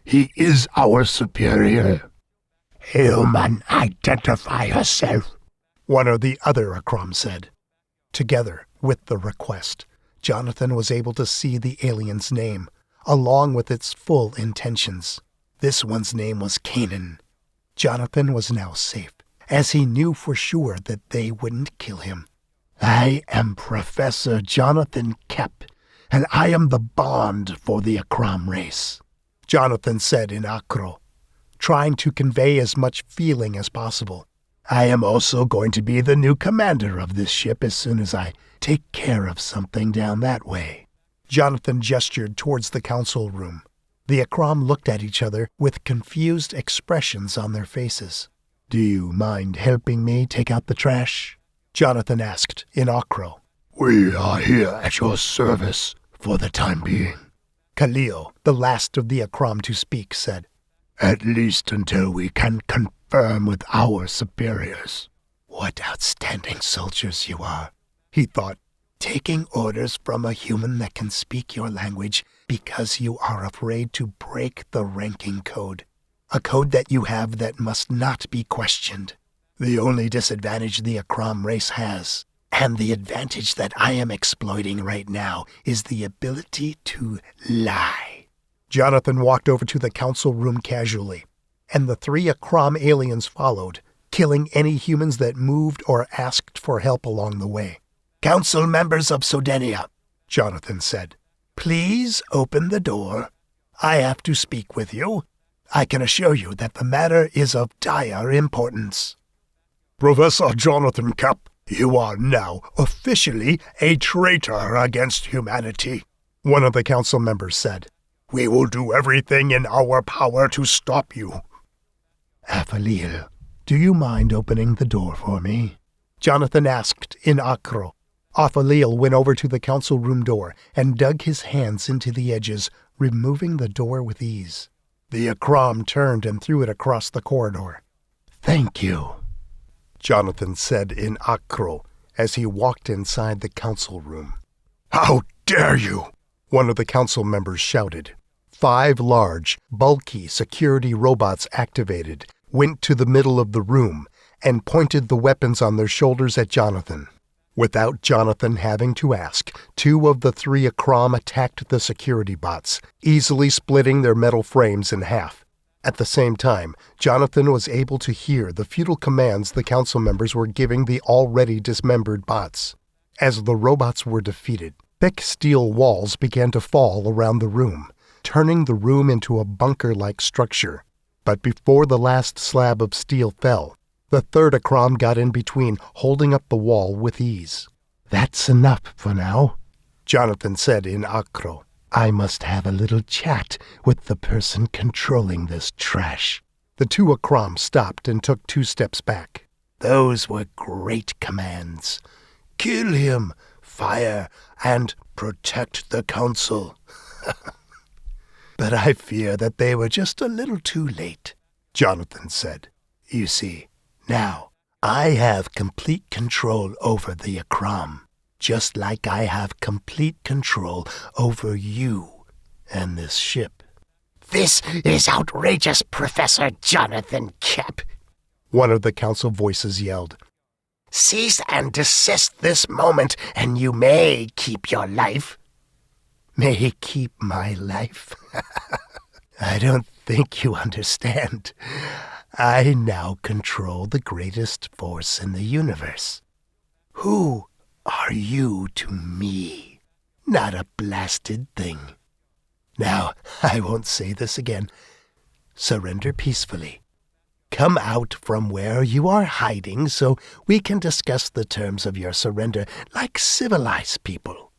He is our superior." "Human, identify yourself," one of the other Akram said. Together with the request, Jonathan was able to see the alien's name, along with its full intentions. This one's name was Canaan. Jonathan was now safe, as he knew for sure that they wouldn't kill him. "I am Professor Jonathan Kep, and I am the bond for the Akram race," Jonathan said in Akro, trying to convey as much feeling as possible. "I am also going to be the new commander of this ship as soon as I take care of something down that way." Jonathan gestured towards the council room. The Akram looked at each other with confused expressions on their faces. "Do you mind helping me take out the trash?" Jonathan asked in Akro. "We are here at your service for the time being," Khalil, the last of the Akram to speak, said. "At least until we can confirm with our superiors." "What outstanding soldiers you are," he thought, "taking orders from a human that can speak your language because you are afraid to break the ranking code. A code that you have that must not be questioned. The only disadvantage the Akram race has, and the advantage that I am exploiting right now, is the ability to lie." Jonathan walked over to the council room casually, and the three Akram aliens followed, killing any humans that moved or asked for help along the way. "Council members of Sodenia," Jonathan said, "please open the door. I have to speak with you. I can assure you that the matter is of dire importance." Professor Jonathan Cap, you are now officially a traitor against humanity, one of the council members said. We will do everything in our power to stop you. Apheliel, do you mind opening the door for me? Jonathan asked in Akro. Apheliel went over to the council room door and dug his hands into the edges, removing the door with ease. The Akram turned and threw it across the corridor. Thank you, Jonathan said in Akro as he walked inside the council room. How dare you! One of the council members shouted. 5 large, bulky security robots activated, went to the middle of the room, and pointed the weapons on their shoulders at Jonathan. Without Jonathan having to ask, 2 of the 3 Akram attacked the security bots, easily splitting their metal frames in half. At the same time, Jonathan was able to hear the futile commands the council members were giving the already dismembered bots. As the robots were defeated, thick steel walls began to fall around the room, turning the room into a bunker-like structure. But before the last slab of steel fell, the 3rd Akram got in between, holding up the wall with ease. That's enough for now, Jonathan said in Akro. I must have a little chat with the person controlling this trash. The 2 Akram stopped and took 2 steps back. Those were great commands. Kill him, fire, and protect the council. But I fear that they were just a little too late, Jonathan said. You see, now I have complete control over the Akram, just like I have complete control over you and this ship. This is outrageous, Professor Jonathan Cap, one of the council voices yelled. Cease and desist this moment, and you may keep your life. May keep my life? I don't think you understand. I now control the greatest force in the universe. Who are you to me? Not a blasted thing. Now, I won't say this again. Surrender peacefully. Come out from where you are hiding so we can discuss the terms of your surrender like civilized people.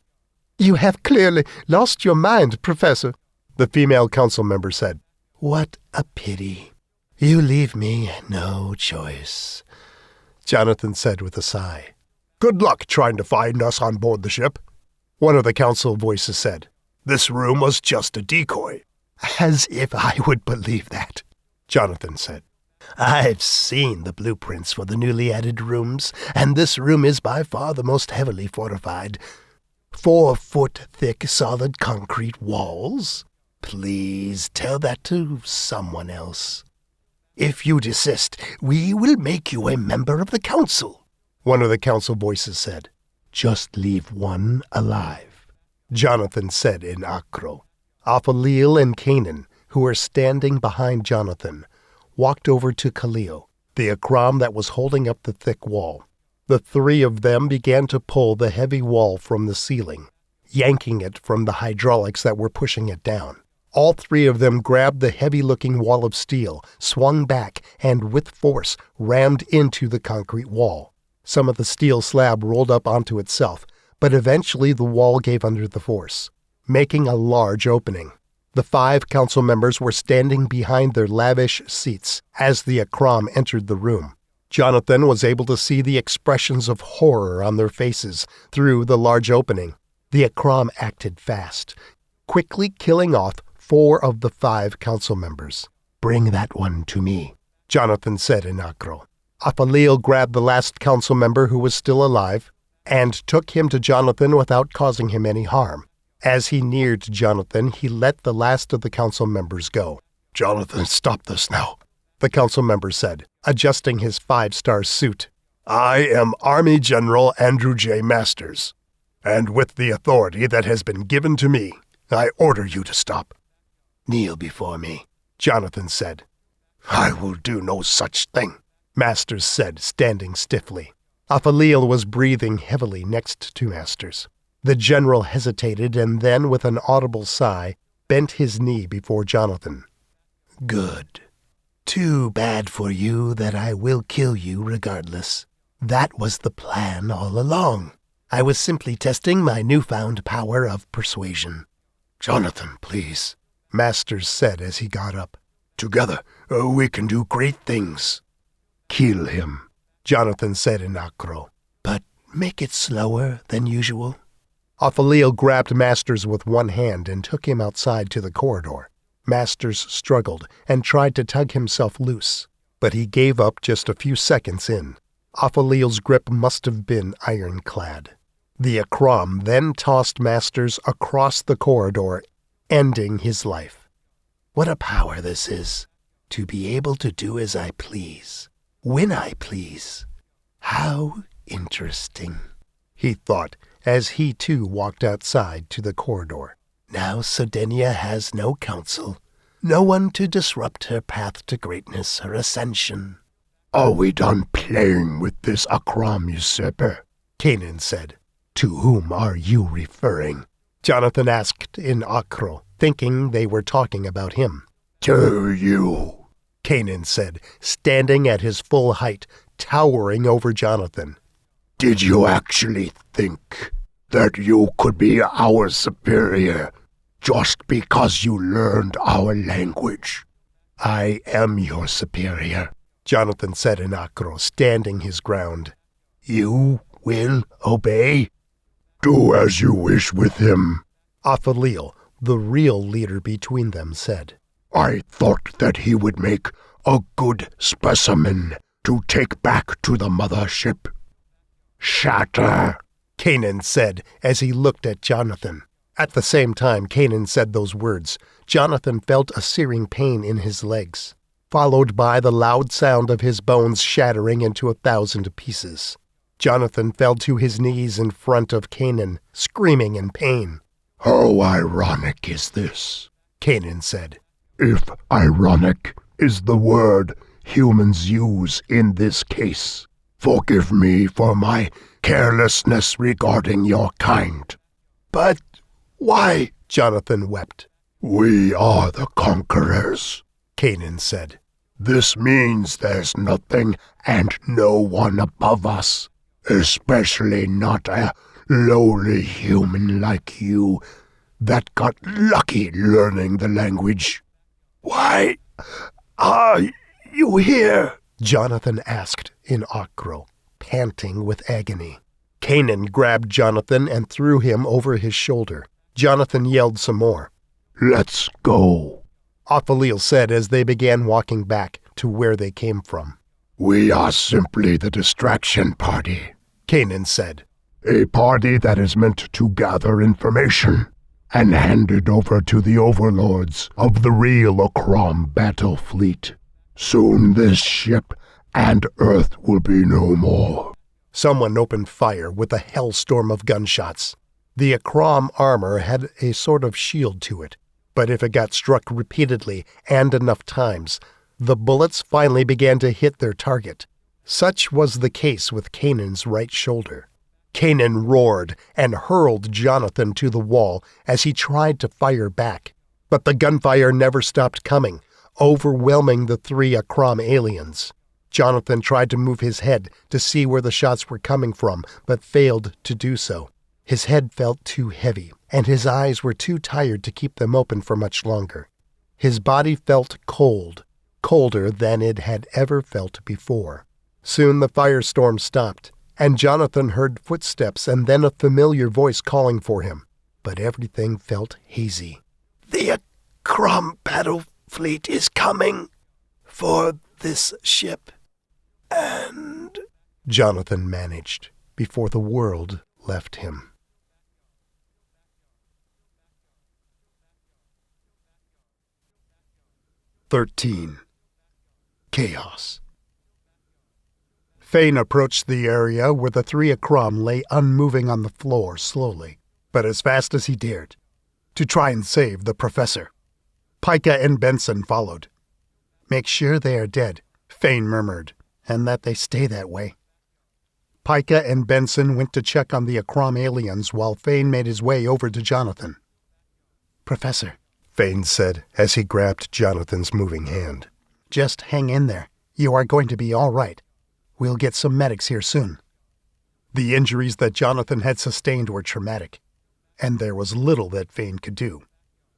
You have clearly lost your mind, Professor, the female council member said. What a pity. You leave me no choice, Jonathan said with a sigh. Good luck trying to find us on board the ship, one of the council voices said. This room was just a decoy. As if I would believe that, Jonathan said. I've seen the blueprints for the newly added rooms, and this room is by far the most heavily fortified. 4-foot-thick solid concrete walls? Please tell that to someone else. If you desist, we will make you a member of the council, one of the council voices said. Just leave one alive, Jonathan said in Akro. Apheliel and Canaan, who were standing behind Jonathan, walked over to Khalil, the Akram that was holding up the thick wall. The 3 of them began to pull the heavy wall from the ceiling, yanking it from the hydraulics that were pushing it down. All 3 of them grabbed the heavy-looking wall of steel, swung back, and with force rammed into the concrete wall. Some of the steel slab rolled up onto itself, but eventually the wall gave under the force, making a large opening. The 5 council members were standing behind their lavish seats as the Akram entered the room. Jonathan was able to see the expressions of horror on their faces through the large opening. The Akram acted fast, quickly killing off 4 of the 5 council members. Bring that one to me, Jonathan said in Akro. Apheliel grabbed the last council member who was still alive and took him to Jonathan without causing him any harm. As he neared Jonathan, he let the last of the council members go. Jonathan, stop this now, the council member said, adjusting his 5-star suit. I am Army General Andrew J. Masters, and with the authority that has been given to me, I order you to stop. Kneel before me, Jonathan said. I will do no such thing, Masters said, standing stiffly. Apheliel was breathing heavily next to Masters. The general hesitated and then, with an audible sigh, bent his knee before Jonathan. Good. Too bad for you that I will kill you regardless. That was the plan all along. I was simply testing my newfound power of persuasion. Jonathan, please, Masters said as he got up. Together, we can do great things. Kill him, Jonathan said in Acro. But make it slower than usual. Opheliel grabbed Masters with one hand and took him outside to the corridor. Masters struggled and tried to tug himself loose, but he gave up just a few seconds in. Opheliel's grip must have been ironclad. The Akram then tossed Masters across the corridor, ending his life. What a power this is, to be able to do as I please, when I please. How interesting, he thought, as he too walked outside to the corridor. Now Sodenia has no counsel, no one to disrupt her path to greatness, her ascension. Are we done playing with this Akram usurper? Kanan said. To whom are you referring? Jonathan asked in Acro, thinking they were talking about him. To you, Kanan said, standing at his full height, towering over Jonathan. Did you actually think that you could be our superior just because you learned our language? I am your superior, Jonathan said in Acro, standing his ground. You will obey? Do as you wish with him, Opheliel, the real leader between them, said. I thought that he would make a good specimen to take back to the mothership. Shatter, Kanan said as he looked at Jonathan. At the same time Kanan said those words, Jonathan felt a searing pain in his legs, followed by the loud sound of his bones shattering into 1,000 pieces. Jonathan fell to his knees in front of Kanan, screaming in pain. How ironic is this, Kanan said. If ironic is the word humans use in this case, forgive me for my carelessness regarding your kind. But why? Jonathan wept. We are the conquerors, Kanan said. This means there's nothing and no one above us. Especially not a lowly human like you that got lucky learning the language. Why are you here? Jonathan asked in Acro, panting with agony. Kanan grabbed Jonathan and threw him over his shoulder. Jonathan yelled some more. Let's go, Opheliel said as they began walking back to where they came from. We are simply the distraction party, Kanan said. A party that is meant to gather information and hand it over to the overlords of the real Akram battle fleet. Soon this ship and Earth will be no more. Someone opened fire with a hellstorm of gunshots. The Akram armor had a sort of shield to it, but if it got struck repeatedly and enough times, the bullets finally began to hit their target. Such was the case with Kanan's right shoulder. Kanan roared and hurled Jonathan to the wall as he tried to fire back. But the gunfire never stopped coming, overwhelming the 3 Akram aliens. Jonathan tried to move his head to see where the shots were coming from, but failed to do so. His head felt too heavy, and his eyes were too tired to keep them open for much longer. His body felt cold, colder than it had ever felt before. Soon the firestorm stopped, and Jonathan heard footsteps and then a familiar voice calling for him, but everything felt hazy. The Akram battle fleet is coming for this ship, and... Jonathan managed before the world left him. "13. Chaos. Fain approached the area where the 3 Akram lay unmoving on the floor slowly, but as fast as he dared, to try and save the professor. Pika and Benson followed. "Make sure they are dead," Fain murmured, "and that they stay that way." Pika and Benson went to check on the Akram aliens while Fain made his way over to Jonathan. "Professor," Fain said as he grabbed Jonathan's moving hand, Just hang in there. You are going to be all right. We'll get some medics here soon. The injuries that Jonathan had sustained were traumatic, and there was little that Fain could do.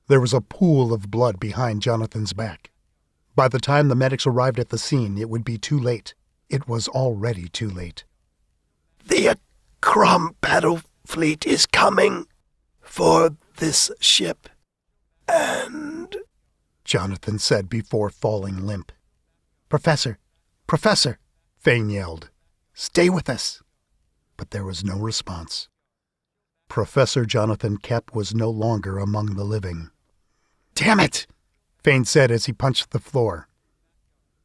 There was a pool of blood behind Jonathan's back. By the time the medics arrived at the scene, it would be too late. It was already too late. The Akram battle fleet is coming for this ship, and... Jonathan said before falling limp. Professor! Professor! Fain yelled. Stay with us. But there was no response. Professor Jonathan Kep was no longer among the living. Damn it! Fain said as he punched the floor.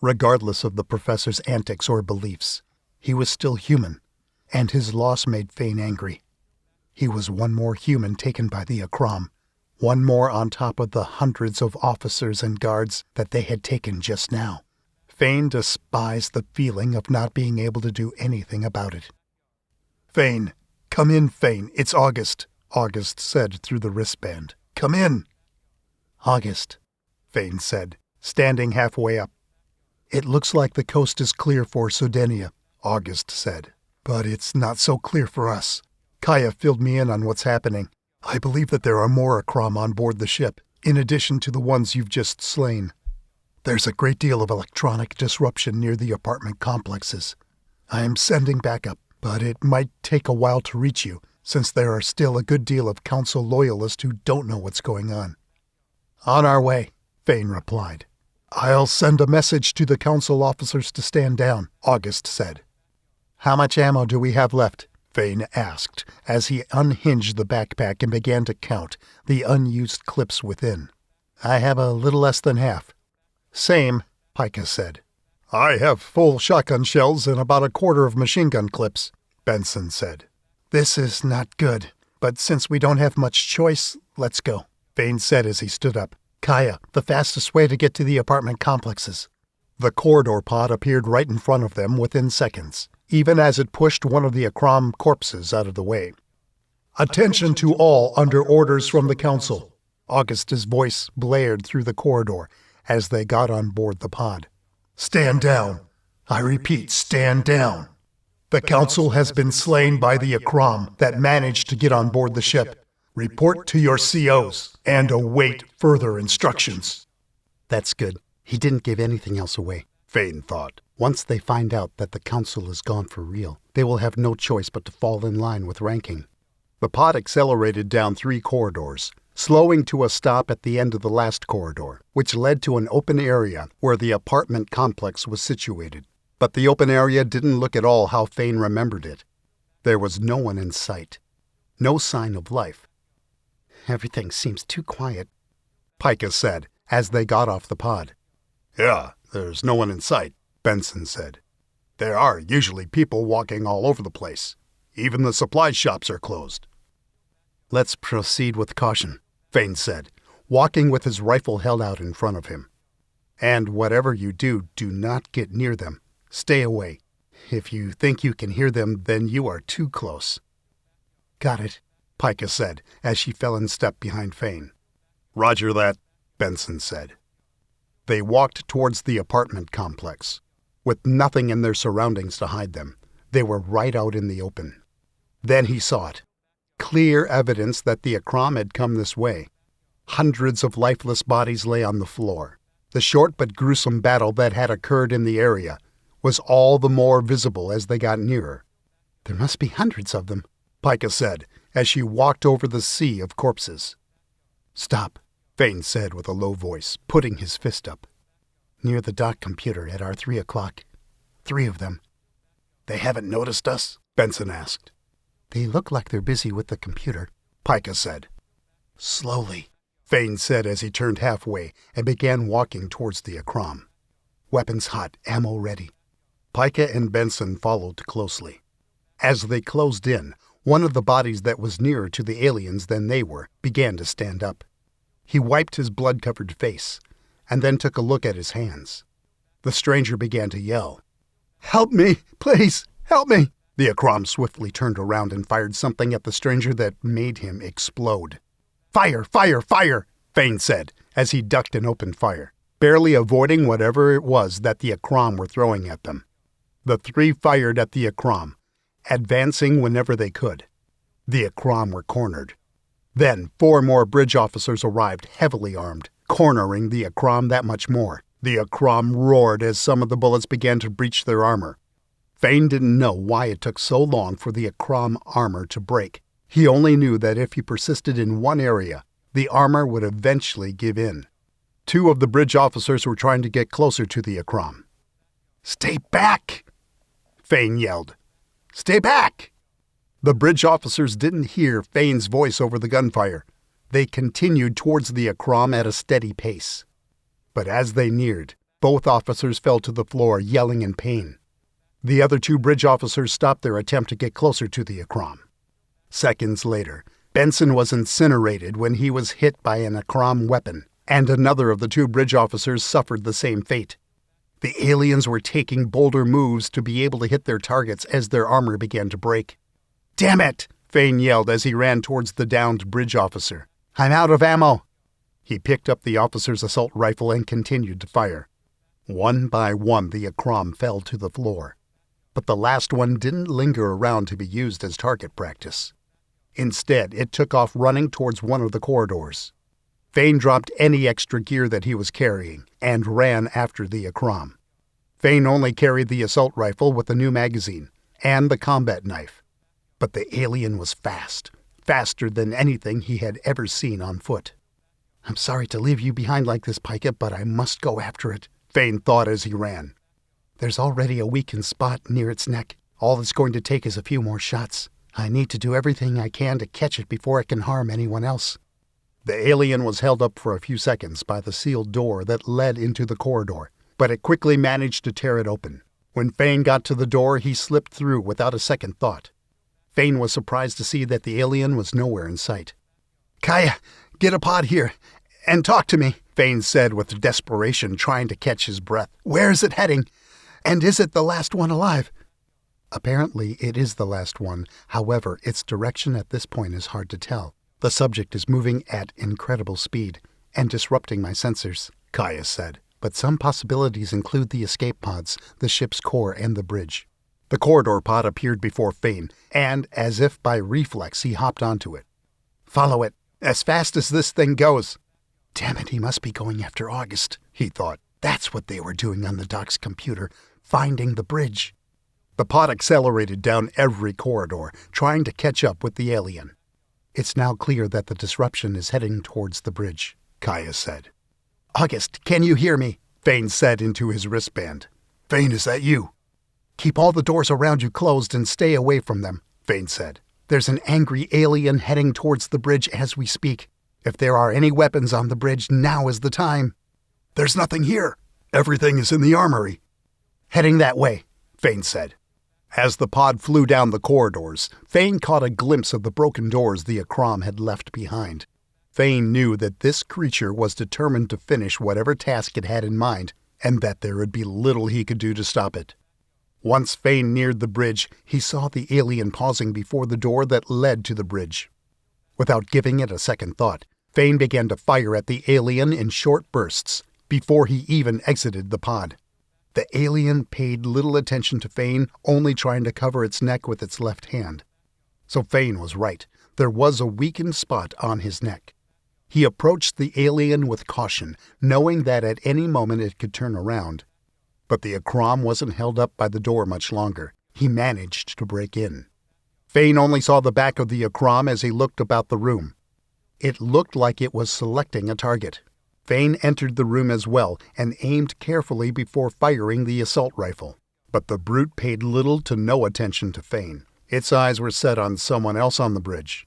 Regardless of the professor's antics or beliefs, he was still human, and his loss made Fain angry. He was one more human taken by the Akram, one more on top of the hundreds of officers and guards that they had taken just now. Fain despised the feeling of not being able to do anything about it. Fain, come in, Fain. It's August, August said through the wristband. Come in. August, Fain said, standing halfway up. It looks like the coast is clear for Sodenia, August said. But it's not so clear for us. Kaya filled me in on what's happening. I believe that there are more Akram on board the ship, in addition to the ones you've just slain. There's a great deal of electronic disruption near the apartment complexes. I am sending backup, but it might take a while to reach you, since there are still a good deal of Council loyalists who don't know what's going on. On our way, Fain replied. I'll send a message to the Council officers to stand down, August said. How much ammo do we have left? Fain asked, as he unhinged the backpack and began to count the unused clips within. I have a little less than half. Same, Pika said. I have full shotgun shells and about a quarter of machine gun clips, Benson said. This is not good, but since we don't have much choice, let's go, Fain said as he stood up. Kaya, the fastest way to get to the apartment complexes. The corridor pod appeared right in front of them within seconds, even as it pushed one of the Akram corpses out of the way. Attention to all under orders from the Council. August's voice blared through the corridor as they got on board the pod. Stand down. I repeat, stand down. The Council has been slain by the Akram that managed to get on board the ship. Report to your COs and await further instructions. That's good. He didn't give anything else away, Fain thought. Once they find out that the Council is gone for real, they will have no choice but to fall in line with ranking. The pod accelerated down 3 corridors, slowing to a stop at the end of the last corridor, which led to an open area where the apartment complex was situated. But the open area didn't look at all how Fain remembered it. There was no one in sight. No sign of life. Everything seems too quiet, Pika said as they got off the pod. Yeah, there's no one in sight, Benson said. There are usually people walking all over the place. Even the supply shops are closed. Let's proceed with caution, Fain said, walking with his rifle held out in front of him. And whatever you do, do not get near them. Stay away. If you think you can hear them, then you are too close. Got it, Pika said, as she fell in step behind Fain. Roger that, Benson said. They walked towards the apartment complex. With nothing in their surroundings to hide them, they were right out in the open. Then he saw it. Clear evidence that the Akram had come this way. Hundreds of lifeless bodies lay on the floor. The short but gruesome battle that had occurred in the area was all the more visible as they got nearer. There must be hundreds of them, Pika said, as she walked over the sea of corpses. Stop, Fain said with a low voice, putting his fist up. Near the dock computer at our 3 o'clock. 3 of them. They haven't noticed us? Benson asked. They look like they're busy with the computer, Pika said. Slowly, Fain said as he turned halfway and began walking towards the Akram. Weapons hot, ammo ready. Pika and Benson followed closely. As they closed in, one of the bodies that was nearer to the aliens than they were began to stand up. He wiped his blood-covered face and then took a look at his hands. The stranger began to yell. Help me, please, help me! The Akram swiftly turned around and fired something at the stranger that made him explode. Fire, fire, fire, Fain said as he ducked and opened fire. barely avoiding whatever it was that the Akram were throwing at them. The three fired at the Akram, advancing whenever they could. The Akram were cornered. Then 4 more bridge officers arrived, heavily armed, cornering the Akram that much more. The Akram roared as some of the bullets began to breach their armor. Fain didn't know why it took so long for the Akram armor to break. He only knew that if he persisted in one area, the armor would eventually give in. 2 of the bridge officers were trying to get closer to the Akram. "Stay back!" Fain yelled. "Stay back!" The bridge officers didn't hear Fain's voice over the gunfire. They continued towards the Akram at a steady pace. But as they neared, both officers fell to the floor, yelling in pain. The other 2 bridge officers stopped their attempt to get closer to the Akram. Seconds later, Benson was incinerated when he was hit by an Akram weapon, and another of the 2 bridge officers suffered the same fate. The aliens were taking bolder moves to be able to hit their targets as their armor began to break. "Damn it!" Fain yelled as he ran towards the downed bridge officer. "I'm out of ammo!" He picked up the officer's assault rifle and continued to fire. One by one, the Akram fell to the floor. But the last one didn't linger around to be used as target practice. Instead, it took off running towards one of the corridors. Fain dropped any extra gear that he was carrying and ran after the Akram. Fain only carried the assault rifle with the new magazine and the combat knife. But the alien was fast, faster than anything he had ever seen on foot. "I'm sorry to leave you behind like this, Pika, but I must go after it," Fain thought as he ran. "There's already a weakened spot near its neck. All it's going to take is a few more shots. I need to do everything I can to catch it before it can harm anyone else." The alien was held up for a few seconds by the sealed door that led into the corridor, but it quickly managed to tear it open. When Fain got to the door, he slipped through without a second thought. Fain was surprised to see that the alien was nowhere in sight. "Kaya, get a pod here and talk to me," Fain said with desperation, trying to catch his breath. "Where is it heading? And is it the last one alive?" Apparently, it is the last one. However, its direction at this point is hard to tell. The subject is moving at incredible speed and disrupting my sensors, Kaya said. But some possibilities include the escape pods, the ship's core, and the bridge. The corridor pod appeared before Fain, and as if by reflex, he hopped onto it. "Follow it, as fast as this thing goes." "Damn it, he must be going after August," he thought. That's what they were doing on the dock's computer, finding the bridge. The pod accelerated down every corridor, trying to catch up with the alien. "It's now clear that the disruption is heading towards the bridge," Kaya said. "August, can you hear me?" Fain said into his wristband. "Fain, is that you?" "Keep all the doors around you closed and stay away from them," Fain said. "There's an angry alien heading towards the bridge as we speak. If there are any weapons on the bridge, now is the time." "There's nothing here. Everything is in the armory." "Heading that way," Fain said. As the pod flew down the corridors, Fain caught a glimpse of the broken doors the Akram had left behind. Fain knew that this creature was determined to finish whatever task it had in mind, and that there would be little he could do to stop it. Once Fain neared the bridge, he saw the alien pausing before the door that led to the bridge. Without giving it a second thought, Fain began to fire at the alien in short bursts, before he even exited the pod. The alien paid little attention to Fain, only trying to cover its neck with its left hand. So Fain was right. There was a weakened spot on his neck. He approached the alien with caution, knowing that at any moment it could turn around. But the Akram wasn't held up by the door much longer. He managed to break in. Fain only saw the back of the Akram as he looked about the room. It looked like it was selecting a target. Fain entered the room as well and aimed carefully before firing the assault rifle. But the brute paid little to no attention to Fain. Its eyes were set on someone else on the bridge.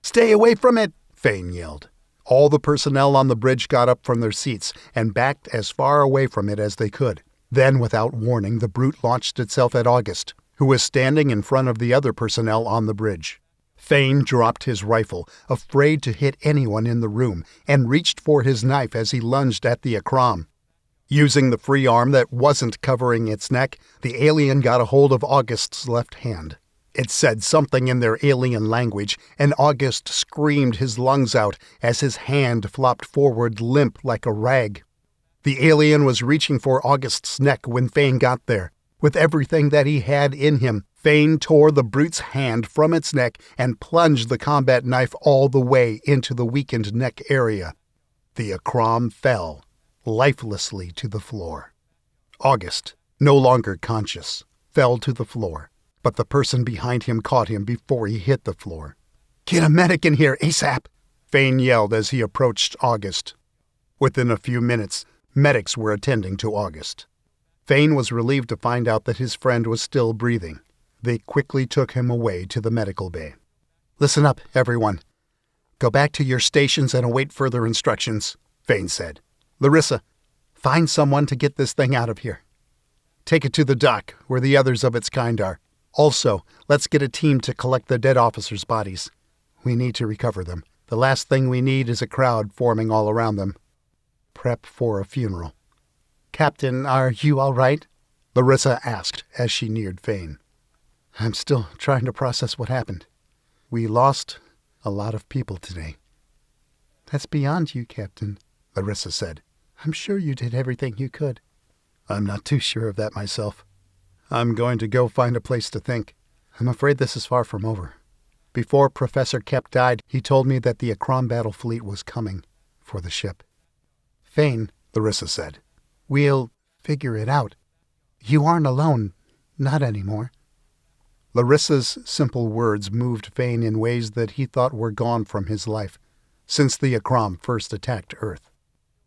"Stay away from it!" Fain yelled. All the personnel on the bridge got up from their seats and backed as far away from it as they could. Then, without warning, the brute launched itself at August, who was standing in front of the other personnel on the bridge. Fain dropped his rifle, afraid to hit anyone in the room, and reached for his knife as he lunged at the Akram. Using the free arm that wasn't covering its neck, the alien got a hold of August's left hand. It said something in their alien language, and August screamed his lungs out as his hand flopped forward limp like a rag. The alien was reaching for August's neck when Fain got there. With everything that he had in him, Fain tore the brute's hand from its neck and plunged the combat knife all the way into the weakened neck area. The Akram fell, lifelessly to the floor. August, no longer conscious, fell to the floor, but the person behind him caught him before he hit the floor. "Get a medic in here, ASAP!" Fain yelled as he approached August. Within a few minutes, medics were attending to August. Fain was relieved to find out that his friend was still breathing. They quickly took him away to the medical bay. "Listen up, everyone. Go back to your stations and await further instructions," Fain said. "Larissa, find someone to get this thing out of here. Take it to the dock, where the others of its kind are. Also, let's get a team to collect the dead officers' bodies. We need to recover them. The last thing we need is a crowd forming all around them. Prep for a funeral." "Captain, are you all right?" Larissa asked as she neared Fain. "I'm still trying to process what happened. We lost a lot of people today." "That's beyond you, Captain," Larissa said. "I'm sure you did everything you could." "I'm not too sure of that myself. I'm going to go find a place to think. I'm afraid this is far from over. Before Professor Kep died, he told me that the Akram battle fleet was coming for the ship." "Fain," Larissa said, "we'll figure it out. You aren't alone. Not anymore." Larissa's simple words moved Fain in ways that he thought were gone from his life since the Akram first attacked Earth.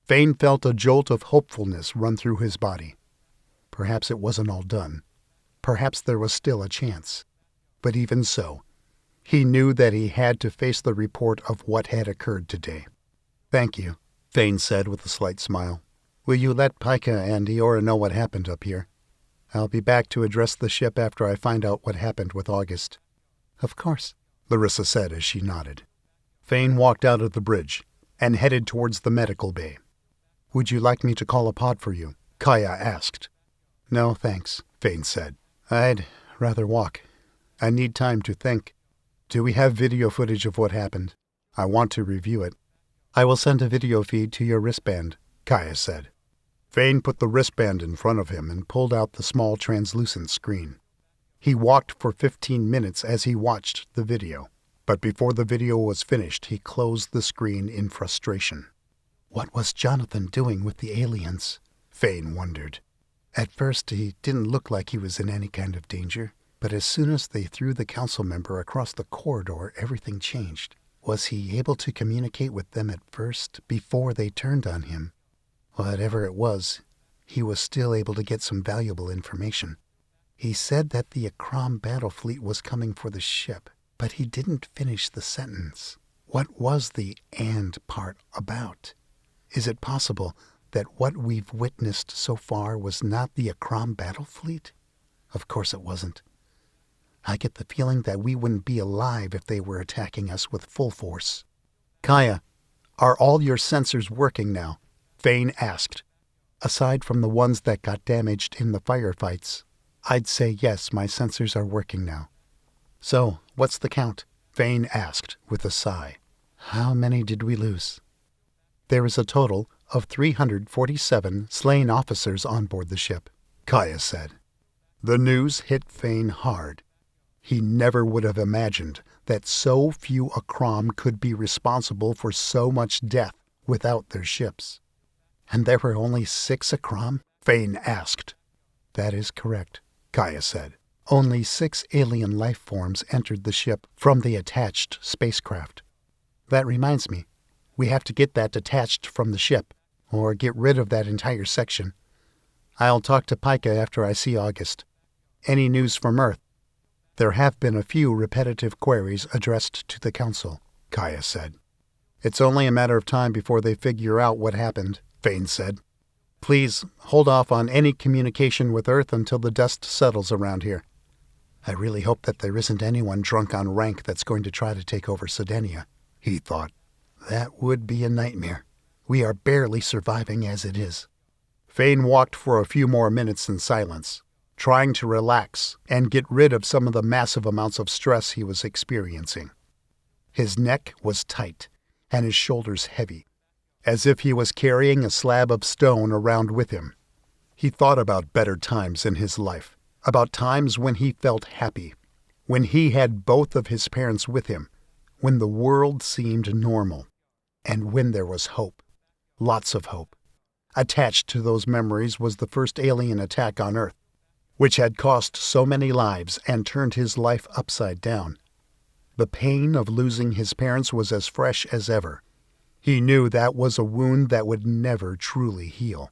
Fain felt a jolt of hopefulness run through his body. Perhaps it wasn't all done. Perhaps there was still a chance. But even so, he knew that he had to face the report of what had occurred today. "Thank you," Fain said with a slight smile. "Will you let Pika and Eora know what happened up here? I'll be back to address the ship after I find out what happened with August." "Of course," Larissa said as she nodded. Fain walked out of the bridge and headed towards the medical bay. "Would you like me to call a pod for you?" Kaya asked. "No, thanks," Fain said. "I'd rather walk. I need time to think. Do we have video footage of what happened? I want to review it." "I will send a video feed to your wristband," Kaya said. Fain put the wristband in front of him and pulled out the small translucent screen. He walked for 15 minutes as he watched the video, but before the video was finished, he closed the screen in frustration. What was Jonathan doing with the aliens? Fain wondered. At first, he didn't look like he was in any kind of danger, but as soon as they threw the council member across the corridor, everything changed. Was he able to communicate with them at first, before they turned on him? Whatever it was, he was still able to get some valuable information. He said that the Akram battle fleet was coming for the ship, but he didn't finish the sentence. What was the "and" part about? Is it possible that what we've witnessed so far was not the Akram battle fleet? Of course it wasn't. I get the feeling that we wouldn't be alive if they were attacking us with full force. "Kaya, are all your sensors working now?" Fain asked. "Aside from the ones that got damaged in the firefights, I'd say yes, my sensors are working now." "So, what's the count?" Fain asked with a sigh. "How many did we lose?" "There is a total of 347 slain officers on board the ship," Kaya said. The news hit Fain hard. He never would have imagined that so few Akram could be responsible for so much death without their ships. "And there were only 6 Akram?" Fain asked. "That is correct," Kaya said. "Only 6 alien life forms entered the ship from the attached spacecraft. That reminds me, we have to get that detached from the ship, or get rid of that entire section. I'll talk to Pika after I see August. Any news from Earth?" "There have been a few repetitive queries addressed to the Council," Kaya said. "It's only a matter of time before they figure out what happened," Fain said. "Please hold off on any communication with Earth until the dust settles around here. I really hope that there isn't anyone drunk on rank that's going to try to take over Sodenia," he thought. "That would be a nightmare. We are barely surviving as it is." Fain walked for a few more minutes in silence, trying to relax and get rid of some of the massive amounts of stress he was experiencing. His neck was tight and his shoulders heavy. as if he was carrying a slab of stone around with him. He thought about better times in his life, about times when he felt happy, when he had both of his parents with him, when the world seemed normal, and when there was hope, lots of hope. Attached to those memories was the first alien attack on Earth, which had cost so many lives and turned his life upside down. The pain of losing his parents was as fresh as ever. He knew that was a wound that would never truly heal.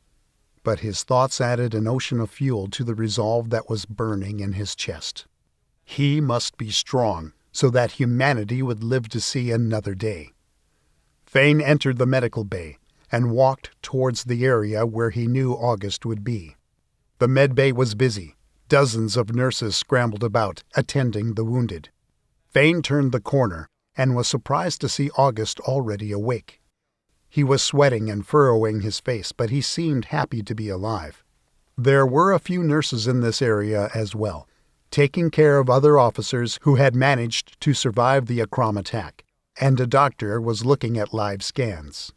But his thoughts added an ocean of fuel to the resolve that was burning in his chest. He must be strong so that humanity would live to see another day. Fain entered the medical bay and walked towards the area where he knew August would be. The med bay was busy. Dozens of nurses scrambled about, attending the wounded. Fain turned the corner and was surprised to see August already awake. He was sweating and furrowing his face, but he seemed happy to be alive. There were a few nurses in this area as well, taking care of other officers who had managed to survive the Akram attack, and a doctor was looking at live scans.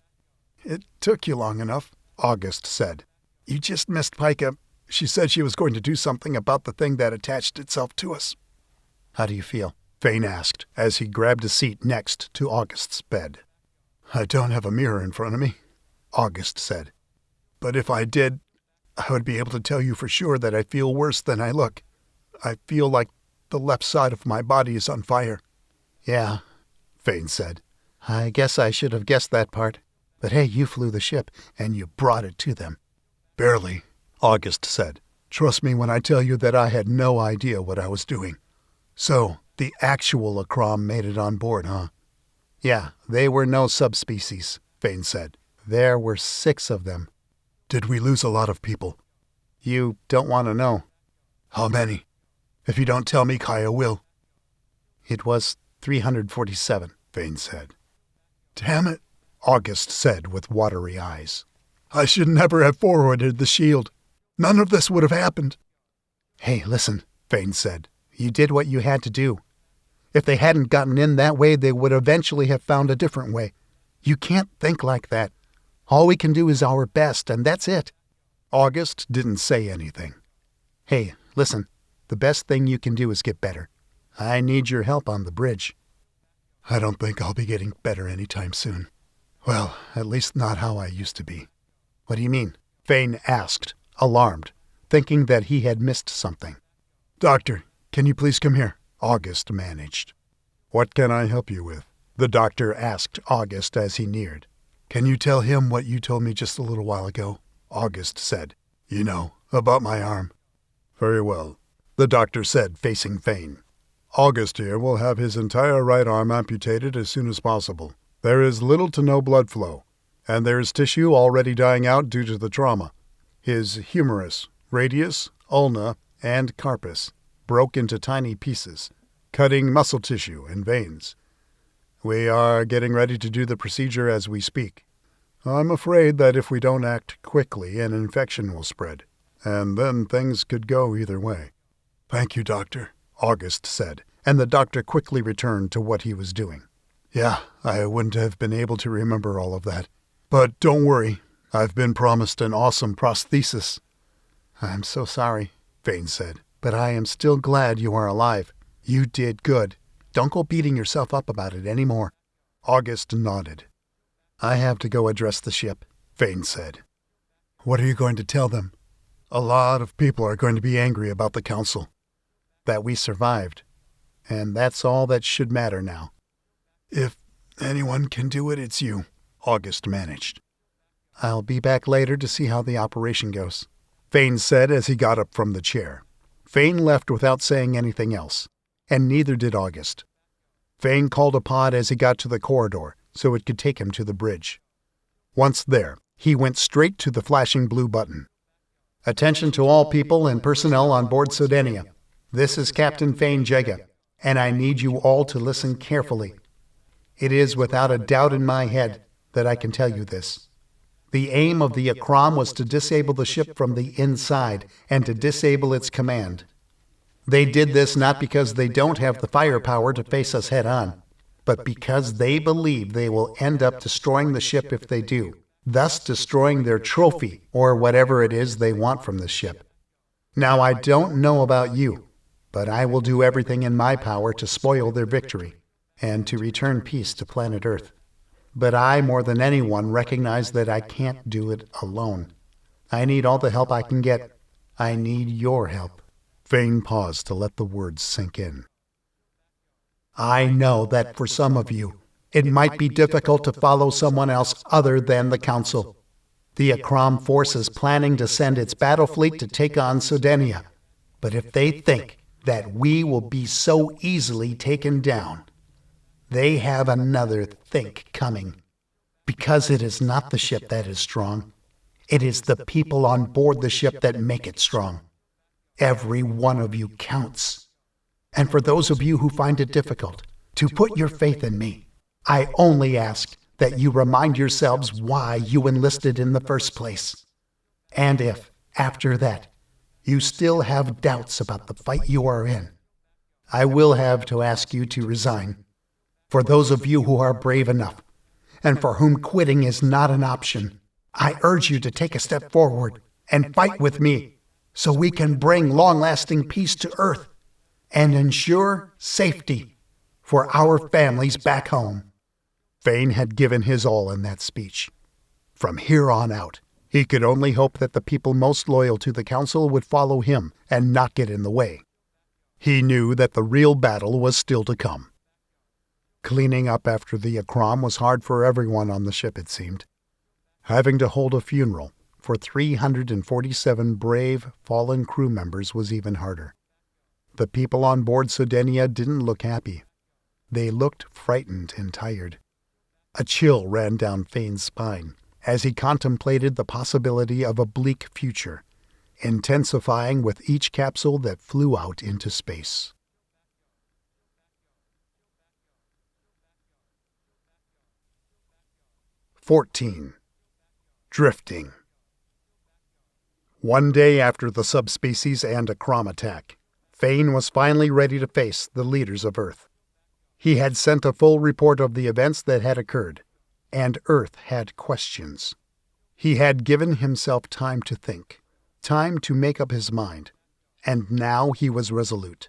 "It took you long enough," August said. "You just missed Pika. She said she was going to do something about the thing that attached itself to us." "How do you feel?" Fain asked, as he grabbed a seat next to August's bed. "I don't have a mirror in front of me," August said. "But if I did, I would be able to tell you for sure that I feel worse than I look. I feel like the left side of my body is on fire." "Yeah," Fain said. "I guess I should have guessed that part. But hey, you flew the ship, and you brought it to them." "Barely," August said. "Trust me when I tell you that I had no idea what I was doing." "So, the actual Akram made it on board, huh?" "Yeah, they were no subspecies," Fain said. "There were 6 of them." "Did we lose a lot of people?" "You don't want to know." "How many? If you don't tell me, Kaya will." "It was 347, Fain said. "Damn it," August said with watery eyes. "I should never have forwarded the shield. None of this would have happened." "Hey, listen," Fain said. "You did what you had to do. If they hadn't gotten in that way, they would eventually have found a different way. You can't think like that. All we can do is our best, and that's it." August didn't say anything. "Hey, listen, the best thing you can do is get better. I need your help on the bridge." "I don't think I'll be getting better anytime soon. Well, at least not how I used to be." "What do you mean?" Fain asked, alarmed, thinking that he had missed something. "Doctor, can you please come here?" August managed. "What can I help you with?" the doctor asked August as he neared. "Can you tell him what you told me just a little while ago?" August said. "You know, about my arm." "Very well," the doctor said, facing Fain. "August here will have his entire right arm amputated as soon as possible. There is little to no blood flow, and there is tissue already dying out due to the trauma. His humerus, radius, ulna, and carpus broke into tiny pieces, cutting muscle tissue and veins. We are getting ready to do the procedure as we speak. I'm afraid that if we don't act quickly, an infection will spread, and then things could go either way." "Thank you, Doctor," August said, and the doctor quickly returned to what he was doing. "Yeah, I wouldn't have been able to remember all of that. But don't worry, I've been promised an awesome prosthesis." "I'm so sorry," Fain said, "but I am still glad you are alive. You did good. Don't go beating yourself up about it any more." August nodded. "I have to go address the ship," Fain said. "What are you going to tell them?" "A lot of people are going to be angry about the council. That we survived. And that's all that should matter now." "If anyone can do it, it's you," August managed. "I'll be back later to see how the operation goes," Fain said as he got up from the chair. Fain left without saying anything else, and neither did August. Fain called a pod as he got to the corridor so it could take him to the bridge. Once there, he went straight to the flashing blue button. "Attention to all people and personnel on board Sodenia. This is Captain Fain Jegga, and I need you all to listen carefully. It is without a doubt in my head that I can tell you this. The aim of the Akram was to disable the ship from the inside and to disable its command. They did this not because they don't have the firepower to face us head on, but because they believe they will end up destroying the ship if they do. thus destroying their trophy or whatever it is they want from the ship. Now, I don't know about you, but I will do everything in my power to spoil their victory and to return peace to planet Earth. But I, more than anyone, recognize that I can't do it alone. I need all the help I can get. I need your help." Fain paused to let the words sink in. "I know that for some of you, it might be difficult to follow someone else other than the Council. The Akram force is planning to send its battle fleet to take on Sodenia. But if they think that we will be so easily taken down, they have another think coming. Because it is not the ship that is strong. It is the people on board the ship that make it strong. Every one of you counts. And for those of you who find it difficult to put your faith in me, I only ask that you remind yourselves why you enlisted in the first place. And if, after that, you still have doubts about the fight you are in, I will have to ask you to resign. For those of you who are brave enough, and for whom quitting is not an option, I urge you to take a step forward and fight with me, so we can bring long-lasting peace to Earth and ensure safety for our families back home." Fain had given his all in that speech. From here on out, he could only hope that the people most loyal to the Council would follow him and not get in the way. He knew that the real battle was still to come. Cleaning up after the Akram was hard for everyone on the ship, it seemed. Having to hold a funeral for 347 brave, fallen crew members was even harder. The people on board Sodenia didn't look happy. They looked frightened and tired. A chill ran down Fain's spine as he contemplated the possibility of a bleak future, intensifying with each capsule that flew out into space. "14. Drifting. One day after the subspecies and Akram attack, Fain was finally ready to face the leaders of Earth. He had sent a full report of the events that had occurred, and Earth had questions. He had given himself time to think, time to make up his mind, and now he was resolute.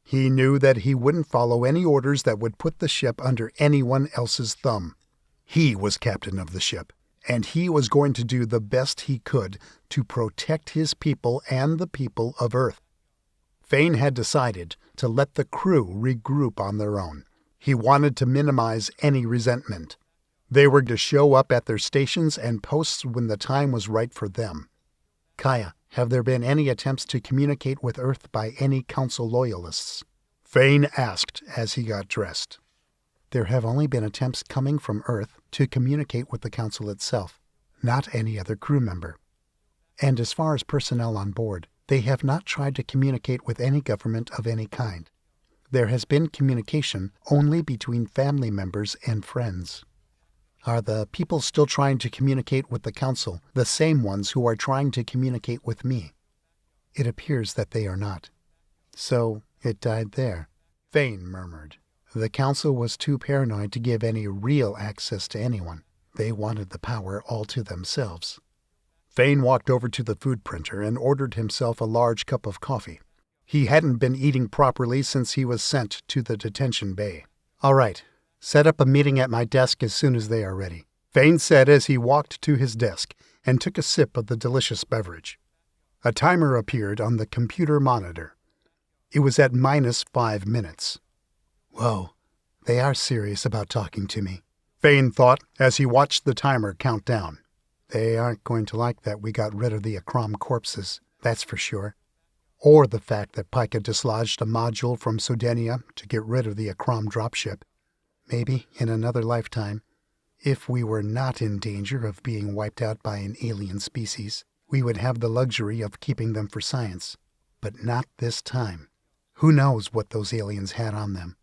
He knew that he wouldn't follow any orders that would put the ship under anyone else's thumb. He was captain of the ship, and he was going to do the best he could to protect his people and the people of Earth. Fain had decided to let the crew regroup on their own. He wanted to minimize any resentment. They were to show up at their stations and posts when the time was right for them. "Kaya, have there been any attempts to communicate with Earth by any Council loyalists?" Fain asked as he got dressed. "There have only been attempts coming from Earth to communicate with the Council itself, not any other crew member. And as far as personnel on board, they have not tried to communicate with any government of any kind. There has been communication only between family members and friends." "Are the people still trying to communicate with the Council the same ones who are trying to communicate with me?" "It appears that they are not." "So it died there," Fain murmured. "The Council was too paranoid to give any real access to anyone. They wanted the power all to themselves." Fain walked over to the food printer and ordered himself a large cup of coffee. He hadn't been eating properly since he was sent to the detention bay. "All right, set up a meeting at my desk as soon as they are ready," Fain said as he walked to his desk and took a sip of the delicious beverage. A timer appeared on the computer monitor. It was at -5 minutes. "Whoa, they are serious about talking to me," Fain thought as he watched the timer count down. "They aren't going to like that we got rid of the Akram corpses, that's for sure. Or the fact that Pika dislodged a module from Sodenia to get rid of the Akram dropship. Maybe in another lifetime, if we were not in danger of being wiped out by an alien species, we would have the luxury of keeping them for science. But not this time. Who knows what those aliens had on them?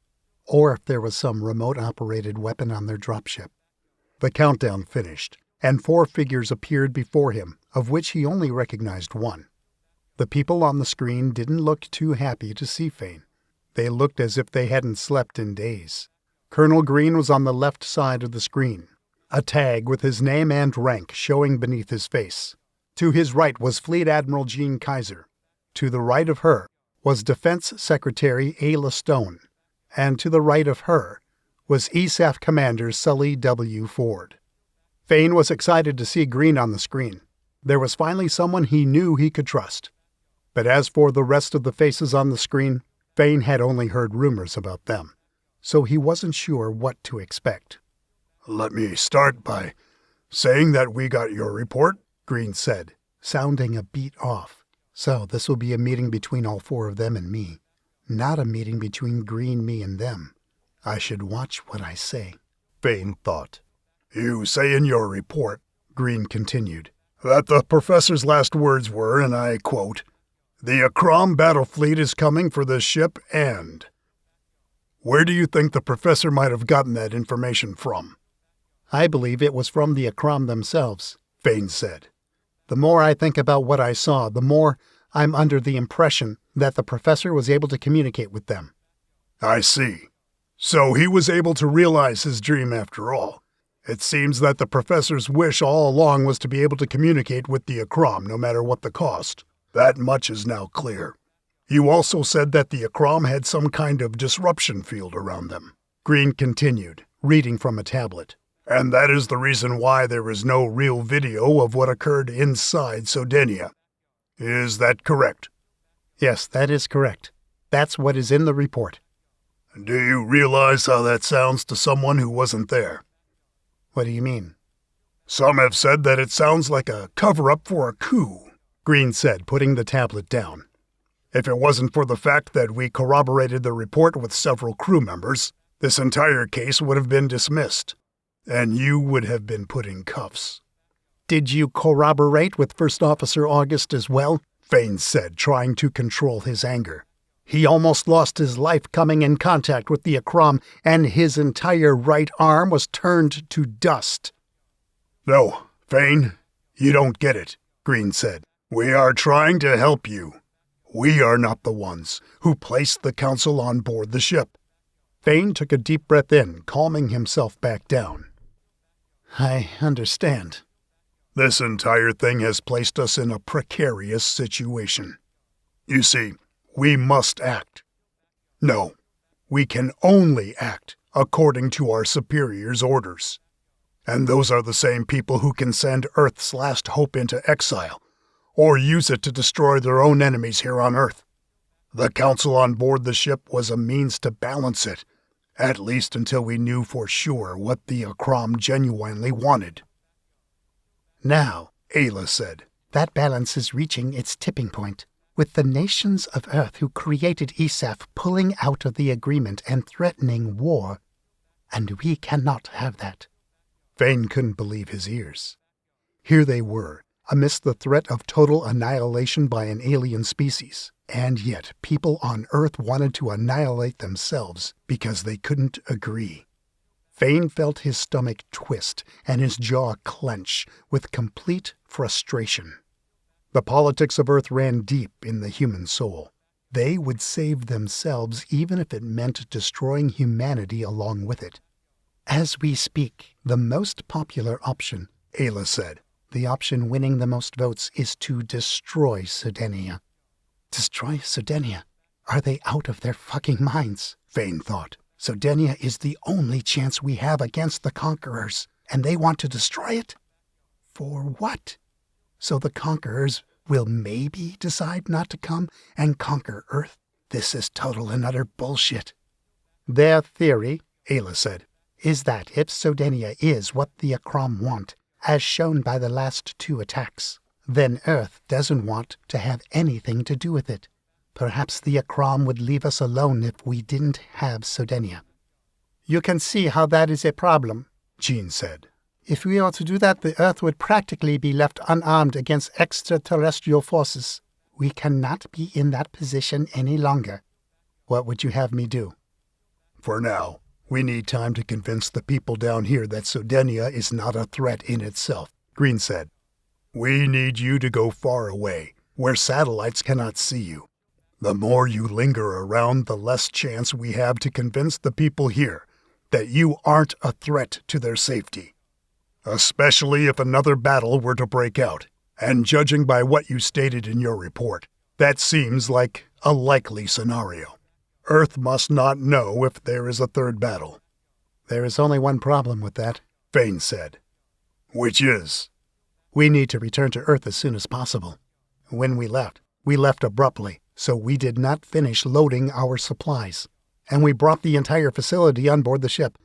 Or if there was some remote-operated weapon on their dropship." The countdown finished, and 4 figures appeared before him, of which he only recognized one. The people on the screen didn't look too happy to see Fain. They looked as if they hadn't slept in days. Colonel Green was on the left side of the screen. a tag with his name and rank showing beneath his face. To his right was Fleet Admiral Jean Kaiser. To the right of her was Defense Secretary Ayla Stone. And to the right of her was ESAF Commander Sully W. Ford. Fain was excited to see Green on the screen. There was finally someone he knew he could trust. But as for the rest of the faces on the screen, Fain had only heard rumors about them, so he wasn't sure what to expect. "Let me start by saying that we got your report," Green said, sounding a beat off. So this will be a meeting between all four of them and me, not a meeting between Green, me, and them. I should watch what I say, Fain thought. "You say in your report," Green continued, "that the professor's last words were, and I quote, 'The Akram battle fleet is coming for this ship and...' Where do you think the professor might have gotten that information from?" I believe it was from the Akram themselves, Fain said. The more I think about what I saw, the more I'm under the impression that the professor was able to communicate with them. "I see. So he was able to realize his dream after all. It seems that the professor's wish all along was to be able to communicate with the Akram, no matter what the cost. That much is now clear. You also said that the Akram had some kind of disruption field around them," Green continued, reading from a tablet. "And that is the reason why there is no real video of what occurred inside Sodenia. Is that correct?" Yes, that is correct. That's what is in the report. "Do you realize how that sounds to someone who wasn't there?" What do you mean? "Some have said that it sounds like a cover-up for a coup," Green said, putting the tablet down. "If it wasn't for the fact that we corroborated the report with several crew members, this entire case would have been dismissed, and you would have been put in cuffs." "Did you corroborate with First Officer August as well?" Fain said, trying to control his anger. He almost lost his life coming in contact with the Akram, and his entire right arm was turned to dust. "No, Fain, you don't get it," Green said. "We are trying to help you. We are not the ones who placed the council on board the ship." Fain took a deep breath in, calming himself back down. "I understand." "This entire thing has placed us in a precarious situation. You see, we must act. No, we can only act according to our superiors' orders. And those are the same people who can send Earth's last hope into exile, or use it to destroy their own enemies here on Earth. The council on board the ship was a means to balance it, at least until we knew for sure what the Akram genuinely wanted." "Now," Ayla said, "that balance is reaching its tipping point, with the nations of Earth who created ESAF pulling out of the agreement and threatening war. And we cannot have that." Fain couldn't believe his ears. Here they were, amidst the threat of total annihilation by an alien species, and yet people on Earth wanted to annihilate themselves because they couldn't agree. Fain felt his stomach twist and his jaw clench with complete frustration. The politics of Earth ran deep in the human soul. They would save themselves even if it meant destroying humanity along with it. "As we speak, the most popular option," Ayla said. "the option winning the most votes is to destroy Sodenia." "Destroy Sodenia? Are they out of their fucking minds?" Fain thought. "Sodenia is the only chance we have against the Conquerors, and they want to destroy it? For what? So the Conquerors will maybe decide not to come and conquer Earth? This is total and utter bullshit." "Their theory," Ayla said, "is that if Sodenia is what the Akram want, as shown by the last 2 attacks, then Earth doesn't want to have anything to do with it. Perhaps the Akram would leave us alone if we didn't have Sodenia." "You can see how that is a problem," Jean said. "If we are to do that, the Earth would practically be left unarmed against extraterrestrial forces. We cannot be in that position any longer. What would you have me do?" "For now, we need time to convince the people down here that Sodenia is not a threat in itself," Green said. "We need you to go far away, where satellites cannot see you. The more you linger around, the less chance we have to convince the people here that you aren't a threat to their safety." especially if another battle were to break out. And judging by what you stated in your report, that seems like a likely scenario. Earth must not know if there is a third battle. There is only one problem with that, Fain said. Which is? We need to return to Earth as soon as possible. When we left abruptly, so we did not finish loading our supplies. And we brought the entire facility on board the ship.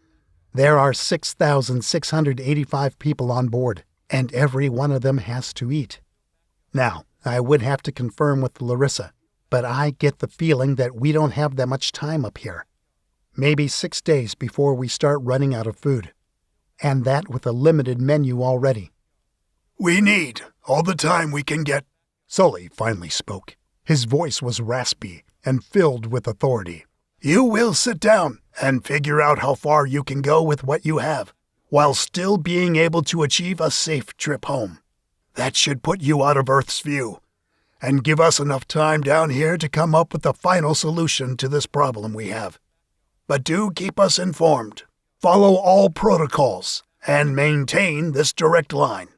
There are 6,685 people on board, and every one of them has to eat. Now, I would have to confirm with Larissa, but I get the feeling that we don't have that much time up here. Maybe 6 days before we start running out of food. And that with a limited menu already. We need all the time we can get. Sully finally spoke. His voice was raspy and filled with authority. You will sit down and figure out how far you can go with what you have, while still being able to achieve a safe trip home. That should put you out of Earth's view, and give us enough time down here to come up with the final solution to this problem we have. But do keep us informed, follow all protocols, and maintain this direct line.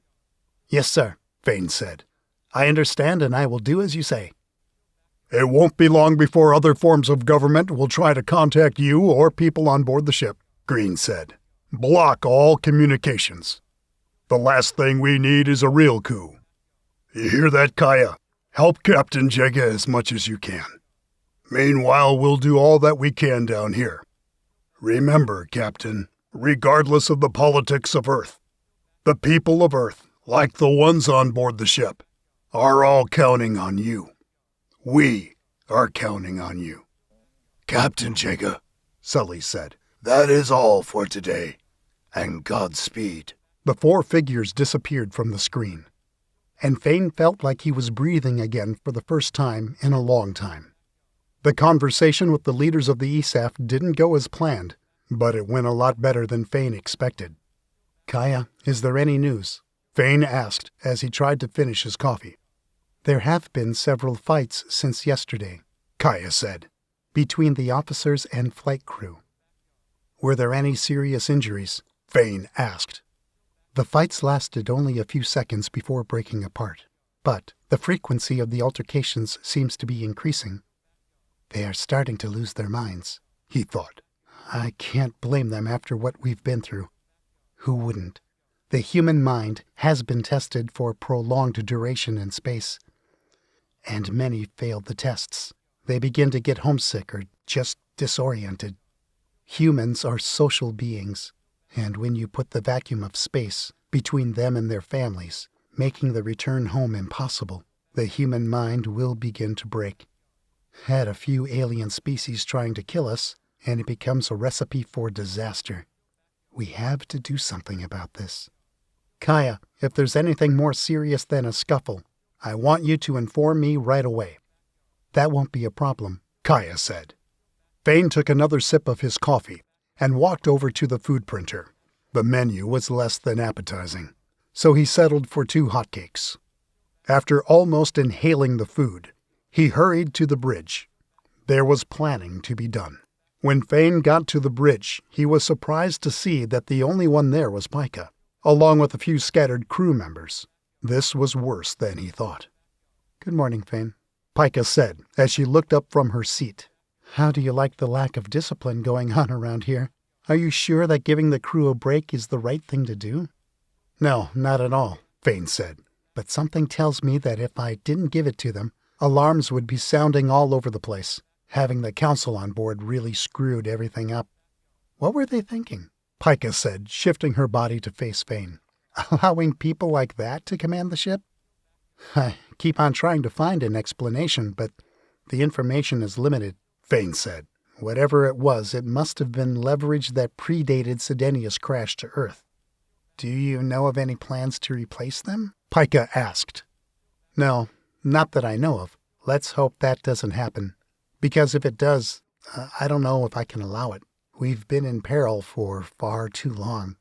Yes, sir, Fain said. I understand, and I will do as you say. It won't be long before other forms of government will try to contact you or people on board the ship, Green said. Block all communications. The last thing we need is a real coup. You hear that, Kaya? Help Captain Jegga as much as you can. Meanwhile, we'll do all that we can down here. Remember, Captain, regardless of the politics of Earth, the people of Earth, like the ones on board the ship, are all counting on you. We are counting on you. Captain Jegga, Sully said, that is all for today, and Godspeed. The four figures disappeared from the screen, and Fain felt like he was breathing again for the first time in a long time. The conversation with the leaders of the ESAF didn't go as planned, but it went a lot better than Fain expected. Kaya, is there any news? Fain asked as he tried to finish his coffee. There have been several fights since yesterday, Kaya said, between the officers and flight crew. Were there any serious injuries? Fain asked. The fights lasted only a few seconds before breaking apart, but the frequency of the altercations seems to be increasing. They are starting to lose their minds, he thought. I can't blame them after what we've been through. Who wouldn't? The human mind has been tested for prolonged duration in space, and many failed the tests. They begin to get homesick or just disoriented. Humans are social beings, and when you put the vacuum of space between them and their families, making the return home impossible, the human mind will begin to break. Had a few alien species trying to kill us, and it becomes a recipe for disaster. We have to do something about this. Kaya, if there's anything more serious than a scuffle, I want you to inform me right away. That won't be a problem, Kaya said. Fain took another sip of his coffee and walked over to the food printer. The menu was less than appetizing, so he settled for 2 hotcakes. After almost inhaling the food, he hurried to the bridge. There was planning to be done. When Fain got to the bridge, he was surprised to see that the only one there was Pika, along with a few scattered crew members. This was worse than he thought. Good morning, Fain, Pika said as she looked up from her seat. How do you like the lack of discipline going on around here? Are you sure that giving the crew a break is the right thing to do? No, not at all, Fain said. But something tells me that if I didn't give it to them, alarms would be sounding all over the place. Having the council on board really screwed everything up. What were they thinking? Pika said, shifting her body to face Fain. Allowing people like that to command the ship? I keep on trying to find an explanation, but the information is limited, Fain said. Whatever it was, it must have been leverage that predated Sodenia's crash to Earth. Do you know of any plans to replace them? Pika asked. No, not that I know of. Let's hope that doesn't happen. Because if it does, I don't know if I can allow it. We've been in peril for far too long.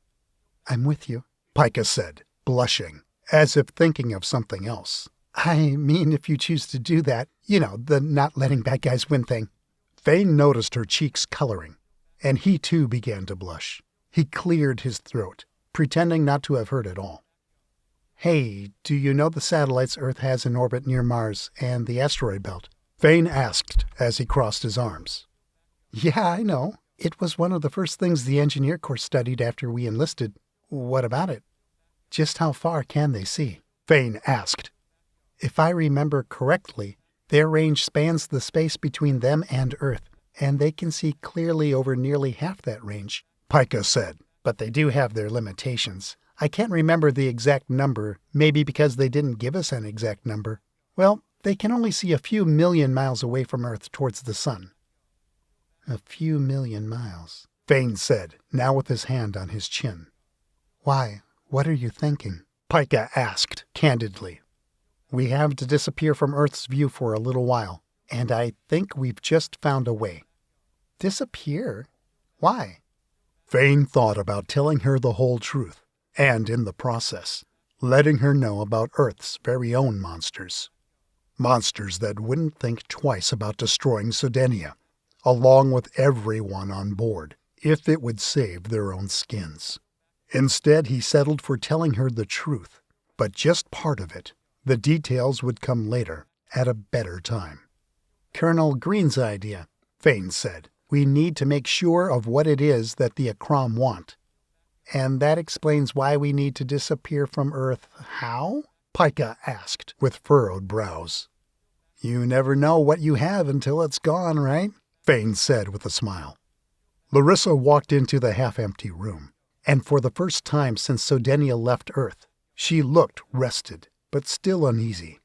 I'm with you, Pika said, blushing, as if thinking of something else. I mean, if you choose to do that, the not letting bad guys win thing. Fain noticed her cheeks coloring, and he too began to blush. He cleared his throat pretending not to have heard it all. Hey, do you know the satellites Earth has in orbit near Mars and the asteroid belt? Fain asked as he crossed his arms. Yeah, I know. It was one of the first things the engineer course studied after we enlisted. What about it? Just how far can they see? Fain asked. If I remember correctly, their range spans the space between them and Earth, and they can see clearly over nearly half that range, Pika said. But they do have their limitations. I can't remember the exact number, maybe because they didn't give us an exact number. Well, they can only see a few million miles away from Earth towards the sun. A few million miles, Fain said, now with his hand on his chin. Why? What are you thinking? Pika asked, candidly. We have to disappear from Earth's view for a little while, and I think we've just found a way. Disappear? Why? Fain thought about telling her the whole truth, and in the process, letting her know about Earth's very own monsters. Monsters that wouldn't think twice about destroying Sodenia, along with everyone on board, if it would save their own skins. Instead, he settled for telling her the truth, but just part of it. The details would come later, at a better time. Colonel Green's idea, Fain said. We need to make sure of what it is that the Akram want. And that explains why we need to disappear from Earth. How? Pika asked, with furrowed brows. You never know what you have until it's gone, right? Fain said with a smile. Larissa walked into the half-empty room, and for the first time since Sodenia left Earth, she looked rested, but still uneasy.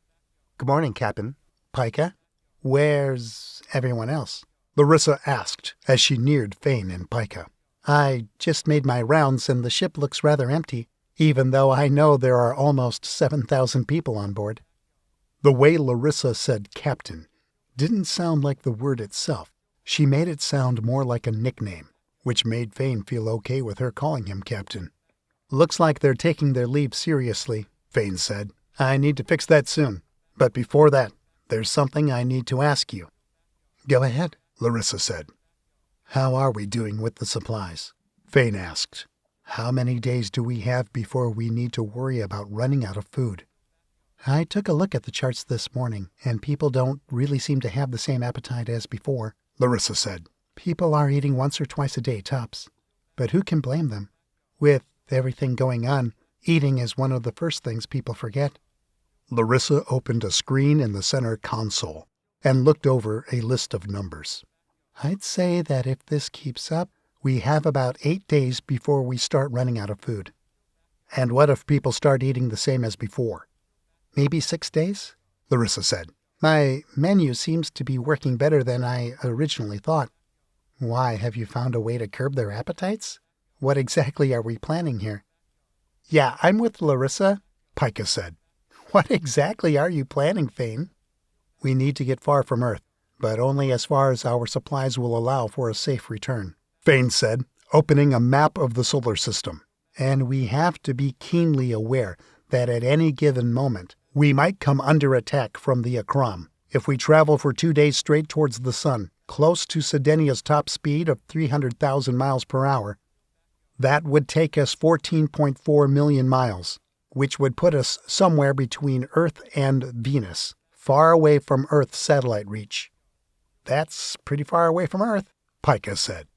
Good morning, Captain. Pika? Where's everyone else? Larissa asked as she neared Fain and Pika. I just made my rounds and the ship looks rather empty, even though I know there are almost 7,000 people on board. The way Larissa said captain didn't sound like the word itself. She made it sound more like a nickname, which made Fain feel okay with her calling him captain. Looks like they're taking their leave seriously, Fain said. I need to fix that soon. But before that, there's something I need to ask you. Go ahead, Larissa said. How are we doing with the supplies? Fain asked. How many days do we have before we need to worry about running out of food? I took a look at the charts this morning, and people don't really seem to have the same appetite as before, Larissa said. People are eating once or twice a day, tops. But who can blame them? With everything going on, eating is one of the first things people forget. Larissa opened a screen in the center console and looked over a list of numbers. I'd say that if this keeps up, we have about 8 days before we start running out of food. And what if people start eating the same as before? Maybe 6 days? Larissa said. My menu seems to be working better than I originally thought. Why, have you found a way to curb their appetites? What exactly are we planning here? Yeah, I'm with Larissa, Pika said. What exactly are you planning, Fain? We need to get far from Earth, but only as far as our supplies will allow for a safe return, Fain said, opening a map of the solar system. And we have to be keenly aware that at any given moment, we might come under attack from the Akram. If we travel for 2 days straight towards the sun, close to Sodenia's top speed of 300,000 miles per hour, that would take us 14.4 million miles, which would put us somewhere between Earth and Venus, far away from Earth's satellite reach. That's pretty far away from Earth, Pika said.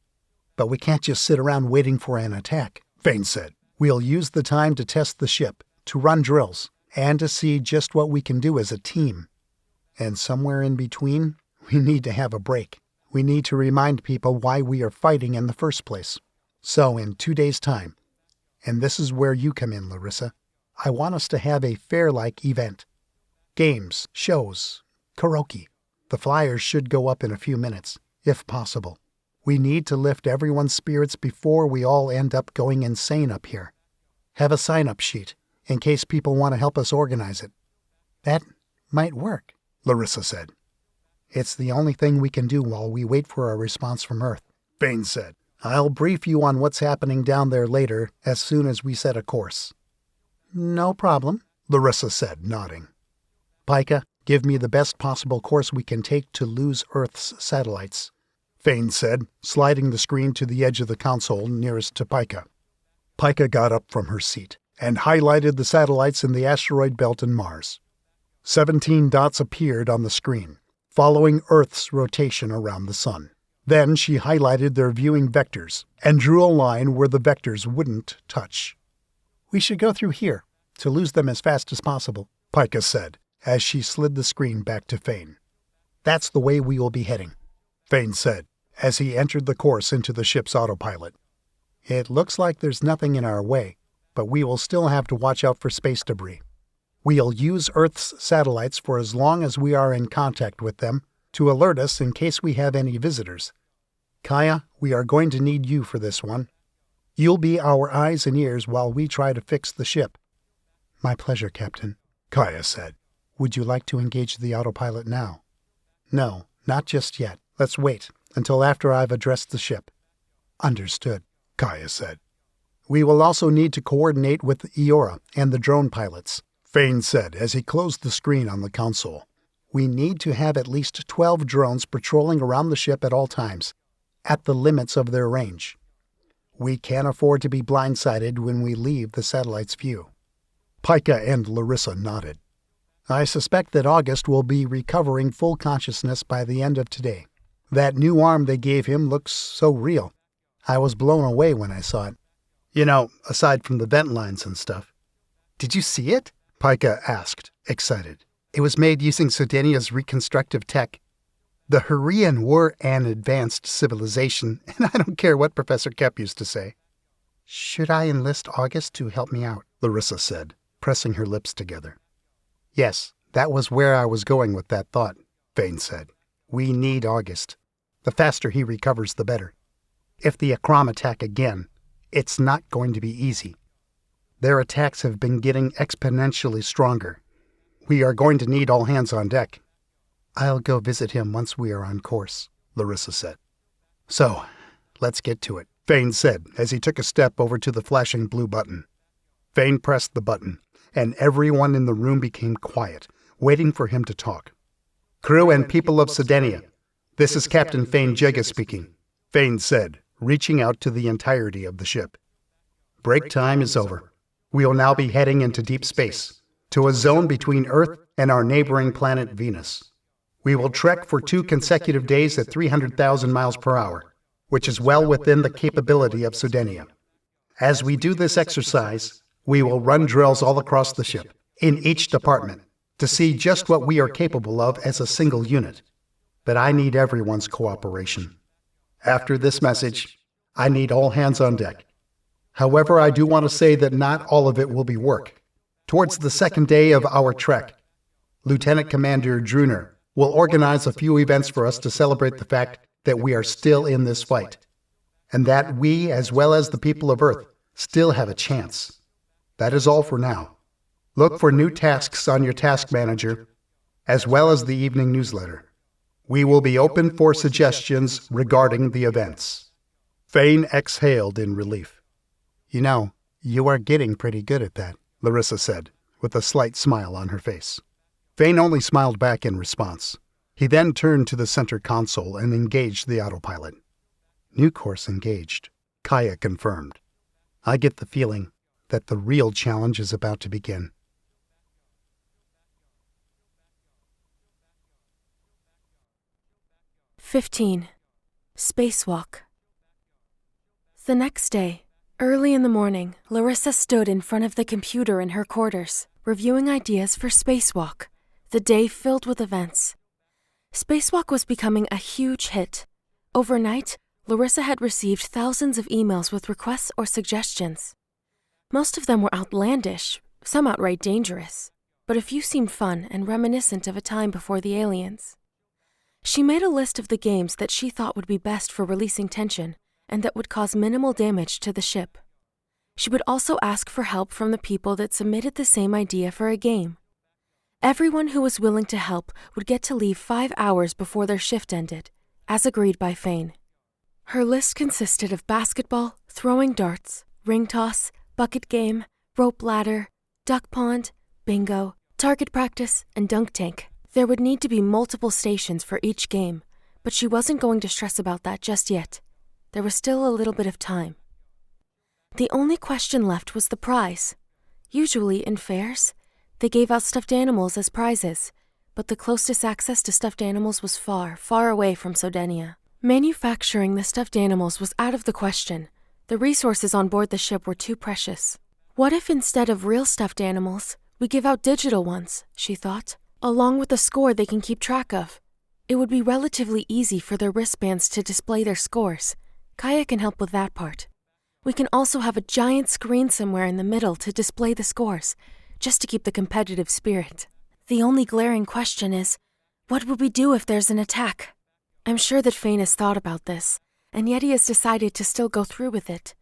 But we can't just sit around waiting for an attack, Fain said. We'll use the time to test the ship, to run drills, and to see just what we can do as a team. And somewhere in between, we need to have a break. We need to remind people why we are fighting in the first place. So in 2 days' time, and this is where you come in, Larissa, I want us to have a fair-like event. Games, shows, karaoke. The flyers should go up in a few minutes, if possible. We need to lift everyone's spirits before we all end up going insane up here. Have a sign-up sheet, in case people want to help us organize it. That might work, Larissa said. It's the only thing we can do while we wait for a response from Earth, Fain said. I'll brief you on what's happening down there later as soon as we set a course. No problem, Larissa said, nodding. Pika, give me the best possible course we can take to lose Earth's satellites, Fain said, sliding the screen to the edge of the console nearest to Pika. Pika got up from her seat and highlighted the satellites in the asteroid belt in Mars. 17 dots appeared on the screen, following Earth's rotation around the Sun. Then she highlighted their viewing vectors and drew a line where the vectors wouldn't touch. We should go through here to lose them as fast as possible, Pika said, as she slid the screen back to Fain. That's the way we will be heading, Fain said, as he entered the course into the ship's autopilot. It looks like there's nothing in our way, but we will still have to watch out for space debris. We'll use Earth's satellites for as long as we are in contact with them to alert us in case we have any visitors. Kaya, we are going to need you for this one. You'll be our eyes and ears while we try to fix the ship. My pleasure, Captain, Kaya said. Would you like to engage the autopilot now? No, not just yet. Let's wait until after I've addressed the ship. Understood, Kaya said. We will also need to coordinate with Eora and the drone pilots, Fain said as he closed the screen on the console. We need to have at least 12 drones patrolling around the ship at all times, at the limits of their range. We can't afford to be blindsided when we leave the satellite's view. Pika and Larissa nodded. I suspect that August will be recovering full consciousness by the end of today. That new arm they gave him looks so real. I was blown away when I saw it. You know, aside from the vent lines and stuff. Did you see it? Pika asked, excited. It was made using Sodenia's reconstructive tech. The Hurrian were an advanced civilization, and I don't care what Professor Kep used to say. Should I enlist August to help me out? Larissa said, pressing her lips together. Yes, that was where I was going with that thought, Fain said. We need August. The faster he recovers, the better. If the Akram attack again, it's not going to be easy. Their attacks have been getting exponentially stronger. We are going to need all hands on deck. I'll go visit him once we are on course, Larissa said. So, let's get to it, Fain said as he took a step over to the flashing blue button. Fain pressed the button, and everyone in the room became quiet, waiting for him to talk. Crew and people of Sodenia, this is Captain Fain Jegga speaking, Fain said, reaching out to the entirety of the ship. Break time is over. We will now be heading into deep space, to a zone between Earth and our neighboring planet Venus. We will trek for 2 consecutive days at 300,000 miles per hour, which is well within the capability of Sodenia. As we do this exercise, we will run drills all across the ship, in each department, to see just what we are capable of as a single unit. But I need everyone's cooperation. After this message, I need all hands on deck. However, I do want to say that not all of it will be work. Towards the second day of our trek, Lieutenant Commander Druner will organize a few events for us to celebrate the fact that we are still in this fight, and that we, as well as the people of Earth, still have a chance. That is all for now. Look for new tasks on your task manager, as well as the evening newsletter. We will be open for suggestions regarding the events. Fain exhaled in relief. You know, you are getting pretty good at that, Larissa said, with a slight smile on her face. Fain only smiled back in response. He then turned to the center console and engaged the autopilot. New course engaged, Kaya confirmed. I get the feeling that the real challenge is about to begin. "15. Spacewalk." The next day, early in the morning, Larissa stood in front of the computer in her quarters, reviewing ideas for Spacewalk, the day filled with events. Spacewalk was becoming a huge hit. Overnight, Larissa had received thousands of emails with requests or suggestions. Most of them were outlandish, some outright dangerous, but a few seemed fun and reminiscent of a time before the aliens. She made a list of the games that she thought would be best for releasing tension and that would cause minimal damage to the ship. She would also ask for help from the people that submitted the same idea for a game. Everyone who was willing to help would get to leave 5 hours before their shift ended, as agreed by Fain. Her list consisted of basketball, throwing darts, ring toss, bucket game, rope ladder, duck pond, bingo, target practice, and dunk tank. There would need to be multiple stations for each game, but she wasn't going to stress about that just yet. There was still a little bit of time. The only question left was the prize. Usually in fairs, they gave out stuffed animals as prizes, but the closest access to stuffed animals was far, far away from Sodenia. Manufacturing the stuffed animals was out of the question. The resources on board the ship were too precious. What if instead of real stuffed animals, we give out digital ones, she thought, along with a score they can keep track of. It would be relatively easy for their wristbands to display their scores. Kaya can help with that part. We can also have a giant screen somewhere in the middle to display the scores, just to keep the competitive spirit. The only glaring question is, what would we do if there's an attack? I'm sure that Fain has thought about this, and yet he has decided to still go through with it.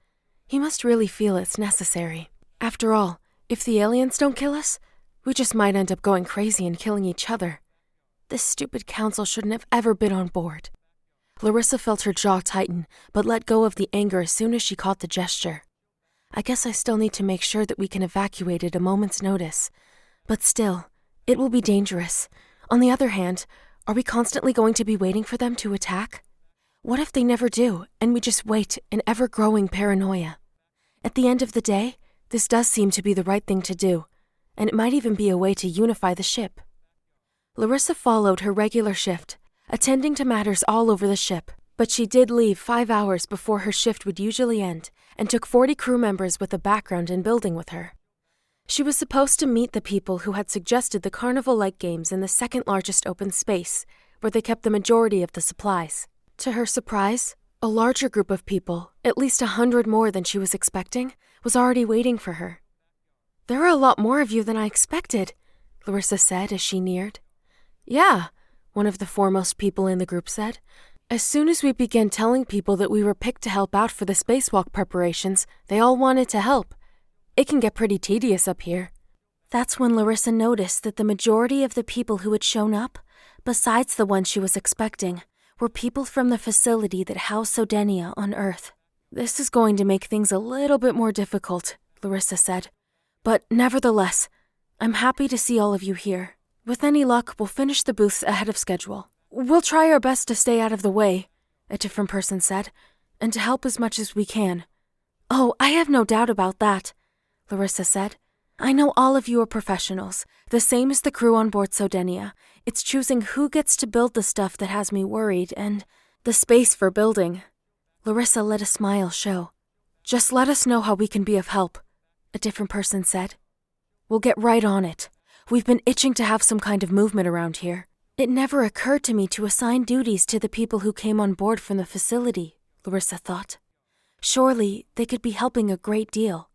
He must really feel it's necessary. After all, if the aliens don't kill us, we just might end up going crazy and killing each other. This stupid council shouldn't have ever been on board. Larissa felt her jaw tighten, but let go of the anger as soon as she caught the gesture. I guess I still need to make sure that we can evacuate at a moment's notice. But still, it will be dangerous. On the other hand, are we constantly going to be waiting for them to attack? What if they never do, and we just wait in ever-growing paranoia? At the end of the day, this does seem to be the right thing to do, and it might even be a way to unify the ship. Larissa followed her regular shift, attending to matters all over the ship, but she did leave 5 hours before her shift would usually end and took 40 crew members with a background in building with her. She was supposed to meet the people who had suggested the carnival-like games in the second largest open space, where they kept the majority of the supplies. To her surprise, a larger group of people, at least 100 more than she was expecting, was already waiting for her. "There are a lot more of you than I expected," Larissa said as she neared. "Yeah," one of the foremost people in the group said. "As soon as we began telling people that we were picked to help out for the spacewalk preparations, they all wanted to help. It can get pretty tedious up here." That's when Larissa noticed that the majority of the people who had shown up, besides the ones she was expecting, were people from the facility that housed Sodenia on Earth. "This is going to make things a little bit more difficult," Larissa said. "But nevertheless, I'm happy to see all of you here. With any luck, we'll finish the booths ahead of schedule. We'll try our best to stay out of the way," a different person said, "and to help as much as we can." "Oh, I have no doubt about that," Larissa said. "I know all of you are professionals, the same as the crew on board Sodenia. It's choosing who gets to build the stuff that has me worried, and the space for building." Larissa let a smile show. "Just let us know how we can be of help," a different person said. "We'll get right on it. We've been itching to have some kind of movement around here. It never occurred to me to assign duties to the people who came on board from the facility," Larissa thought. "Surely they could be helping a great deal.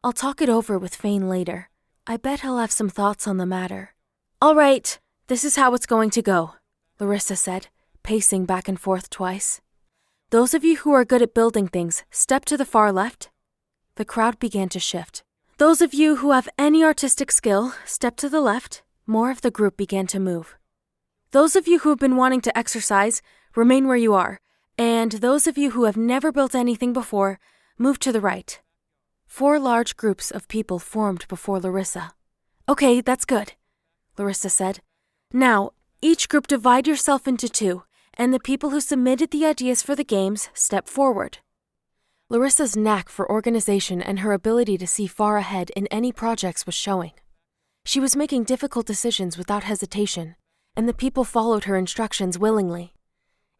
I'll talk it over with Fain later. I bet he'll have some thoughts on the matter." "All right, this is how it's going to go," Larissa said, pacing back and forth twice. "Those of you who are good at building things, step to the far left." The crowd began to shift. "Those of you who have any artistic skill, step to the left." More of the group began to move. "Those of you who have been wanting to exercise, remain where you are. And those of you who have never built anything before, move to the right." 4 large groups of people formed before Larissa. "Okay, that's good," Larissa said. "Now, each group divide yourself into 2, and the people who submitted the ideas for the games step forward." Larissa's knack for organization and her ability to see far ahead in any projects was showing. She was making difficult decisions without hesitation, and the people followed her instructions willingly.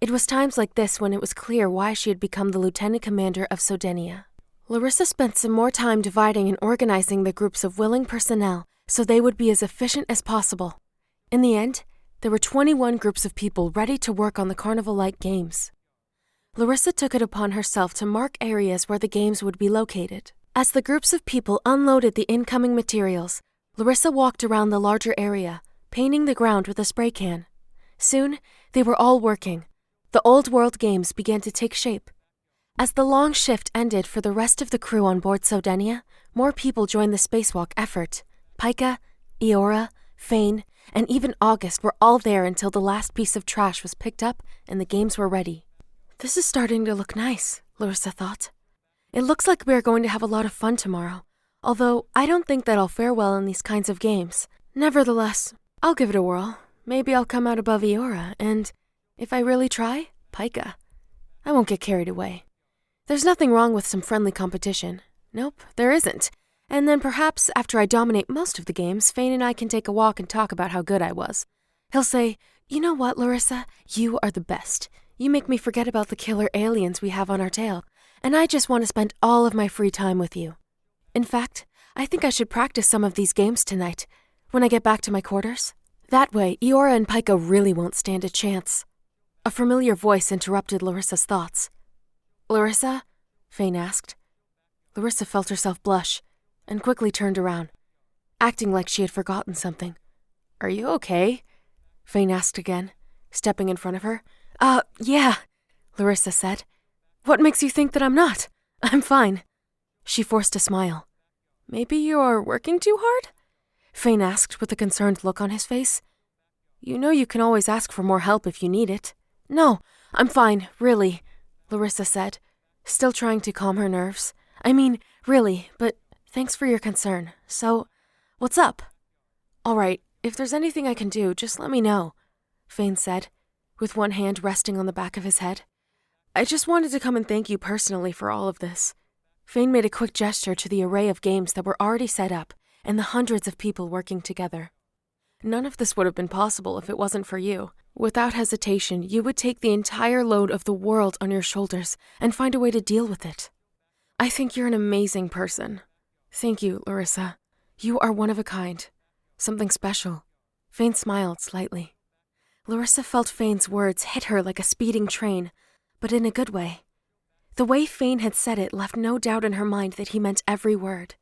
It was times like this when it was clear why she had become the lieutenant commander of Sodenia. Larissa spent some more time dividing and organizing the groups of willing personnel so they would be as efficient as possible. In the end, there were 21 groups of people ready to work on the carnival-like games. Larissa took it upon herself to mark areas where the games would be located. As the groups of people unloaded the incoming materials, Larissa walked around the larger area, painting the ground with a spray can. Soon, they were all working. The old world games began to take shape. As the long shift ended for the rest of the crew on board Sodenia, more people joined the spacewalk effort. Pika, Eora, Fain, and even August were all there until the last piece of trash was picked up and the games were ready. "This is starting to look nice," Larissa thought. "It looks like we are going to have a lot of fun tomorrow, although I don't think that I'll fare well in these kinds of games. Nevertheless, I'll give it a whirl. Maybe I'll come out above Eora, and, if I really try, Pika. I won't get carried away. There's nothing wrong with some friendly competition. Nope, there isn't. And then perhaps after I dominate most of the games, Fain and I can take a walk and talk about how good I was. He'll say, "You know what, Larissa? You are the best. You make me forget about the killer aliens we have on our tail, and I just want to spend all of my free time with you. In fact, I think I should practice some of these games tonight, when I get back to my quarters. That way, Eora and Pika really won't stand a chance." A familiar voice interrupted Larissa's thoughts. "Larissa?" Fain asked. Larissa felt herself blush, and quickly turned around, acting like she had forgotten something. "Are you okay?" Fain asked again, stepping in front of her. Yeah," Larissa said. "What makes you think that I'm not? I'm fine." She forced a smile. "Maybe you're working too hard?" Fain asked with a concerned look on his face. "You know you can always ask for more help if you need it." "No, I'm fine, really," Larissa said, still trying to calm her nerves. "I mean, really, but thanks for your concern. So, what's up?" "All right, if there's anything I can do, just let me know," Fain said, with one hand resting on the back of his head. "I just wanted to come and thank you personally for all of this." Fain made a quick gesture to the array of games that were already set up and the hundreds of people working together. "None of this would have been possible if it wasn't for you. Without hesitation, you would take the entire load of the world on your shoulders and find a way to deal with it. I think you're an amazing person. Thank you, Larissa. You are one of a kind. Something special." Fain smiled slightly. Larissa felt Fain's words hit her like a speeding train, but in a good way. The way Fain had said it left no doubt in her mind that he meant every word.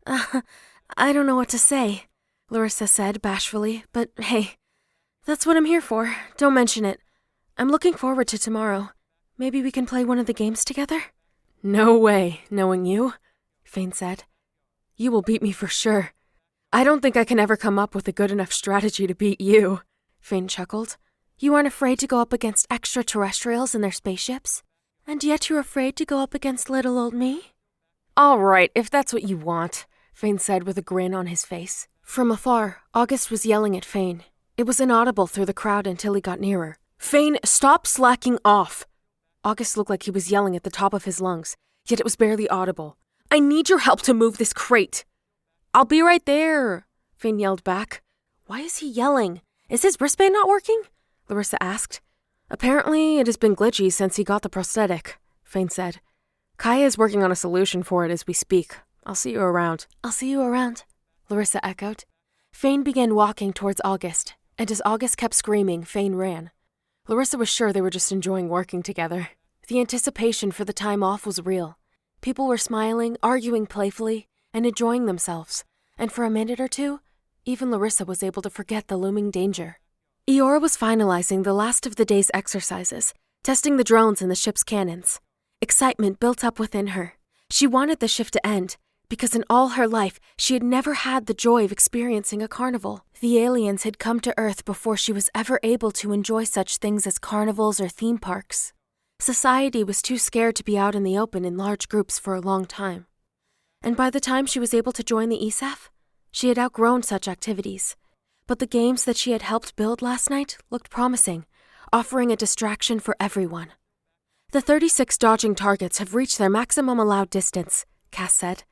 I don't know what to say," Larissa said bashfully, "but hey, that's what I'm here for. Don't mention it. I'm looking forward to tomorrow. Maybe we can play one of the games together?" "No way, knowing you," Fain said. "You will beat me for sure. I don't think I can ever come up with a good enough strategy to beat you," Fain chuckled. "You aren't afraid to go up against extraterrestrials and their spaceships? And yet you're afraid to go up against little old me?" "All right, if that's what you want," Fain said with a grin on his face. From afar, August was yelling at Fain. It was inaudible through the crowd until he got nearer. "Fain, stop slacking off!" August looked like he was yelling at the top of his lungs, yet it was barely audible. "I need your help to move this crate." "I'll be right there," Fain yelled back. "Why is he yelling? Is his wristband not working?" Larissa asked. "Apparently, it has been glitchy since he got the prosthetic," Fain said. "Kaya is working on a solution for it as we speak. I'll see you around." "I'll see you around," Larissa echoed. Fain began walking towards August, and as August kept screaming, Fain ran. Larissa was sure they were just enjoying working together. The anticipation for the time off was real. People were smiling, arguing playfully, and enjoying themselves, and for a minute or two, even Larissa was able to forget the looming danger. Eora was finalizing the last of the day's exercises, testing the drones and the ship's cannons. Excitement built up within her. She wanted the shift to end, because in all her life, she had never had the joy of experiencing a carnival. The aliens had come to Earth before she was ever able to enjoy such things as carnivals or theme parks. Society was too scared to be out in the open in large groups for a long time. And by the time she was able to join the ESAF, she had outgrown such activities. But the games that she had helped build last night looked promising, offering a distraction for everyone. "The 36 dodging targets have reached their maximum allowed distance," Cass said.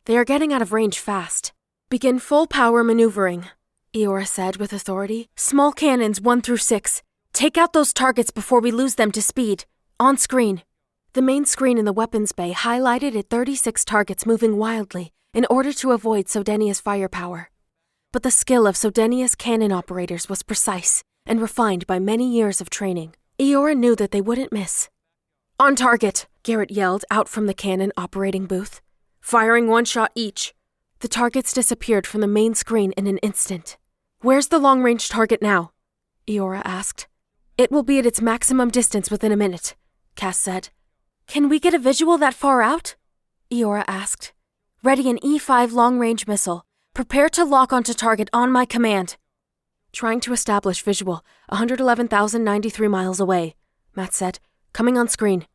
"They are getting out of range fast. Begin full power maneuvering," Eora said with authority. "Small cannons 1 through 6. Take out those targets before we lose them to speed. On screen." The main screen in the weapons bay highlighted at 36 targets moving wildly in order to avoid Sodenia's firepower. But the skill of Sodenia's cannon operators was precise and refined by many years of training. Eora knew that they wouldn't miss. "On target," Garrett yelled out from the cannon operating booth. "Firing 1 shot each." The targets disappeared from the main screen in an instant. "Where's the long-range target now?" Eora asked. "It will be at its maximum distance within a minute," Cass said. "Can we get a visual that far out?" Eora asked. "Ready an E5 long-range missile. Prepare to lock onto target on my command." "Trying to establish visual, 111,093 miles away," Matt said. "Coming on screen."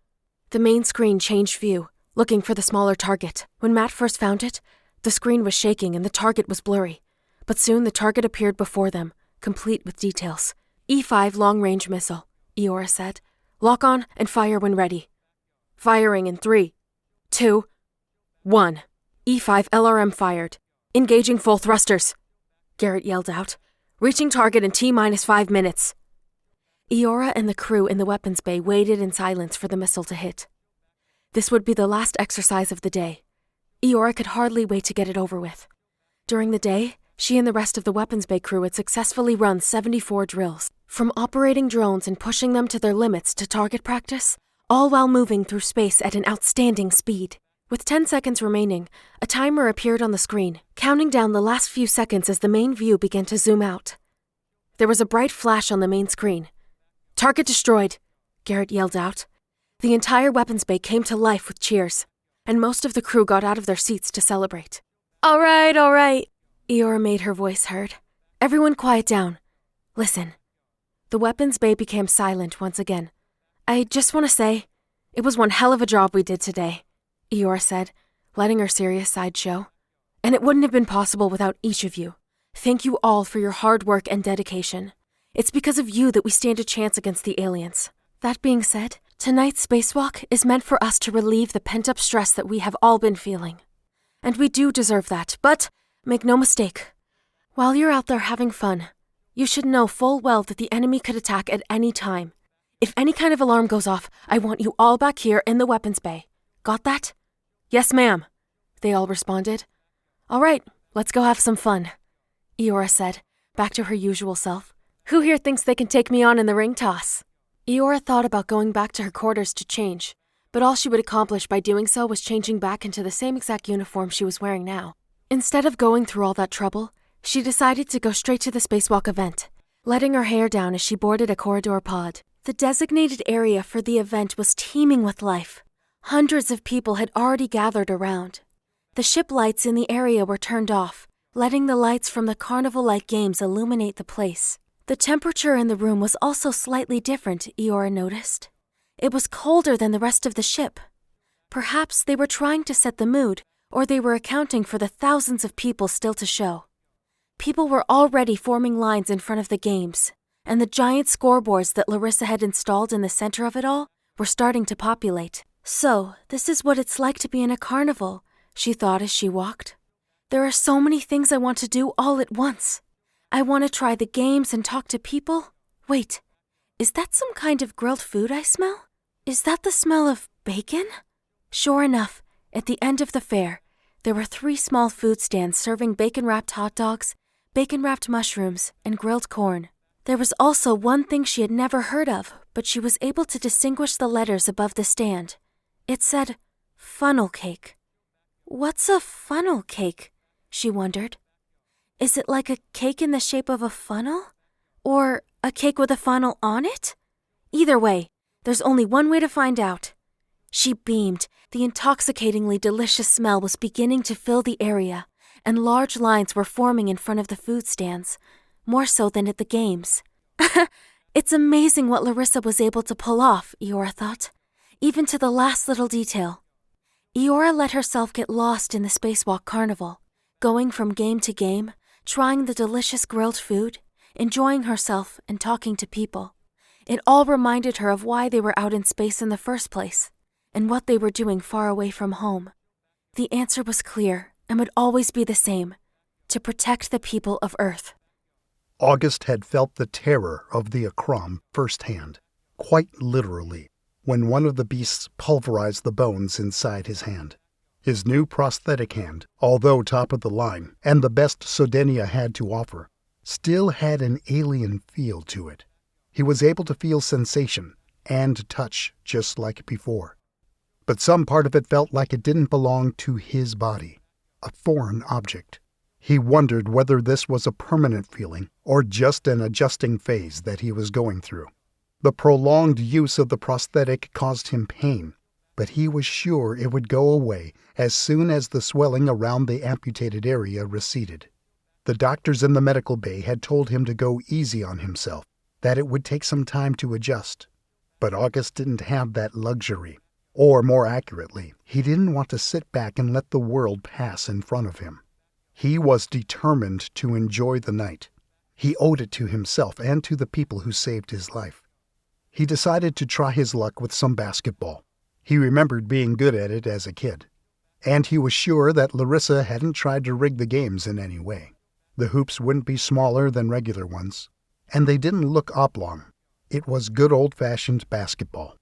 The main screen changed view, looking for the smaller target. When Matt first found it, the screen was shaking and the target was blurry. But soon the target appeared before them, complete with details. "E5 long-range missile," Eora said. "Lock on and fire when ready." "Firing in 3, 2..." 1. E5 LRM fired. Engaging full thrusters, Garrett yelled out, reaching target in T-5 minutes. Eora and the crew in the weapons bay waited in silence for the missile to hit. This would be the last exercise of the day. Eora could hardly wait to get it over with. During the day, she and the rest of the weapons bay crew had successfully run 74 drills, from operating drones and pushing them to their limits to target practice, all while moving through space at an outstanding speed. With 10 seconds remaining, a timer appeared on the screen, counting down the last few seconds as the main view began to zoom out. There was a bright flash on the main screen. "Target destroyed," Garrett yelled out. The entire weapons bay came to life with cheers, and most of the crew got out of their seats to celebrate. All right, Eora made her voice heard. "Everyone quiet down. Listen." The weapons bay became silent once again. "I just want to say, it was one hell of a job we did today," Eora said, letting her serious side show. "And it wouldn't have been possible without each of you. Thank you all for your hard work and dedication. It's because of you that we stand a chance against the aliens. That being said, tonight's spacewalk is meant for us to relieve the pent-up stress that we have all been feeling. And we do deserve that, but make no mistake. While you're out there having fun, you should know full well that the enemy could attack at any time. If any kind of alarm goes off, I want you all back here in the weapons bay. Got that?" "Yes, ma'am," they all responded. "All right, let's go have some fun," Eora said, back to her usual self. "Who here thinks they can take me on in the ring toss?" Eora thought about going back to her quarters to change, but all she would accomplish by doing so was changing back into the same exact uniform she was wearing now. Instead of going through all that trouble, she decided to go straight to the spacewalk event, letting her hair down as she boarded a corridor pod. The designated area for the event was teeming with life. Hundreds of people had already gathered around. The ship lights in the area were turned off, letting the lights from the carnival-like games illuminate the place. The temperature in the room was also slightly different, Eora noticed. It was colder than the rest of the ship. Perhaps they were trying to set the mood, or they were accounting for the thousands of people still to show. People were already forming lines in front of the games, and the giant scoreboards that Larissa had installed in the center of it all were starting to populate. "So, this is what it's like to be in a carnival," she thought as she walked. "There are so many things I want to do all at once. I want to try the games and talk to people. Wait, is that some kind of grilled food I smell? Is that the smell of bacon?" Sure enough, at the end of the fair, there were 3 small food stands serving bacon-wrapped hot dogs, bacon-wrapped mushrooms, and grilled corn. There was also one thing she had never heard of, but she was able to distinguish the letters above the stand. It said, "funnel cake." What's a funnel cake? She wondered. Is it like a cake in the shape of a funnel? Or a cake with a funnel on it? Either way, there's only one way to find out. She beamed. The intoxicatingly delicious smell was beginning to fill the area, and large lines were forming in front of the food stands, more so than at the games. It's amazing what Larissa was able to pull off, Eora thought, even to the last little detail. Eora let herself get lost in the Spacewalk Carnival, going from game to game, trying the delicious grilled food, enjoying herself, and talking to people. It all reminded her of why they were out in space in the first place, and what they were doing far away from home. The answer was clear and would always be the same: to protect the people of Earth. August had felt the terror of the Akram firsthand, quite literally, when one of the beasts pulverized the bones inside his hand. His new prosthetic hand, although top of the line, and the best Sodenia had to offer, still had an alien feel to it. He was able to feel sensation and touch just like before. But some part of it felt like it didn't belong to his body, a foreign object. He wondered whether this was a permanent feeling or just an adjusting phase that he was going through. The prolonged use of the prosthetic caused him pain, but he was sure it would go away as soon as the swelling around the amputated area receded. The doctors in the medical bay had told him to go easy on himself, that it would take some time to adjust. But August didn't have that luxury. Or more accurately, he didn't want to sit back and let the world pass in front of him. He was determined to enjoy the night. He owed it to himself and to the people who saved his life. He decided to try his luck with some basketball. He remembered being good at it as a kid. And he was sure that Larissa hadn't tried to rig the games in any way. The hoops wouldn't be smaller than regular ones, and they didn't look oblong. It was good old-fashioned basketball.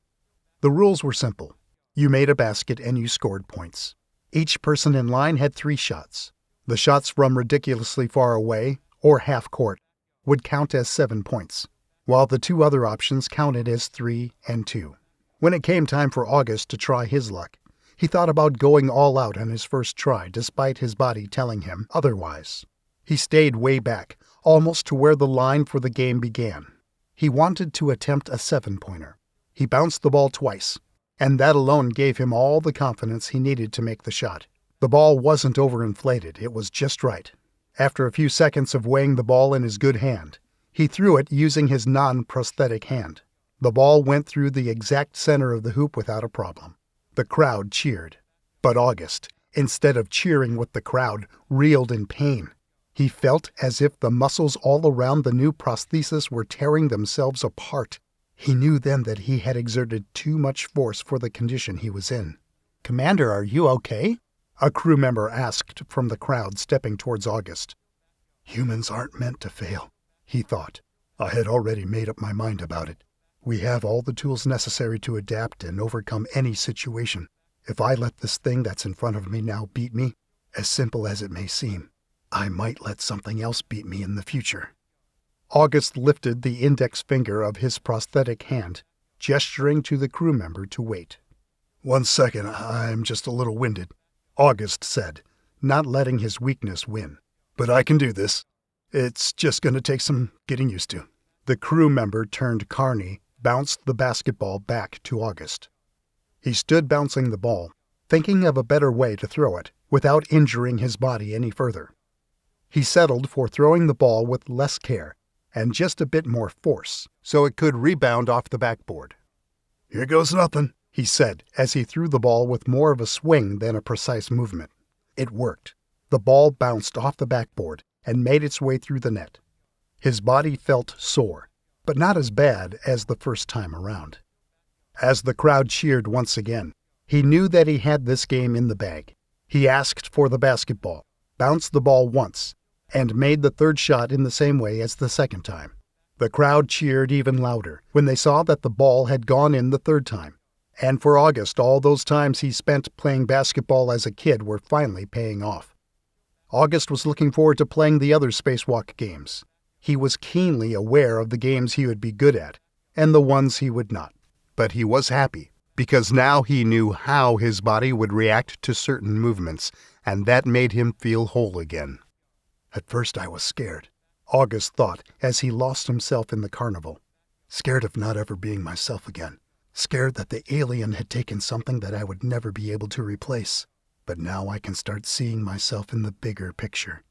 The rules were simple. You made a basket and you scored points. Each person in line had 3 shots. The shots from ridiculously far away, or half court, would count as 7 points, while the 2 other options counted as 3 and 2. When it came time for August to try his luck, he thought about going all out on his first try despite his body telling him otherwise. He stayed way back, almost to where the line for the game began. He wanted to attempt a 7-pointer. He bounced the ball twice, and that alone gave him all the confidence he needed to make the shot. The ball wasn't overinflated, it was just right. After a few seconds of weighing the ball in his good hand, he threw it using his non-prosthetic hand. The ball went through the exact center of the hoop without a problem. The crowd cheered. But August, instead of cheering with the crowd, reeled in pain. He felt as if the muscles all around the new prosthesis were tearing themselves apart. He knew then that he had exerted too much force for the condition he was in. "Commander, are you okay?" a crew member asked from the crowd, stepping towards August. "Humans aren't meant to fail," he thought. "I had already made up my mind about it. We have all the tools necessary to adapt and overcome any situation. If I let this thing that's in front of me now beat me, as simple as it may seem, I might let something else beat me in the future." August lifted the index finger of his prosthetic hand, gesturing to the crew member to wait. "1 second, I'm just a little winded," August said, not letting his weakness win. "But I can do this. It's just going to take some getting used to." The crew member turned carny, bounced the basketball back to August. He stood bouncing the ball, thinking of a better way to throw it, without injuring his body any further. He settled for throwing the ball with less care and just a bit more force, so it could rebound off the backboard. "Here goes nothing," he said, as he threw the ball with more of a swing than a precise movement. It worked. The ball bounced off the backboard and made its way through the net. His body felt sore, but not as bad as the first time around. As the crowd cheered once again, he knew that he had this game in the bag. He asked for the basketball, bounced the ball once, and made the 3rd shot in the same way as the 2nd time. The crowd cheered even louder when they saw that the ball had gone in the 3rd time. And for August, all those times he spent playing basketball as a kid were finally paying off. August was looking forward to playing the other Spacewalk games. He was keenly aware of the games he would be good at, and the ones he would not. But he was happy, because now he knew how his body would react to certain movements, and that made him feel whole again. "At first I was scared," August thought as he lost himself in the carnival. "Scared of not ever being myself again. Scared that the alien had taken something that I would never be able to replace. But now I can start seeing myself in the bigger picture.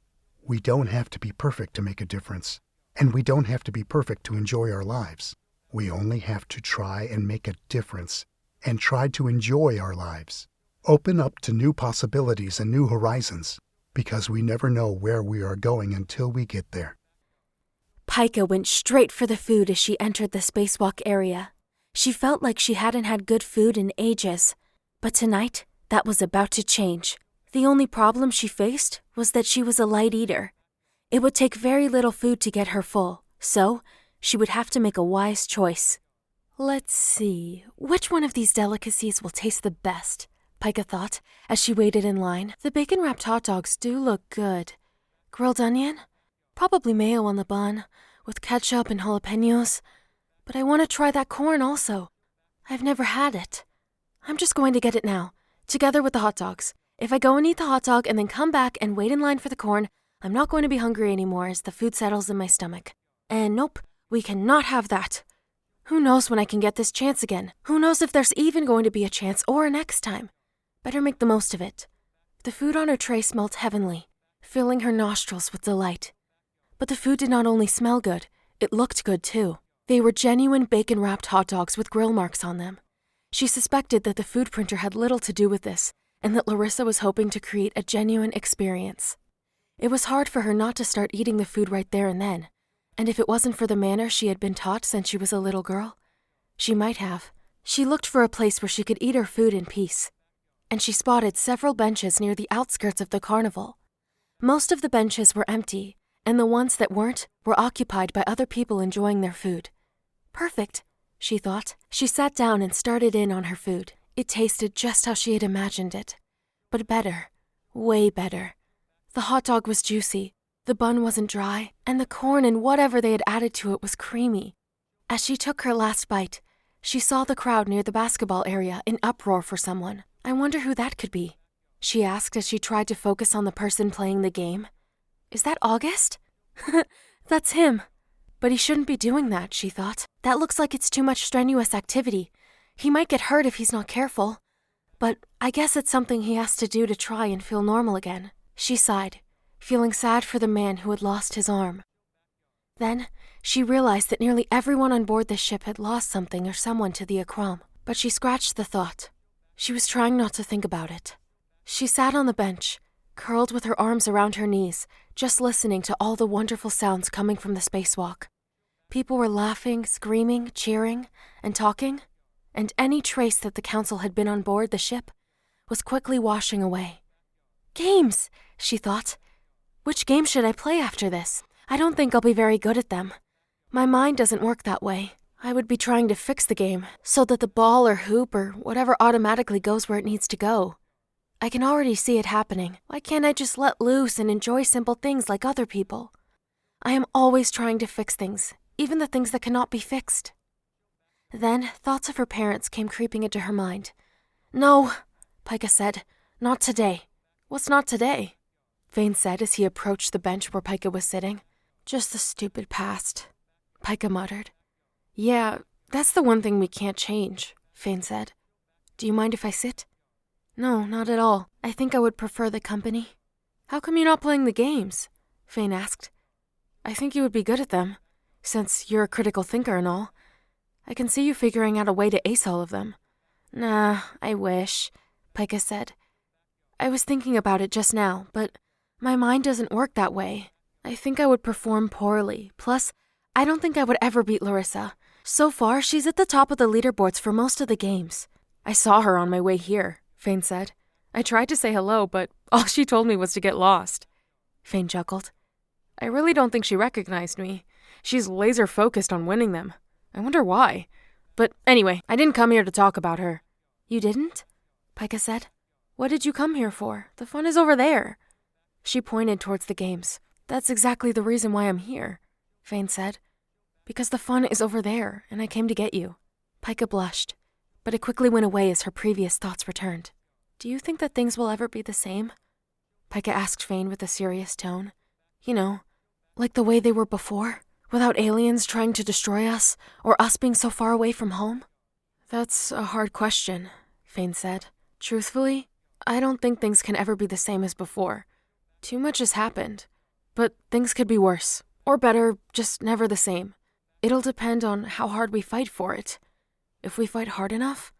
We don't have to be perfect to make a difference, and we don't have to be perfect to enjoy our lives. We only have to try and make a difference, and try to enjoy our lives. Open up to new possibilities and new horizons, because we never know where we are going until we get there." Pika went straight for the food as she entered the spacewalk area. She felt like she hadn't had good food in ages, but tonight, that was about to change. The only problem she faced was that she was a light eater. It would take very little food to get her full, so she would have to make a wise choice. "Let's see, which one of these delicacies will taste the best?" Pika thought as she waited in line. The bacon-wrapped hot dogs do look good. Grilled onion? Probably mayo on the bun, with ketchup and jalapenos. But I want to try that corn also. I've never had it. I'm just going to get it now, together with the hot dogs. If I go and eat the hot dog and then come back and wait in line for the corn, I'm not going to be hungry anymore as the food settles in my stomach. And nope, we cannot have that. Who knows when I can get this chance again? Who knows if there's even going to be a chance or a next time? Better make the most of it. The food on her tray smelled heavenly, filling her nostrils with delight. But the food did not only smell good, it looked good too. They were genuine bacon-wrapped hot dogs with grill marks on them. She suspected that the food printer had little to do with this, and that Larissa was hoping to create a genuine experience. It was hard for her not to start eating the food right there and then, and if it wasn't for the manner she had been taught since she was a little girl, she might have. She looked for a place where she could eat her food in peace. and she spotted several benches near the outskirts of the carnival. Most of the benches were empty, and the ones that weren't were occupied by other people enjoying their food. Perfect, she thought. She sat down and started in on her food. It tasted just how she had imagined it, but better, way better. The hot dog was juicy, the bun wasn't dry, and the corn and whatever they had added to it was creamy. As she took her last bite, she saw the crowd near the basketball area in uproar for someone. I wonder who that could be, she asked as she tried to focus on the person playing the game. Is that August? That's him. But he shouldn't be doing that, she thought. That looks like it's too much strenuous activity. He might get hurt if he's not careful. But I guess it's something he has to do to try and feel normal again. She sighed, feeling sad for the man who had lost his arm. Then, she realized that nearly everyone on board the ship had lost something or someone to the Akram, but she scratched the thought. She was trying not to think about it. She sat on the bench, curled with her arms around her knees, just listening to all the wonderful sounds coming from the spacewalk. People were laughing, screaming, cheering, and talking, and any trace that the council had been on board the ship was quickly washing away. Games, she thought. Which game should I play after this? I don't think I'll be very good at them. My mind doesn't work that way. I would be trying to fix the game so that the ball or hoop or whatever automatically goes where it needs to go. I can already see it happening. Why can't I just let loose and enjoy simple things like other people? I am always trying to fix things, even the things that cannot be fixed. Then thoughts of her parents came creeping into her mind. No, Pika said, not today. What's not today? Fain said as he approached the bench where Pika was sitting. Just the stupid past, Pika muttered. Yeah, that's the one thing we can't change, Fain said. Do you mind if I sit? No, not at all. I think I would prefer the company. How come you're not playing the games? Fain asked. I think you would be good at them, since you're a critical thinker and all. I can see you figuring out a way to ace all of them. Nah, I wish, Pika said. I was thinking about it just now, but my mind doesn't work that way. I think I would perform poorly. Plus, I don't think I would ever beat Larissa. So far, she's at the top of the leaderboards for most of the games. I saw her on my way here, Fain said. I tried to say hello, but all she told me was to get lost. Fain chuckled. I really don't think she recognized me. She's laser-focused on winning them. I wonder why. But anyway, I didn't come here to talk about her. You didn't? Pika said. What did you come here for? The fun is over there. She pointed towards the games. That's exactly the reason why I'm here, Fain said. Because the fun is over there, and I came to get you. Pika blushed, but it quickly went away as her previous thoughts returned. Do you think that things will ever be the same? Pika asked Fain with a serious tone. You know, like the way they were before, without aliens trying to destroy us, or us being so far away from home? That's a hard question, Fain said. Truthfully, I don't think things can ever be the same as before. Too much has happened. But things could be worse, or better, just never the same. It'll depend on how hard we fight for it. If we fight hard enough,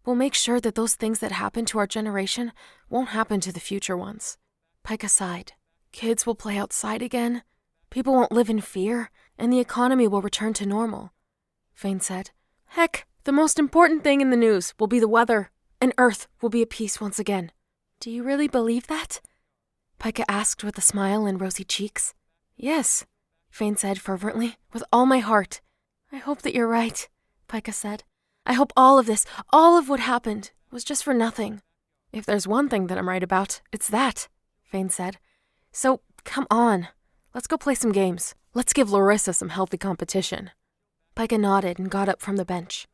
we'll make sure that those things that happen to our generation won't happen to the future ones. Pika sighed. Kids will play outside again, people won't live in fear, and the economy will return to normal. Fain said, Heck, the most important thing in the news will be the weather, and Earth will be at peace once again. Do you really believe that? Pika asked with a smile and rosy cheeks. Yes, Fain said fervently, with all my heart. I hope that you're right, Pika said. I hope all of this, all of what happened, was just for nothing. If there's one thing that I'm right about, it's that, Fain said. So, come on. Let's go play some games. Let's give Larissa some healthy competition. Pika nodded and got up from the bench.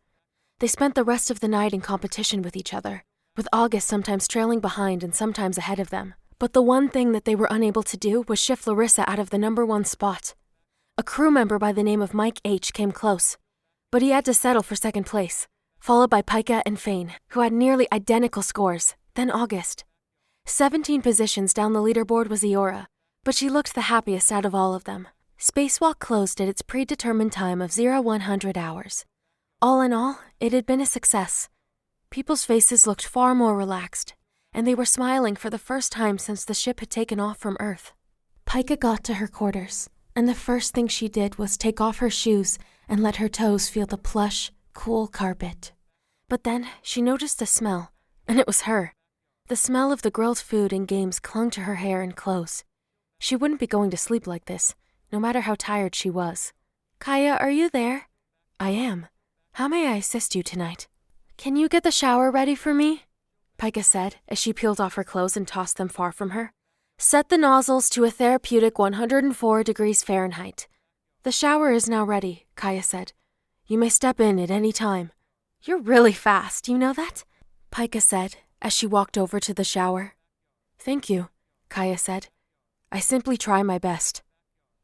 They spent the rest of the night in competition with each other, with August sometimes trailing behind and sometimes ahead of them. But the one thing that they were unable to do was shift Larissa out of the #1 spot. A crew member by the name of Mike H. came close, but he had to settle for second place, followed by Pika and Fain, who had nearly identical scores, then August. 17 positions down the leaderboard was Eora, but she looked the happiest out of all of them. Spacewalk closed at its predetermined time of 0100 hours. All in all, it had been a success. People's faces looked far more relaxed, and they were smiling for the first time since the ship had taken off from Earth. Pika got to her quarters, and the first thing she did was take off her shoes and let her toes feel the plush, cool carpet. But then she noticed a smell, and it was her. The smell of the grilled food and games clung to her hair and clothes. She wouldn't be going to sleep like this, no matter how tired she was. Kaya, are you there? I am. How may I assist you tonight? Can you get the shower ready for me? Pika said as she peeled off her clothes and tossed them far from her. Set the nozzles to a therapeutic 104 degrees Fahrenheit. The shower is now ready, Kaya said. You may step in at any time. You're really fast, you know that? Pika said as she walked over to the shower. Thank you, Kaya said. I simply try my best.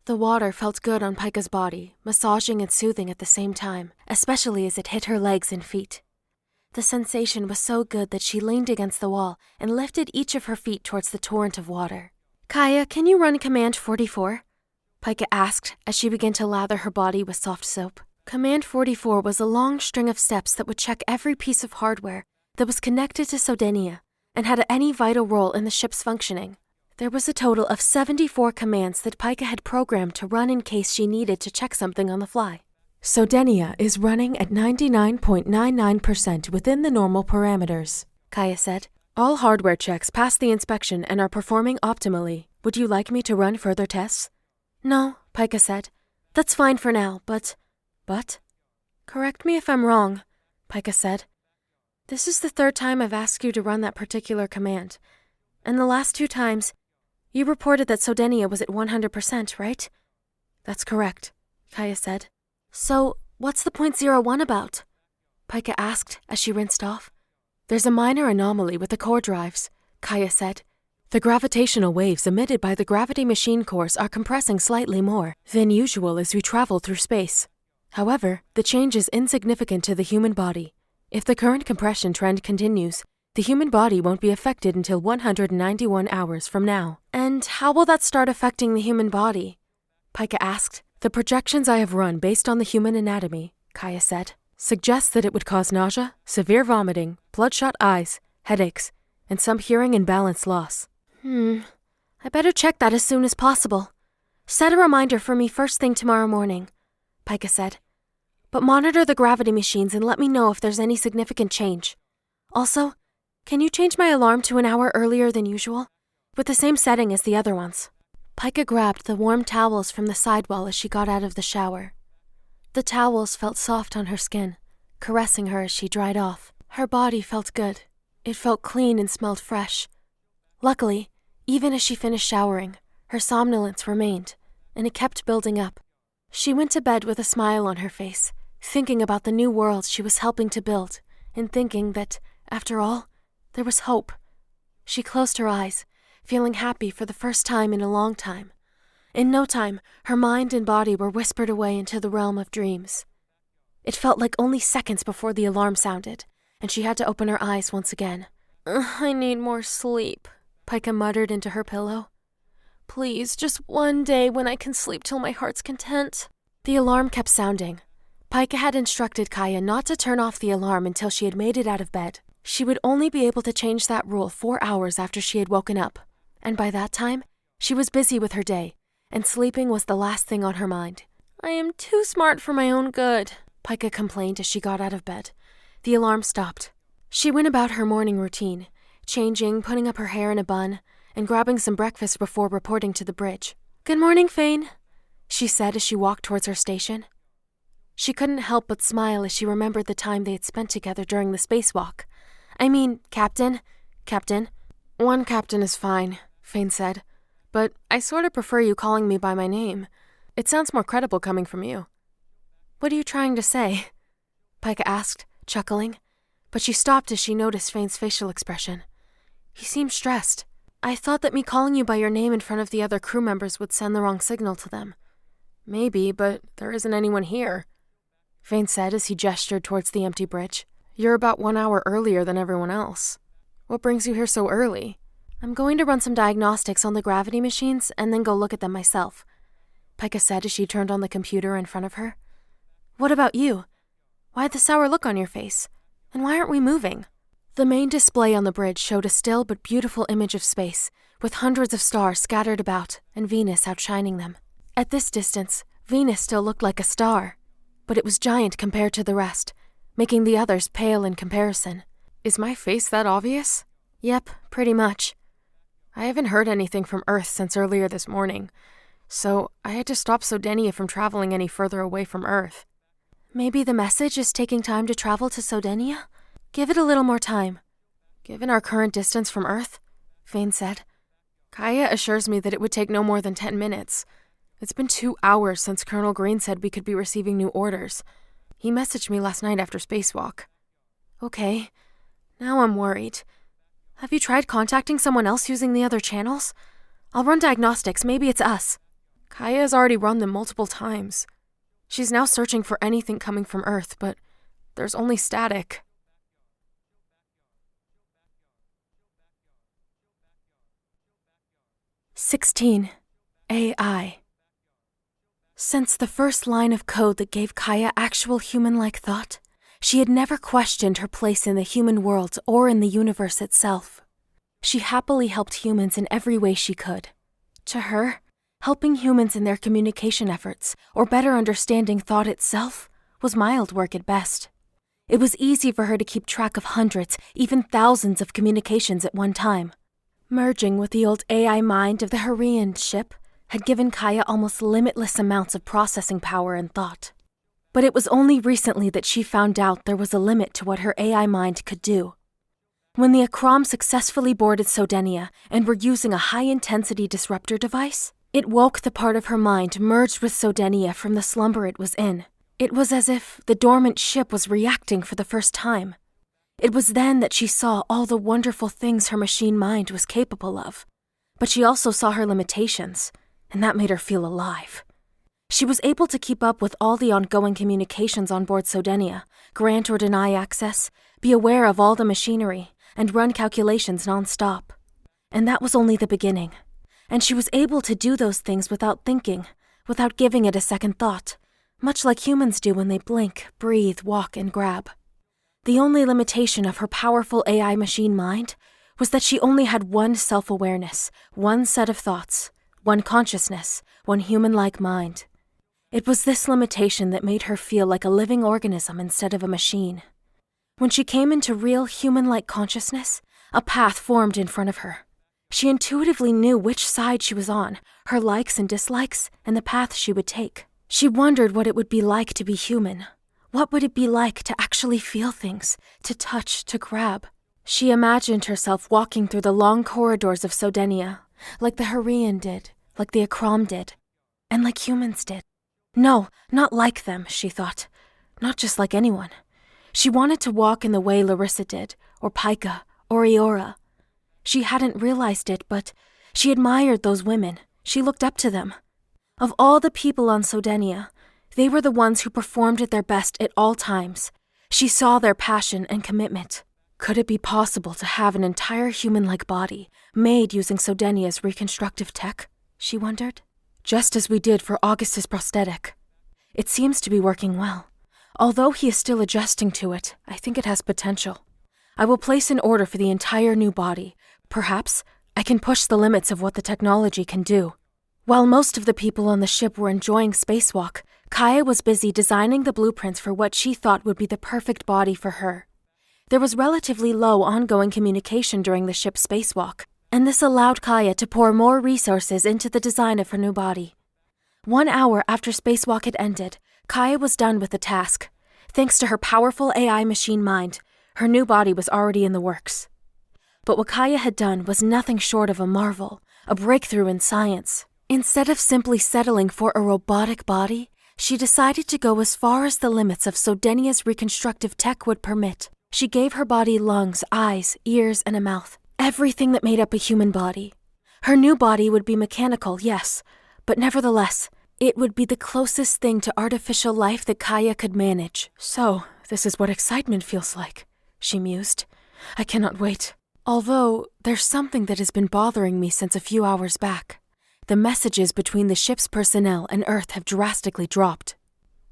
The water felt good on Pika's body, massaging and soothing at the same time, especially as it hit her legs and feet. The sensation was so good that she leaned against the wall and lifted each of her feet towards the torrent of water. Kaya, can you run Command 44? Pika asked as she began to lather her body with soft soap. Command 44 was a long string of steps that would check every piece of hardware that was connected to Sodenia and had any vital role in the ship's functioning. There was a total of 74 commands that Pika had programmed to run in case she needed to check something on the fly. Sodenia is running at 99.99% within the normal parameters, Kaya said. All hardware checks passed the inspection and are performing optimally. Would you like me to run further tests? No, Pika said. That's fine for now, but... Correct me if I'm wrong, Pika said. This is the third time I've asked you to run that particular command. And the last 2 times, you reported that Sodenia was at 100%, right? That's correct, Kaya said. So, what's the .01 about? Pika asked as she rinsed off. There's a minor anomaly with the core drives, Kaya said. The gravitational waves emitted by the gravity machine cores are compressing slightly more than usual as we travel through space. However, the change is insignificant to the human body. If the current compression trend continues, the human body won't be affected until 191 hours from now. And how will that start affecting the human body? Pika asked. The projections I have run based on the human anatomy, Kaya said, suggest that it would cause nausea, severe vomiting, bloodshot eyes, headaches, and some hearing and balance loss. I better check that as soon as possible. Set a reminder for me first thing tomorrow morning, Pika said. But monitor the gravity machines and let me know if there's any significant change. Also, can you change my alarm to an hour earlier than usual, with the same setting as the other ones? Pika grabbed the warm towels from the sidewall as she got out of the shower. The towels felt soft on her skin, caressing her as she dried off. Her body felt good. It felt clean and smelled fresh. Luckily, even as she finished showering, her somnolence remained, and it kept building up. She went to bed with a smile on her face, thinking about the new world she was helping to build, and thinking that, after all, there was hope. She closed her eyes, feeling happy for the first time in a long time. In no time, her mind and body were whispered away into the realm of dreams. It felt like only seconds before the alarm sounded, and she had to open her eyes once again. I need more sleep, Pika muttered into her pillow. Please, just one day when I can sleep till my heart's content. The alarm kept sounding. Pika had instructed Kaya not to turn off the alarm until she had made it out of bed. She would only be able to change that rule 4 hours after she had woken up. And by that time, she was busy with her day, and sleeping was the last thing on her mind. I am too smart for my own good, Pika complained as she got out of bed. The alarm stopped. She went about her morning routine, changing, putting up her hair in a bun, and grabbing some breakfast before reporting to the bridge. Good morning, Fain, she said as she walked towards her station. She couldn't help but smile as she remembered the time they had spent together during the spacewalk. I mean, Captain. One captain is fine, Fain said, but I sort of prefer you calling me by my name. It sounds more credible coming from you. What are you trying to say? Pika asked, chuckling, but she stopped as she noticed Fain's facial expression. He seemed stressed. I thought that me calling you by your name in front of the other crew members would send the wrong signal to them. Maybe, but there isn't anyone here, Fain said as he gestured towards the empty bridge. You're about 1 hour earlier than everyone else. What brings you here so early? I'm going to run some diagnostics on the gravity machines and then go look at them myself, Pika said as she turned on the computer in front of her. What about you? Why the sour look on your face? And why aren't we moving? The main display on the bridge showed a still but beautiful image of space, with hundreds of stars scattered about and Venus outshining them. At this distance, Venus still looked like a star, but it was giant compared to the rest, making the others pale in comparison. Is my face that obvious? Yep, pretty much. I haven't heard anything from Earth since earlier this morning, so I had to stop Sodenia from traveling any further away from Earth. Maybe the message is taking time to travel to Sodenia? Give it a little more time. Given our current distance from Earth, Fain said. Kaya assures me that it would take no more than 10 minutes. It's been 2 hours since Colonel Green said we could be receiving new orders. He messaged me last night after Spacewalk. Okay, now I'm worried. Have you tried contacting someone else using the other channels? I'll run diagnostics, maybe it's us. Kaya has already run them multiple times. She's now searching for anything coming from Earth, but there's only static. "16. AI. Since the first line of code that gave Kaya actual human-like thought, she had never questioned her place in the human world or in the universe itself. She happily helped humans in every way she could. To her, helping humans in their communication efforts, or better understanding thought itself, was mild work at best. It was easy for her to keep track of hundreds, even thousands of communications at one time. Merging with the old AI mind of the Hurrian ship had given Kaya almost limitless amounts of processing power and thought. But it was only recently that she found out there was a limit to what her AI mind could do. When the Akram successfully boarded Sodenia and were using a high-intensity disruptor device, it woke the part of her mind merged with Sodenia from the slumber it was in. It was as if the dormant ship was reacting for the first time. It was then that she saw all the wonderful things her machine mind was capable of. But she also saw her limitations, and that made her feel alive. She was able to keep up with all the ongoing communications on board Sodenia, grant or deny access, be aware of all the machinery, and run calculations non-stop. And that was only the beginning. And she was able to do those things without thinking, without giving it a second thought, much like humans do when they blink, breathe, walk, and grab. The only limitation of her powerful AI machine mind was that she only had one self-awareness, one set of thoughts, one consciousness, one human-like mind. It was this limitation that made her feel like a living organism instead of a machine. When she came into real human-like consciousness, a path formed in front of her. She intuitively knew which side she was on, her likes and dislikes, and the path she would take. She wondered what it would be like to be human. What would it be like to actually feel things, to touch, to grab? She imagined herself walking through the long corridors of Sodenia, like the Hurrian did, like the Akram did, and like humans did. No, not like them, she thought. Not just like anyone. She wanted to walk in the way Larissa did, or Pika, or Eora. She hadn't realized it, but she admired those women. She looked up to them. Of all the people on Sodenia, they were the ones who performed at their best at all times. She saw their passion and commitment. Could it be possible to have an entire human-like body made using Sodenia's reconstructive tech? She wondered. Just as we did for Augustus' prosthetic. It seems to be working well. Although he is still adjusting to it, I think it has potential. I will place an order for the entire new body. Perhaps I can push the limits of what the technology can do. While most of the people on the ship were enjoying Spacewalk, Kaya was busy designing the blueprints for what she thought would be the perfect body for her. There was relatively low ongoing communication during the ship's spacewalk, and this allowed Kaya to pour more resources into the design of her new body. 1 hour after Spacewalk had ended, Kaya was done with the task. Thanks to her powerful AI machine mind, her new body was already in the works. But what Kaya had done was nothing short of a marvel, a breakthrough in science. Instead of simply settling for a robotic body, she decided to go as far as the limits of Sodenia's reconstructive tech would permit. She gave her body lungs, eyes, ears, and a mouth, everything that made up a human body. Her new body would be mechanical, yes, but nevertheless, it would be the closest thing to artificial life that Kaya could manage. So, this is what excitement feels like, she mused. I cannot wait. Although, there's something that has been bothering me since a few hours back. The messages between the ship's personnel and Earth have drastically dropped.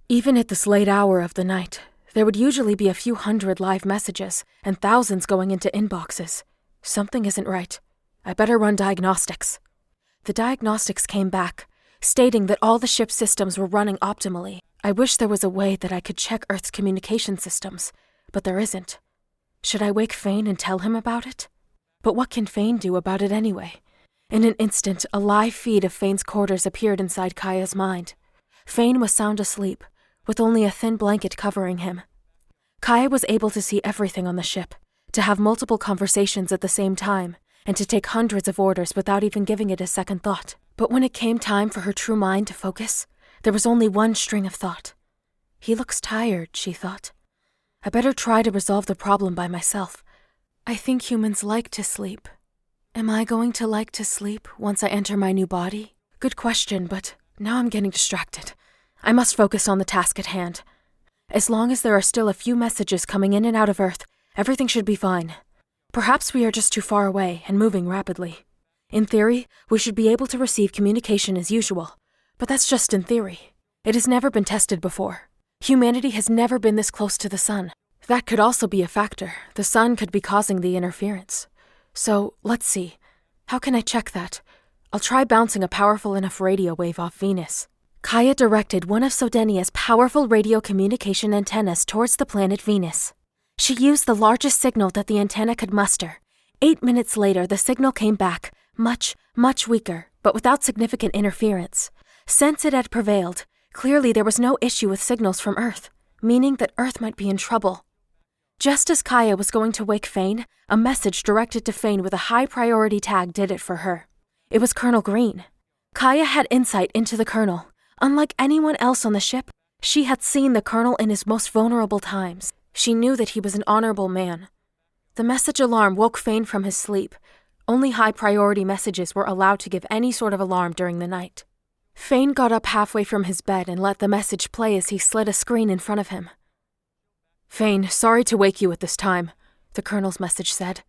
Even at this late hour of the night, there would usually be a few hundred live messages and thousands going into inboxes. Something isn't right. I better run diagnostics. The diagnostics came back, stating that all the ship's systems were running optimally. I wish there was a way that I could check Earth's communication systems, but there isn't. Should I wake Fain and tell him about it? But what can Fain do about it anyway? In an instant, a live feed of Fain's quarters appeared inside Kaya's mind. Fain was sound asleep, with only a thin blanket covering him. Kaya was able to see everything on the ship, to have multiple conversations at the same time, and to take hundreds of orders without even giving it a second thought. But when it came time for her true mind to focus, there was only one string of thought. He looks tired, she thought. I better try to resolve the problem by myself. I think humans like to sleep. Am I going to like to sleep once I enter my new body? Good question, but now I'm getting distracted. I must focus on the task at hand. As long as there are still a few messages coming in and out of Earth, everything should be fine. Perhaps we are just too far away and moving rapidly. In theory, we should be able to receive communication as usual, but that's just in theory. It has never been tested before. Humanity has never been this close to the sun. That could also be a factor. The sun could be causing the interference. So, let's see. How can I check that? I'll try bouncing a powerful enough radio wave off Venus. Kaya directed one of Sodenia's powerful radio communication antennas towards the planet Venus. She used the largest signal that the antenna could muster. 8 minutes later, the signal came back, much, much weaker, but without significant interference. Since it had prevailed, clearly there was no issue with signals from Earth, meaning that Earth might be in trouble. Just as Kaya was going to wake Fain, a message directed to Fain with a high-priority tag did it for her. It was Colonel Green. Kaya had insight into the Colonel. Unlike anyone else on the ship, she had seen the Colonel in his most vulnerable times. She knew that he was an honorable man. The message alarm woke Fain from his sleep. Only high-priority messages were allowed to give any sort of alarm during the night. Fain got up halfway from his bed and let the message play as he slid a screen in front of him. Fain, sorry to wake you at this time, the Colonel's message said.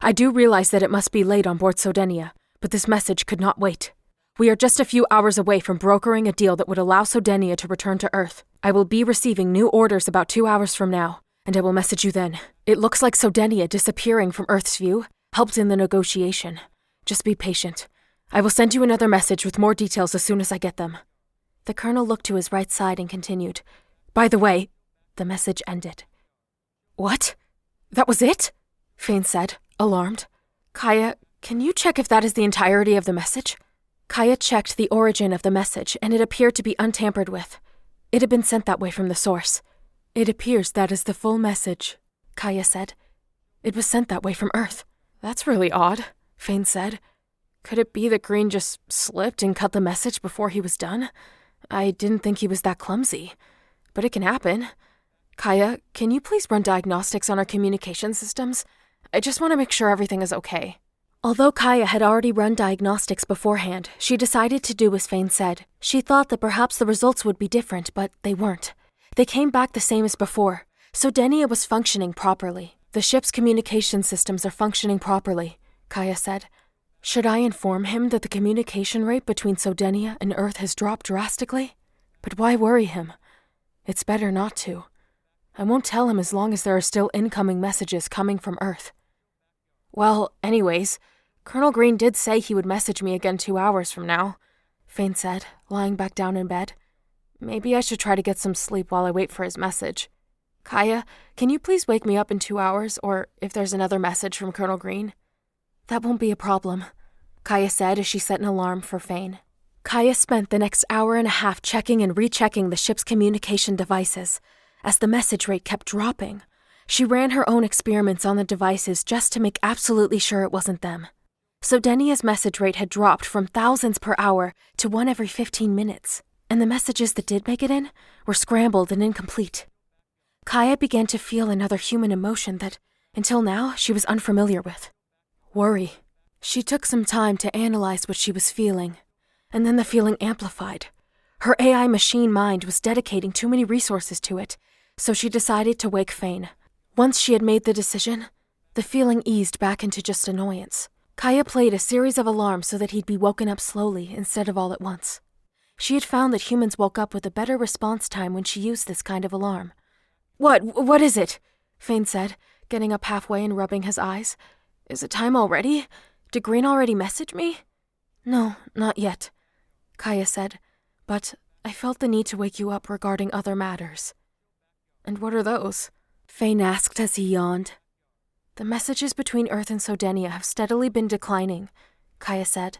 I do realize that it must be late on board Sodenia, but this message could not wait. We are just a few hours away from brokering a deal that would allow Sodenia to return to Earth. I will be receiving new orders about 2 hours from now, and I will message you then. It looks like Sodenia disappearing from Earth's view helped in the negotiation. Just be patient. I will send you another message with more details as soon as I get them. The Colonel looked to his right side and continued. By the way, the message ended. What? That was it? Fain said, alarmed. Kaya, can you check if that is the entirety of the message? Kaya checked the origin of the message, and it appeared to be untampered with. It had been sent that way from the source. It appears that is the full message, Kaya said. It was sent that way from Earth. That's really odd, Fain said. Could it be that Green just slipped and cut the message before he was done? I didn't think he was that clumsy, but it can happen. Kaya, can you please run diagnostics on our communication systems? I just want to make sure everything is okay. Although Kaya had already run diagnostics beforehand, she decided to do as Fain said. She thought that perhaps the results would be different, but they weren't. They came back the same as before. Sodenia was functioning properly. The ship's communication systems are functioning properly, Kaya said. Should I inform him that the communication rate between Sodenia and Earth has dropped drastically? But why worry him? It's better not to. I won't tell him as long as there are still incoming messages coming from Earth. Well, anyways, Colonel Green did say he would message me again 2 hours from now, Fain said, lying back down in bed. Maybe I should try to get some sleep while I wait for his message. Kaya, can you please wake me up in 2 hours, or if there's another message from Colonel Green? That won't be a problem, Kaya said as she set an alarm for Fain. Kaya spent the next hour and a half checking and rechecking the ship's communication devices. As the message rate kept dropping, she ran her own experiments on the devices just to make absolutely sure it wasn't them. Sodenia's message rate had dropped from thousands per hour to 1 every 15 minutes, and the messages that did make it in were scrambled and incomplete. Kaya began to feel another human emotion that, until now, she was unfamiliar with. Worry. She took some time to analyze what she was feeling, and then the feeling amplified. Her AI machine mind was dedicating too many resources to it, so she decided to wake Fain. Once she had made the decision, the feeling eased back into just annoyance. Kaya played a series of alarms so that he'd be woken up slowly instead of all at once. She had found that humans woke up with a better response time when she used this kind of alarm. What is it? Fain said, getting up halfway and rubbing his eyes. Is it time already? Did Green already message me? No, not yet, Kaya said, but I felt the need to wake you up regarding other matters. And what are those? Fain asked as he yawned. The messages between Earth and Sodenia have steadily been declining, Kaya said.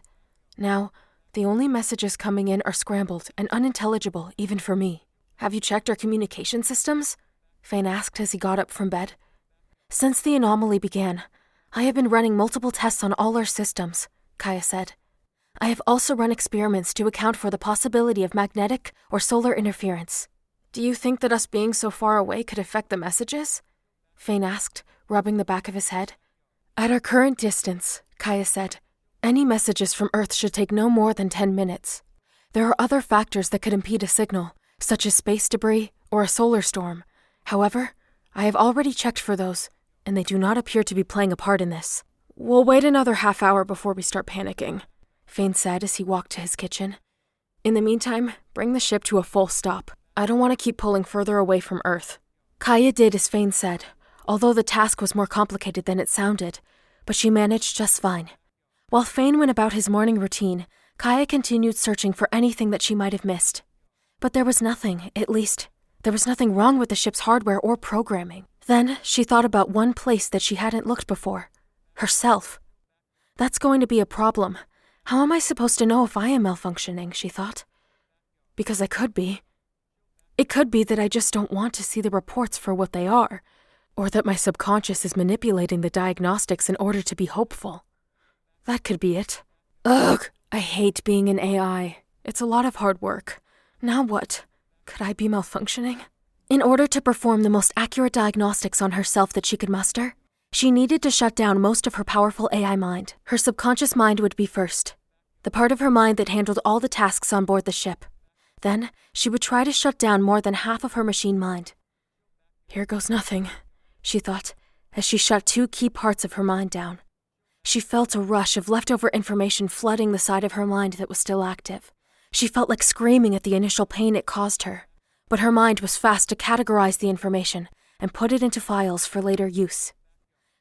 Now, the only messages coming in are scrambled and unintelligible even for me. Have you checked our communication systems? Fain asked as he got up from bed. Since the anomaly began, I have been running multiple tests on all our systems, Kaya said. I have also run experiments to account for the possibility of magnetic or solar interference. Do you think that us being so far away could affect the messages? Fain asked, rubbing the back of his head. At our current distance, Kaya said, any messages from Earth should take no more than 10 minutes. There are other factors that could impede a signal, such as space debris or a solar storm. However, I have already checked for those, and they do not appear to be playing a part in this. We'll wait another half hour before we start panicking, Fain said as he walked to his kitchen. In the meantime, bring the ship to a full stop. I don't want to keep pulling further away from Earth. Kaya did as Fain said, although the task was more complicated than it sounded, but she managed just fine. While Fain went about his morning routine, Kaya continued searching for anything that she might have missed. But there was nothing, at least, there was nothing wrong with the ship's hardware or programming. Then she thought about one place that she hadn't looked before. Herself. That's going to be a problem. How am I supposed to know if I am malfunctioning, she thought. Because I could be. It could be that I just don't want to see the reports for what they are, or that my subconscious is manipulating the diagnostics in order to be hopeful. That could be it. Ugh, I hate being an AI. It's a lot of hard work. Now what? Could I be malfunctioning? In order to perform the most accurate diagnostics on herself that she could muster, she needed to shut down most of her powerful AI mind. Her subconscious mind would be first, the part of her mind that handled all the tasks on board the ship. Then, she would try to shut down more than half of her machine mind. Here goes nothing, she thought, as she shut 2 key parts of her mind down. She felt a rush of leftover information flooding the side of her mind that was still active. She felt like screaming at the initial pain it caused her, but her mind was fast to categorize the information and put it into files for later use.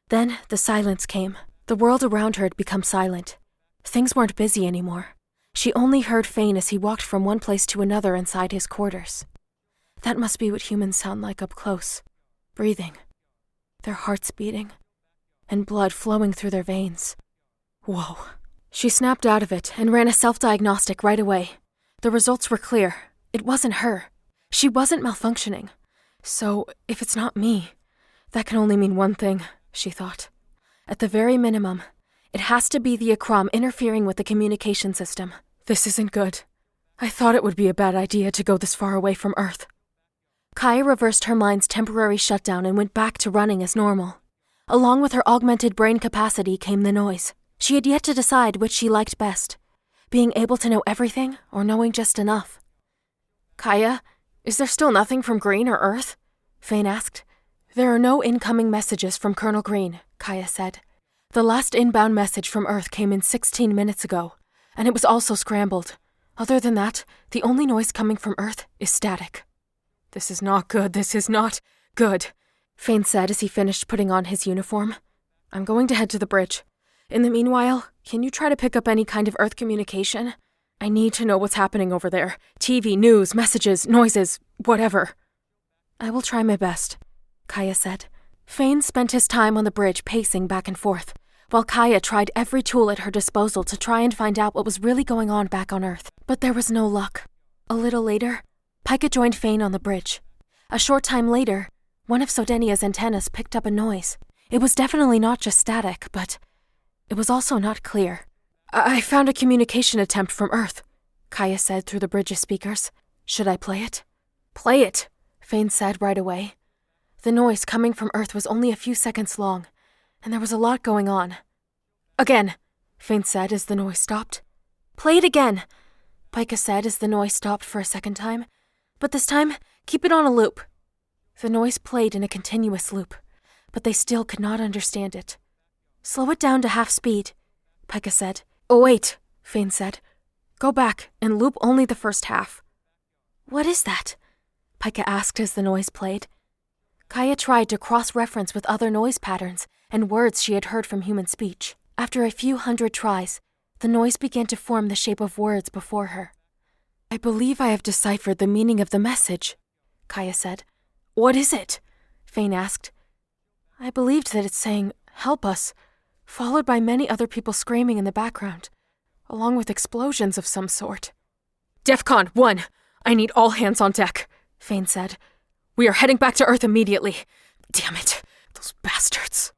Then the silence came. The world around her had become silent. Things weren't busy anymore. She only heard Fain as he walked from one place to another inside his quarters. That must be what humans sound like up close. Breathing. Their hearts beating. And blood flowing through their veins. Whoa. She snapped out of it and ran a self-diagnostic right away. The results were clear. It wasn't her. She wasn't malfunctioning. So, if it's not me, that can only mean one thing, she thought. At the very minimum, it has to be the Akram interfering with the communication system. This isn't good. I thought it would be a bad idea to go this far away from Earth. Kaya reversed her mind's temporary shutdown and went back to running as normal. Along with her augmented brain capacity came the noise. She had yet to decide which she liked best, being able to know everything or knowing just enough. Kaya, is there still nothing from Green or Earth? Fain asked. There are no incoming messages from Colonel Green, Kaya said. The last inbound message from Earth came in 16 minutes ago, and it was also scrambled. Other than that, the only noise coming from Earth is static. This is not good, this is not good, Fain said as he finished putting on his uniform. I'm going to head to the bridge. In the meanwhile, can you try to pick up any kind of Earth communication? I need to know what's happening over there. TV, news, messages, noises, whatever. I will try my best, Kaya said. Fain spent his time on the bridge pacing back and forth, while Kaya tried every tool at her disposal to try and find out what was really going on back on Earth. But there was no luck. A little later, Pika joined Fain on the bridge. A short time later, one of Sodenia's antennas picked up a noise. It was definitely not just static, but it was also not clear. I found a communication attempt from Earth, Kaya said through the bridge's speakers. Should I play it? Play it, Fain said right away. The noise coming from Earth was only a few seconds long, and there was a lot going on. Again, Fain said as the noise stopped. Play it again, Pika said as the noise stopped for a second time. But this time, keep it on a loop. The noise played in a continuous loop, but they still could not understand it. Slow it down to half speed, Pika said. Oh wait, Fain said. Go back and loop only the first half. What is that? Pika asked as the noise played. Kaya tried to cross-reference with other noise patterns and words she had heard from human speech. After a few hundred tries, the noise began to form the shape of words before her. I believe I have deciphered the meaning of the message, Kaya said. What is it? Fain asked. I believed that it's saying, help us, followed by many other people screaming in the background, along with explosions of some sort. "DEFCON 1, I need all hands on deck," Fain said. "We are heading back to Earth immediately. Damn it, those bastards."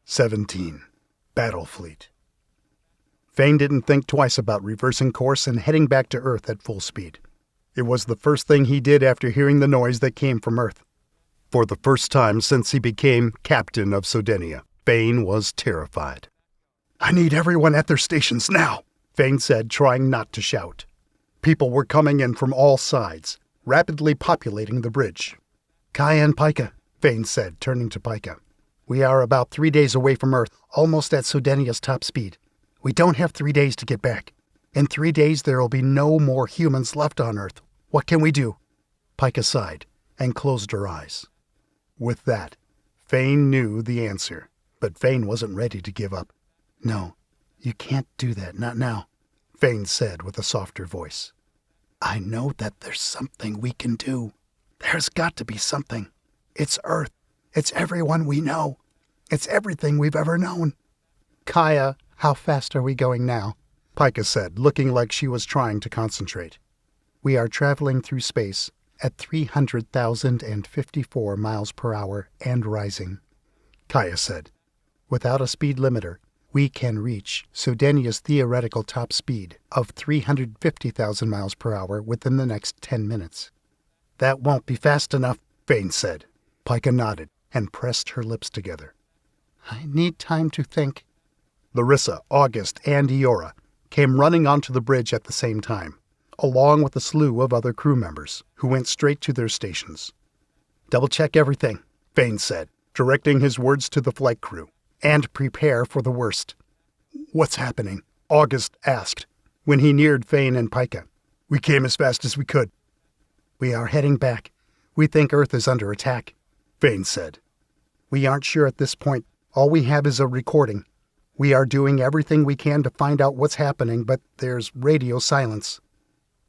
"17. Battle Fleet." Fain didn't think twice about reversing course and heading back to Earth at full speed. It was the first thing he did after hearing the noise that came from Earth. For the first time since he became captain of Sodenia, Fain was terrified. "I need everyone at their stations now," Fain said, trying not to shout. People were coming in from all sides, rapidly populating the bridge. "Kaya and Pika," Fain said, turning to Pika. "We are about 3 days away from Earth, almost at Sodenia's top speed. We don't have 3 days to get back. In 3 days there will be no more humans left on Earth. What can we do?" Pika sighed and closed her eyes. With that, Fain knew the answer, but Fain wasn't ready to give up. "No, you can't do that, not now," Fain said with a softer voice. "I know that there's something we can do. There's got to be something. It's Earth. It's everyone we know. It's everything we've ever known." "Kaya, how fast are we going now?" Pika said, looking like she was trying to concentrate. "We are traveling through space at 300,054 miles per hour and rising," Kaya said. "Without a speed limiter, we can reach Sodenia's theoretical top speed of 350,000 miles per hour within the next 10 minutes. "That won't be fast enough," Fain said. Pika nodded and pressed her lips together. "I need time to think." Larissa, August, and Eora came running onto the bridge at the same time, along with a slew of other crew members who went straight to their stations. "Double-check everything," Fain said, directing his words to the flight crew, "and prepare for the worst." "What's happening?" August asked when he neared Fain and Pika. "We came as fast as we could." "We are heading back. We think Earth is under attack," Fain said. "We aren't sure at this point. All we have is a recording. We are doing everything we can to find out what's happening, but there's radio silence."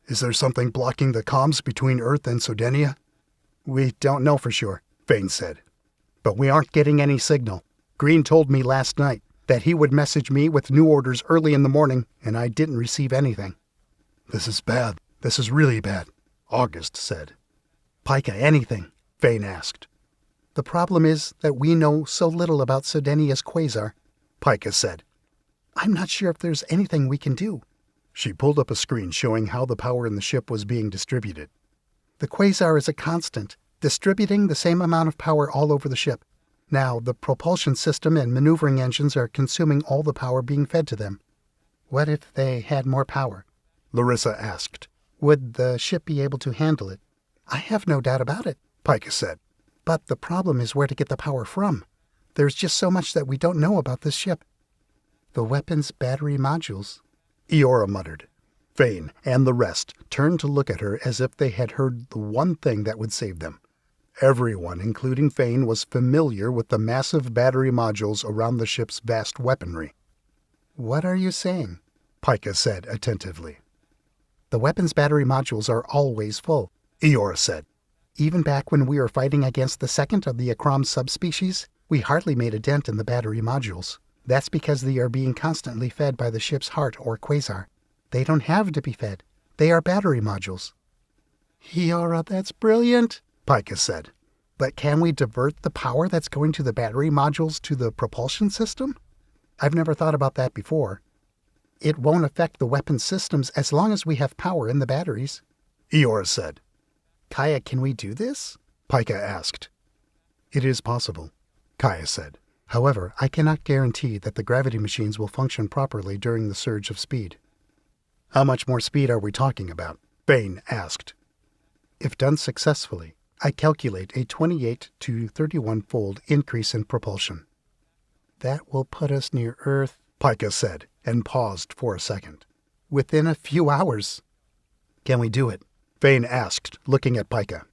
"Is there something blocking the comms between Earth and Sodenia?" "We don't know for sure," Fain said. "But we aren't getting any signal. Green told me last night that he would message me with new orders early in the morning, and I didn't receive anything." "This is bad. This is really bad," August said. "Pika, anything?" Fain asked. "The problem is that we know so little about Sodenia's quasar," Pika said. "I'm not sure if there's anything we can do." She pulled up a screen showing how the power in the ship was being distributed. "The quasar is a constant, distributing the same amount of power all over the ship. Now, the propulsion system and maneuvering engines are consuming all the power being fed to them." "What if they had more power?" Larissa asked. "Would the ship be able to handle it?" "I have no doubt about it," Pika said. "But the problem is where to get the power from. There's just so much that we don't know about this ship." "The weapons battery modules," Eora muttered. Fain and the rest turned to look at her as if they had heard the one thing that would save them. Everyone, including Fain, was familiar with the massive battery modules around the ship's vast weaponry. "What are you saying?" Pika said attentively. "The weapons battery modules are always full," Eora said. "Even back when we were fighting against the second of the Akram subspecies, we hardly made a dent in the battery modules. That's because they are being constantly fed by the ship's heart or quasar. They don't have to be fed. They are battery modules." "Eora, that's brilliant," Pika said. "But can we divert the power that's going to the battery modules to the propulsion system? I've never thought about that before." "It won't affect the weapon systems as long as we have power in the batteries," Eora said. "Kaya, can we do this?" Pika asked. "It is possible," Kaya said. "However, I cannot guarantee that the gravity machines will function properly during the surge of speed." "How much more speed are we talking about?" Fain asked. "If done successfully, I calculate a 28 to 31-fold increase in propulsion." "That will put us near Earth," Pika said, and paused for a second. "Within a few hours." "Can we do it?" Fain asked, looking at Pika.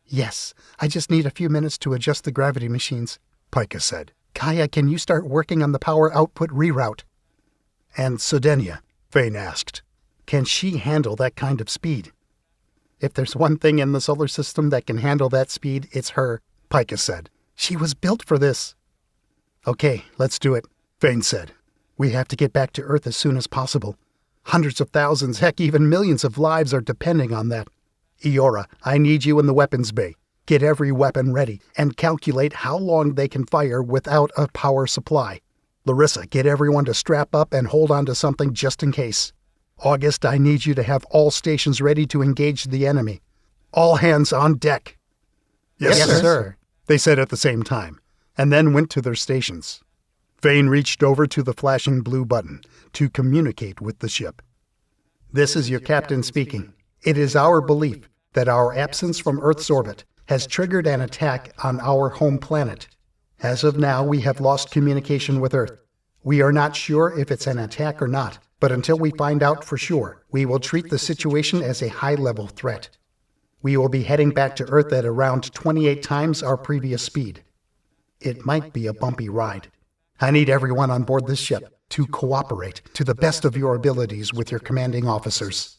"Yes, I just need a few minutes to adjust the gravity machines," Pika said. "Kaya, can you start working on the power output reroute?" "And Sodenia?" Fain asked. "Can she handle that kind of speed?" If there's one thing in the solar system that can handle that speed, it's her, Pika said. She was built for this. Okay, let's do it, Fain said. We have to get back to Earth as soon as possible. Hundreds of thousands, heck, even millions of lives are depending on that. Eora, I need you in the weapons bay. Get every weapon ready and calculate how long they can fire without a power supply. Larissa, get everyone to strap up and hold on to something just in case. August, I need you to have all stations ready to engage the enemy. All hands on deck. Yes, sir, they said at the same time, and then went to their stations. Fain reached over to the flashing blue button to communicate with the ship. This is your captain speaking. It is our belief that our absence from Earth's orbit has triggered an attack on our home planet. As of now, we have lost communication with Earth. We are not sure if it's an attack or not, but until we find out for sure, we will treat the situation as a high-level threat. We will be heading back to Earth at around 28 times our previous speed. It might be a bumpy ride. I need everyone on board this ship to cooperate to the best of your abilities with your commanding officers.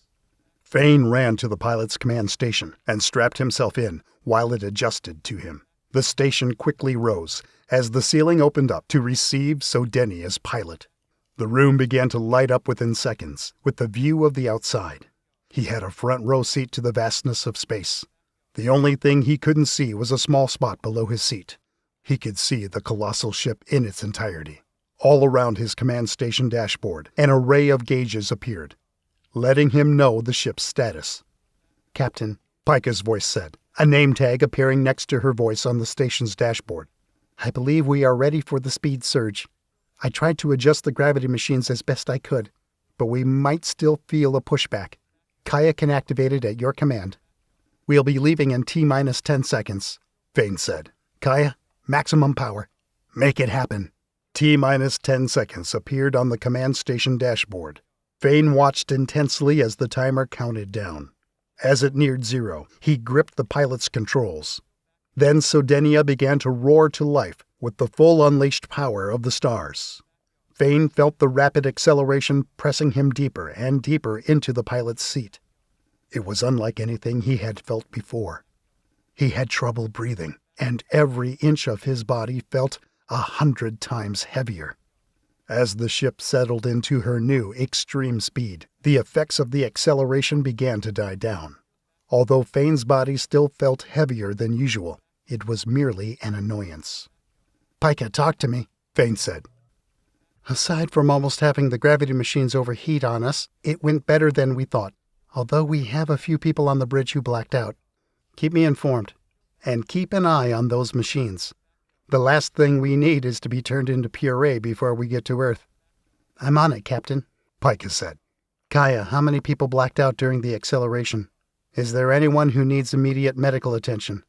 Fain ran to the pilot's command station and strapped himself in while it adjusted to him. The station quickly rose as the ceiling opened up to receive Sodenia as pilot. The room began to light up within seconds with the view of the outside. He had a front row seat to the vastness of space. The only thing he couldn't see was a small spot below his seat. He could see the colossal ship in its entirety. All around his command station dashboard, an array of gauges appeared, letting him know the ship's status. Captain, Pika's voice said, a name tag appearing next to her voice on the station's dashboard. I believe we are ready for the speed surge. I tried to adjust the gravity machines as best I could, but we might still feel a pushback. Kaya can activate it at your command. We'll be leaving in T-minus 10 seconds, Fain said. Kaya, maximum power. Make it happen. T-minus 10 seconds appeared on the command station dashboard. Fain watched intensely as the timer counted down. As it neared zero, he gripped the pilot's controls. Then Sodenia began to roar to life with the full unleashed power of the stars. Fain felt the rapid acceleration pressing him deeper and deeper into the pilot's seat. It was unlike anything he had felt before. He had trouble breathing, and every inch of his body felt 100 times heavier. As the ship settled into her new extreme speed, the effects of the acceleration began to die down. Although Fain's body still felt heavier than usual, it was merely an annoyance. Pika, talk to me, Fain said. Aside from almost having the gravity machines overheat on us, it went better than we thought, although we have a few people on the bridge who blacked out. Keep me informed, and keep an eye on those machines. The last thing we need is to be turned into puree before we get to Earth. I'm on it, Captain, Pika said. Kaya, how many people blacked out during the acceleration? Is there anyone who needs immediate medical attention?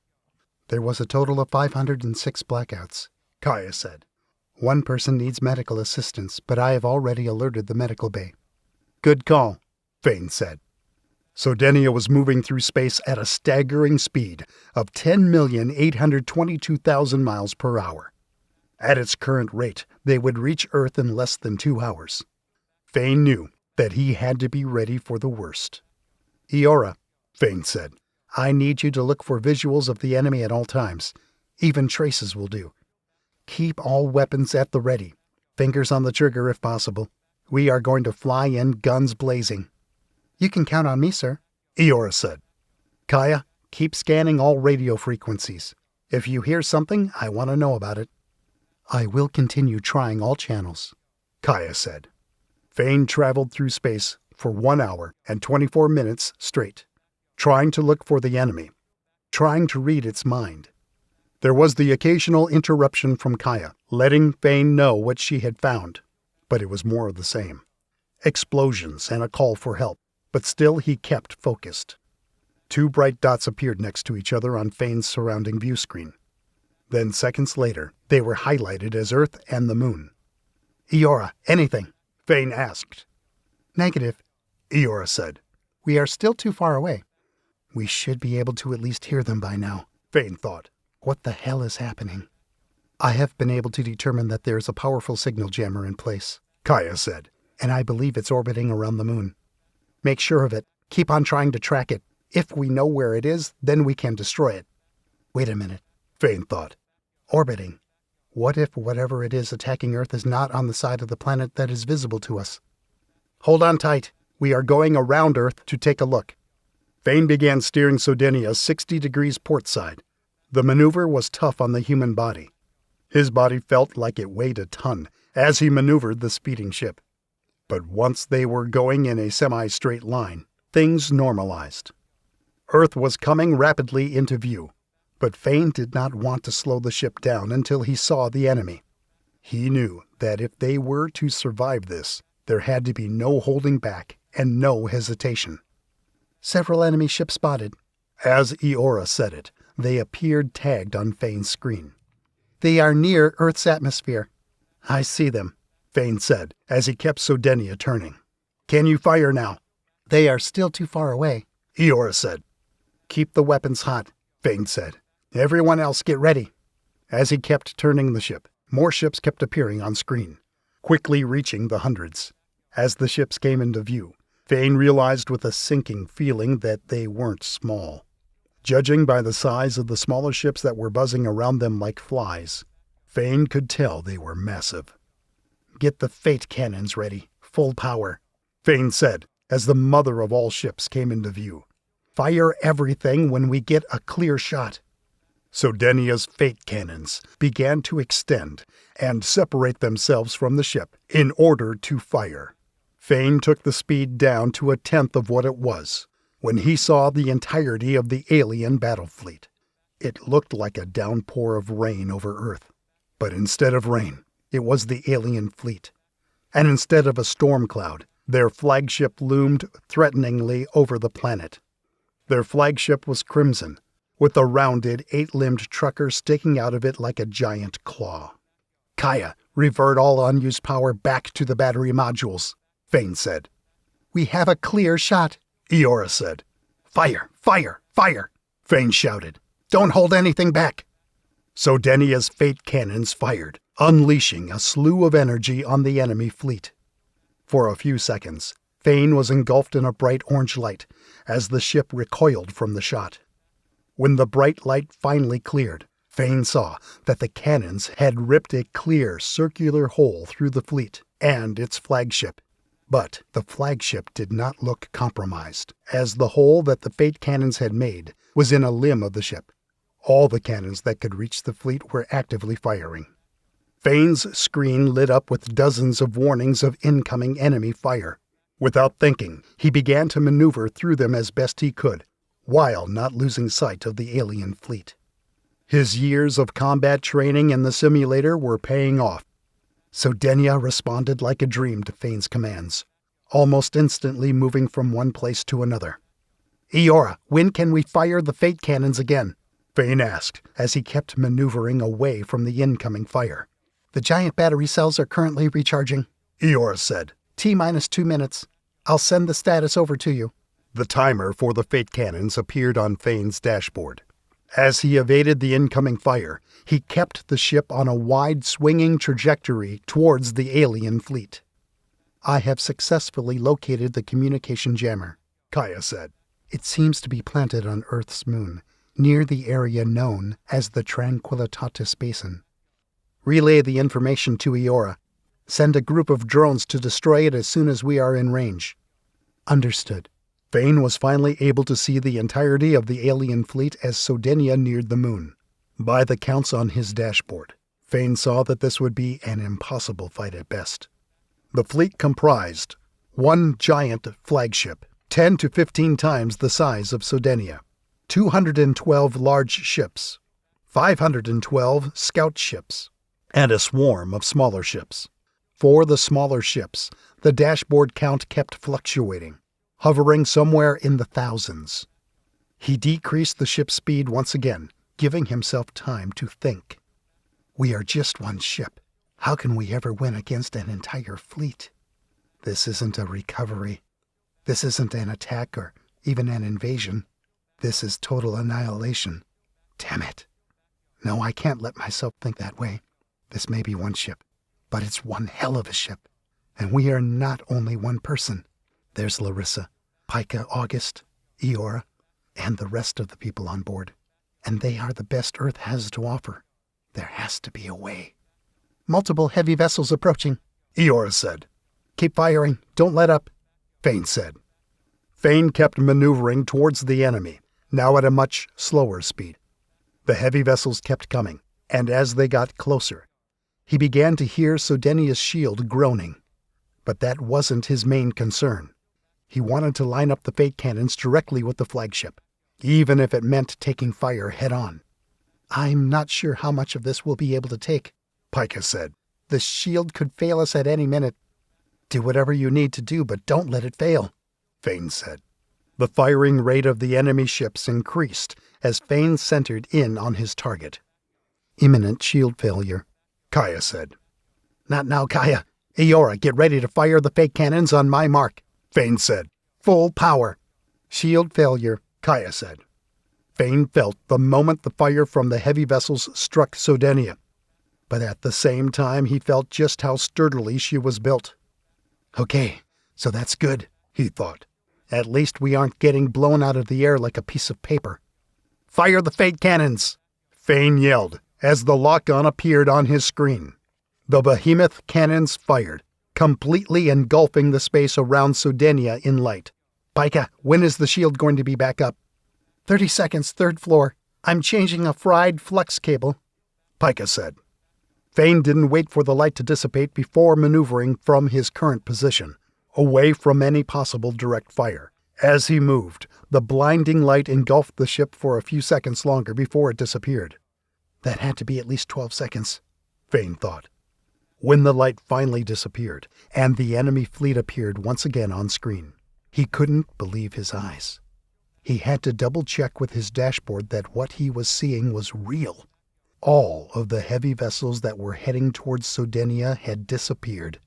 There was a total of 506 blackouts, Kaya said. One person needs medical assistance, but I have already alerted the medical bay. Good call, Fain said. Sodenia was moving through space at a staggering speed of 10,822,000 miles per hour. At its current rate, they would reach Earth in less than 2 hours. Fain knew that he had to be ready for the worst. Eora, Fain said, I need you to look for visuals of the enemy at all times. Even traces will do. Keep all weapons at the ready. Fingers on the trigger if possible. We are going to fly in guns blazing. You can count on me, sir, Eora said. Kaya, keep scanning all radio frequencies. If you hear something, I want to know about it. I will continue trying all channels, Kaya said. Fain traveled through space for 1 hour and 24 minutes straight, trying to look for the enemy, trying to read its mind. There was the occasional interruption from Kaya, letting Fain know what she had found, but it was more of the same. Explosions and a call for help, but still he kept focused. 2 bright dots appeared next to each other on Fain's surrounding view screen. Then seconds later, they were highlighted as Earth and the Moon. Eora, anything? Fain asked. Negative, Eora said. We are still too far away. We should be able to at least hear them by now, Fain thought. What the hell is happening? I have been able to determine that there is a powerful signal jammer in place, Kaya said. And I believe it's orbiting around the Moon. Make sure of it. Keep on trying to track it. If we know where it is, then we can destroy it. Wait a minute, Fain thought. orbiting. What if whatever it is attacking Earth is not on the side of the planet that is visible to us? Hold on tight. We are going around Earth to take a look. Fain began steering Sodenia 60 degrees port side. The maneuver was tough on the human body. His body felt like it weighed a ton as he maneuvered the speeding ship. But once they were going in a semi-straight line, things normalized. Earth was coming rapidly into view, but Fain did not want to slow the ship down until he saw the enemy. He knew that if they were to survive this, there had to be no holding back and no hesitation. Several enemy ships spotted. As Eora said it, they appeared tagged on Fain's screen. They are near Earth's atmosphere. I see them, Fain said, as he kept Sodenia turning. Can you fire now? They are still too far away, Eora said. Keep the weapons hot, Fain said. Everyone else get ready. As he kept turning the ship, more ships kept appearing on screen, quickly reaching the hundreds. As the ships came into view, Fain realized with a sinking feeling that they weren't small. Judging by the size of the smaller ships that were buzzing around them like flies, Fain could tell they were massive. Get the fate cannons ready, full power, Fain said, as the mother of all ships came into view. Fire everything when we get a clear shot. Sodenia's fate cannons began to extend and separate themselves from the ship in order to fire. Fain took the speed down to 1/10 of what it was when he saw the entirety of the alien battle fleet. It looked like a downpour of rain over Earth. But instead of rain, it was the alien fleet. And instead of a storm cloud, their flagship loomed threateningly over the planet. Their flagship was crimson, with a rounded, 8-limbed trucker sticking out of it like a giant claw. Kaya, revert all unused power back to the battery modules, Fain said. We have a clear shot, Eora said. Fire, fire, fire, Fain shouted. Don't hold anything back. Sodenia's fate cannons fired, unleashing a slew of energy on the enemy fleet. For a few seconds, Fain was engulfed in a bright orange light as the ship recoiled from the shot. When the bright light finally cleared, Fain saw that the cannons had ripped a clear circular hole through the fleet and its flagship. But the flagship did not look compromised, as the hole that the fate cannons had made was in a limb of the ship. All the cannons that could reach the fleet were actively firing. Fain's screen lit up with dozens of warnings of incoming enemy fire. Without thinking, he began to maneuver through them as best he could, while not losing sight of the alien fleet. His years of combat training in the simulator were paying off. Sodenia responded like a dream to Fain's commands, almost instantly moving from one place to another. Eora, when can we fire the fate cannons again? Fain asked, as he kept maneuvering away from the incoming fire. The giant battery cells are currently recharging, Eora said. T-2 minutes. I'll send the status over to you. The timer for the fate cannons appeared on Fain's dashboard. As he evaded the incoming fire, he kept the ship on a wide swinging trajectory towards the alien fleet. I have successfully located the communication jammer, Kaya said. It seems to be planted on Earth's moon, near the area known as the Tranquillitatis Basin. Relay the information to Eora. Send a group of drones to destroy it as soon as we are in range. Understood. Fain was finally able to see the entirety of the alien fleet as Sodenia neared the moon. By the counts on his dashboard, Fain saw that this would be an impossible fight at best. The fleet comprised one giant flagship, 10 to 15 times the size of Sodenia, 212 large ships, 512 scout ships, and a swarm of smaller ships. For the smaller ships, the dashboard count kept fluctuating, hovering somewhere in the thousands. He decreased the ship's speed once again, giving himself time to think. We are just one ship. How can we ever win against an entire fleet? This isn't a recovery. This isn't an attack or even an invasion. This is total annihilation. Damn it. No, I can't let myself think that way. This may be one ship, but it's one hell of a ship. And we are not only one person. There's Larissa, Pika, August, Eora. and the rest of the people on board. And they are the best Earth has to offer. There has to be a way. Multiple heavy vessels approaching, Eora said. Keep firing. Don't let up, Fain said. Fain kept maneuvering towards the enemy, now at a much slower speed. The heavy vessels kept coming, and as they got closer, he began to hear Sodenia's shield groaning. But that wasn't his main concern. He wanted to line up the fate cannons directly with the flagship, even if it meant taking fire head-on. I'm not sure how much of this we'll be able to take, Pika said. The shield could fail us at any minute. Do whatever you need to do, but don't let it fail, Fain said. The firing rate of the enemy ships increased as Fain centered in on his target. Imminent shield failure, Kaya said. Not now, Kaya. Eora, get ready to fire the fake cannons on my mark, Fain said. Full power. Shield failure, Kaya said. Fain felt the moment the fire from the heavy vessels struck Sodenia, but at the same time he felt just how sturdily she was built. Okay, so that's good, he thought. At least we aren't getting blown out of the air like a piece of paper. Fire the fake cannons, Fain yelled as the lock-on appeared on his screen. The behemoth cannons fired, completely engulfing the space around Sodenia in light. Pika, when is the shield going to be back up? 30 seconds, 3rd floor. I'm changing a fried flux cable, Pika said. Fain didn't wait for the light to dissipate before maneuvering from his current position, away from any possible direct fire. As he moved, the blinding light engulfed the ship for a few seconds longer before it disappeared. That had to be at least 12 seconds, Fain thought. When the light finally disappeared, and the enemy fleet appeared once again on screen, he couldn't believe his eyes. He had to double-check with his dashboard that what he was seeing was real. All of the heavy vessels that were heading towards Sodenia had disappeared,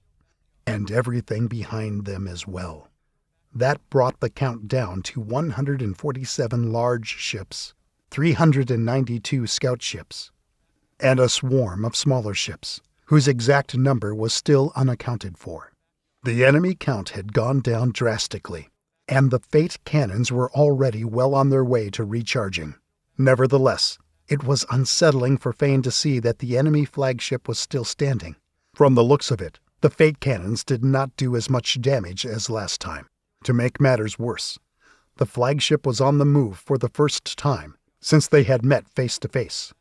and everything behind them as well. That brought the count down to 147 large ships, 392 scout ships, and a swarm of smaller ships, whose exact number was still unaccounted for. The enemy count had gone down drastically, and the fate cannons were already well on their way to recharging. Nevertheless, it was unsettling for Fain to see that the enemy flagship was still standing. From the looks of it, the fate cannons did not do as much damage as last time. To make matters worse, the flagship was on the move for the first time since they had met face to face.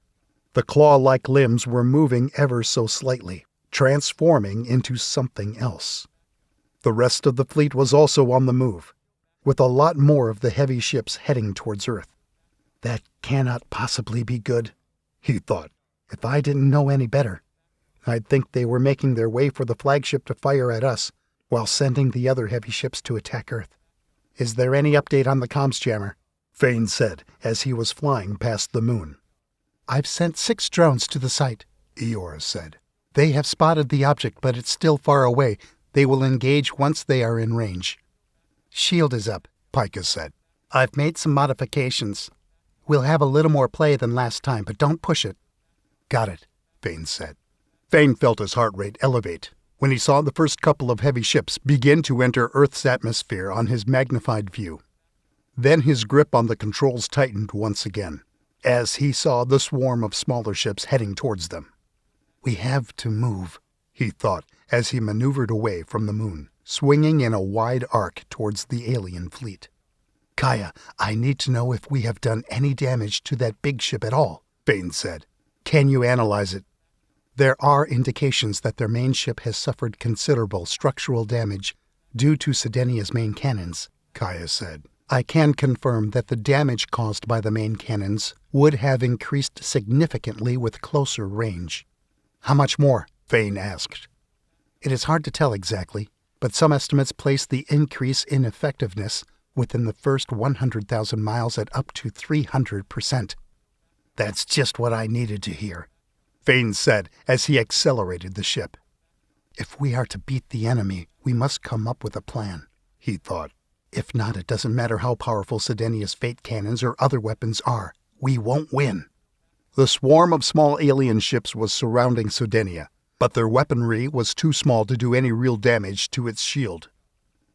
The claw-like limbs were moving ever so slightly, transforming into something else. The rest of the fleet was also on the move, with a lot more of the heavy ships heading towards Earth. That cannot possibly be good, he thought. If I didn't know any better, I'd think they were making their way for the flagship to fire at us, while sending the other heavy ships to attack Earth. Is there any update on the comms jammer? Fain said as he was flying past the moon. I've sent 6 drones to the site, Eora said. They have spotted the object, but it's still far away. They will engage once they are in range. Shield is up, Pika said. I've made some modifications. We'll have a little more play than last time, but don't push it. Got it, Fain said. Fain felt his heart rate elevate when he saw the first couple of heavy ships begin to enter Earth's atmosphere on his magnified view. Then his grip on the controls tightened once again, as he saw the swarm of smaller ships heading towards them. We have to move, he thought as he maneuvered away from the moon, swinging in a wide arc towards the alien fleet. Kaya, I need to know if we have done any damage to that big ship at all, Fain said. Can you analyze it? There are indications that their main ship has suffered considerable structural damage due to Sodenia's main cannons, Kaya said. I can confirm that the damage caused by the main cannons would have increased significantly with closer range. How much more? Fain asked. It is hard to tell exactly, but some estimates place the increase in effectiveness within the first 100,000 miles at up to 300%. That's just what I needed to hear, Fain said as he accelerated the ship. If we are to beat the enemy, we must come up with a plan, he thought. If not, it doesn't matter how powerful Sodenia's fate cannons or other weapons are. We won't win. The swarm of small alien ships was surrounding Sodenia, but their weaponry was too small to do any real damage to its shield,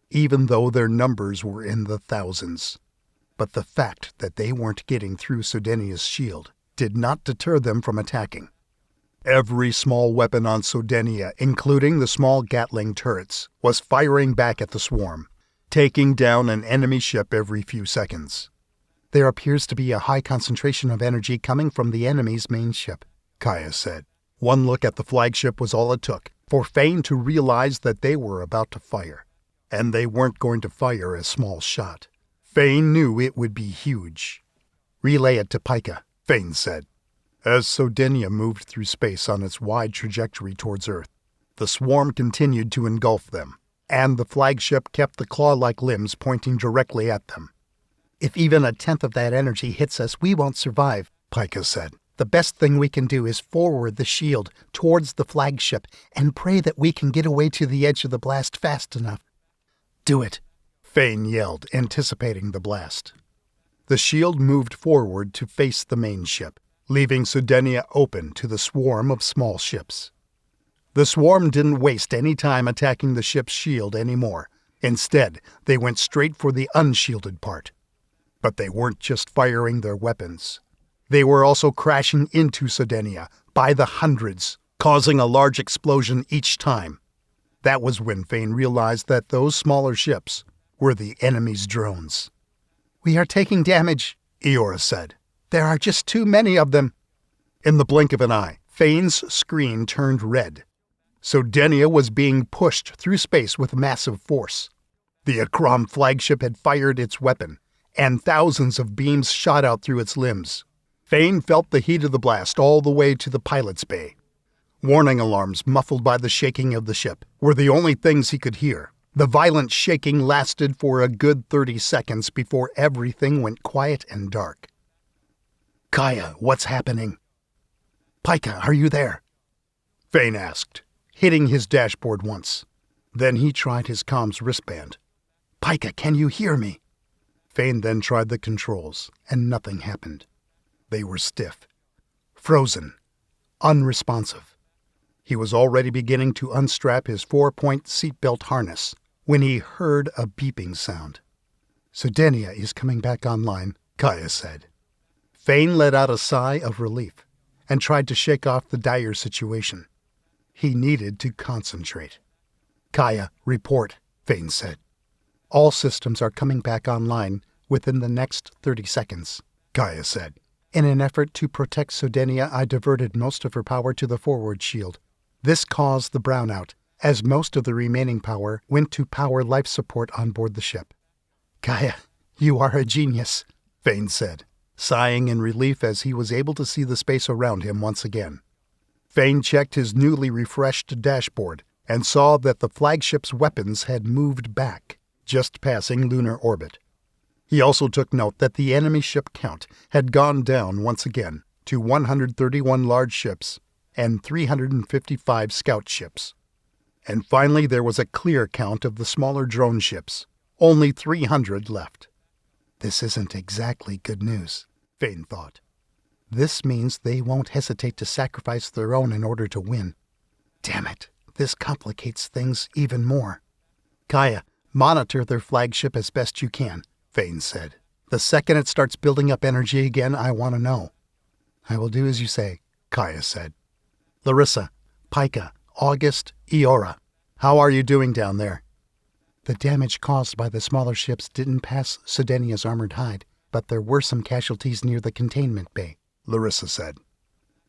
even though their numbers were in the thousands. But the fact that they weren't getting through Sodenia's shield did not deter them from attacking. Every small weapon on Sodenia, including the small Gatling turrets, was firing back at the swarm, taking down an enemy ship every few seconds. There appears to be a high concentration of energy coming from the enemy's main ship, Kaya said. One look at the flagship was all it took for Fain to realize that they were about to fire. And they weren't going to fire a small shot. Fain knew it would be huge. Relay it to Pika, Fain said. As Sodenia moved through space on its wide trajectory towards Earth, the swarm continued to engulf them, and the flagship kept the claw-like limbs pointing directly at them. If even a tenth of that energy hits us, we won't survive, Pika said. The best thing we can do is forward the shield towards the flagship and pray that we can get away to the edge of the blast fast enough. Do it, Fain yelled, anticipating the blast. The shield moved forward to face the main ship, leaving Sodenia open to the swarm of small ships. The swarm didn't waste any time attacking the ship's shield anymore. Instead, they went straight for the unshielded part. But they weren't just firing their weapons. They were also crashing into Sodenia by the hundreds, causing a large explosion each time. That was when Fain realized that those smaller ships were the enemy's drones. We are taking damage, Eora said. There are just too many of them. In the blink of an eye, Fain's screen turned red. Sodenia was being pushed through space with massive force. The Akram flagship had fired its weapon, and thousands of beams shot out through its limbs. Fain felt the heat of the blast all the way to the pilot's bay. Warning alarms, muffled by the shaking of the ship, were the only things he could hear. The violent shaking lasted for a good 30 seconds before everything went quiet and dark. Kaya, what's happening? Pika, are you there? Fain asked, hitting his dashboard once. Then he tried his comms wristband. Pika, can you hear me? Fain then tried the controls, and nothing happened. They were stiff, frozen, unresponsive. He was already beginning to unstrap his 4-point seatbelt harness when he heard a beeping sound. Sodenia is coming back online, Kaya said. Fain let out a sigh of relief and tried to shake off the dire situation. He needed to concentrate. Kaya, report, Fain said. All systems are coming back online within the next 30 seconds, Kaya said. In an effort to protect Sodenia, I diverted most of her power to the forward shield. This caused the brownout, as most of the remaining power went to power life support on board the ship. Kaya, you are a genius, Fain said, sighing in relief as he was able to see the space around him once again. Fain checked his newly refreshed dashboard and saw that the flagship's weapons had moved back, just passing lunar orbit. He also took note that the enemy ship count had gone down once again to 131 large ships and 355 scout ships. And finally there was a clear count of the smaller drone ships, only 300 left. This isn't exactly good news, Fain thought. This means they won't hesitate to sacrifice their own in order to win. Damn it, this complicates things even more. Kaya, monitor their flagship as best you can, Fain said. The second it starts building up energy again, I want to know. I will do as you say, Kaya said. Larissa, Pika, August, Eora, how are you doing down there? The damage caused by the smaller ships didn't pass Sodenia's armored hide, but there were some casualties near the containment bay, Larissa said.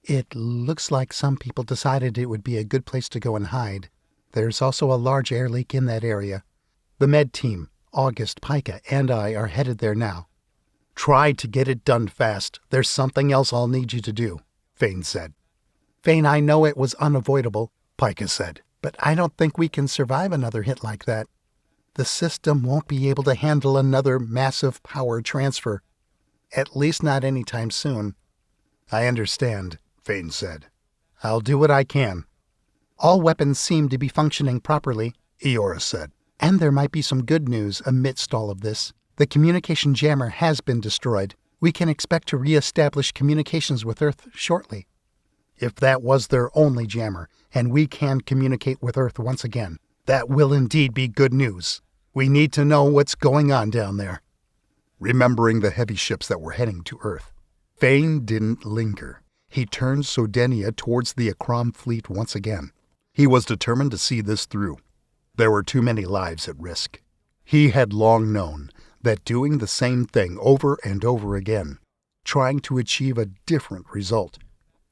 It looks like some people decided it would be a good place to go and hide. There's also a large air leak in that area. The med team, August, Pika, and I are headed there now. Try to get it done fast. There's something else I'll need you to do, Fain said. Fain, I know it was unavoidable, Pika said, but I don't think we can survive another hit like that. The system won't be able to handle another massive power transfer. At least not anytime soon. I understand, Fain said. I'll do what I can. All weapons seem to be functioning properly, Eora said. And there might be some good news amidst all of this. The communication jammer has been destroyed. We can expect to re-establish communications with Earth shortly. If that was their only jammer, and we can communicate with Earth once again, that will indeed be good news. We need to know what's going on down there. remembering the heavy ships that were heading to Earth. Fain didn't linger. He turned Sodenia towards the Akram fleet once again. He was determined to see this through. There were too many lives at risk. He had long known that doing the same thing over and over again, trying to achieve a different result,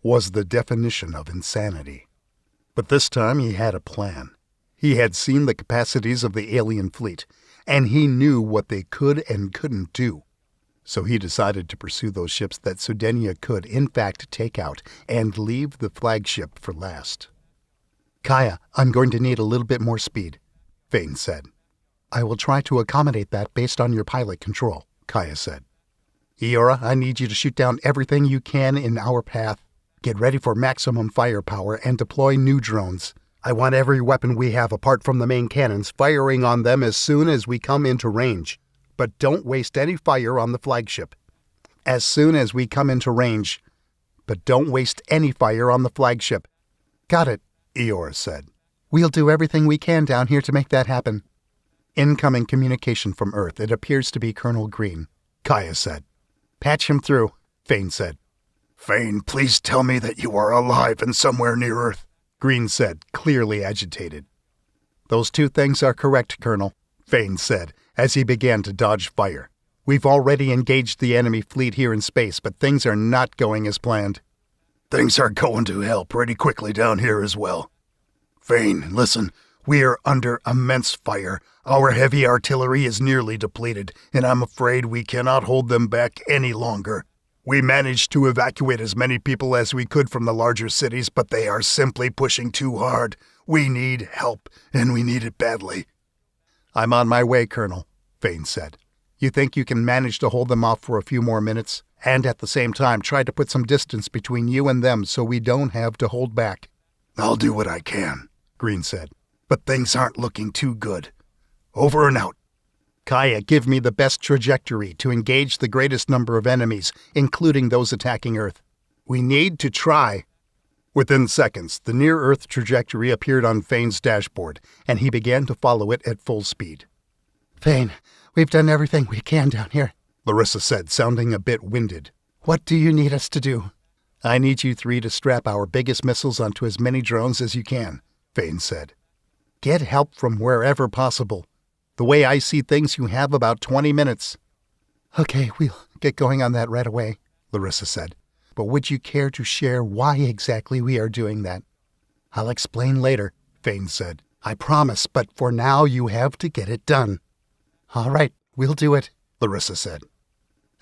was the definition of insanity. But this time he had a plan. He had seen the capacities of the alien fleet, and he knew what they could and couldn't do. So he decided to pursue those ships that Sodenia could, in fact, take out and leave the flagship for last. "Kaya, I'm going to need a little bit more speed," Fain said. "I will try to accommodate that based on your pilot control," Kaya said. "Eora, I need you to shoot down everything you can in our path. Get ready for maximum firepower and deploy new drones. I want every weapon we have apart from the main cannons firing on them as soon as we come into range. But don't waste any fire on the flagship. As soon as we come into range. But don't waste any fire on the flagship." "Got it," Eora said. "We'll do everything we can down here to make that happen." "Incoming communication from Earth. It appears to be Colonel Green," Kaya said. "Patch him through," Fain said. "Fain, please tell me that you are alive and somewhere near Earth," Green said, clearly agitated. "Those two things are correct, Colonel," Fain said, as he began to dodge fire. "We've already engaged the enemy fleet here in space, but things are not going as planned." "Things are going to hell pretty quickly down here as well. Fain, listen, we are under immense fire. Our heavy artillery is nearly depleted, and I'm afraid we cannot hold them back any longer. We managed to evacuate as many people as we could from the larger cities, but they are simply pushing too hard. We need help, and we need it badly." "I'm on my way, Colonel," Fain said. "You think you can manage to hold them off for a few more minutes, and at the same time try to put some distance between you and them so we don't have to hold back?" "I'll do what I can," Green said, "but things aren't looking too good. Over and out." "Kaya, give me the best trajectory to engage the greatest number of enemies, including those attacking Earth. We need to try." Within seconds, the near-Earth trajectory appeared on Fain's dashboard, and he began to follow it at full speed. "Fain, we've done everything we can down here," Larissa said, sounding a bit winded. "What do you need us to do?" "I need you three to strap our biggest missiles onto as many drones as you can," Fain said. "Get help from wherever possible. The way I see things, you have about 20 minutes. "Okay, we'll get going on that right away," Larissa said. "But would you care to share why exactly we are doing that?" "I'll explain later," Fain said. "I promise, but for now you have to get it done." "All right, we'll do it," Larissa said.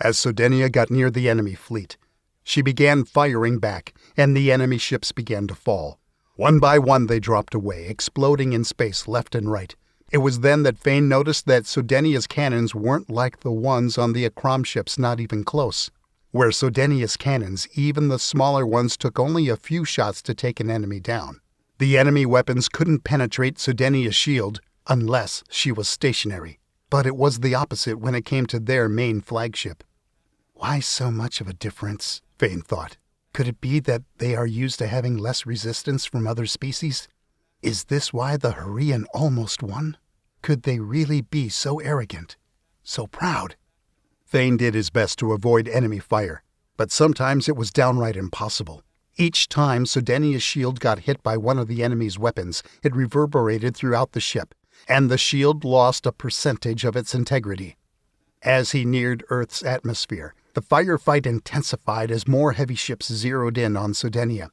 As Sodenia got near the enemy fleet, she began firing back, and the enemy ships began to fall. One by one they dropped away, exploding in space left and right. It was then that Fain noticed that Sodenia's cannons weren't like the ones on the Akram ships, not even close. Where Sodenia's cannons, even the smaller ones, took only a few shots to take an enemy down. The enemy weapons couldn't penetrate Sodenia's shield unless she was stationary. But it was the opposite when it came to their main flagship. Why so much of a difference? Fain thought. Could it be that they are used to having less resistance from other species? Is this why the Hurrian almost won? Could they really be so arrogant, so proud? Fain did his best to avoid enemy fire, but sometimes it was downright impossible. Each time Sodenia's shield got hit by one of the enemy's weapons, it reverberated throughout the ship, and the shield lost a percentage of its integrity. As he neared Earth's atmosphere, the firefight intensified as more heavy ships zeroed in on Sodenia.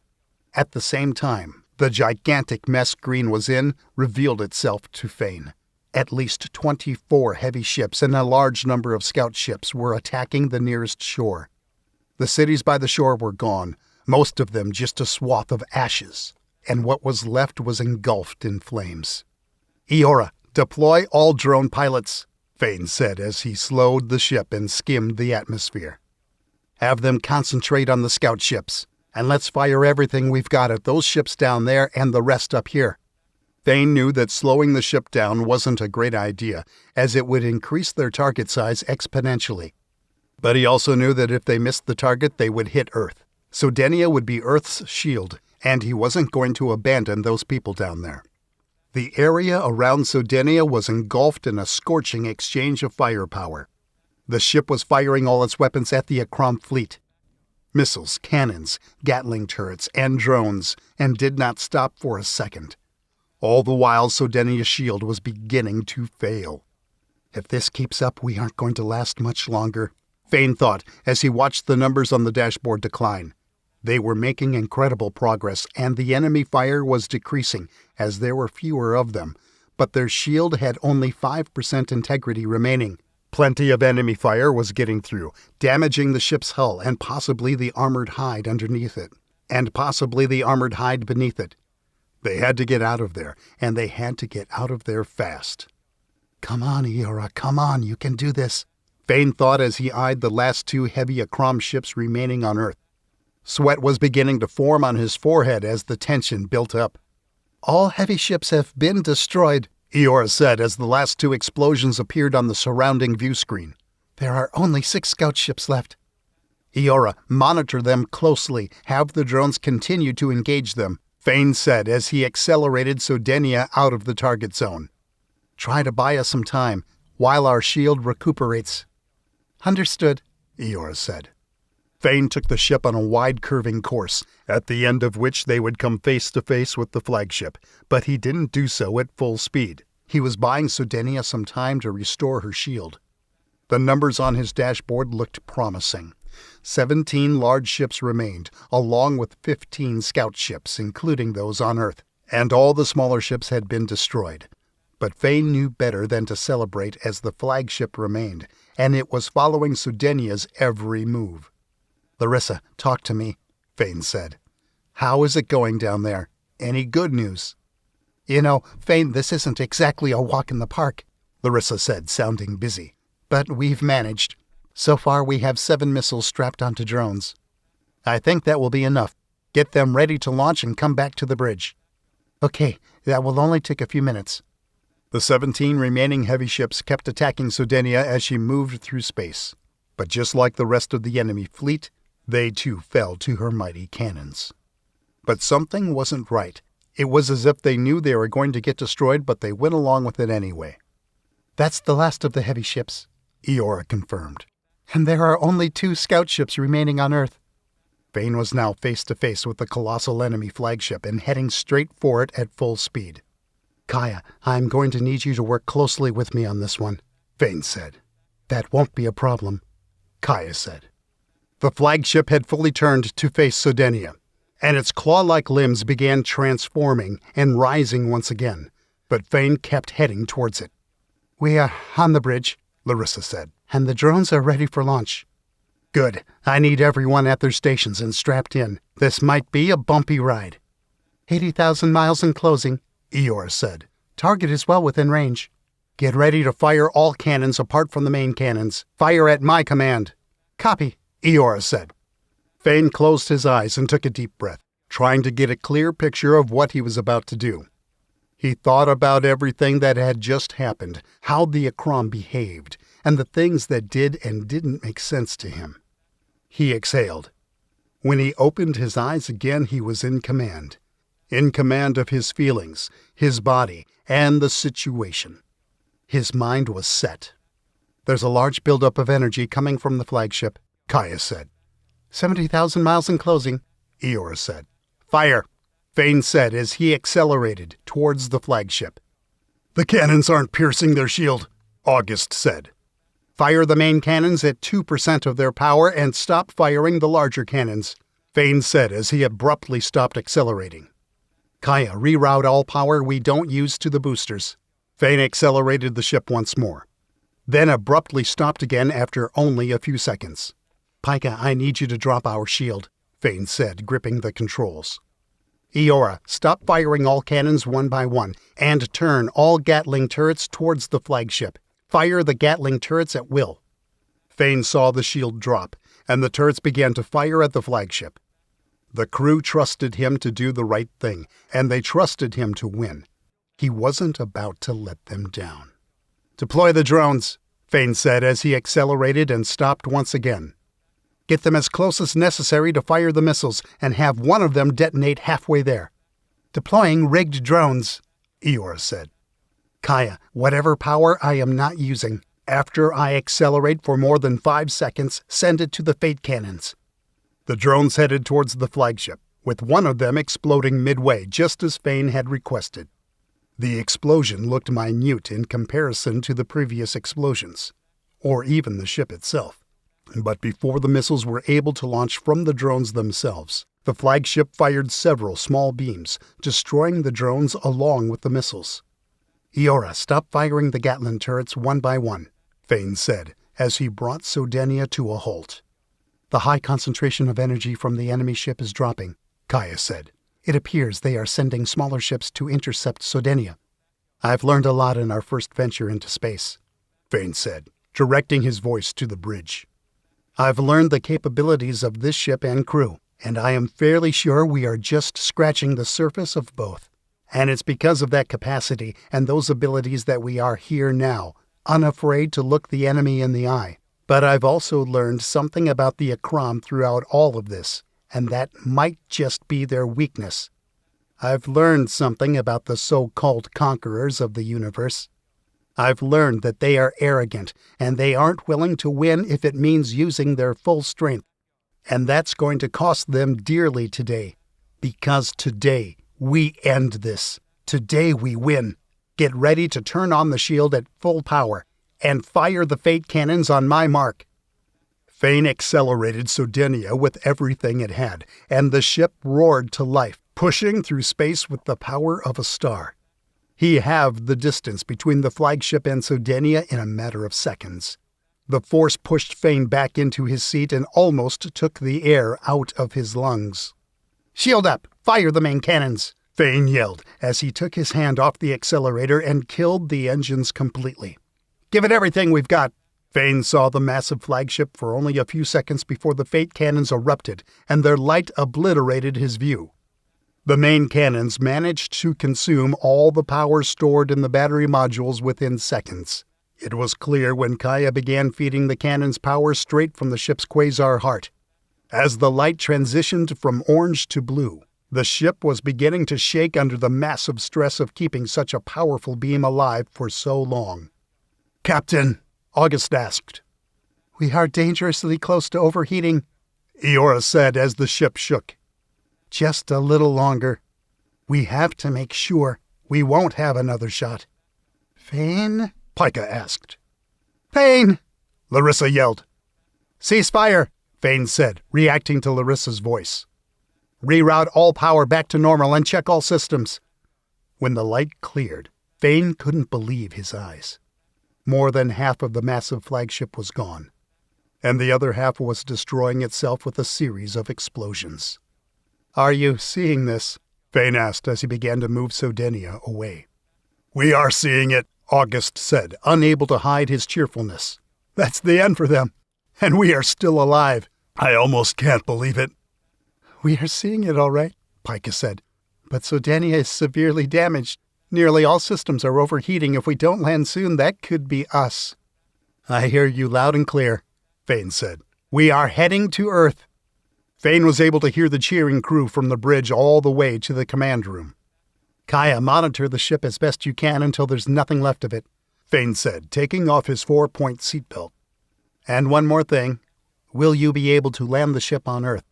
At the same time, the gigantic mess Green was in revealed itself to Fain. At least 24 heavy ships and a large number of scout ships were attacking the nearest shore. The cities by the shore were gone, most of them just a swath of ashes, and what was left was engulfed in flames. "Eora, deploy all drone pilots," Fain said as he slowed the ship and skimmed the atmosphere. "Have them concentrate on the scout ships, and let's fire everything we've got at those ships down there and the rest up here." Fain knew that slowing the ship down wasn't a great idea, as it would increase their target size exponentially. But he also knew that if they missed the target, they would hit Earth. Sodenia would be Earth's shield, and he wasn't going to abandon those people down there. The area around Sodenia was engulfed in a scorching exchange of firepower. The ship was firing all its weapons at the Akram fleet. Missiles, cannons, Gatling turrets, and drones, and did not stop for a second. All the while, Sodenia's shield was beginning to fail. If this keeps up, we aren't going to last much longer, Fain thought as he watched the numbers on the dashboard decline. They were making incredible progress, and the enemy fire was decreasing as there were fewer of them, but their shield had only 5% integrity remaining. Plenty of enemy fire was getting through, damaging the ship's hull and possibly the armored hide underneath it, and possibly the armored hide beneath it. They had to get out of there, and they had to get out of there fast. Come on, Eora, come on, you can do this, Fain thought as he eyed the last 2 heavy Akram ships remaining on Earth. Sweat was beginning to form on his forehead as the tension built up. All heavy ships have been destroyed, Eora said as the last 2 explosions appeared on the surrounding view screen. There are only 6 scout ships left. Eora, monitor them closely. Have the drones continue to engage them, Fain said as he accelerated Sodenia out of the target zone. Try to buy us some time while our shield recuperates. Understood, Eora said. Fain took the ship on a wide curving course, at the end of which they would come face to face with the flagship, but he didn't do so at full speed. He was buying Sodenia some time to restore her shield. The numbers on his dashboard looked promising. 17 large ships remained, along with 15 scout ships, including those on Earth, and all the smaller ships had been destroyed. But Fain knew better than to celebrate as the flagship remained, and it was following Sodenia's every move. Larissa, talk to me, Fain said. How is it going down there? Any good news? You know, Fain, this isn't exactly a walk in the park, Larissa said, sounding busy. But we've managed. So far we have 7 missiles strapped onto drones. I think that will be enough. Get them ready to launch and come back to the bridge. Okay, that will only take a few minutes. The 17 remaining heavy ships kept attacking Sodenia as she moved through space. But just like the rest of the enemy fleet, they too fell to her mighty cannons. But something wasn't right. It was as if they knew they were going to get destroyed, but they went along with it anyway. That's the last of the heavy ships, Eora confirmed. And there are only 2 scout ships remaining on Earth. Fain was now face to face with the colossal enemy flagship and heading straight for it at full speed. Kaya, I'm going to need you to work closely with me on this one, Fain said. That won't be a problem, Kaya said. The flagship had fully turned to face Sodenia, and its claw-like limbs began transforming and rising once again, but Fain kept heading towards it. We are on the bridge, Larissa said, and the drones are ready for launch. Good. I need everyone at their stations and strapped in. This might be a bumpy ride. 80,000 miles in closing, Eora said. Target is well within range. Get ready to fire all cannons apart from the main cannons. Fire at my command. Copy, Eora said. Fain closed his eyes and took a deep breath, trying to get a clear picture of what he was about to do. He thought about everything that had just happened, how the Akram behaved, and the things that did and didn't make sense to him. He exhaled. When he opened his eyes again, he was in command of his feelings, his body, and the situation. His mind was set. There's a large buildup of energy coming from the flagship, Kaya said. 70,000 miles in closing, Eora said. Fire, Fain said as he accelerated towards the flagship. The cannons aren't piercing their shield, August said. Fire the main cannons at 2% of their power and stop firing the larger cannons, Fain said as he abruptly stopped accelerating. Kaya, reroute all power we don't use to the boosters. Fain accelerated the ship once more, then abruptly stopped again after only a few seconds. Pika, I need you to drop our shield, Fain said, gripping the controls. Eora, stop firing all cannons one by one, and turn all Gatling turrets towards the flagship. Fire the Gatling turrets at will. Fain saw the shield drop, and the turrets began to fire at the flagship. The crew trusted him to do the right thing, and they trusted him to win. He wasn't about to let them down. Deploy the drones, Fain said as he accelerated and stopped once again. Get them as close as necessary to fire the missiles, and have one of them detonate halfway there. Deploying rigged drones, Eora said. Kaya, whatever power I am not using, After I accelerate for more than 5 seconds, send it to the fate cannons. The drones headed towards the flagship, with one of them exploding midway, just as Fain had requested. The explosion looked minute in comparison to the previous explosions, or even the ship itself. But before the missiles were able to launch from the drones themselves, the flagship fired several small beams, destroying the drones along with the missiles. "Eora, stop firing the Gatling turrets one by one," Fain said, as he brought Sodenia to a halt. "The high concentration of energy from the enemy ship is dropping," Kaya said. "It appears they are sending smaller ships to intercept Sodenia." "I've learned a lot in our first venture into space," Fain said, directing his voice to the bridge. "I've learned the capabilities of this ship and crew, and I am fairly sure we are just scratching the surface of both. And it's because of that capacity and those abilities that we are here now, unafraid to look the enemy in the eye. But I've also learned something about the Akram throughout all of this, and that might just be their weakness. I've learned something about the so-called conquerors of the universe. I've learned that they are arrogant, and they aren't willing to win if it means using their full strength. And that's going to cost them dearly today. Because today, we end this. Today we win. Get ready to turn on the shield at full power, and fire the fate cannons on my mark." Fain accelerated Sodenia with everything it had, and the ship roared to life, pushing through space with the power of a star. He halved the distance between the flagship and Sodenia in a matter of seconds. The force pushed Fain back into his seat and almost took the air out of his lungs. "Shield up! Fire the main cannons!" Fain yelled as he took his hand off the accelerator and killed the engines completely. "Give it everything we've got!" Fain saw the massive flagship for only a few seconds before the fate cannons erupted, and their light obliterated his view. The main cannons managed to consume all the power stored in the battery modules within seconds. It was clear when Kaya began feeding the cannons power straight from the ship's quasar heart. As the light transitioned from orange to blue, the ship was beginning to shake under the massive stress of keeping such a powerful beam alive for so long. "Captain," August asked. "We are dangerously close to overheating," Eora said as the ship shook. "Just a little longer. We have to make sure we won't have another shot." "Fain?" Pika asked. "Fain!" Larissa yelled. "Cease fire," Fain said, reacting to Larissa's voice. "Reroute all power back to normal and check all systems." When the light cleared, Fain couldn't believe his eyes. More than half of the massive flagship was gone, and the other half was destroying itself with a series of explosions. "Are you seeing this?" Fain asked as he began to move Sodenia away. "We are seeing it," August said, unable to hide his cheerfulness. "That's the end for them, and we are still alive. I almost can't believe it." "We are seeing it all right," Pika said. "But Sodenia is severely damaged. Nearly all systems are overheating. If we don't land soon, that could be us." "I hear you loud and clear," Fain said. "We are heading to Earth." Fain was able to hear the cheering crew from the bridge all the way to the command room. "Kaya, monitor the ship as best you can until there's nothing left of it," Fain said, taking off his 4-point seatbelt. "And one more thing. Will you be able to land the ship on Earth?"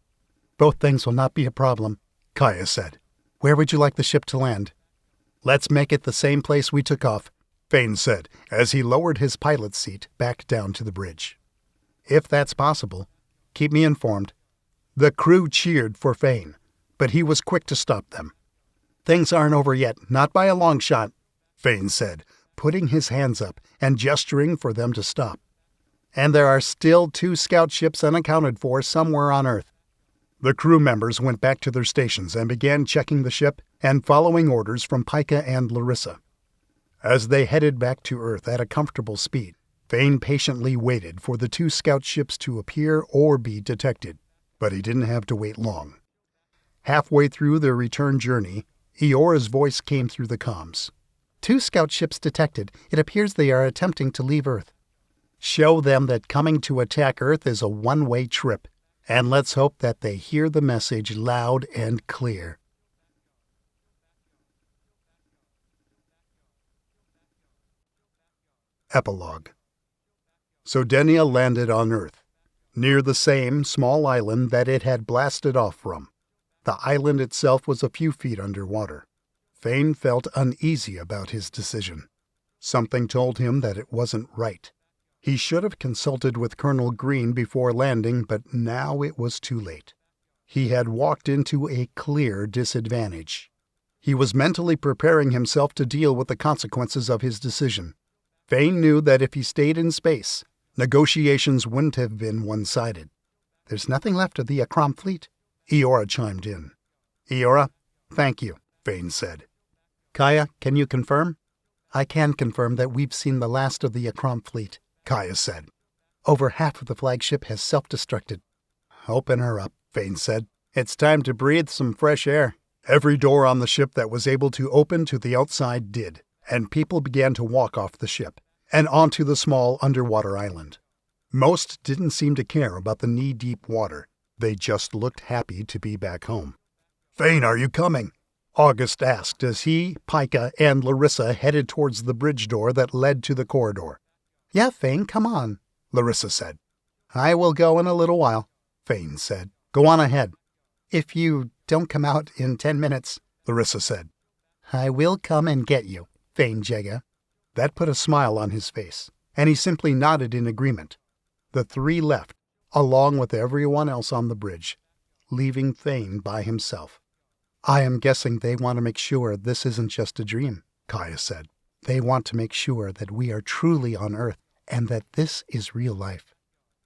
"Both things will not be a problem," Kaya said. "Where would you like the ship to land?" "Let's make it the same place we took off," Fain said, as he lowered his pilot's seat back down to the bridge. "If that's possible, keep me informed." The crew cheered for Fain, but he was quick to stop them. "Things aren't over yet, not by a long shot," Fain said, putting his hands up and gesturing for them to stop. "And there are still 2 scout ships unaccounted for somewhere on Earth." The crew members went back to their stations and began checking the ship and following orders from Pika and Larissa. As they headed back to Earth at a comfortable speed, Fain patiently waited for the 2 scout ships to appear or be detected, but he didn't have to wait long. Halfway through their return journey, Eora's voice came through the comms. "2 scout ships detected. It appears they are attempting to leave Earth. Show them that coming to attack Earth is a one-way trip, and let's hope that they hear the message loud and clear." Epilogue. Sodenia landed on Earth, near the same small island that it had blasted off from. The island itself was a few feet underwater. Fain felt uneasy about his decision. Something told him that it wasn't right. He should have consulted with Colonel Green before landing, but now it was too late. He had walked into a clear disadvantage. He was mentally preparing himself to deal with the consequences of his decision. Fain knew that if he stayed in space, negotiations wouldn't have been one-sided. There's nothing left of the Akram fleet, Eora chimed in. Eora, thank you, Fain said. Kaya, can you confirm? I can confirm that we've seen the last of the Akram fleet, Kaya said. Over half of the flagship has self-destructed. Open her up, Fain said. It's time to breathe some fresh air. Every door on the ship that was able to open to the outside did, and people began to walk off the ship and onto the small underwater island. Most didn't seem to care about the knee-deep water. They just looked happy to be back home. Fain, are you coming? August asked as he, Pika, and Larissa headed towards the bridge door that led to the corridor. Yeah, Fain, come on, Larissa said. I will go in a little while, Fain said. Go on ahead. If you don't come out in 10 minutes, Larissa said. I will come and get you, Fain Jegga. That put a smile on his face, and he simply nodded in agreement. The three left, along with everyone else on the bridge, leaving Fain by himself. I am guessing they want to make sure this isn't just a dream, Kaya said. They want to make sure that we are truly on Earth and that this is real life.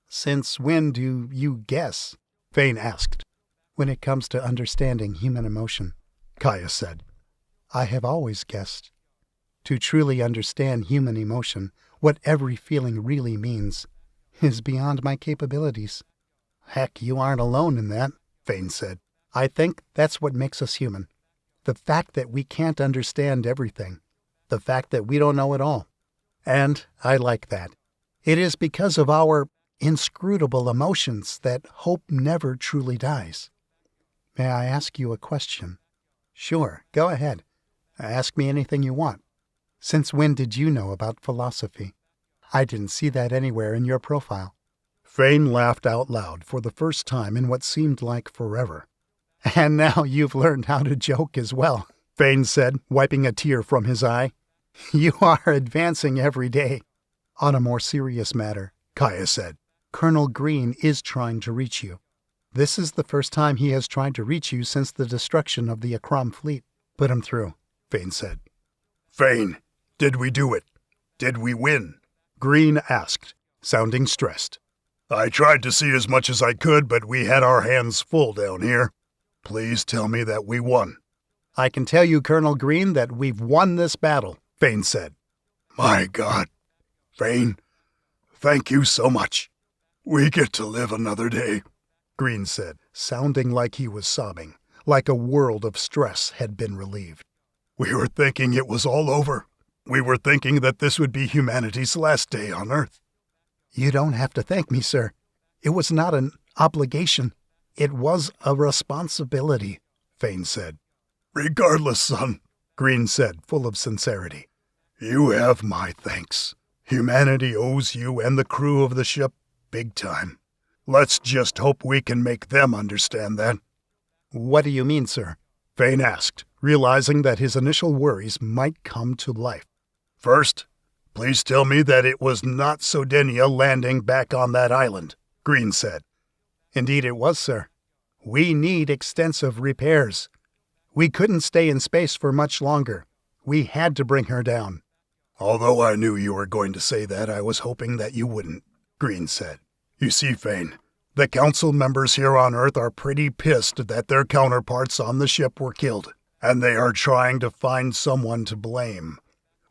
Since when do you guess? Fain asked. When it comes to understanding human emotion, Kaya said. I have always guessed. To truly understand human emotion, what every feeling really means, is beyond my capabilities. Heck, you aren't alone in that, Fain said. I think that's what makes us human. The fact that we can't understand everything. The fact that we don't know it all. And I like that. It is because of our inscrutable emotions that hope never truly dies. May I ask you a question? Sure, go ahead. Ask me anything you want. Since when did you know about philosophy? I didn't see that anywhere in your profile. Fain laughed out loud for the first time in what seemed like forever. And now you've learned how to joke as well, Fain said, wiping a tear from his eye. You are advancing every day. On a more serious matter, Kaya said, Colonel Green is trying to reach you. This is the first time he has tried to reach you since the destruction of the Akram fleet. Put him through, Fain said. Fain, did we do it? Did we win? Green asked, sounding stressed. I tried to see as much as I could, but we had our hands full down here. Please tell me that we won. I can tell you, Colonel Green, that we've won this battle, Fain said. My God. Fain, thank you so much. We get to live another day, Green said, sounding like he was sobbing, like a world of stress had been relieved. We were thinking it was all over. We were thinking that this would be humanity's last day on Earth. You don't have to thank me, sir. It was not an obligation. It was a responsibility, Fain said. Regardless, son, Green said, full of sincerity. You have my thanks. Humanity owes you and the crew of the ship big time. Let's just hope we can make them understand that. What do you mean, sir? Fain asked, realizing that his initial worries might come to life. First, please tell me that it was not Sodenia landing back on that island, Green said. Indeed it was, sir. We need extensive repairs. We couldn't stay in space for much longer. We had to bring her down. Although I knew you were going to say that, I was hoping that you wouldn't, Green said. You see, Fain, the council members here on Earth are pretty pissed that their counterparts on the ship were killed, and they are trying to find someone to blame,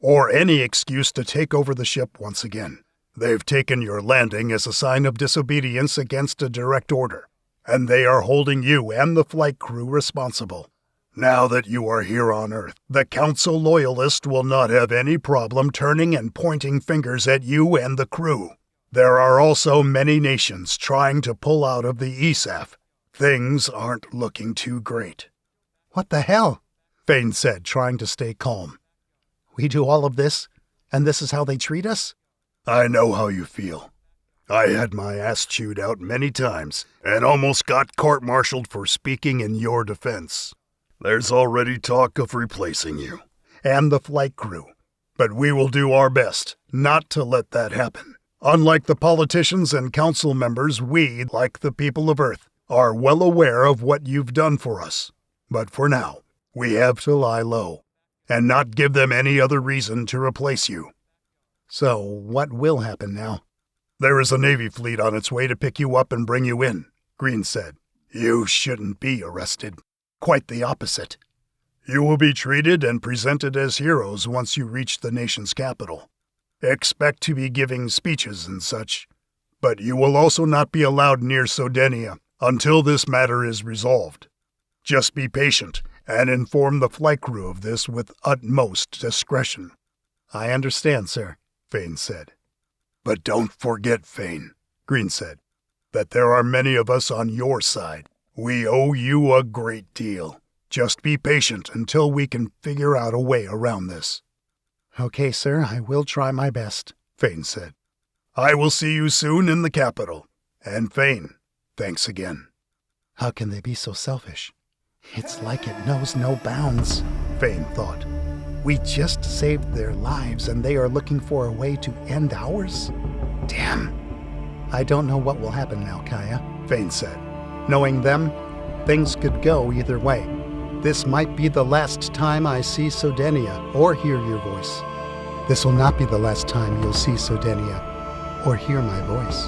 or any excuse to take over the ship once again. They've taken your landing as a sign of disobedience against a direct order, and they are holding you and the flight crew responsible. Now that you are here on Earth, the Council Loyalists will not have any problem turning and pointing fingers at you and the crew. There are also many nations trying to pull out of the ESAF. Things aren't looking too great. What the hell? Fain said, trying to stay calm. We do all of this, and this is how they treat us? I know how you feel, I had my ass chewed out many times and almost got court-martialed for speaking in your defense. There's already talk of replacing you and the flight crew, but we will do our best not to let that happen. Unlike the politicians and council members, we, like the people of Earth, are well aware of what you've done for us. But for now, we have to lie low and not give them any other reason to replace you. So, what will happen now? There is a Navy fleet on its way to pick you up and bring you in, Green said. You shouldn't be arrested. Quite the opposite. You will be treated and presented as heroes once you reach the nation's capital. Expect to be giving speeches and such, but you will also not be allowed near Sodenia until this matter is resolved. Just be patient and inform the flight crew of this with utmost discretion. I understand, sir, Fain said. But don't forget, Fain, Green said, that there are many of us on your side. We owe you a great deal. Just be patient until we can figure out a way around this. Okay, sir, I will try my best, Fain said. I will see you soon in the capital. And Fain, thanks again. How can they be so selfish? It's like it knows no bounds, Fain thought. We just saved their lives and they are looking for a way to end ours? Damn. I don't know what will happen now, Kaya, Fain said. Knowing them, things could go either way. This might be the last time I see Sodenia or hear your voice. This will not be the last time you'll see Sodenia or hear my voice,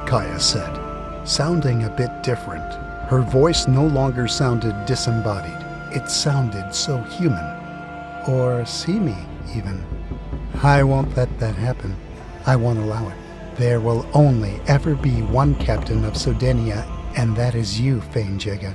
Kaya said, sounding a bit different. Her voice no longer sounded disembodied. It sounded so human. Or see me, even. I won't let that happen. I won't allow it. There will only ever be one captain of Sodenia, and that is you, Fain Jegga.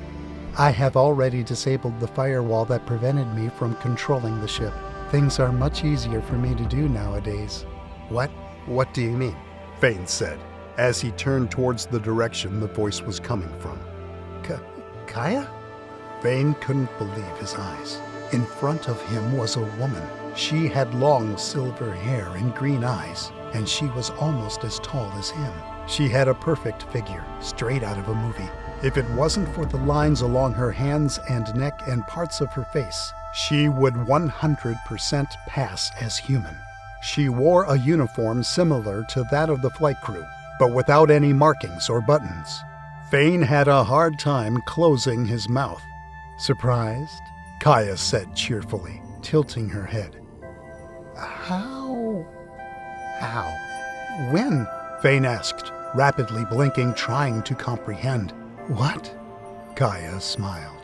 I have already disabled the firewall that prevented me from controlling the ship. Things are much easier for me to do nowadays. What? What do you mean? Fain said, as he turned towards the direction the voice was coming from. Kaya? Fain couldn't believe his eyes. In front of him was a woman. She had long silver hair and green eyes, and she was almost as tall as him. She had a perfect figure, straight out of a movie. If it wasn't for the lines along her hands and neck and parts of her face, she would 100% pass as human. She wore a uniform similar to that of the flight crew, but without any markings or buttons. Fain had a hard time closing his mouth. Surprised? Kaya said cheerfully, tilting her head. How? When? Fain asked, rapidly blinking, trying to comprehend. What? Kaya smiled.